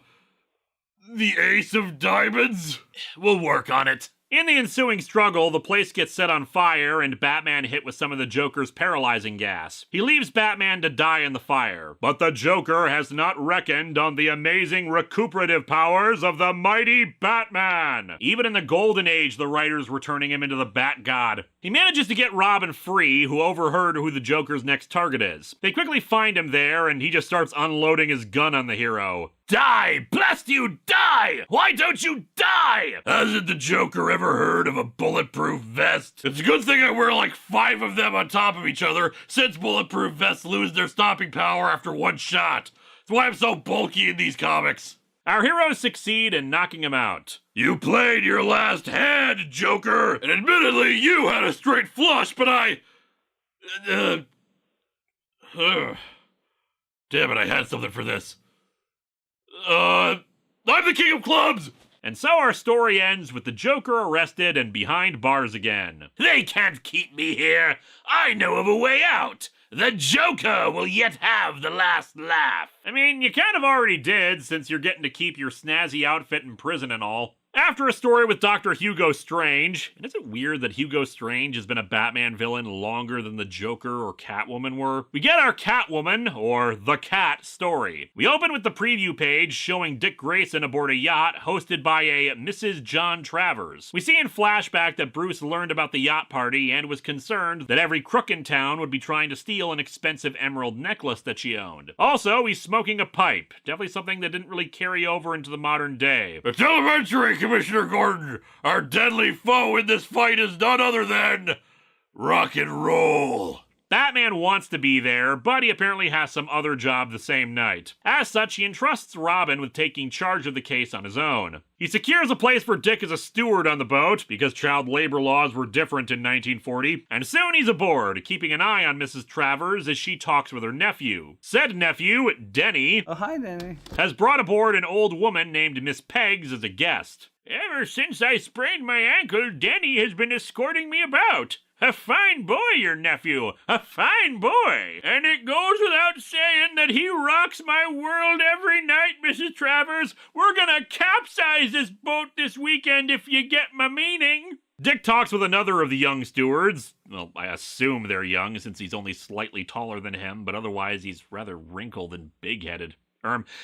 the ace of diamonds? We'll work on it. In the ensuing struggle, the place gets set on fire and Batman hit with some of the Joker's paralyzing gas. He leaves Batman to die in the fire, but the Joker has not reckoned on the amazing recuperative powers of the mighty Batman. Even in the Golden Age, the writers were turning him into the Bat God. He manages to get Robin free, who overheard who the Joker's next target is. They quickly find him there, and he just starts unloading his gun on the hero. Die! Blast you, die! Why don't you die? Hasn't the Joker ever heard of a bulletproof vest? It's a good thing I wear like 5 of them on top of each other, since bulletproof vests lose their stopping power after one shot. That's why I'm so bulky in these comics. Our heroes succeed in knocking him out. You played your last hand, Joker! And admittedly, you had a straight flush, but damn it, I had something for this. I'm the king of clubs! And so our story ends with the Joker arrested and behind bars again. They can't keep me here! I know of a way out! The Joker will yet have the last laugh! I mean, you kind of already did, since you're getting to keep your snazzy outfit in prison and all. After a story with Dr. Hugo Strange, and is it weird that Hugo Strange has been a Batman villain longer than the Joker or Catwoman were? We get our Catwoman, or the Cat, story. We open with the preview page showing Dick Grayson aboard a yacht hosted by a Mrs. John Travers. We see in flashback that Bruce learned about the yacht party and was concerned that every crook in town would be trying to steal an expensive emerald necklace that she owned. Also, he's smoking a pipe, definitely something that didn't really carry over into the modern day. It's elementary, Commissioner Gordon. Our deadly foe in this fight is none other than rock and roll. Batman wants to be there, but he apparently has some other job the same night. As such, he entrusts Robin with taking charge of the case on his own. He secures a place for Dick as a steward on the boat, because child labor laws were different in 1940, and soon he's aboard, keeping an eye on Mrs. Travers as she talks with her nephew. Said nephew, Denny, oh hi Denny, has brought aboard an old woman named Miss Peggs as a guest. Ever since I sprained my ankle, Denny has been escorting me about. A fine boy, your nephew. A fine boy. And it goes without saying that he rocks my world every night, Mrs. Travers. We're gonna capsize this boat this weekend if you get my meaning. Dick talks with another of the young stewards. Well, I assume they're young since he's only slightly taller than him, but otherwise he's rather wrinkled and big-headed.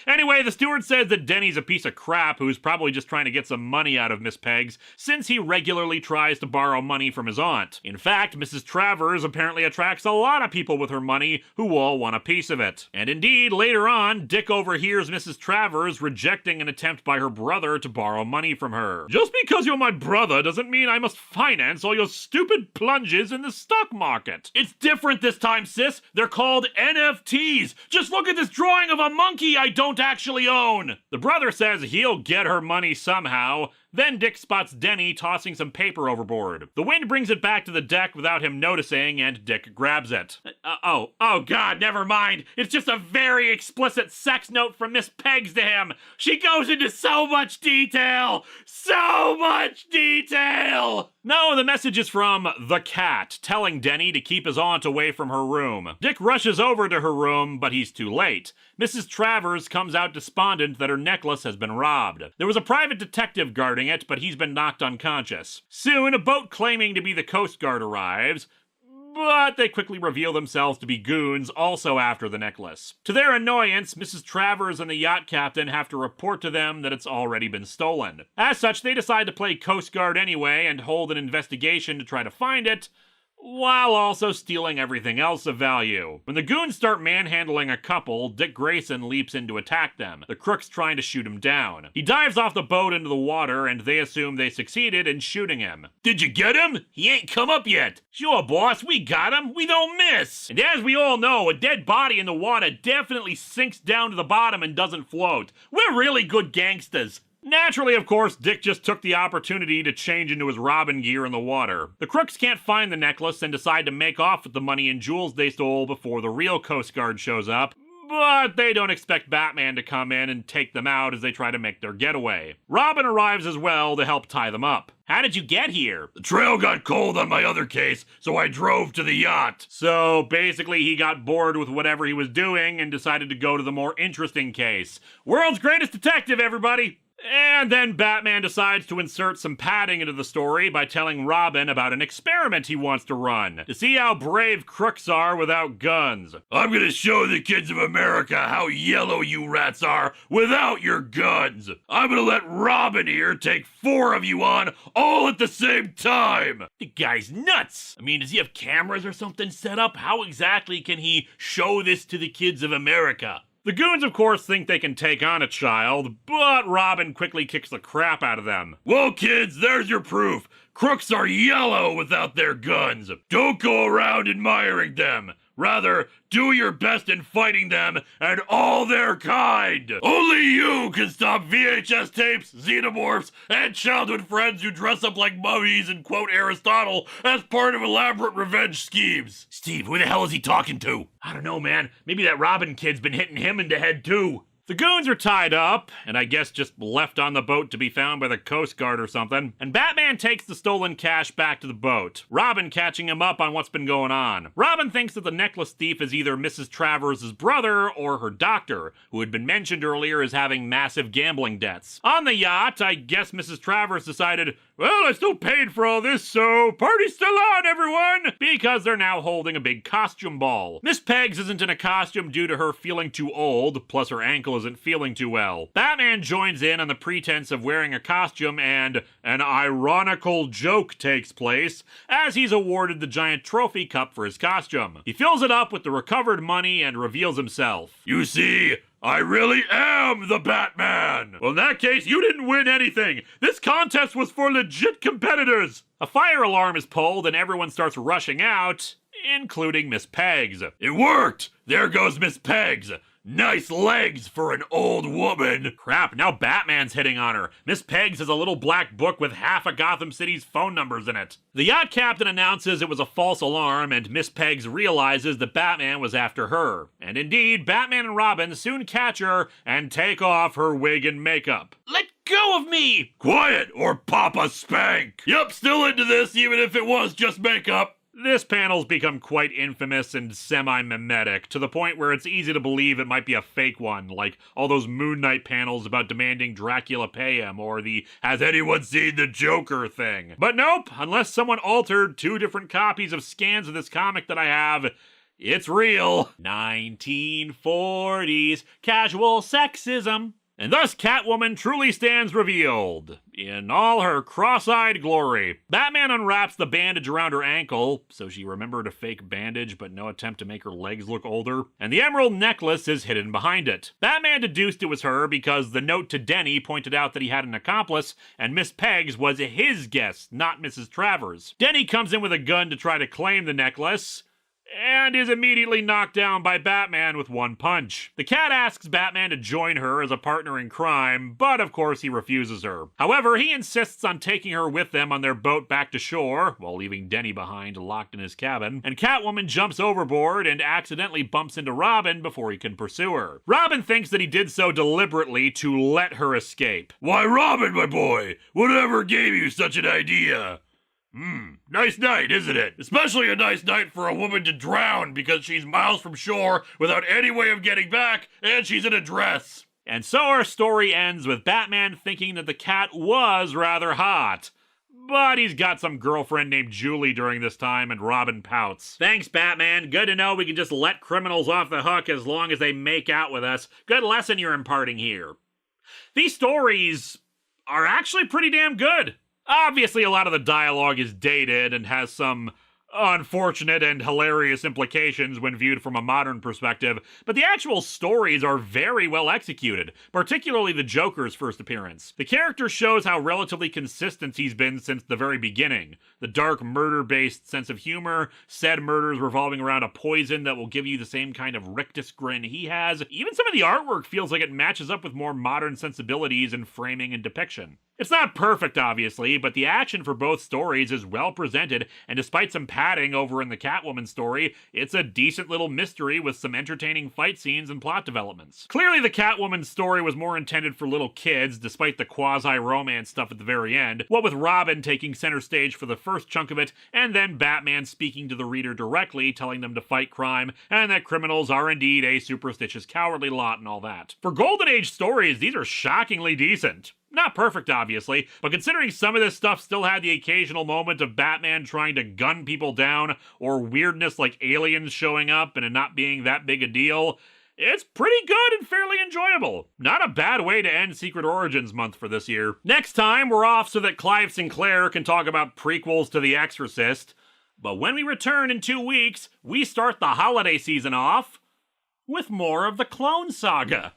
Anyway, the steward says that Denny's a piece of crap who's probably just trying to get some money out of Miss Peggs, since he regularly tries to borrow money from his aunt. In fact, Mrs. Travers apparently attracts a lot of people with her money who all want a piece of it. And indeed, later on, Dick overhears Mrs. Travers rejecting an attempt by her brother to borrow money from her. Just because you're my brother doesn't mean I must finance all your stupid plunges in the stock market. It's different this time, sis. They're called NFTs. Just look at this drawing of a monkey key I don't actually own. The brother says he'll get her money somehow. Then Dick spots Denny tossing some paper overboard. The wind brings it back to the deck without him noticing, and Dick grabs it. Oh God, never mind. It's just a very explicit sex note from Miss Pegs to him. She goes into so much detail. So much detail! No, the message is from the cat, telling Denny to keep his aunt away from her room. Dick rushes over to her room, but he's too late. Mrs. Travers comes out despondent that her necklace has been robbed. There was a private detective guarding it, but he's been knocked unconscious. Soon, a boat claiming to be the Coast Guard arrives, but they quickly reveal themselves to be goons also after the necklace. To their annoyance, Mrs. Travers and the yacht captain have to report to them that it's already been stolen. As such, they decide to play Coast Guard anyway and hold an investigation to try to find it, while also stealing everything else of value. When the goons start manhandling a couple, Dick Grayson leaps in to attack them, the crooks trying to shoot him down. He dives off the boat into the water, and they assume they succeeded in shooting him. Did you get him? He ain't come up yet. Sure, boss, we got him. We don't miss. And as we all know, a dead body in the water definitely sinks down to the bottom and doesn't float. We're really good gangsters. Naturally, of course, Dick just took the opportunity to change into his Robin gear in the water. The crooks can't find the necklace and decide to make off with the money and jewels they stole before the real Coast Guard shows up, but they don't expect Batman to come in and take them out as they try to make their getaway. Robin arrives as well to help tie them up. How did you get here? The trail got cold on my other case, so I drove to the yacht. So basically he got bored with whatever he was doing and decided to go to the more interesting case. World's greatest detective, everybody! And then Batman decides to insert some padding into the story by telling Robin about an experiment he wants to run, to see how brave crooks are without guns. I'm gonna show the kids of America how yellow you rats are without your guns. I'm gonna let Robin here take 4 of you on all at the same time. The guy's nuts. I mean, does he have cameras or something set up? How exactly can he show this to the kids of America? The goons, of course, think they can take on a child, but Robin quickly kicks the crap out of them. Well, kids, there's your proof. Crooks are yellow without their guns. Don't go around admiring them. Rather, do your best in fighting them and all their kind. Only you can stop VHS tapes, xenomorphs, and childhood friends who dress up like mummies and quote Aristotle as part of elaborate revenge schemes. Steve, who the hell is he talking to? I don't know, man. Maybe that Robin kid's been hitting him in the head, too. The goons are tied up, and I guess just left on the boat to be found by the Coast Guard or something, and Batman takes the stolen cash back to the boat, Robin catching him up on what's been going on. Robin thinks that the necklace thief is either Mrs. Travers' brother or her doctor, who had been mentioned earlier as having massive gambling debts. On the yacht, I guess Mrs. Travers decided, well, I still paid for all this, so party's still on, everyone! Because they're now holding a big costume ball. Miss Pegs isn't in a costume due to her feeling too old, plus her ankle isn't feeling too well. Batman joins in on the pretense of wearing a costume, and an ironical joke takes place as he's awarded the giant trophy cup for his costume. He fills it up with the recovered money and reveals himself. You see, I really am the Batman! Well, in that case, you didn't win anything! This contest was for legit competitors! A fire alarm is pulled and everyone starts rushing out, including Miss Pegs. It worked! There goes Miss Pegs! Nice legs for an old woman. Crap, now Batman's hitting on her. Miss Pegs has a little black book with half of Gotham City's phone numbers in it. The yacht captain announces it was a false alarm, and Miss Pegs realizes that Batman was after her. And indeed, Batman and Robin soon catch her and take off her wig and makeup. Let go of me! Quiet, or pop a spank. Yep, still into this, even if it was just makeup. This panel's become quite infamous and semi-mimetic, to the point where it's easy to believe it might be a fake one, like all those Moon Knight panels about demanding Dracula pay him, or the "Has anyone seen the Joker" thing. But nope, unless someone altered 2 different copies of scans of this comic that I have, it's real. 1940s casual sexism. And thus Catwoman truly stands revealed, in all her cross-eyed glory. Batman unwraps the bandage around her ankle, so she remembered a fake bandage but no attempt to make her legs look older, and the emerald necklace is hidden behind it. Batman deduced it was her because the note to Denny pointed out that he had an accomplice, and Miss Pegs was his guess, not Mrs. Travers. Denny comes in with a gun to try to claim the necklace, and is immediately knocked down by Batman with one punch. The cat asks Batman to join her as a partner in crime, but of course he refuses her. However, he insists on taking her with them on their boat back to shore, while leaving Denny behind locked in his cabin, and Catwoman jumps overboard and accidentally bumps into Robin before he can pursue her. Robin thinks that he did so deliberately to let her escape. "Why, Robin, my boy, whatever gave you such an idea?" Nice night, isn't it? Especially a nice night for a woman to drown because she's miles from shore without any way of getting back, and she's in a dress. And so our story ends with Batman thinking that the cat was rather hot. But he's got some girlfriend named Julie during this time, and Robin pouts. "Thanks, Batman. Good to know we can just let criminals off the hook as long as they make out with us. Good lesson you're imparting here." These stories are actually pretty damn good. Obviously, a lot of the dialogue is dated and has some unfortunate and hilarious implications when viewed from a modern perspective, but the actual stories are very well executed, particularly the Joker's first appearance. The character shows how relatively consistent he's been since the very beginning. The dark, murder-based sense of humor, said murders revolving around a poison that will give you the same kind of rictus grin he has. Even some of the artwork feels like it matches up with more modern sensibilities in framing and depiction. It's not perfect, obviously, but the action for both stories is well presented, and despite some padding over in the Catwoman story, it's a decent little mystery with some entertaining fight scenes and plot developments. Clearly, the Catwoman story was more intended for little kids, despite the quasi-romance stuff at the very end, what with Robin taking center stage for the first chunk of it, and then Batman speaking to the reader directly, telling them to fight crime, and that criminals are indeed a superstitious, cowardly lot and all that. For Golden Age stories, these are shockingly decent. Not perfect, obviously, but considering some of this stuff still had the occasional moment of Batman trying to gun people down, or weirdness like aliens showing up and it not being that big a deal, it's pretty good and fairly enjoyable. Not a bad way to end Secret Origins month for this year. Next time, we're off so that Clive Sinclair can talk about prequels to The Exorcist. But when we return in 2 weeks, we start the holiday season off with more of the Clone Saga.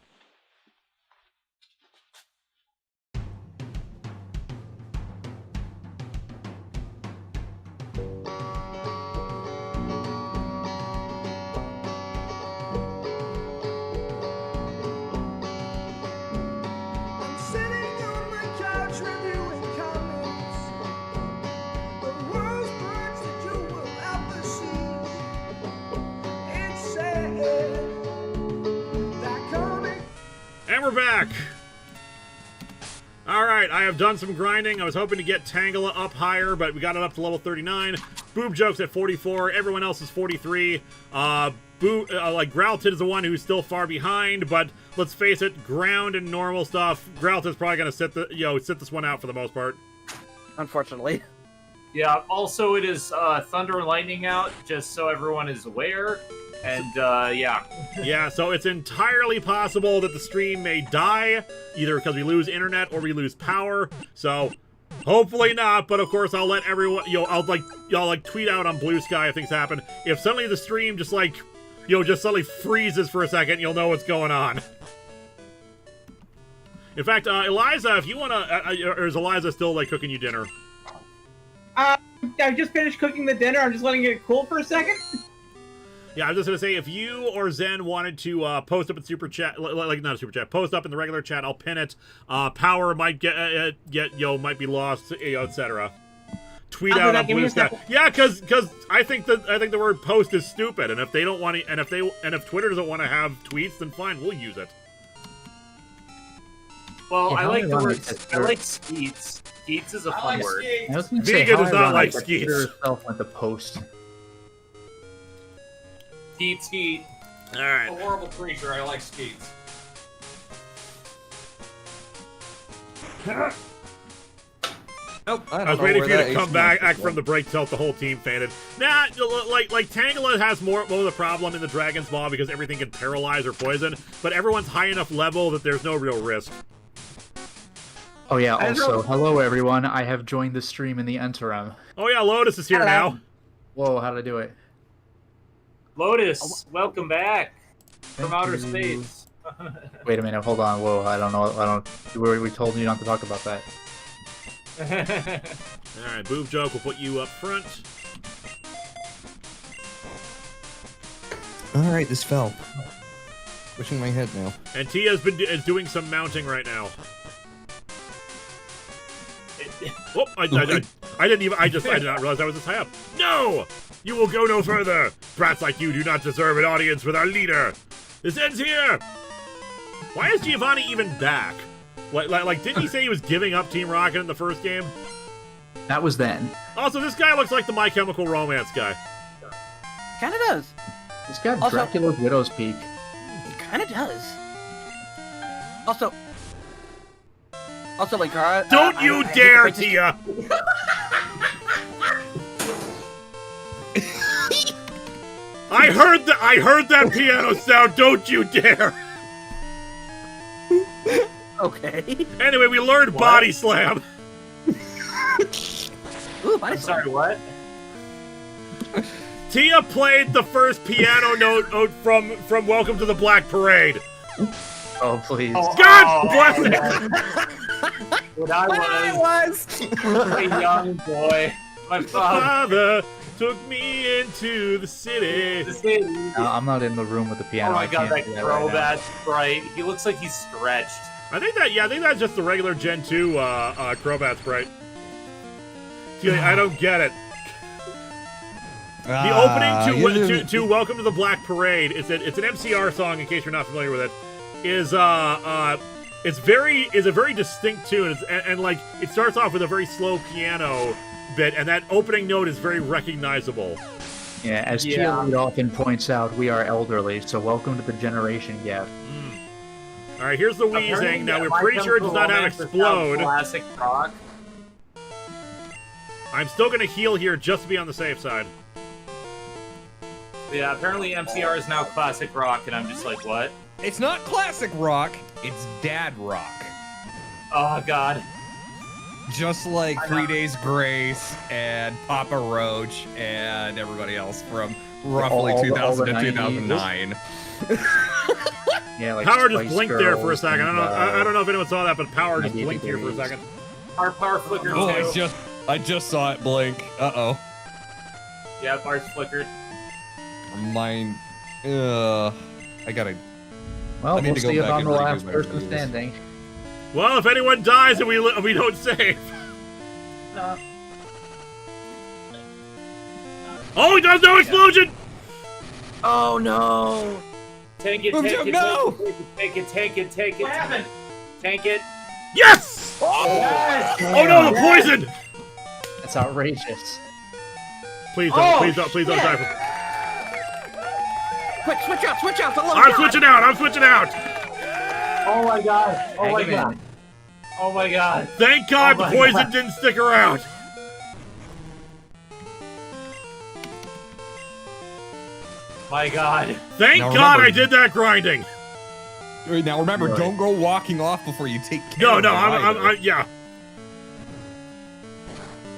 And we're back! Alright, I have done some grinding. I was hoping to get Tangela up higher, but we got it up to level 39. Boob Joke's at 44. Everyone else is 43. Growlithe is the one who's still far behind, but let's face it, ground and normal stuff, Growlithe is probably going to sit this one out for the most part. Unfortunately. Yeah, also it is Thunder and Lightning out, just so everyone is aware. And, yeah. Yeah, so it's entirely possible that the stream may die, either because we lose internet or we lose power. So, hopefully not, but of course I'll let everyone, I'll tweet out on Blue Sky if things happen. If suddenly the stream just suddenly freezes for a second, you'll know what's going on. In fact, Eliza, if you wanna, or is Eliza still, cooking you dinner? I just finished cooking the dinner. I'm just letting it cool for a second. Yeah, I was just gonna say, if you or Zen wanted to post up in super chat, not a super chat, post up in the regular chat, I'll pin it. Power might might be lost, etc. Tweet out on Blue Sky. Yeah, because I think the word post is stupid, and if they don't want to, and if Twitter doesn't want to have tweets, then fine, we'll use it. Well, I like the word. I like skeets. Skeets is a fun word. Vega does not like skeets. Herself went to post. Skeet. Alright. A horrible creature, I like skeets. Nope, I was waiting for you to come back from the break to tell the whole team fainted. Nah, Tangela has more of the problem in the Dragon's Maw because everything can paralyze or poison, but everyone's high enough level that there's no real risk. Oh yeah, also, hello everyone, I have joined the stream in the interim. Oh yeah, Lotus is here now. Whoa, how did I do it? Lotus, welcome back from outer space. Wait a minute, hold on, whoa, I don't know, we told you not to talk about that. Alright, Boob Joke, we'll put you up front. Alright, this fell. Pushing my head now. And Tia's is doing some mounting right now. Oh, I did not realize I was this high up. No! You will go no further! Brats like you do not deserve an audience with our leader! This ends here! Why is Giovani even back? Like, didn't he say he was giving up Team Rocket in the first game? That was then. Also, this guy looks like the My Chemical Romance guy. Kind of does. He's got Also- Dracula's Widow's Peak. It kind of does. Also, Linkara. Don't you dare, Tia! I heard that piano sound. Don't you dare! Okay. Anyway, we learned Body Slam. Ooh, I'm sorry, what? Tia played the first piano note from Welcome to the Black Parade. Oh, please. God bless it! When I was a young boy, my father took me into the city. I'm not in the room with the piano. Oh my I god, can't that do right now. Crobat sprite. He looks like he's stretched. I think that's just the regular Gen 2 Crobat sprite. Tia, I don't get it. The opening to Welcome to the Black Parade, it's an MCR song in case you're not familiar with it, is a very distinct tune, and like it starts off with a very slow piano bit, and that opening note is very recognizable. Yeah, as Tia Lead often points out, we are elderly, so welcome to the generation gap. All right, here's the wheezing. Now we're pretty sure it does not have explode. Classic rock. I'm still gonna heal here just to be on the safe side. Yeah, apparently MCR is now classic rock, and I'm just like, what? It's not classic rock, it's dad rock. Oh god. Just like 3 Days Grace and Papa Roach and everybody else from roughly All 2000 the to 90s. 2009. Yeah, like Power just Spice blinked there for a Girls second. and, I don't know if anyone saw that, but Power just 90 blinked here for a degrees. second. Our power flickered Oh, too. I just saw it blink. Uh-oh. Yeah, ours flickered. Mine. I gotta. Well, I need we'll to go see if back I'm and the redo last my person reviews. standing. Well, if anyone dies and we don't save. Oh, he does no explosion! Oh no! Take it, Move take jump, it, no! take it, take it, take it. What happened? Tank it. Yes! Oh, yes! Oh no, the poison! That's outrageous. Please don't die for. Quick, switch out, switch out! I'm switching out! Oh my god! Oh my Hang god! in. Oh my god! Thank God the my poison God. didn't stick around. My god! Thank Now God remember- I did that grinding. Wait, now remember, Right. don't go walking off before you take care No, of no, it either. I'm yeah.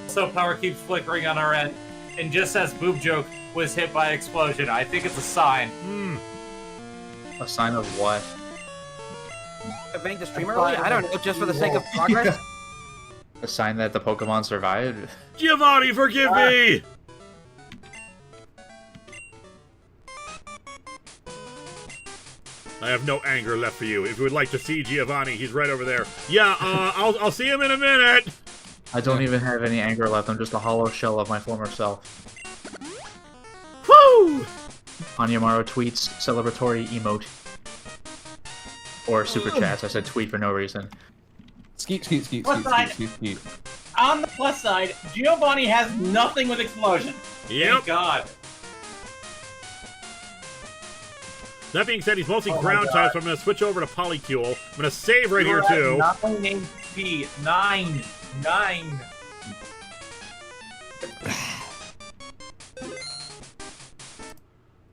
So power keeps flickering on our end, and just as Boob Joke was hit by explosion, I think it's a sign. A sign of what? Bank the stream early? I don't know, just for the sake of progress? A sign that the Pokemon survived? Giovanni, forgive me. I have no anger left for you. If you would like to see Giovanni, he's right over there. Yeah, I'll see him in a minute. I don't even have any anger left. I'm just a hollow shell of my former self. Woo! Anyamaro tweets celebratory emote. Or super chats. I said tweet for no reason. Skeet, skeet, skeet, Plus skeet, side. skeet, skeet, skeet. On the plus side, Giovanni has nothing with explosion. Yep. Thank god. That being said, he's mostly Oh my ground God. type, so I'm going to switch over to Polycule. I'm going to save right here, You're at too. 9 HP. 9.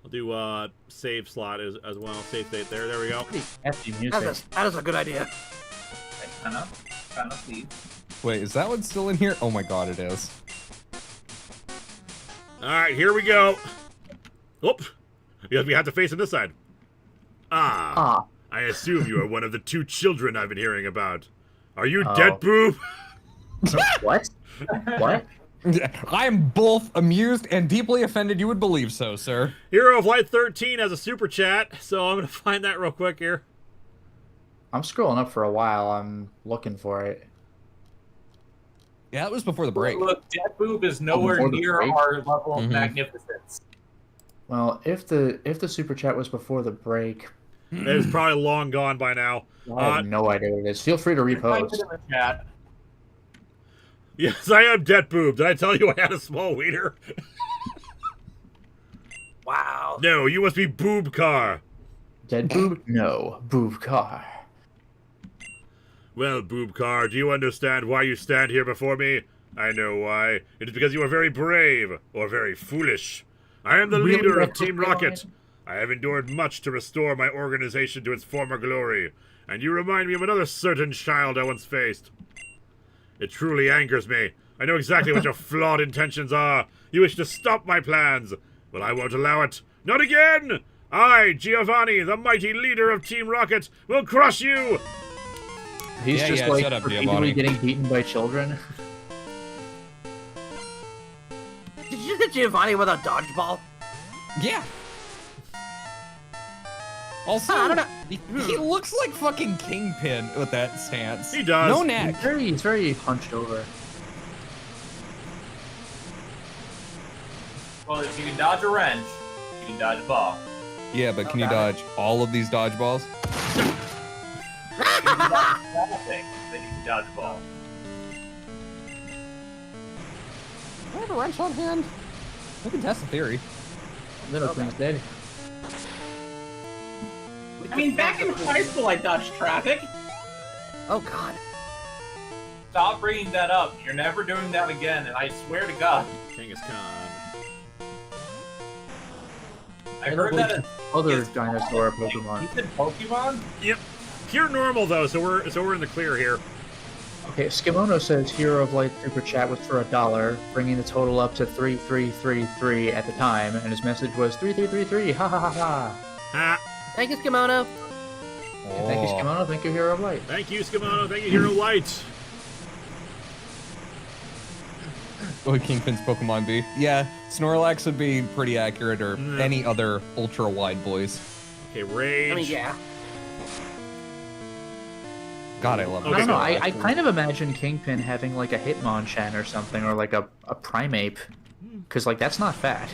I'll do save slot as well. Save state there. There we go. Hefty music. That is a good idea. Kind of, please. Wait, is that one still in here? Oh my god, it is. All right, here we go. Oop. Because we have to face him this side. Ah. I assume you are one of the 2 children I've been hearing about. Are you Oh. dead, Boo? What? What? I am both amused and deeply offended you would believe so, sir. Hero of Light 13 has a super chat, so I'm gonna find that real quick here. I'm scrolling up for a while. I'm looking for it. Yeah, that was before the break. Look, Dead Boob is nowhere near our level of magnificence. Well, if the super chat was before the break, It's probably long gone by now. I have no idea what it is. Feel free to repost. Type it in the chat. Yes, I am Dead Boob. Did I tell you I had a small wiener? Wow. No, you must be Boob Car. Dead Boob? No. Boob Car. Well, Boob Car, do you understand why you stand here before me? I know why. It is because you are very brave, or very foolish. I am the Really, leader of that's Team what Rocket. I have endured much to restore my organization to its former glory, and you remind me of another certain child I once faced. It truly angers me. I know exactly what your flawed intentions are. You wish to stop my plans. Well, I won't allow it. Not again! I, Giovani, the mighty leader of Team Rocket, will crush you! He's just like shut up, repeatedly Giovani. getting beaten by children. Did you hit Giovanni with a dodgeball? Yeah. Also, I don't know. he looks like fucking Kingpin with that stance. He does. No neck. He's very hunched over. Well, if you can dodge a wrench, you can dodge a ball. Yeah, but can you dodge all of these dodgeballs? You can dodge nothing, then you can dodge a ball. I have a wrench on hand. We can test the theory. Little Queen's dead. I mean, back in high school, I dodged traffic. Oh God. Stop bringing that up. You're never doing that again, and I swear to God. Genghis Khan. I heard that in Other dinosaur Pokemon. You said Pokemon? Yep. Pure normal though, so we're in the clear here. Okay, Skimono says Hero of Light Super Chat was for $1, bringing the total up to 3333 at the time, and his message was 3333, ha ha ha ha. Ha. Thank you, Skimono. And thank you, Skimono. Thank you, Hero of Light. Thank you, Skimono. Thank you, Hero Light. What would Kingpin's Pokemon be? Yeah, Snorlax would be pretty accurate, or any other ultra-wide boys. Okay, Rage. I mean, yeah. God, I love it. I don't know, I kind of imagine Kingpin having like a Hitmonchan or something, or like a Primeape, because like that's not fat.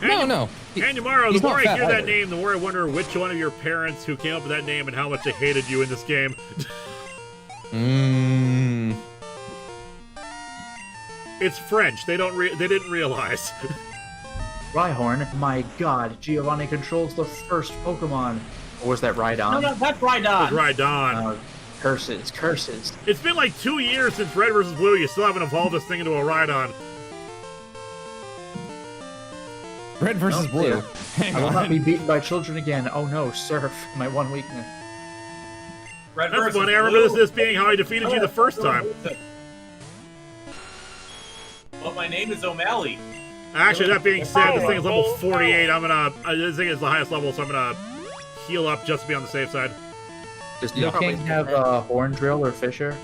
No. And tomorrow, He's the more not I fat hear that either. name, the more I wonder which one of your parents who came up with that name and how much they hated you in this game. It's French. They didn't realize. Rhyhorn, my god, Giovanni controls the first Pokemon. Or was that Rhydon? No, that's Rhydon. It's Rhydon. Curses. It's been like 2 years since Red vs. Blue. You still haven't evolved this thing into a Rhydon. Red versus Blue. Hang I will on. not be beaten by children again. Oh no, Surf, my one weakness. Red That's versus funny. I remember Blue. this being how I defeated you the first time. Well, my name is O'Malley. Actually, that being said, this thing is level 48. This thing is the highest level, so I'm gonna heal up just to be on the safe side. Does King have Horn Drill or Fisher?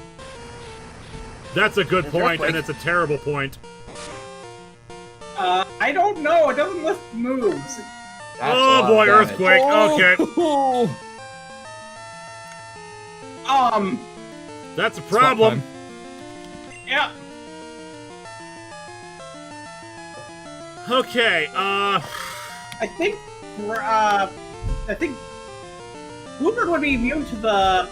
That's a good Is there a point, break? and it's a terrible point. I don't know. It doesn't list moves. Oh boy, Earthquake. Okay. That's a problem. Yeah. Okay, I think Bluebird would be immune to the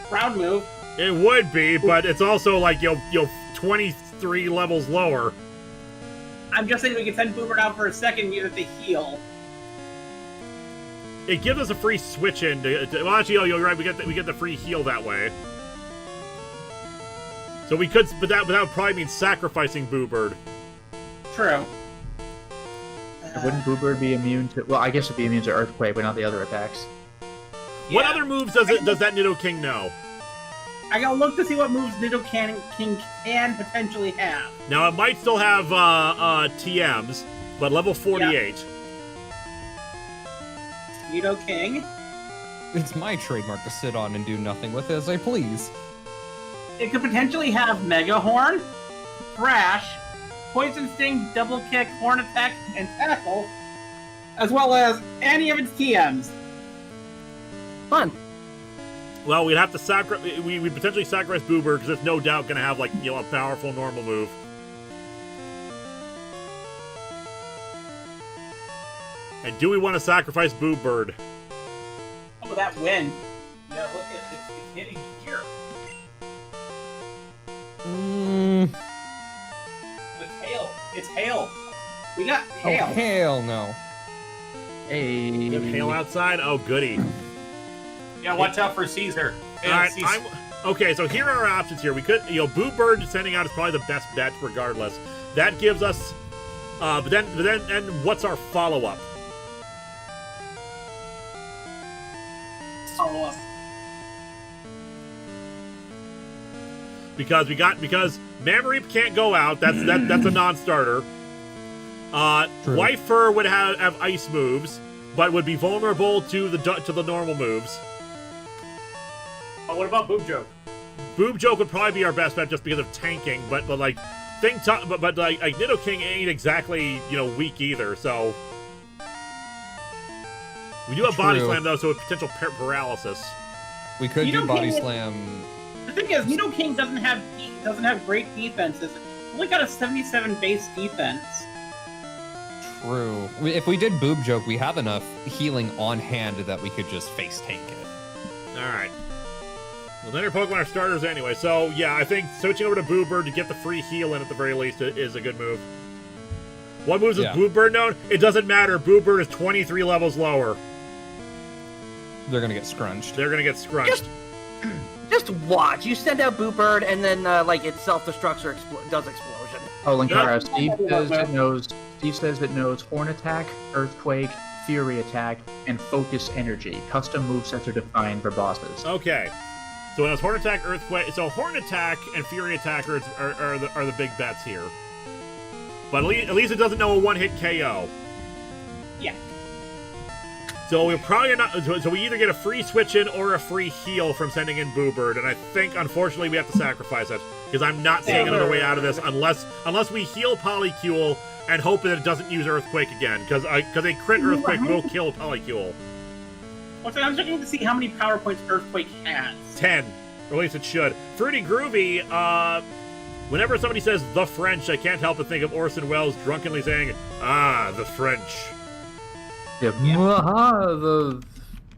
ground move. it would be, but it's also like, 23 levels lower. I'm just saying we can send Bluebird out for a second and use it to heal. It gives us a free switch in. Well, actually, you're right. We get the free heal that way. So we could, but that would probably mean sacrificing Bluebird. True. Wouldn't Boobird be immune to... Well, I guess it'd be immune to Earthquake, but not the other attacks. What other moves does that Nidoking know? I gotta look to see what moves Nidoking can potentially have. Now, it might still have TMs, but level 48. Nidoking. It's my trademark to sit on and do nothing with as I please. It could potentially have Mega Horn. Thrash, Poison Sting, Double Kick, Horn Attack, and Tackle, as well as any of its TMs. Fun. Well, we'd have to sacrifice. We'd potentially sacrifice Boober because it's no doubt going to have, like, you know, a powerful normal move. And do we want to sacrifice Boobird? Oh, that win. Yeah, look at it's hitting here. It's hail. It's hail. We got hail. Oh, hell no. Hey. We have hail outside? Oh, goody. Yeah, watch out for Caesar. All right, okay, so here are our options here. We could, you know, Boobird sending out is probably the best bet regardless. That gives us, but then, and what's our follow-up? Follow up. Because Mamreep can't go out. That's a non-starter. Wifer would have ice moves, but would be vulnerable to the normal moves. What about Boob Joke? Boob Joke would probably be our best bet just because of tanking, but like Nido King ain't exactly, you know, weak either. So we do have Body Slam though, so with potential paralysis. We could do Body Slam. The thing is, Nido King doesn't have great defenses. He's only got a 77 base defense. True. If we did Boob Joke, we have enough healing on hand that we could just face tank it. All right. Well, then your Pokemon are starters anyway, so yeah, I think switching over to Boobird to get the free heal in at the very least is a good move. What moves is Boobird known? It doesn't matter. Boobird is 23 levels lower. They're gonna get scrunched. They're gonna get scrunched. Just watch. You send out Boobird, and then like it self-destructs or does explosion. Oh, Linkara, Steve says it knows Horn Attack, Earthquake, Fury Attack, and Focus Energy. Custom movesets are defined for bosses. Okay. So it has Horn Attack, Earthquake. So Horn Attack and Fury Attack are the big bets here. But at least it doesn't know a one-hit KO. Yeah. So we're probably not. So we either get a free switch in or a free heal from sending in Boobird, and I think unfortunately we have to sacrifice it because I'm not seeing another way out of this unless we heal Polycule and hope that it doesn't use Earthquake again because a crit Earthquake will kill Polycule. I'm looking to see how many power points Earthquake has. 10. Or at least it should. Fruity Groovy, whenever somebody says the French, I can't help but think of Orson Welles drunkenly saying, "Ah, the French." Yeah. The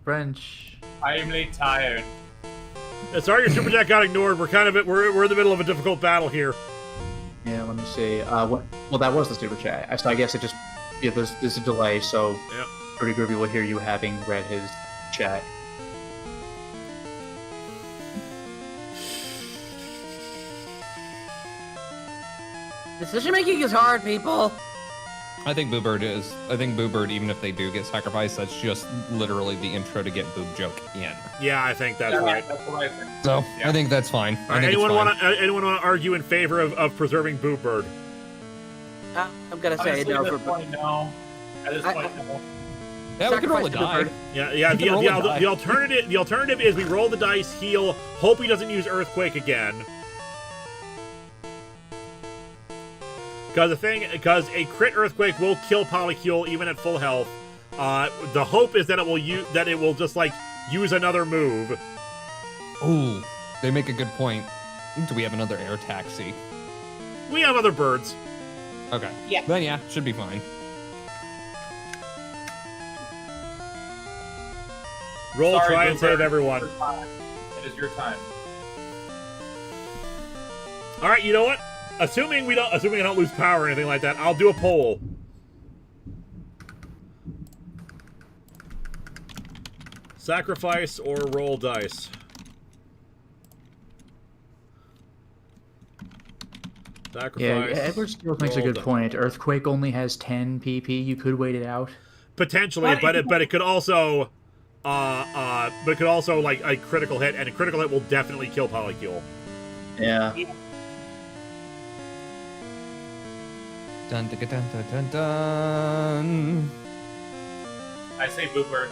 French. I'm tired. Sorry your super chat got ignored. We're in the middle of a difficult battle here. Yeah, let me see. Well, that was the super chat. So I guess it just there's a delay, so yeah. Fruity Groovy will hear you having read his chat. Decision making is hard, people. I think Boobird, even if they do get sacrificed, that's just literally the intro to get Boob Joke in. Yeah, I think that's right. That's what I think. So I think that's fine. Right, anyone want to argue in favor of preserving Boobird? I'm gonna say no for point, no. At this point, no. Yeah, we can roll a die. Yeah. The alternative is we roll the dice, heal, hope he doesn't use Earthquake again. Because a crit Earthquake will kill Polycule even at full health. The hope is that it will just like use another move. Ooh, they make a good point. Do we have another air taxi? We have other birds. Okay. Yeah. Then yeah, should be fine. Roll, Sorry, try and save everyone. It is your time. All right, you know what? Assuming I don't lose power or anything like that, I'll do a poll. Sacrifice or roll dice? Sacrifice. Yeah, Edward still makes a good point. Earthquake only has 10 PP. You could wait it out. Potentially, but it could also, like a critical hit, and a critical hit will definitely kill Polycule. Yeah. Dun dun dun dun dun dun. I say Boobird.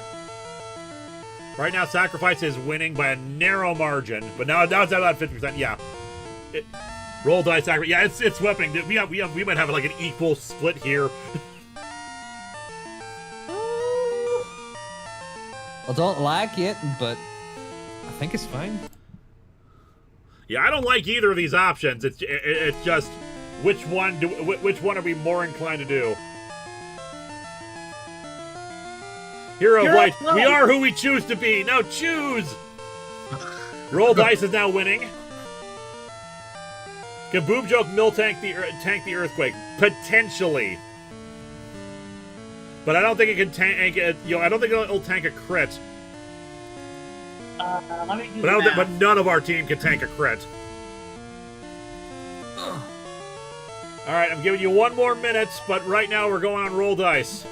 Right now, Sacrifice is winning by a narrow margin, but now it's at about 50%. Yeah. Roll dice accurate. Yeah, it's sweeping. We might have like an equal split here. I don't like it, but I think it's fine. Yeah, I don't like either of these options. It's just which one are we more inclined to do? Hero of Light, we are who we choose to be. Now choose. Roll dice is now winning. Can Boob Joke tank the earthquake? Potentially. But I don't think it can tank it. I don't think it'll tank a crit. Let me do that. But none of our team can tank a crit. All right, I'm giving you 1 more minute, but right now we're going on roll dice.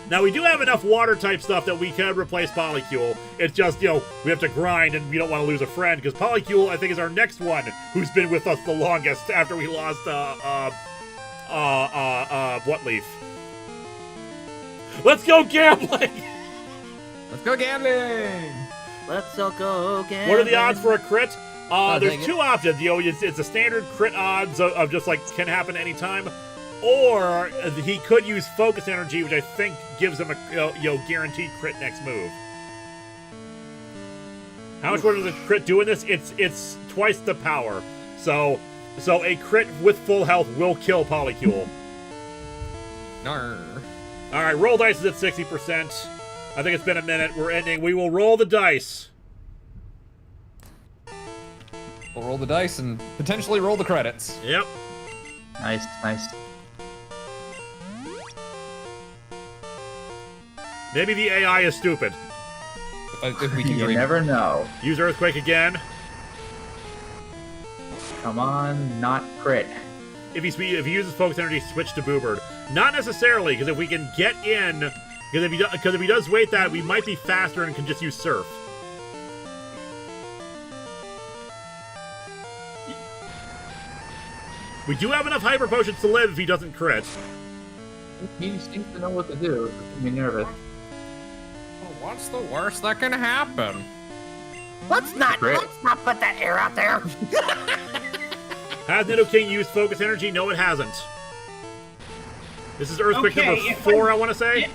Now we do have enough water type stuff that we can replace Polycule. It's just we have to grind, and we don't want to lose a friend because Polycule I think is our next one who's been with us the longest after we lost what leaf. Let's go gambling! Let's go gambling! Let's all go gambling. What are the odds for a crit? There's 2 options. It's a standard crit odds of just like can happen anytime, or he could use focus energy, which I think gives him a guaranteed crit next move. How much more does a crit do in this? It's twice the power. So a crit with full health will kill Polycule. Nar. All right, roll dice is at 60%. I think it's been a minute. We're ending. We will roll the dice. We'll roll the dice and potentially roll the credits. Yep. Nice, nice. Maybe the AI is stupid. If we can You dream. never know. Use Earthquake again. Come on, not crit. If he uses focus energy, switch to Boobird. Not necessarily, because if we can get in, because if he does wait that, we might be faster and can just use Surf. We do have enough Hyper Potions to live if he doesn't crit. He seems to know what to do. It makes me nervous. What's the worst that can happen? Let's not put that air out there. Has Nidoking used focus energy? No, it hasn't. This is Earthquake Okay, number 4, I want to say.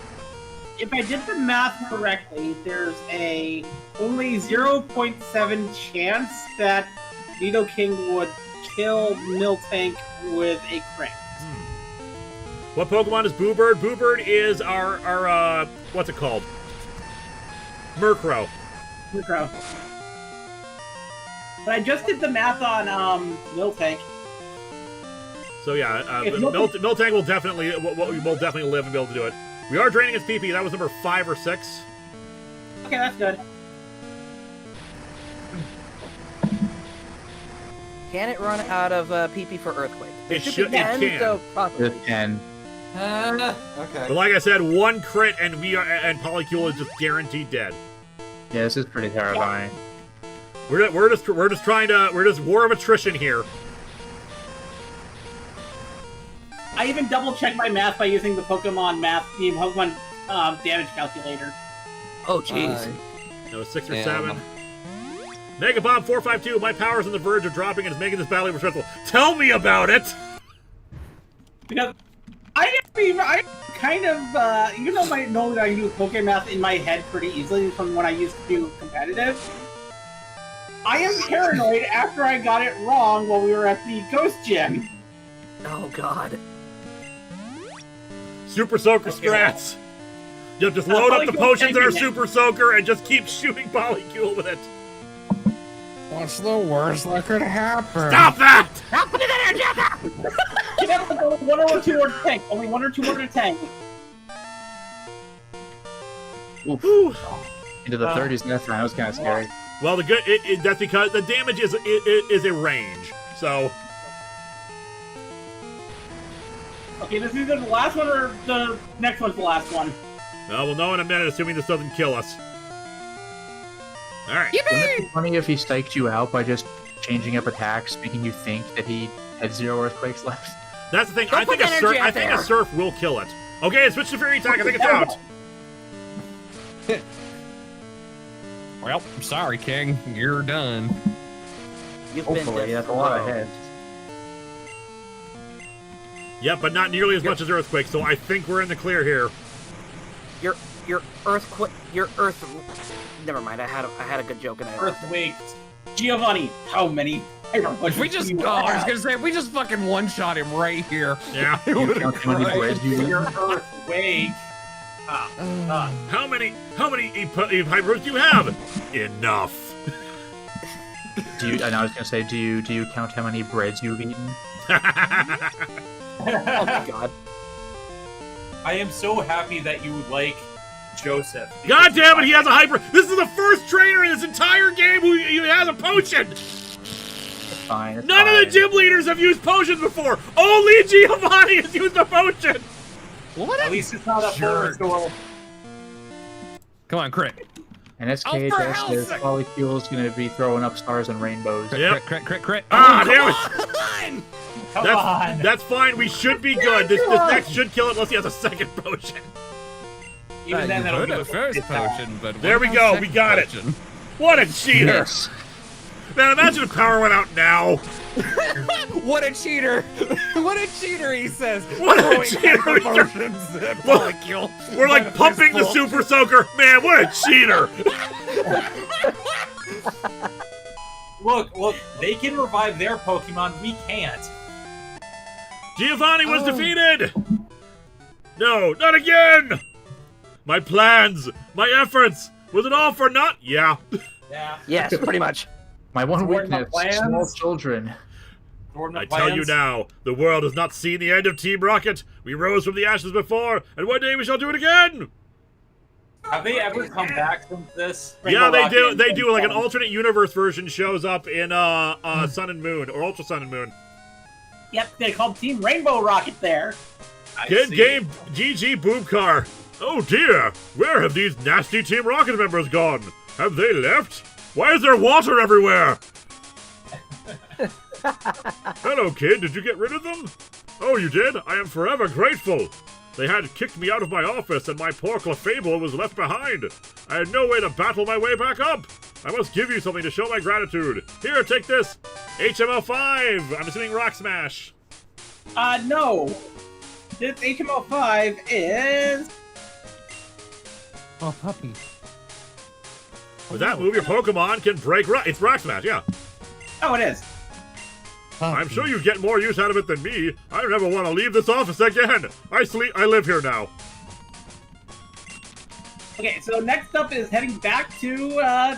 If I did the math correctly, there's a only 0.7 chance that Nidoking would kill Miltank with a crit. What Pokemon is Boobird? Boobird is our what's it called? Murkrow. Murkrow. But I just did the math on Miltank. So yeah, Miltank will definitely live and be able to do it. We are draining his PP. That was number 5 or 6. Okay, that's good. Can it run out of PP for Earthquake? It can. So possibly. It can. Okay. But like I said, 1 crit and Polycule is just guaranteed dead. Yeah, this is pretty terrifying. We're just war of attrition here. I even double checked my math by using the Pokemon damage calculator. Oh jeez. No, 6 or 7. Mega Bob 452. My power's on the verge of dropping and is making this battle even stressful. Tell me about it. Because I kind of even though I know that I do Pokemon math in my head pretty easily from when I used to do competitive, I am paranoid after I got it wrong while we were at the Ghost Gym. Oh god. Super Soaker strats. You'll just load up the potions in our Super Soaker and just keep shooting Polycule with it. What's the worst that could happen? Stop that! Stop putting that energy out there! You have to go 1 or 2 more to tank. Only 1 or 2 more to tank. Oof. Into the 30s that time. That was kind of scary. Well, that's because the damage is a range. So. Okay, this is either the last one or the next one's the last one. We'll know in a minute, assuming this doesn't kill us. All right. Wouldn't it be funny if he staked you out by just changing up attacks, making you think that he had 0 earthquakes left? That's the thing. I think a surf will kill it. Okay, switch to fairy attack. I think it's out. Well, I'm sorry, King. You're done. You've Hopefully, that's a lot of heads. Yep, but not nearly as much as Earthquake, so I think we're in the clear here. Your earthquake, your earth. Never mind. I had a good joke in it. Earthquake. Giovani, how many? If we just, I was gonna say, if we just fucking one-shot him right here. Yeah. You count how many breads you eat? Your earthquake. How many hypers do you have? Enough. And I was gonna say, do you count how many breads you've eaten? Oh my god. I am so happy that you like Joseph. God damn it, he has a hyper. This is the first trainer in this entire game who has a potion. Fine. None of the gym leaders have used potions before. Only Giovani has used a potion. What? At least it's not a full restore. Come on, crit. And SKHS says Polycule's gonna be throwing up stars and rainbows. Yep. Crit. Ah, damn it. Come on. That's fine. We should be good. This next should kill it unless he has a second potion. Even then, that'll be the first potion, but there we go. We got it. What a cheater. Yes. Man, imagine if power went out now. What a cheater! What a cheater, he says. What a cheater! We're like pumping the Super Soaker. Man, what a cheater! Look, they can revive their Pokemon. We can't. Giovani was defeated! No, not again! My plans, my efforts, was it all for naught? Yeah. Yeah. Yes, pretty much. My one Toward my weakness, plans. small children. I tell you now, the world has not seen the end of Team Rocket. We rose from the ashes before, and one day we shall do it again! Have they ever come back since this? Yeah, they do. They do. Like an alternate universe version shows up in Sun and Moon, or Ultra Sun and Moon. Yep, they called Team Rainbow Rocket there. Good game, GG Boomcar. Oh dear, where have these nasty Team Rocket members gone? Have they left? Why is there water everywhere? Hello, kid. Did you get rid of them? Oh, you did? I am forever grateful. They had kicked me out of my office, and my poor Clefable was left behind. I had no way to battle my way back up. I must give you something to show my gratitude. Here, take this. HML5. I'm assuming Rock Smash. No. This HML5 is... Oh, puppy. With that move, your Pokemon can break rock. It's Rock Smash, yeah. Oh, it is. I'm sure you get more use out of it than me. I never want to leave this office again. I live here now. Okay, so next up is heading back to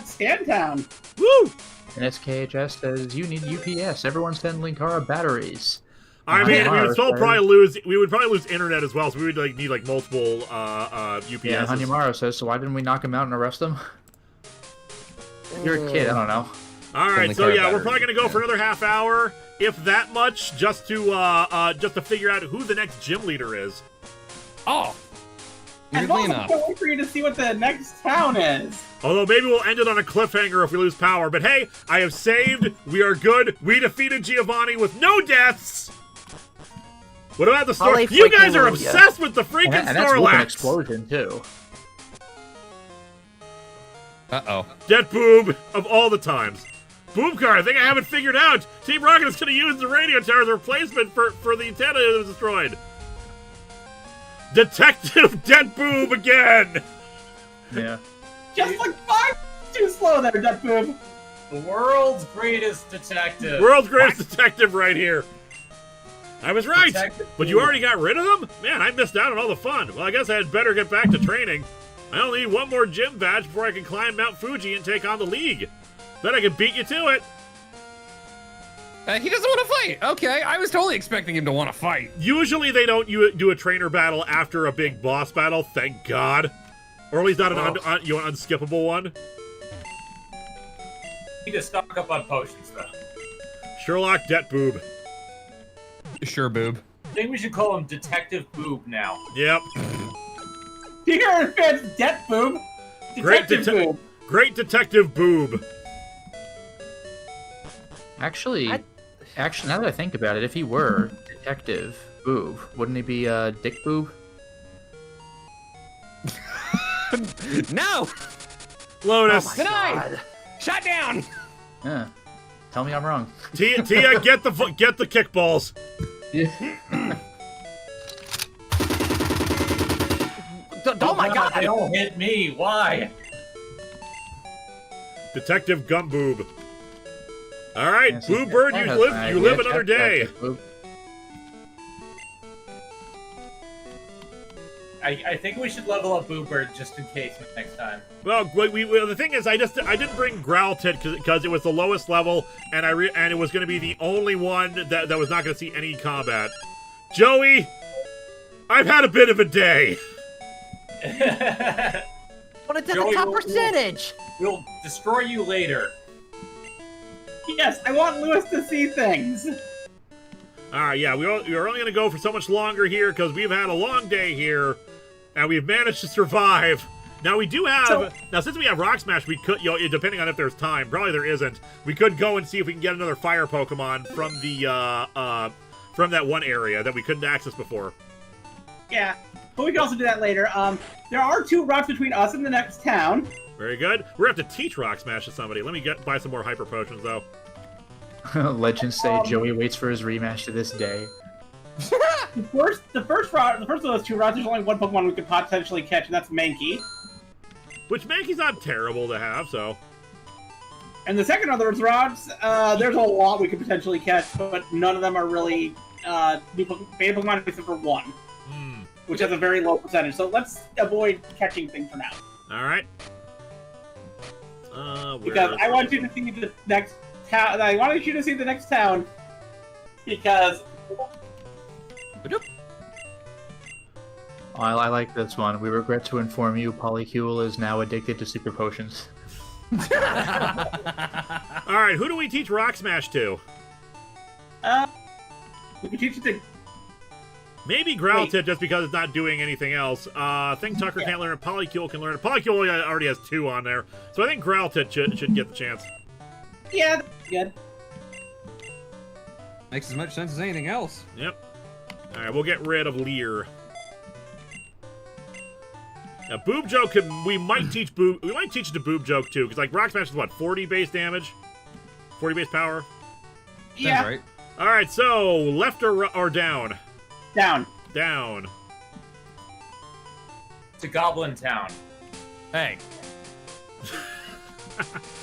Stantown. Woo! And SKHS says you need UPS. Everyone send Linkara batteries. I mean, we would still probably lose. We would probably lose internet as well, so we would like need like multiple UPS. Yeah, Hanyamaro says. So why didn't we knock him out and arrest him? You're a kid. I don't know. All right, so yeah, we're probably gonna go for another half hour, if that much, just to figure out who the next gym leader is. Oh, And also, I can't wait for you to see what the next town is. Although maybe we'll end it on a cliffhanger if we lose power. But hey, I have saved. We are good. We defeated Giovani with no deaths. What about the story? You guys are obsessed with the freaking and that's with an Snorlax. explosion too. Uh-oh. Dead Boob of all the times. Boomcar, I think I have it figured out. Team Rocket is going to use the radio tower as a replacement for the antenna that was destroyed. Detective Dead Boob again. Yeah. Just like 5 too slow there, Dead Boob. The world's greatest detective. World's greatest detective right here. I was right, but you already got rid of them? Man, I missed out on all the fun. Well, I guess I had better get back to training. I only need one more gym badge before I can climb Mount Fuji and take on the League. Bet I can beat you to it. He doesn't want to fight. Okay, I was totally expecting him to want to fight. Usually they don't do a trainer battle after a big boss battle, thank God. Or at least not an unskippable one. Need to stock up on potions, though. Sherlock Det Boob. Sure, Boob. I think we should call him Detective Boob now. Yep. Here, fans, Det Boob. Detective Boob. Great Detective Boob. Actually, now that I think about it, if he were Detective Boob, wouldn't he be Dick Boob? No! Lotus. Oh God. Shut down! Yeah. Tell me I'm wrong. Tia, get the kickballs. Yeah. Oh my god! They all hit me. Why? Detective Gumboob. All right, Yes, Boo Bird, that you has live an you live idea. another Check day. that, Boo. I think we should level up Boo Bird just in case next time. Well, the thing is, I didn't bring Growlithe because it was the lowest level, and it was going to be the only one that was not going to see any combat. Joey, I've had a bit of a day. But it's at Joey, the top we'll- percentage. We'll destroy you later. Yes, I want Lewis to see things. All right, yeah, we're only going to go for so much longer here because we've had a long day here, and we've managed to survive. Now we do have now since we have Rock Smash, we could, depending on if there's time, probably there isn't. We could go and see if we can get another fire Pokemon from the from that one area that we couldn't access before. Yeah, but we can also do that later. There are 2 rocks between us and the next town. Very good. We're going to have to teach Rock Smash to somebody. Let me buy some more Hyper Potions, though. Legends say Joey waits for his rematch to this day. The first of those 2 routes, there's only one Pokemon we could potentially catch, and that's Mankey. Which Mankey's not terrible to have, so. And the second of those routes, there's a lot we could potentially catch, but none of them are really beta Pokemon except for one, which has a very low percentage. So let's avoid catching things for now. All right. Because I want you to see the next town. I wanted you to see the next town because. I like this one. We regret to inform you, Polycule is now addicted to super potions. All right, who do we teach Rock Smash to? We can teach it to. Maybe Growlithe, just because it's not doing anything else. Thing Tucker can't learn it. Polycule can learn it. Polycule already has 2 on there, so I think Growlithe should get the chance. Yeah, that's good. Makes as much sense as anything else. Yep. All right, we'll get rid of Leer. Now, Boob Joke, we might teach it to Boob Joke too, because like Rock Smash is what, 40 base damage, 40 base power. Yeah. Right. All right, so left or down? Down. Down. To Goblin Town. Hey.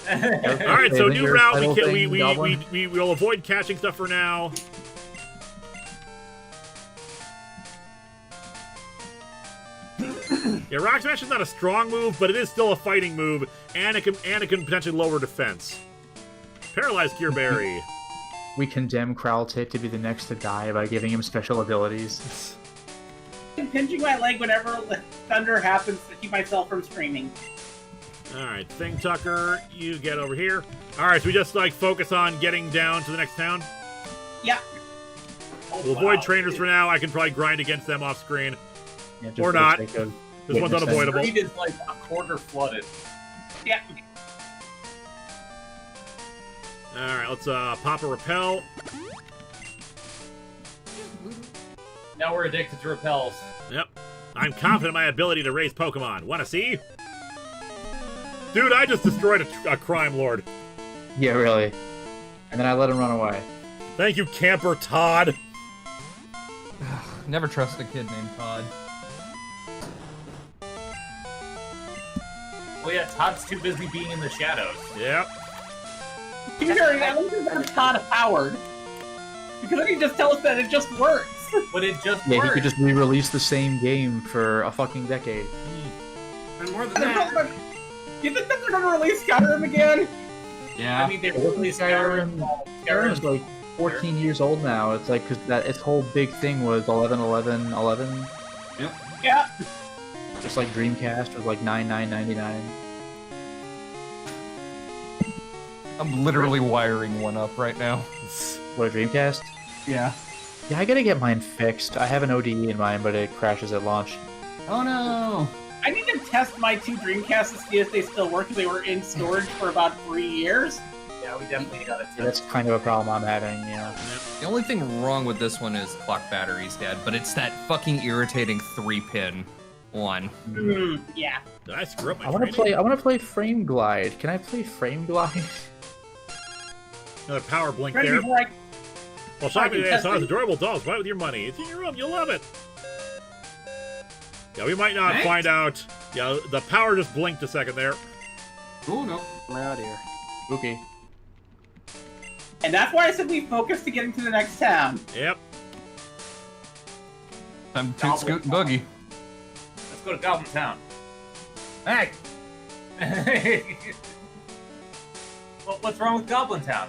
All right, so new route. Goblin? We will avoid catching stuff for now. Yeah, Rock Smash is not a strong move, but it is still a fighting move, and it can potentially lower defense. Paralyzed Cure Berry. We condemn Growlithe to be the next to die by giving him special abilities. I'm pinching my leg whenever thunder happens to keep myself from screaming. Alright, Thing Tucker, you get over here. Alright, so we just like focus on getting down to the next town? Yeah. We'll avoid trainers for now. I can probably grind against them off screen. Yeah, Or not. This one's unavoidable. Street is like a quarter flooded. Yeah. Alright, let's pop a repel. Now we're addicted to repels. Yep. I'm confident in my ability to raise Pokemon. Wanna see? Dude, I just destroyed a crime lord. Yeah, really. And then I let him run away. Thank you, Camper Todd. Never trust a kid named Todd. Well, yeah, Todd's too busy being in the shadows. Yep. Gary, I don't think that's Todd Howard. Because then he just tells us that it just works. But it just Yeah, works. he could just re-release the same game for a fucking decade. And more than that. Do you think that they're going to release Skyrim again? Yeah. I mean, they released Skyrim. Skyrim's like 14 years old now. It's like, because that its whole big thing was 11-11-11. Yep. Yeah. Just like Dreamcast was like $9.99. I'm literally wiring one up right now. What, a Dreamcast? Yeah. Yeah, I gotta get mine fixed. I have an ODE in mine, but it crashes at launch. Oh no! I need to test my 2 Dreamcasts to see if they still work, because they were in storage for about 3 years. Yeah, we definitely got it. Yeah, that's kind of a problem I'm having, yeah. The only thing wrong with this one is clock battery's dead, but it's that fucking irritating 3-pin one. Yeah. Did I screw up my I wanna training? play Frame Glide. Can I play Frame Glide? Another power blink Ready there. before I... Well, shopping today, I saw those adorable dolls. Buy it with your money. It's in your room. You'll love it. Yeah, we might not find out. Yeah, the power just blinked a second there. Oh, no. Oh, dear. Okay. And that's why I said we focus to getting to the next town. Yep. I'm toot scoot and boogie. Let's go to Goblin Town. Hey! What's wrong with Goblin Town?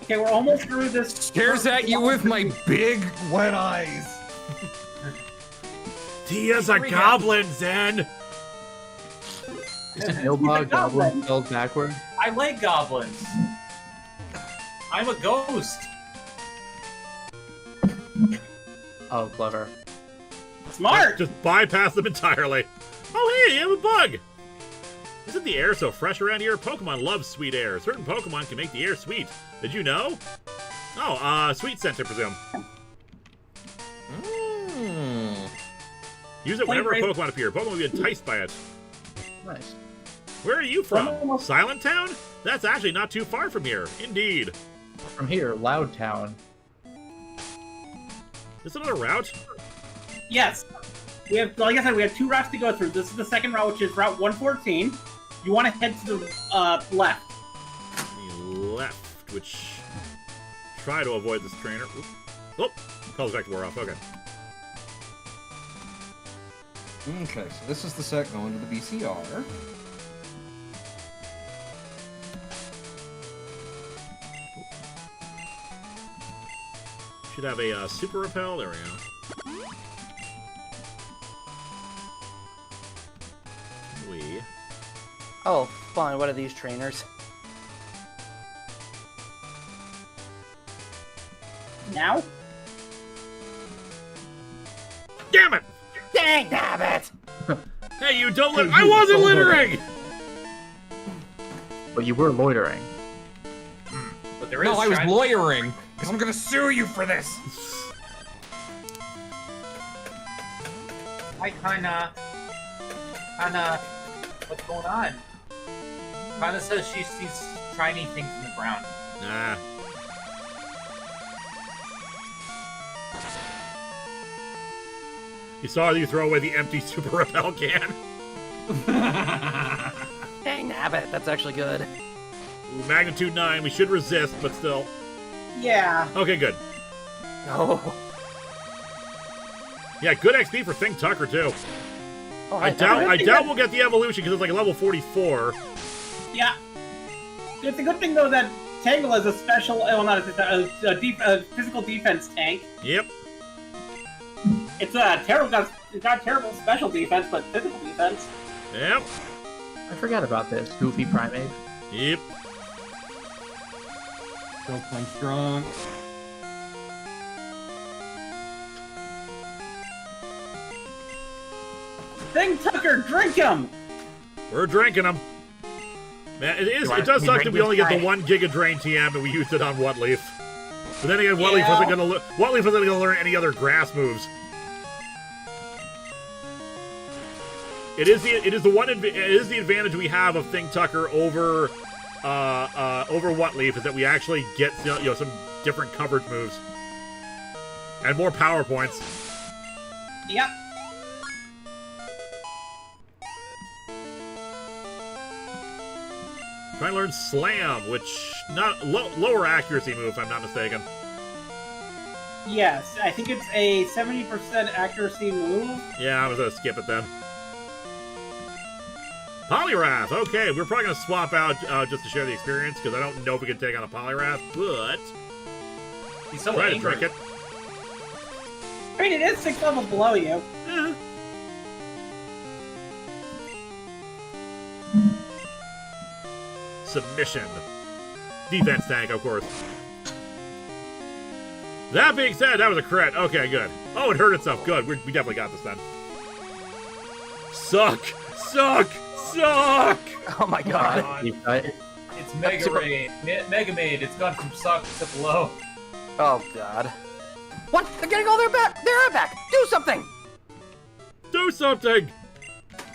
Okay, we're almost through this. Stares at you with my big wet eyes. Tia's a goblin, Zen! Is it Nilbog Goblin spelled backward? I like goblins. I'm a ghost. Oh, clever. Smart! Just bypass them entirely. Oh, hey, you have a bug! Isn't the air so fresh around here? Pokemon love sweet air. Certain Pokemon can make the air sweet. Did you know? Oh, sweet scent, I presume. Use it whenever a Pokemon appears. Pokemon will be enticed by it. Nice. Where are you from? Silent Town? That's actually not too far from here. Indeed. From here, Loud Town. Is another route? Yes. We have, like I said, we have 2 routes to go through. This is the second route, which is Route 114. You want to head to the left. The left, which... Try to avoid this trainer. Oop. Oh! Colors back to war off. Okay. Okay, so this is the set going to the BCR. Should have a super repel. There we go. Oh, fun. What are these trainers? Now? Damn it! Dang nabbit! Hey, you don't let. I wasn't littering! But you were loitering. But there is No, I was lawyering. Because I'm gonna sue you for this. Hi, Kinda. What's going on? Kinda says she sees shiny things in the ground. Nah. You saw you throw away the empty super repel can. Dang nabbit, that's actually good. Ooh, magnitude 9. We should resist, but still. Yeah. Okay, good. Oh. Yeah, good XP for Think Tucker too. Oh, I doubt we'll get the evolution because it's like a level 44. Yeah. It's a good thing though that Tangle is a special, well, not a physical defense tank. Yep. It's terrible. It's not terrible special defense, but physical defense. Yep. I forgot about this. Goofy Primate. Yep. Still playing strong. Thing Tucker, drink him! We're drinking them. Man, it does suck that we only get the 1 Giga Drain TM and we used it on Whatleaf. But then again, Whatleaf wasn't gonna learn any other grass moves. It is the advantage we have of Thing Tucker over Whatleaf is that we actually get some different coverage moves and more power points. Yep. Trying to learn Slam, which not lower accuracy move if I'm not mistaken. Yes, I think it's a 70% accuracy move. Yeah, I was gonna skip it then. Poliwrath, okay, we're probably gonna swap out just to share the experience because I don't know if we can take on a Poliwrath, but he's so try angry. to drink it. I mean, it is 6 levels below you. Yeah. Submission. Defense tank, of course. That being said, that was a crit. Okay, good. Oh, it hurt itself. Good. We definitely got this then. Suck! Suck! Suck! Oh my god. It's Mega Raid. Mega Maid. It's gone from suck to below. Oh god. What? They're getting all their air back! Do something! Do something!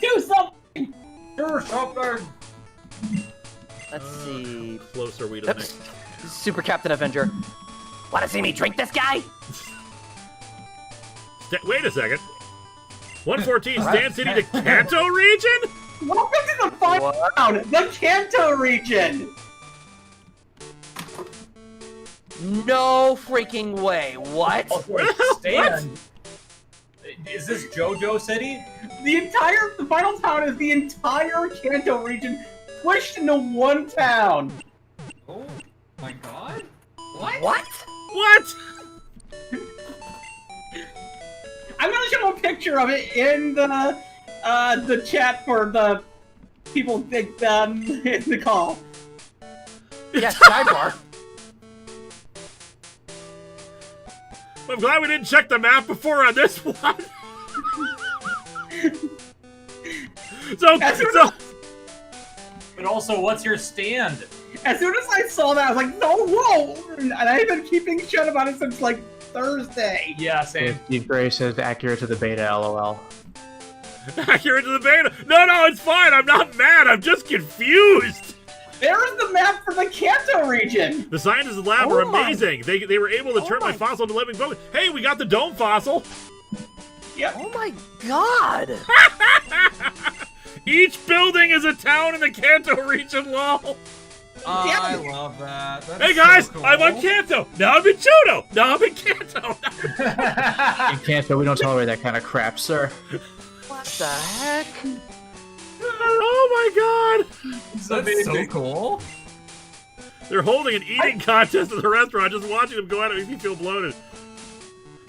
Do something! Do something! Let's see. Close are we to the next? Super Captain Avenger. Wanna see me drink this guy? Wait a second. 114, Stand City to Kanto region? Welcome to the final round, the Kanto region! No freaking way. What? Stand. Is this JoJo City? The final town is the entire Kanto region pushed into one town. Oh my god. What? What? What? I'm gonna show a picture of it in the chat for the people in the call. Yes, sidebar. I'm glad we didn't check the map before on this one. But also, what's your stand? As soon as I saw that, I was like, no, whoa! And I've been keeping shit about it since, like, Thursday. Yeah, same. Steve Gray says accurate to the beta, lol. Accurate to the beta? No, it's fine. I'm not mad. I'm just confused. There's the map for the Kanto region. The scientists in the lab are amazing. They were able to turn my fossil into living bone. Hey, we got the dome fossil. Yep. Oh my god. Each building is a town in the Kanto region, lol. I love that. That's hey guys, so cool. I'm on Kanto. Now I'm in Johto. Now I'm in Kanto. In Kanto, we don't tolerate that kind of crap, sir. What the heck? Oh my god. That's so cool. They're holding an eating contest at the restaurant. Just watching them go at it makes me feel bloated.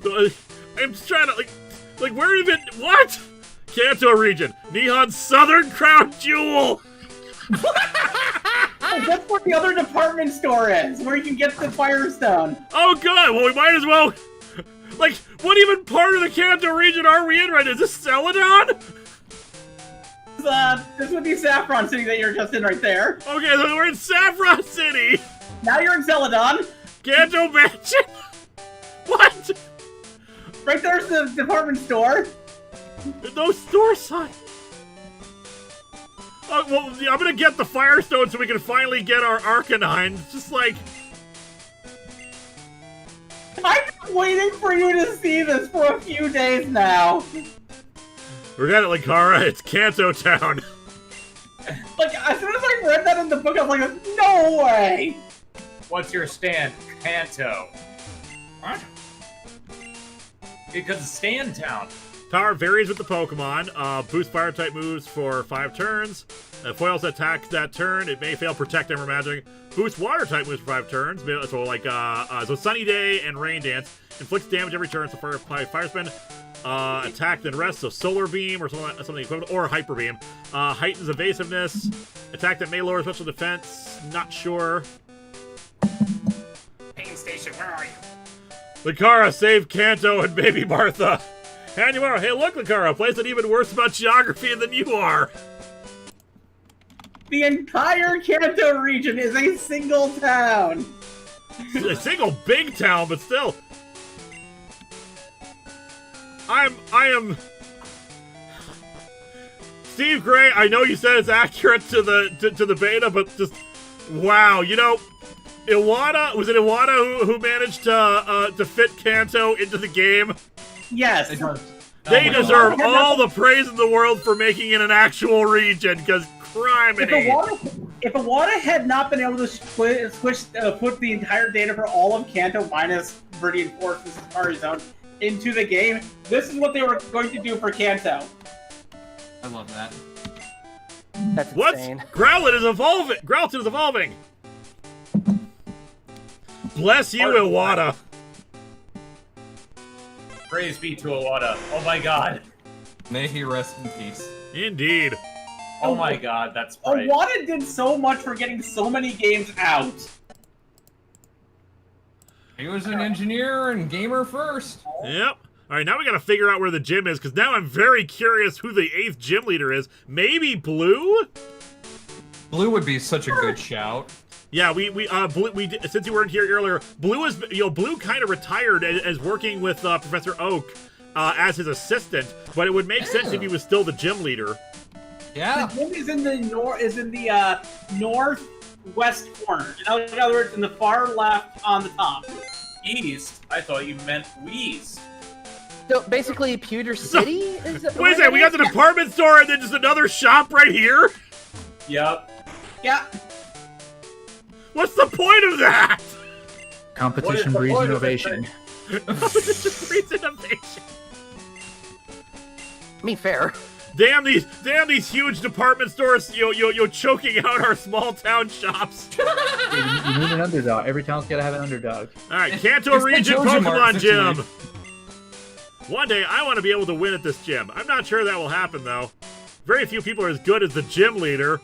So, I'm just trying to, like where even, what? Kanto region. Nihon's Southern Crown Jewel. Oh, that's where the other department store is, where you can get the Firestone. Oh good, well we might as well, like, what even part of the Kanto region are we in right now? Is this Celadon? This would be Saffron City that you're just in right there. Okay, so we're in Saffron City. Now you're in Celadon. Kanto Mansion? What? Right there's the department store. There's no store sign. Oh, well, I'm gonna get the Firestone so we can finally get our Arcanine. It's just like... I've been waiting for you to see this for a few days now. Forget it, Linkara. It's Kanto Town. Like, as soon as I read that in the book, I was like, no way! What's your stand? Kanto. What? Because it's Stand Town. Power varies with the Pokemon. Boost Fire-type moves for 5 turns. Foils attack that turn. It may fail Protect, Ember Magic. Boost Water-type moves for 5 turns. So like, so Sunny Day and Rain Dance. Inflicts damage every turn, so Fire Spin. Attack then rest, so Solar Beam or something equivalent, or Hyper Beam. Heightens evasiveness. Attack that may lower special defense. Not sure. Pain Station, where are you? Linkara, save Kanto and Baby Martha. And you are. Hey, look, Linkara, a place that's even worse about geography than you are. The entire Kanto region is a single town. A single big town, but still. I am. Steve Gray, I know you said it's accurate to the beta, but just wow, you know, was it Iwata who managed to fit Kanto into the game? Yes. They deserve all the praise in the world for making it an actual region, because criminy. If Iwata had not been able to put the entire data for all of Kanto minus Viridian Forest and Safari Zone into the game, this is what they were going to do for Kanto. I love that. That's insane. Growlithe is evolving! Growlithe is evolving! Bless you, Iwata. Praise be to Iwata. Oh my god. May he rest in peace. Indeed. Oh my god, that's right. Iwata did so much for getting so many games out. He was an engineer and gamer first. Yep. Alright, now we gotta figure out where the gym is, because now I'm very curious who the 8th gym leader is. Maybe Blue? Blue would be such a good shout. Yeah, Blue, since you weren't here earlier, Blue is, Blue kind of retired as working with Professor Oak as his assistant, but it would make sense if he was still the gym leader. Yeah. The gym is in the northwest corner. In other words, in the far left on the top. East? I thought you meant West. So basically, Pewter City is. Wait a second, we got the department store and then just another shop right here? Yep. Yeah. What's the point of that? Competition breeds innovation. Breeds innovation. I mean, fair. Damn these huge department stores, yo choking out our small town shops. You need an underdog. Every town's gotta have an underdog. All right, Kanto Region Pokemon Gym. One day I want to be able to win at this gym. I'm not sure that will happen though. Very few people are as good as the gym leader.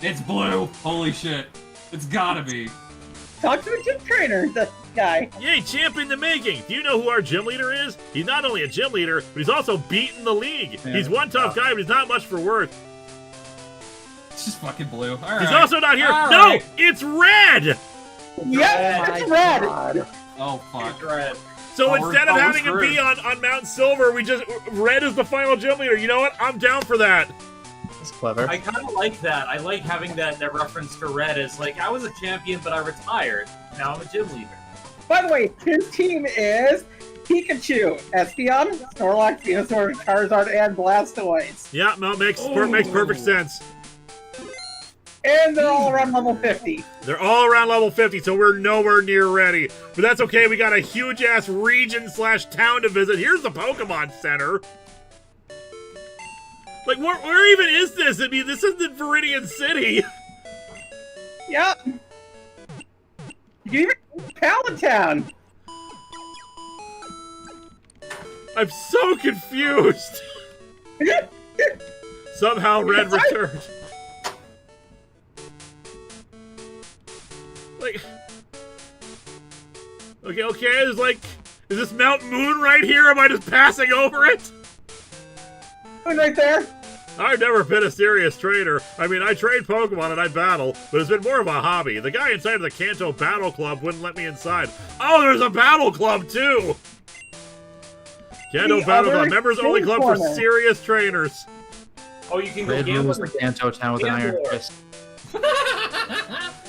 It's Blue. Holy shit. It's gotta be. Talk to the gym trainer, the guy. Yay, champ in the making! Do you know who our gym leader is? He's not only a gym leader, but he's also beaten the league. Yeah. He's one tough guy, but he's not much for worth. It's just fucking Blue. All right. He's also not here. All No, right. it's red! Yep, it's red. Oh, fuck. Red. So Oh, instead of we're having him be on Mount Silver, red is the final gym leader. You know what? I'm down for that. That's clever. I kind of like that. I like having that reference to Red as like, I was a champion, but I retired. Now I'm a gym leader. By the way, his team is Pikachu, Espeon, Snorlax, Venusaur, Charizard, and Blastoise. Yeah, no, makes perfect sense. And they're all around level 50. They're all around level 50, so we're nowhere near ready. But that's okay, we got a huge-ass region/town to visit. Here's the Pokemon Center. Like, where even is this? I mean, this isn't Viridian City. Yeah. You even Palatown. I'm so confused. Somehow Red returned. Like, okay, there's like, is this Mount Moon right here? Am I just passing over it? Right there. I've never been a serious trainer. I mean, I train Pokemon and I battle, but it's been more of a hobby. The guy inside of the Kanto Battle Club wouldn't let me inside. Oh, there's a battle club too! Kanto Battle Club, members only club for serious trainers. Oh, you can go Red gamble. rules the Kanto town with an iron fist.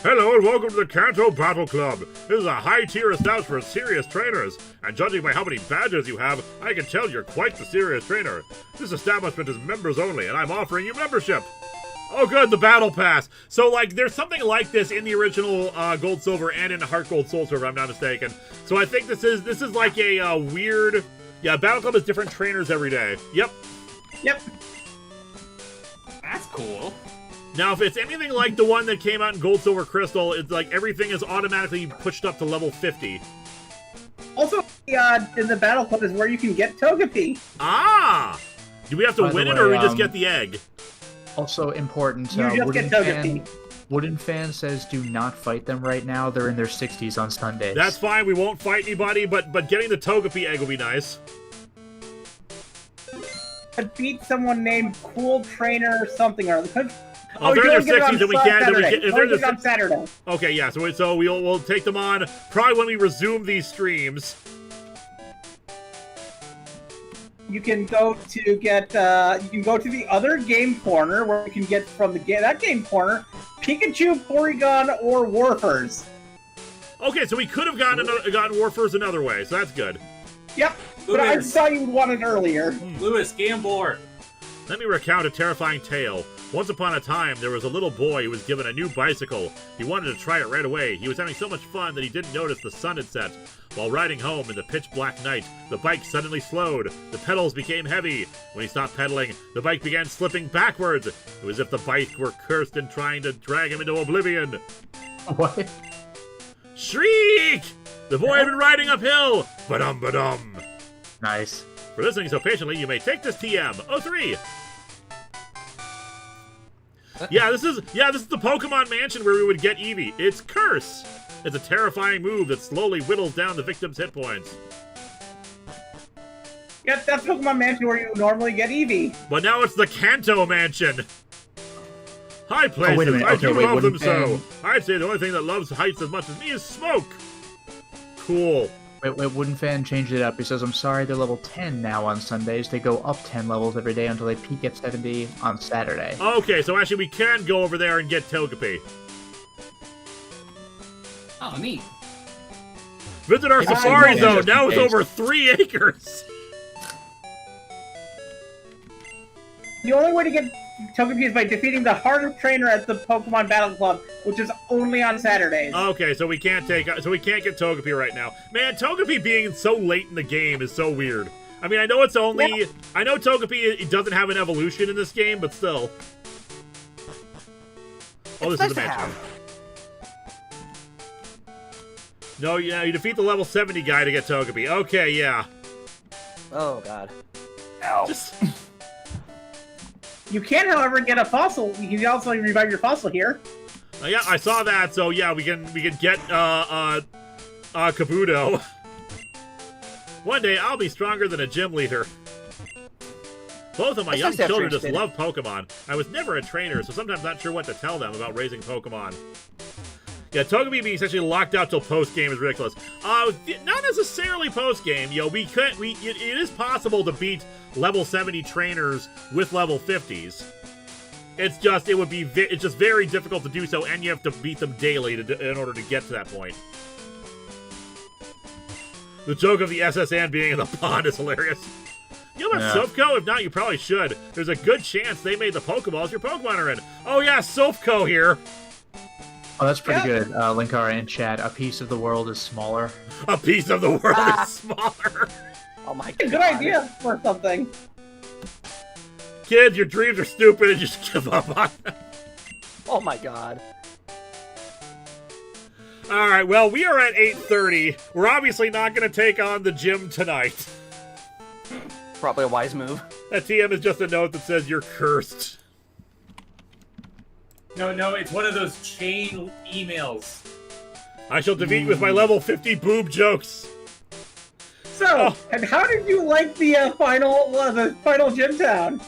Hello and welcome to the Kanto Battle Club. This is a high-tier establishment for serious trainers, and judging by how many badges you have, I can tell you're quite the serious trainer. This establishment is members only, and I'm offering you membership. Oh good, the Battle Pass. So, like, there's something like this in the original Gold Silver and in Heart Gold Soul Silver, if I'm not mistaken. So I think this is like a weird... Yeah, Battle Club is different trainers every day. Yep. Yep. That's cool. Now, if it's anything like the one that came out in Gold, Silver, Crystal, it's like everything is automatically pushed up to level 50. Also, in the Battle Club is where you can get Togepi. Ah! Do we have to By the win it, way, or we just get the egg? Also important, You just get Togepi. Wooden Fan says do not fight them right now. They're in their 60s on Sundays. That's fine, we won't fight anybody, but getting the Togepi egg will be nice. I'd beat someone named Cool Trainer or something or other. Oh, they're in their 60s, then we can't. If they're on Saturday. Okay, yeah, so we'll take them on probably when we resume these streams. You can go to get. You can go to the other game corner where you can get from that game corner Pikachu, Porygon, or Warfers. Okay, so we could have gotten Warfers another way, so that's good. Yep, but I saw you wanted earlier. Lewis, Gambler. Let me recount a terrifying tale. Once upon a time, there was a little boy who was given a new bicycle. He wanted to try it right away. He was having so much fun that he didn't notice the sun had set. While riding home in the pitch-black night, the bike suddenly slowed. The pedals became heavy. When he stopped pedaling, the bike began slipping backwards. It was as if the bike were cursed and trying to drag him into oblivion. What? Shriek! The boy had been riding uphill. Ba-dum, ba-dum. Nice. For listening so patiently, you may take this TM. 03. Yeah, this is the Pokemon Mansion where we would get Eevee. It's Curse. It's a terrifying move that slowly whittles down the victim's hit points. Yep, that's Pokemon Mansion where you normally get Eevee. But now it's the Kanto Mansion. High places, wait a minute. I Okay, do wait, love them wouldn't so. I'd say the only thing that loves heights as much as me is smoke. Cool. Wait, Wooden Fan changed it up. He says, I'm sorry, they're level 10 now on Sundays. They go up 10 levels every day until they peak at 70 on Saturday. Okay, so actually we can go over there and get Togepi. Oh, neat. Visit our Safari Zone. Now it's over 3 acres. The only way to get Togepi is by defeating the hardest trainer at the Pokemon Battle Club, which is only on Saturdays. Okay, so we can't get Togepi right now. Man, Togepi being so late in the game is so weird. I mean, I know it's only... Yeah. I know Togepi it doesn't have an evolution in this game, but still. Oh, it's this is a match. No, yeah, you defeat the level 70 guy to get Togepi. Okay, yeah. Oh, God. Ow. You can, however, get a fossil. You can also revive your fossil here. Yeah, I saw that. So yeah, we can get Kabuto. One day I'll be stronger than a gym leader. Both of my young children just love Pokemon. I was never a trainer, so sometimes not sure what to tell them about raising Pokemon. Yeah, Togepi being essentially locked out till post-game is ridiculous. Not necessarily post-game. Yo, it is possible to beat level 70 trainers with level 50s. It's just very difficult to do so, and you have to beat them daily in order to get to that point. The joke of the SSN being in the pond is hilarious. You know about Sofco? If not, you probably should. There's a good chance they made the Pokeballs your Pokemon are in. Oh yeah, Sofco here. Oh, that's pretty good. Linkara in chat. A piece of the world is smaller. A piece of the world is smaller. Oh my God. Good idea for something. Kids, your dreams are stupid and just give up on them. Oh my God. Alright, well, we are at 8:30. We're obviously not going to take on the gym tonight. Probably a wise move. That TM is just a note that says you're cursed. No, it's one of those chain emails. I shall defeat you with my level 50 boob jokes. So, and how did you like the final gym town?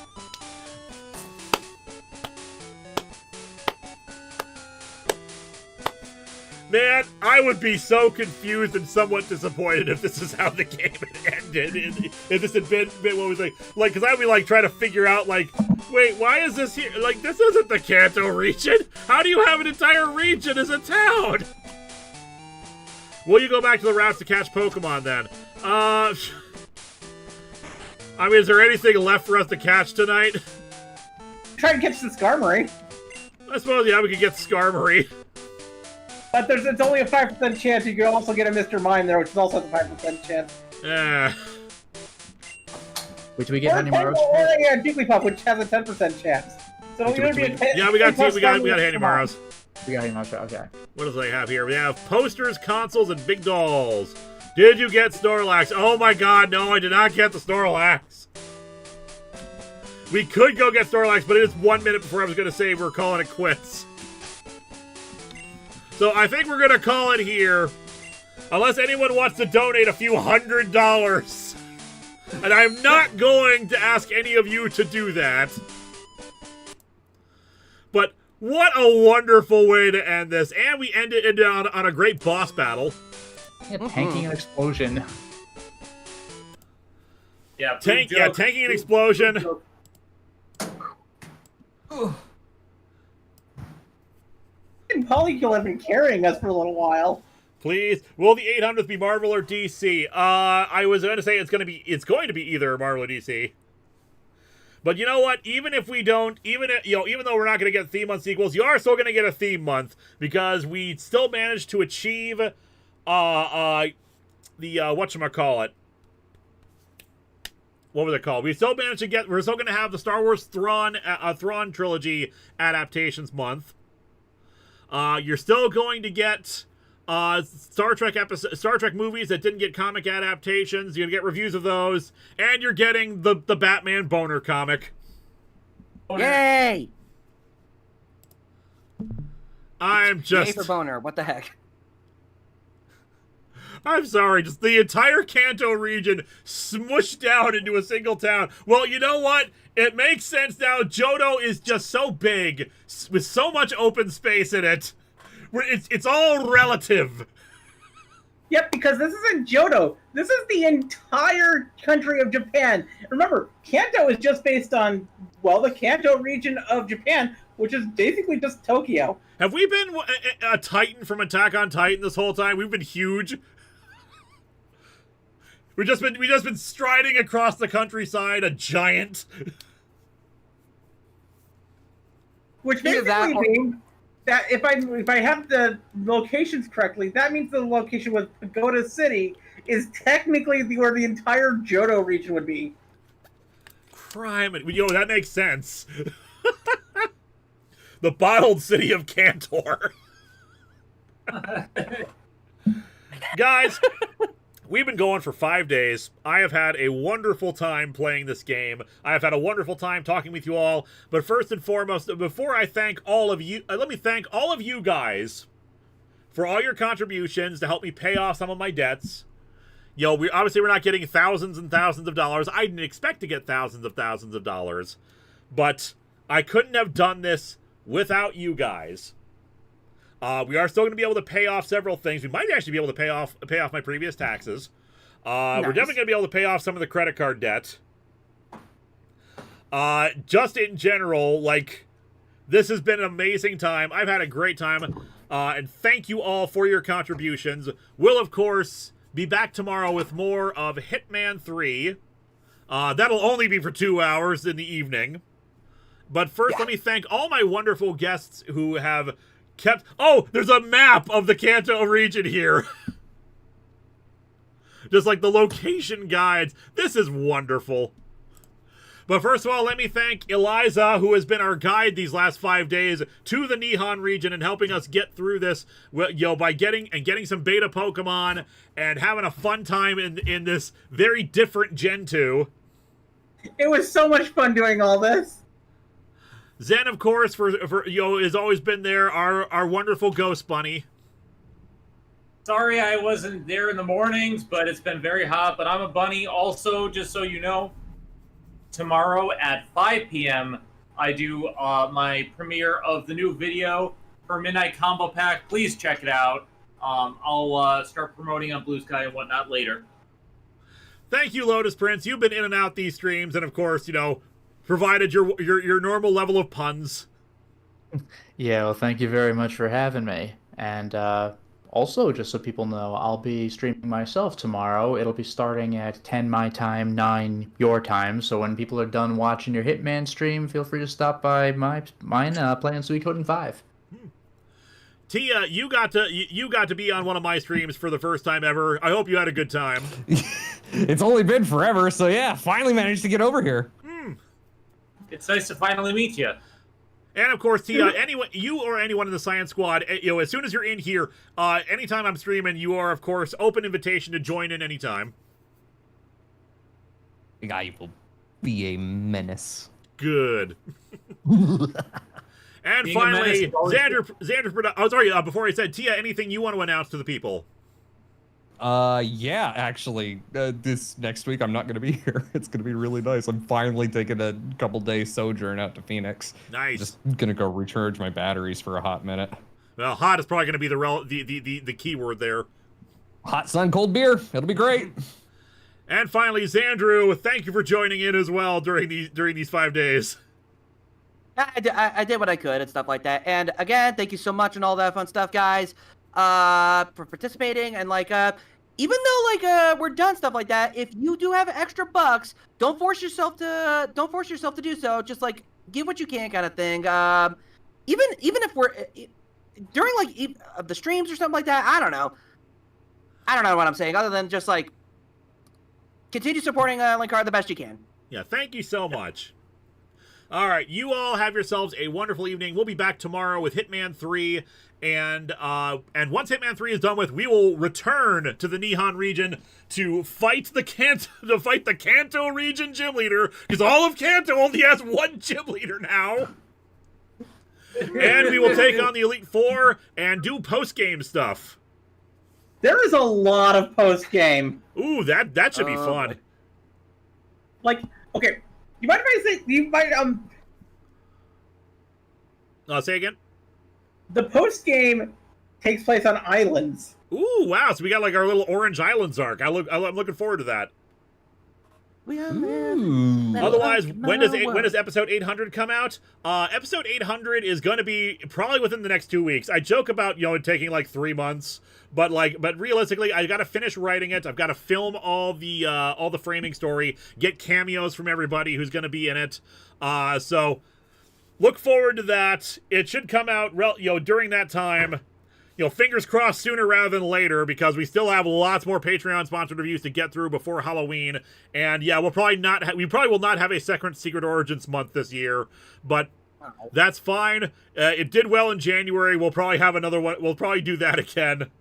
Man, I would be so confused and somewhat disappointed if this is how the game had ended. If this had been what was like, because I'd be like trying to figure out like, wait, why is this here? Like, this isn't the Kanto region. How do you have an entire region as a town? Will you go back to the routes to catch Pokemon then? I mean, is there anything left for us to catch tonight? Try to catch the Skarmory. I suppose, yeah, we could get Skarmory. But it's only a 5% chance you could also get a Mr. Mime there, which is also a 5% chance. Yeah. Wait, do we get Hanimaro? Yeah, Jigglypuff, which has a 10% chance. So we got Hanimaros. We got Hanimaro, okay. What does they have here? We have posters, consoles, and big dolls. Did you get Snorlax? Oh my God, no, I did not get the Snorlax. We could go get Snorlax, but it is 1 minute before I was going to say we're calling it quits. So I think we're going to call it here, unless anyone wants to donate a few $100. And I'm not going to ask any of you to do that. But what a wonderful way to end this. And we end it on a great boss battle. Yeah, tanking an explosion. Yeah, tanking an explosion. And Polykill have been carrying us for a little while. Please, will the 800th be Marvel or DC? I was going to say it's going to be either Marvel or DC. But you know what? Even if we don't, even though we're not going to get theme month sequels, you are still going to get a theme month because we still managed to achieve the whatchamacallit. What was it called? We're still going to have the Star Wars Thrawn Trilogy Adaptations month. You're still going to get Star Trek movies that didn't get comic adaptations. You're gonna get reviews of those, and you're getting the Batman boner comic. Yay! I'm just... Yay for boner, what the heck? I'm sorry, just the entire Kanto region smushed down into a single town. Well, you know what? It makes sense now. Johto is just so big, with so much open space in it. It's all relative. Yep, because this isn't Johto. This is the entire country of Japan. Remember, Kanto is just based on, well, the Kanto region of Japan, which is basically just Tokyo. Have we been a Titan from Attack on Titan this whole time? We've been huge. We just been striding across the countryside, a giant. Which Either that basically or- means that if I have the locations correctly, that means the location with Pagoda City is technically where the entire Johto region would be. Crime. That makes sense. The bottled city of Cantor. Guys, we've been going for 5 days. I have had a wonderful time playing this game. I have had a wonderful time talking with you all. But first and foremost, before I thank all of you, let me thank all of you guys for all your contributions to help me pay off some of my debts. We're not getting thousands and thousands of dollars. I didn't expect to get thousands of dollars. But I couldn't have done this without you guys. We are still going to be able to pay off several things. We might actually be able to pay off my previous taxes. Nice. We're definitely going to be able to pay off some of the credit card debt. Just in general, this has been an amazing time. I've had a great time. And thank you all for your contributions. We'll, of course, be back tomorrow with more of Hitman 3. That'll only be for 2 hours in the evening. But first, let me thank all my wonderful guests who have kept... Oh, there's a map of the Kanto region here. Just like the location guides. This is wonderful. But first of all, let me thank Eliza, who has been our guide these last 5 days to the Nihon region and helping us get through this, by getting some beta Pokemon and having a fun time in this very different Gen 2. It was so much fun doing all this. Zen, of course, for has always been there, our wonderful Ghost Bunny. Sorry I wasn't there in the mornings, but it's been very hot. But I'm a bunny. Also, just so you know, tomorrow at 5 p.m., I do my premiere of the new video for Midnight Combo Pack. Please check it out. I'll start promoting on Blue Sky and whatnot later. Thank you, Lotus Prince. You've been in and out these streams, and of course, provided your normal level of puns. Yeah, well, thank you very much for having me. And also, just so people know, I'll be streaming myself tomorrow. It'll be starting at 10 my time, 9 your time. So when people are done watching your Hitman stream, feel free to stop by mine playing Suikoden 5. Tia, you got to be on one of my streams for the first time ever. I hope you had a good time. It's only been forever, so yeah, finally managed to get over here. It's nice to finally meet you. And of course, Tia, you or anyone in the Science Squad, as soon as you're in here, anytime I'm streaming, you are, of course, open invitation to join in anytime. I will be a menace. Good. And Being finally, Xander, before I said, Tia, anything you want to announce to the people? Yeah, actually, this next week I'm not going to be here. It's going to be really nice. I'm finally taking a couple-day sojourn out to Phoenix. Nice. Just going to go recharge my batteries for a hot minute. Well, hot is probably going to be the key word there. Hot sun, cold beer. It'll be great. And finally, Xandrew, thank you for joining in as well during these 5 days. I did what I could and stuff like that. And again, thank you so much and all that fun stuff, guys, for participating. And even though we're done stuff like that, if you do have extra bucks, don't force yourself to do so. Just give what you can, kind of thing. Even if we're during the streams or something like that, I don't know what I'm saying other than just continue supporting Linkara the best you can. Yeah, thank you so much. All right, you all have yourselves a wonderful evening. We'll be back tomorrow with Hitman 3, and once Hitman 3 is done with, we will return to the Nihon region to fight the Kanto region gym leader, because all of Kanto only has one gym leader now. And we will take on the Elite Four and do post-game stuff. There is a lot of post-game. Ooh, that should be fun. Okay. You mind if I say, say again? The post-game takes place on islands. Ooh, wow, so we got our little Orange Islands arc. I'm looking forward to that. Otherwise, when does episode 800 come out? Episode 800 is going to be probably within the next 2 weeks. I joke about, it taking 3 months, but realistically, I got to finish writing it. I've got to film all the framing story, get cameos from everybody who's going to be in it. So look forward to that. It should come out, during that time. Fingers crossed sooner rather than later, because we still have lots more Patreon-sponsored reviews to get through before Halloween. And yeah, we probably will not have a second Secret Origins month this year, but that's fine. It did well in January. We'll probably have another one. We'll probably do that again.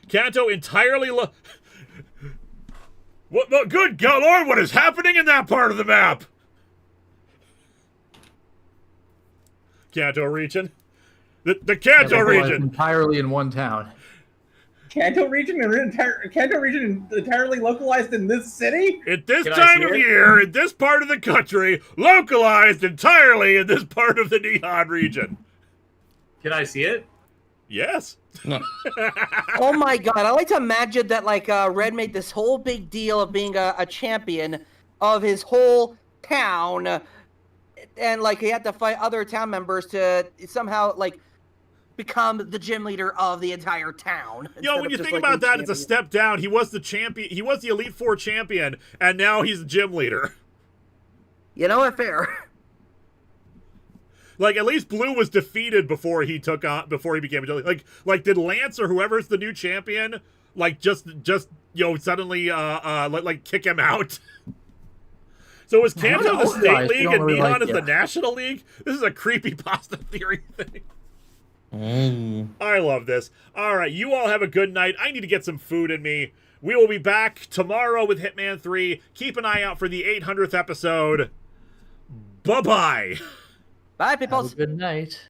Kanto entirely what good God, Lord, what is happening in that part of the map? Kanto region. The Kanto region. Entirely in one town. Kanto region entirely localized in this city? At this time of year, in this part of the country, localized entirely in this part of the Nihon region. Can I see it? Yes. Oh my god, I like to imagine that Red made this whole big deal of being a champion of his whole town, and he had to fight other town members to somehow become the gym leader of the entire town. When you think about that, it's a step down. He was the champion. He was the Elite Four champion, and now he's the gym leader. You know what? Fair. At least Blue was defeated before he became a gym leader. Did Lance or whoever's the new champion, just suddenly kick him out? So is Kanto the state league and Nihon is the national league? This is a creepy pasta theory thing. I love this. All right, you all have a good night. I need to get some food in me. We will be back tomorrow with Hitman 3. Keep an eye out for the 800th episode. Bye-bye. Bye, people. Have a good night.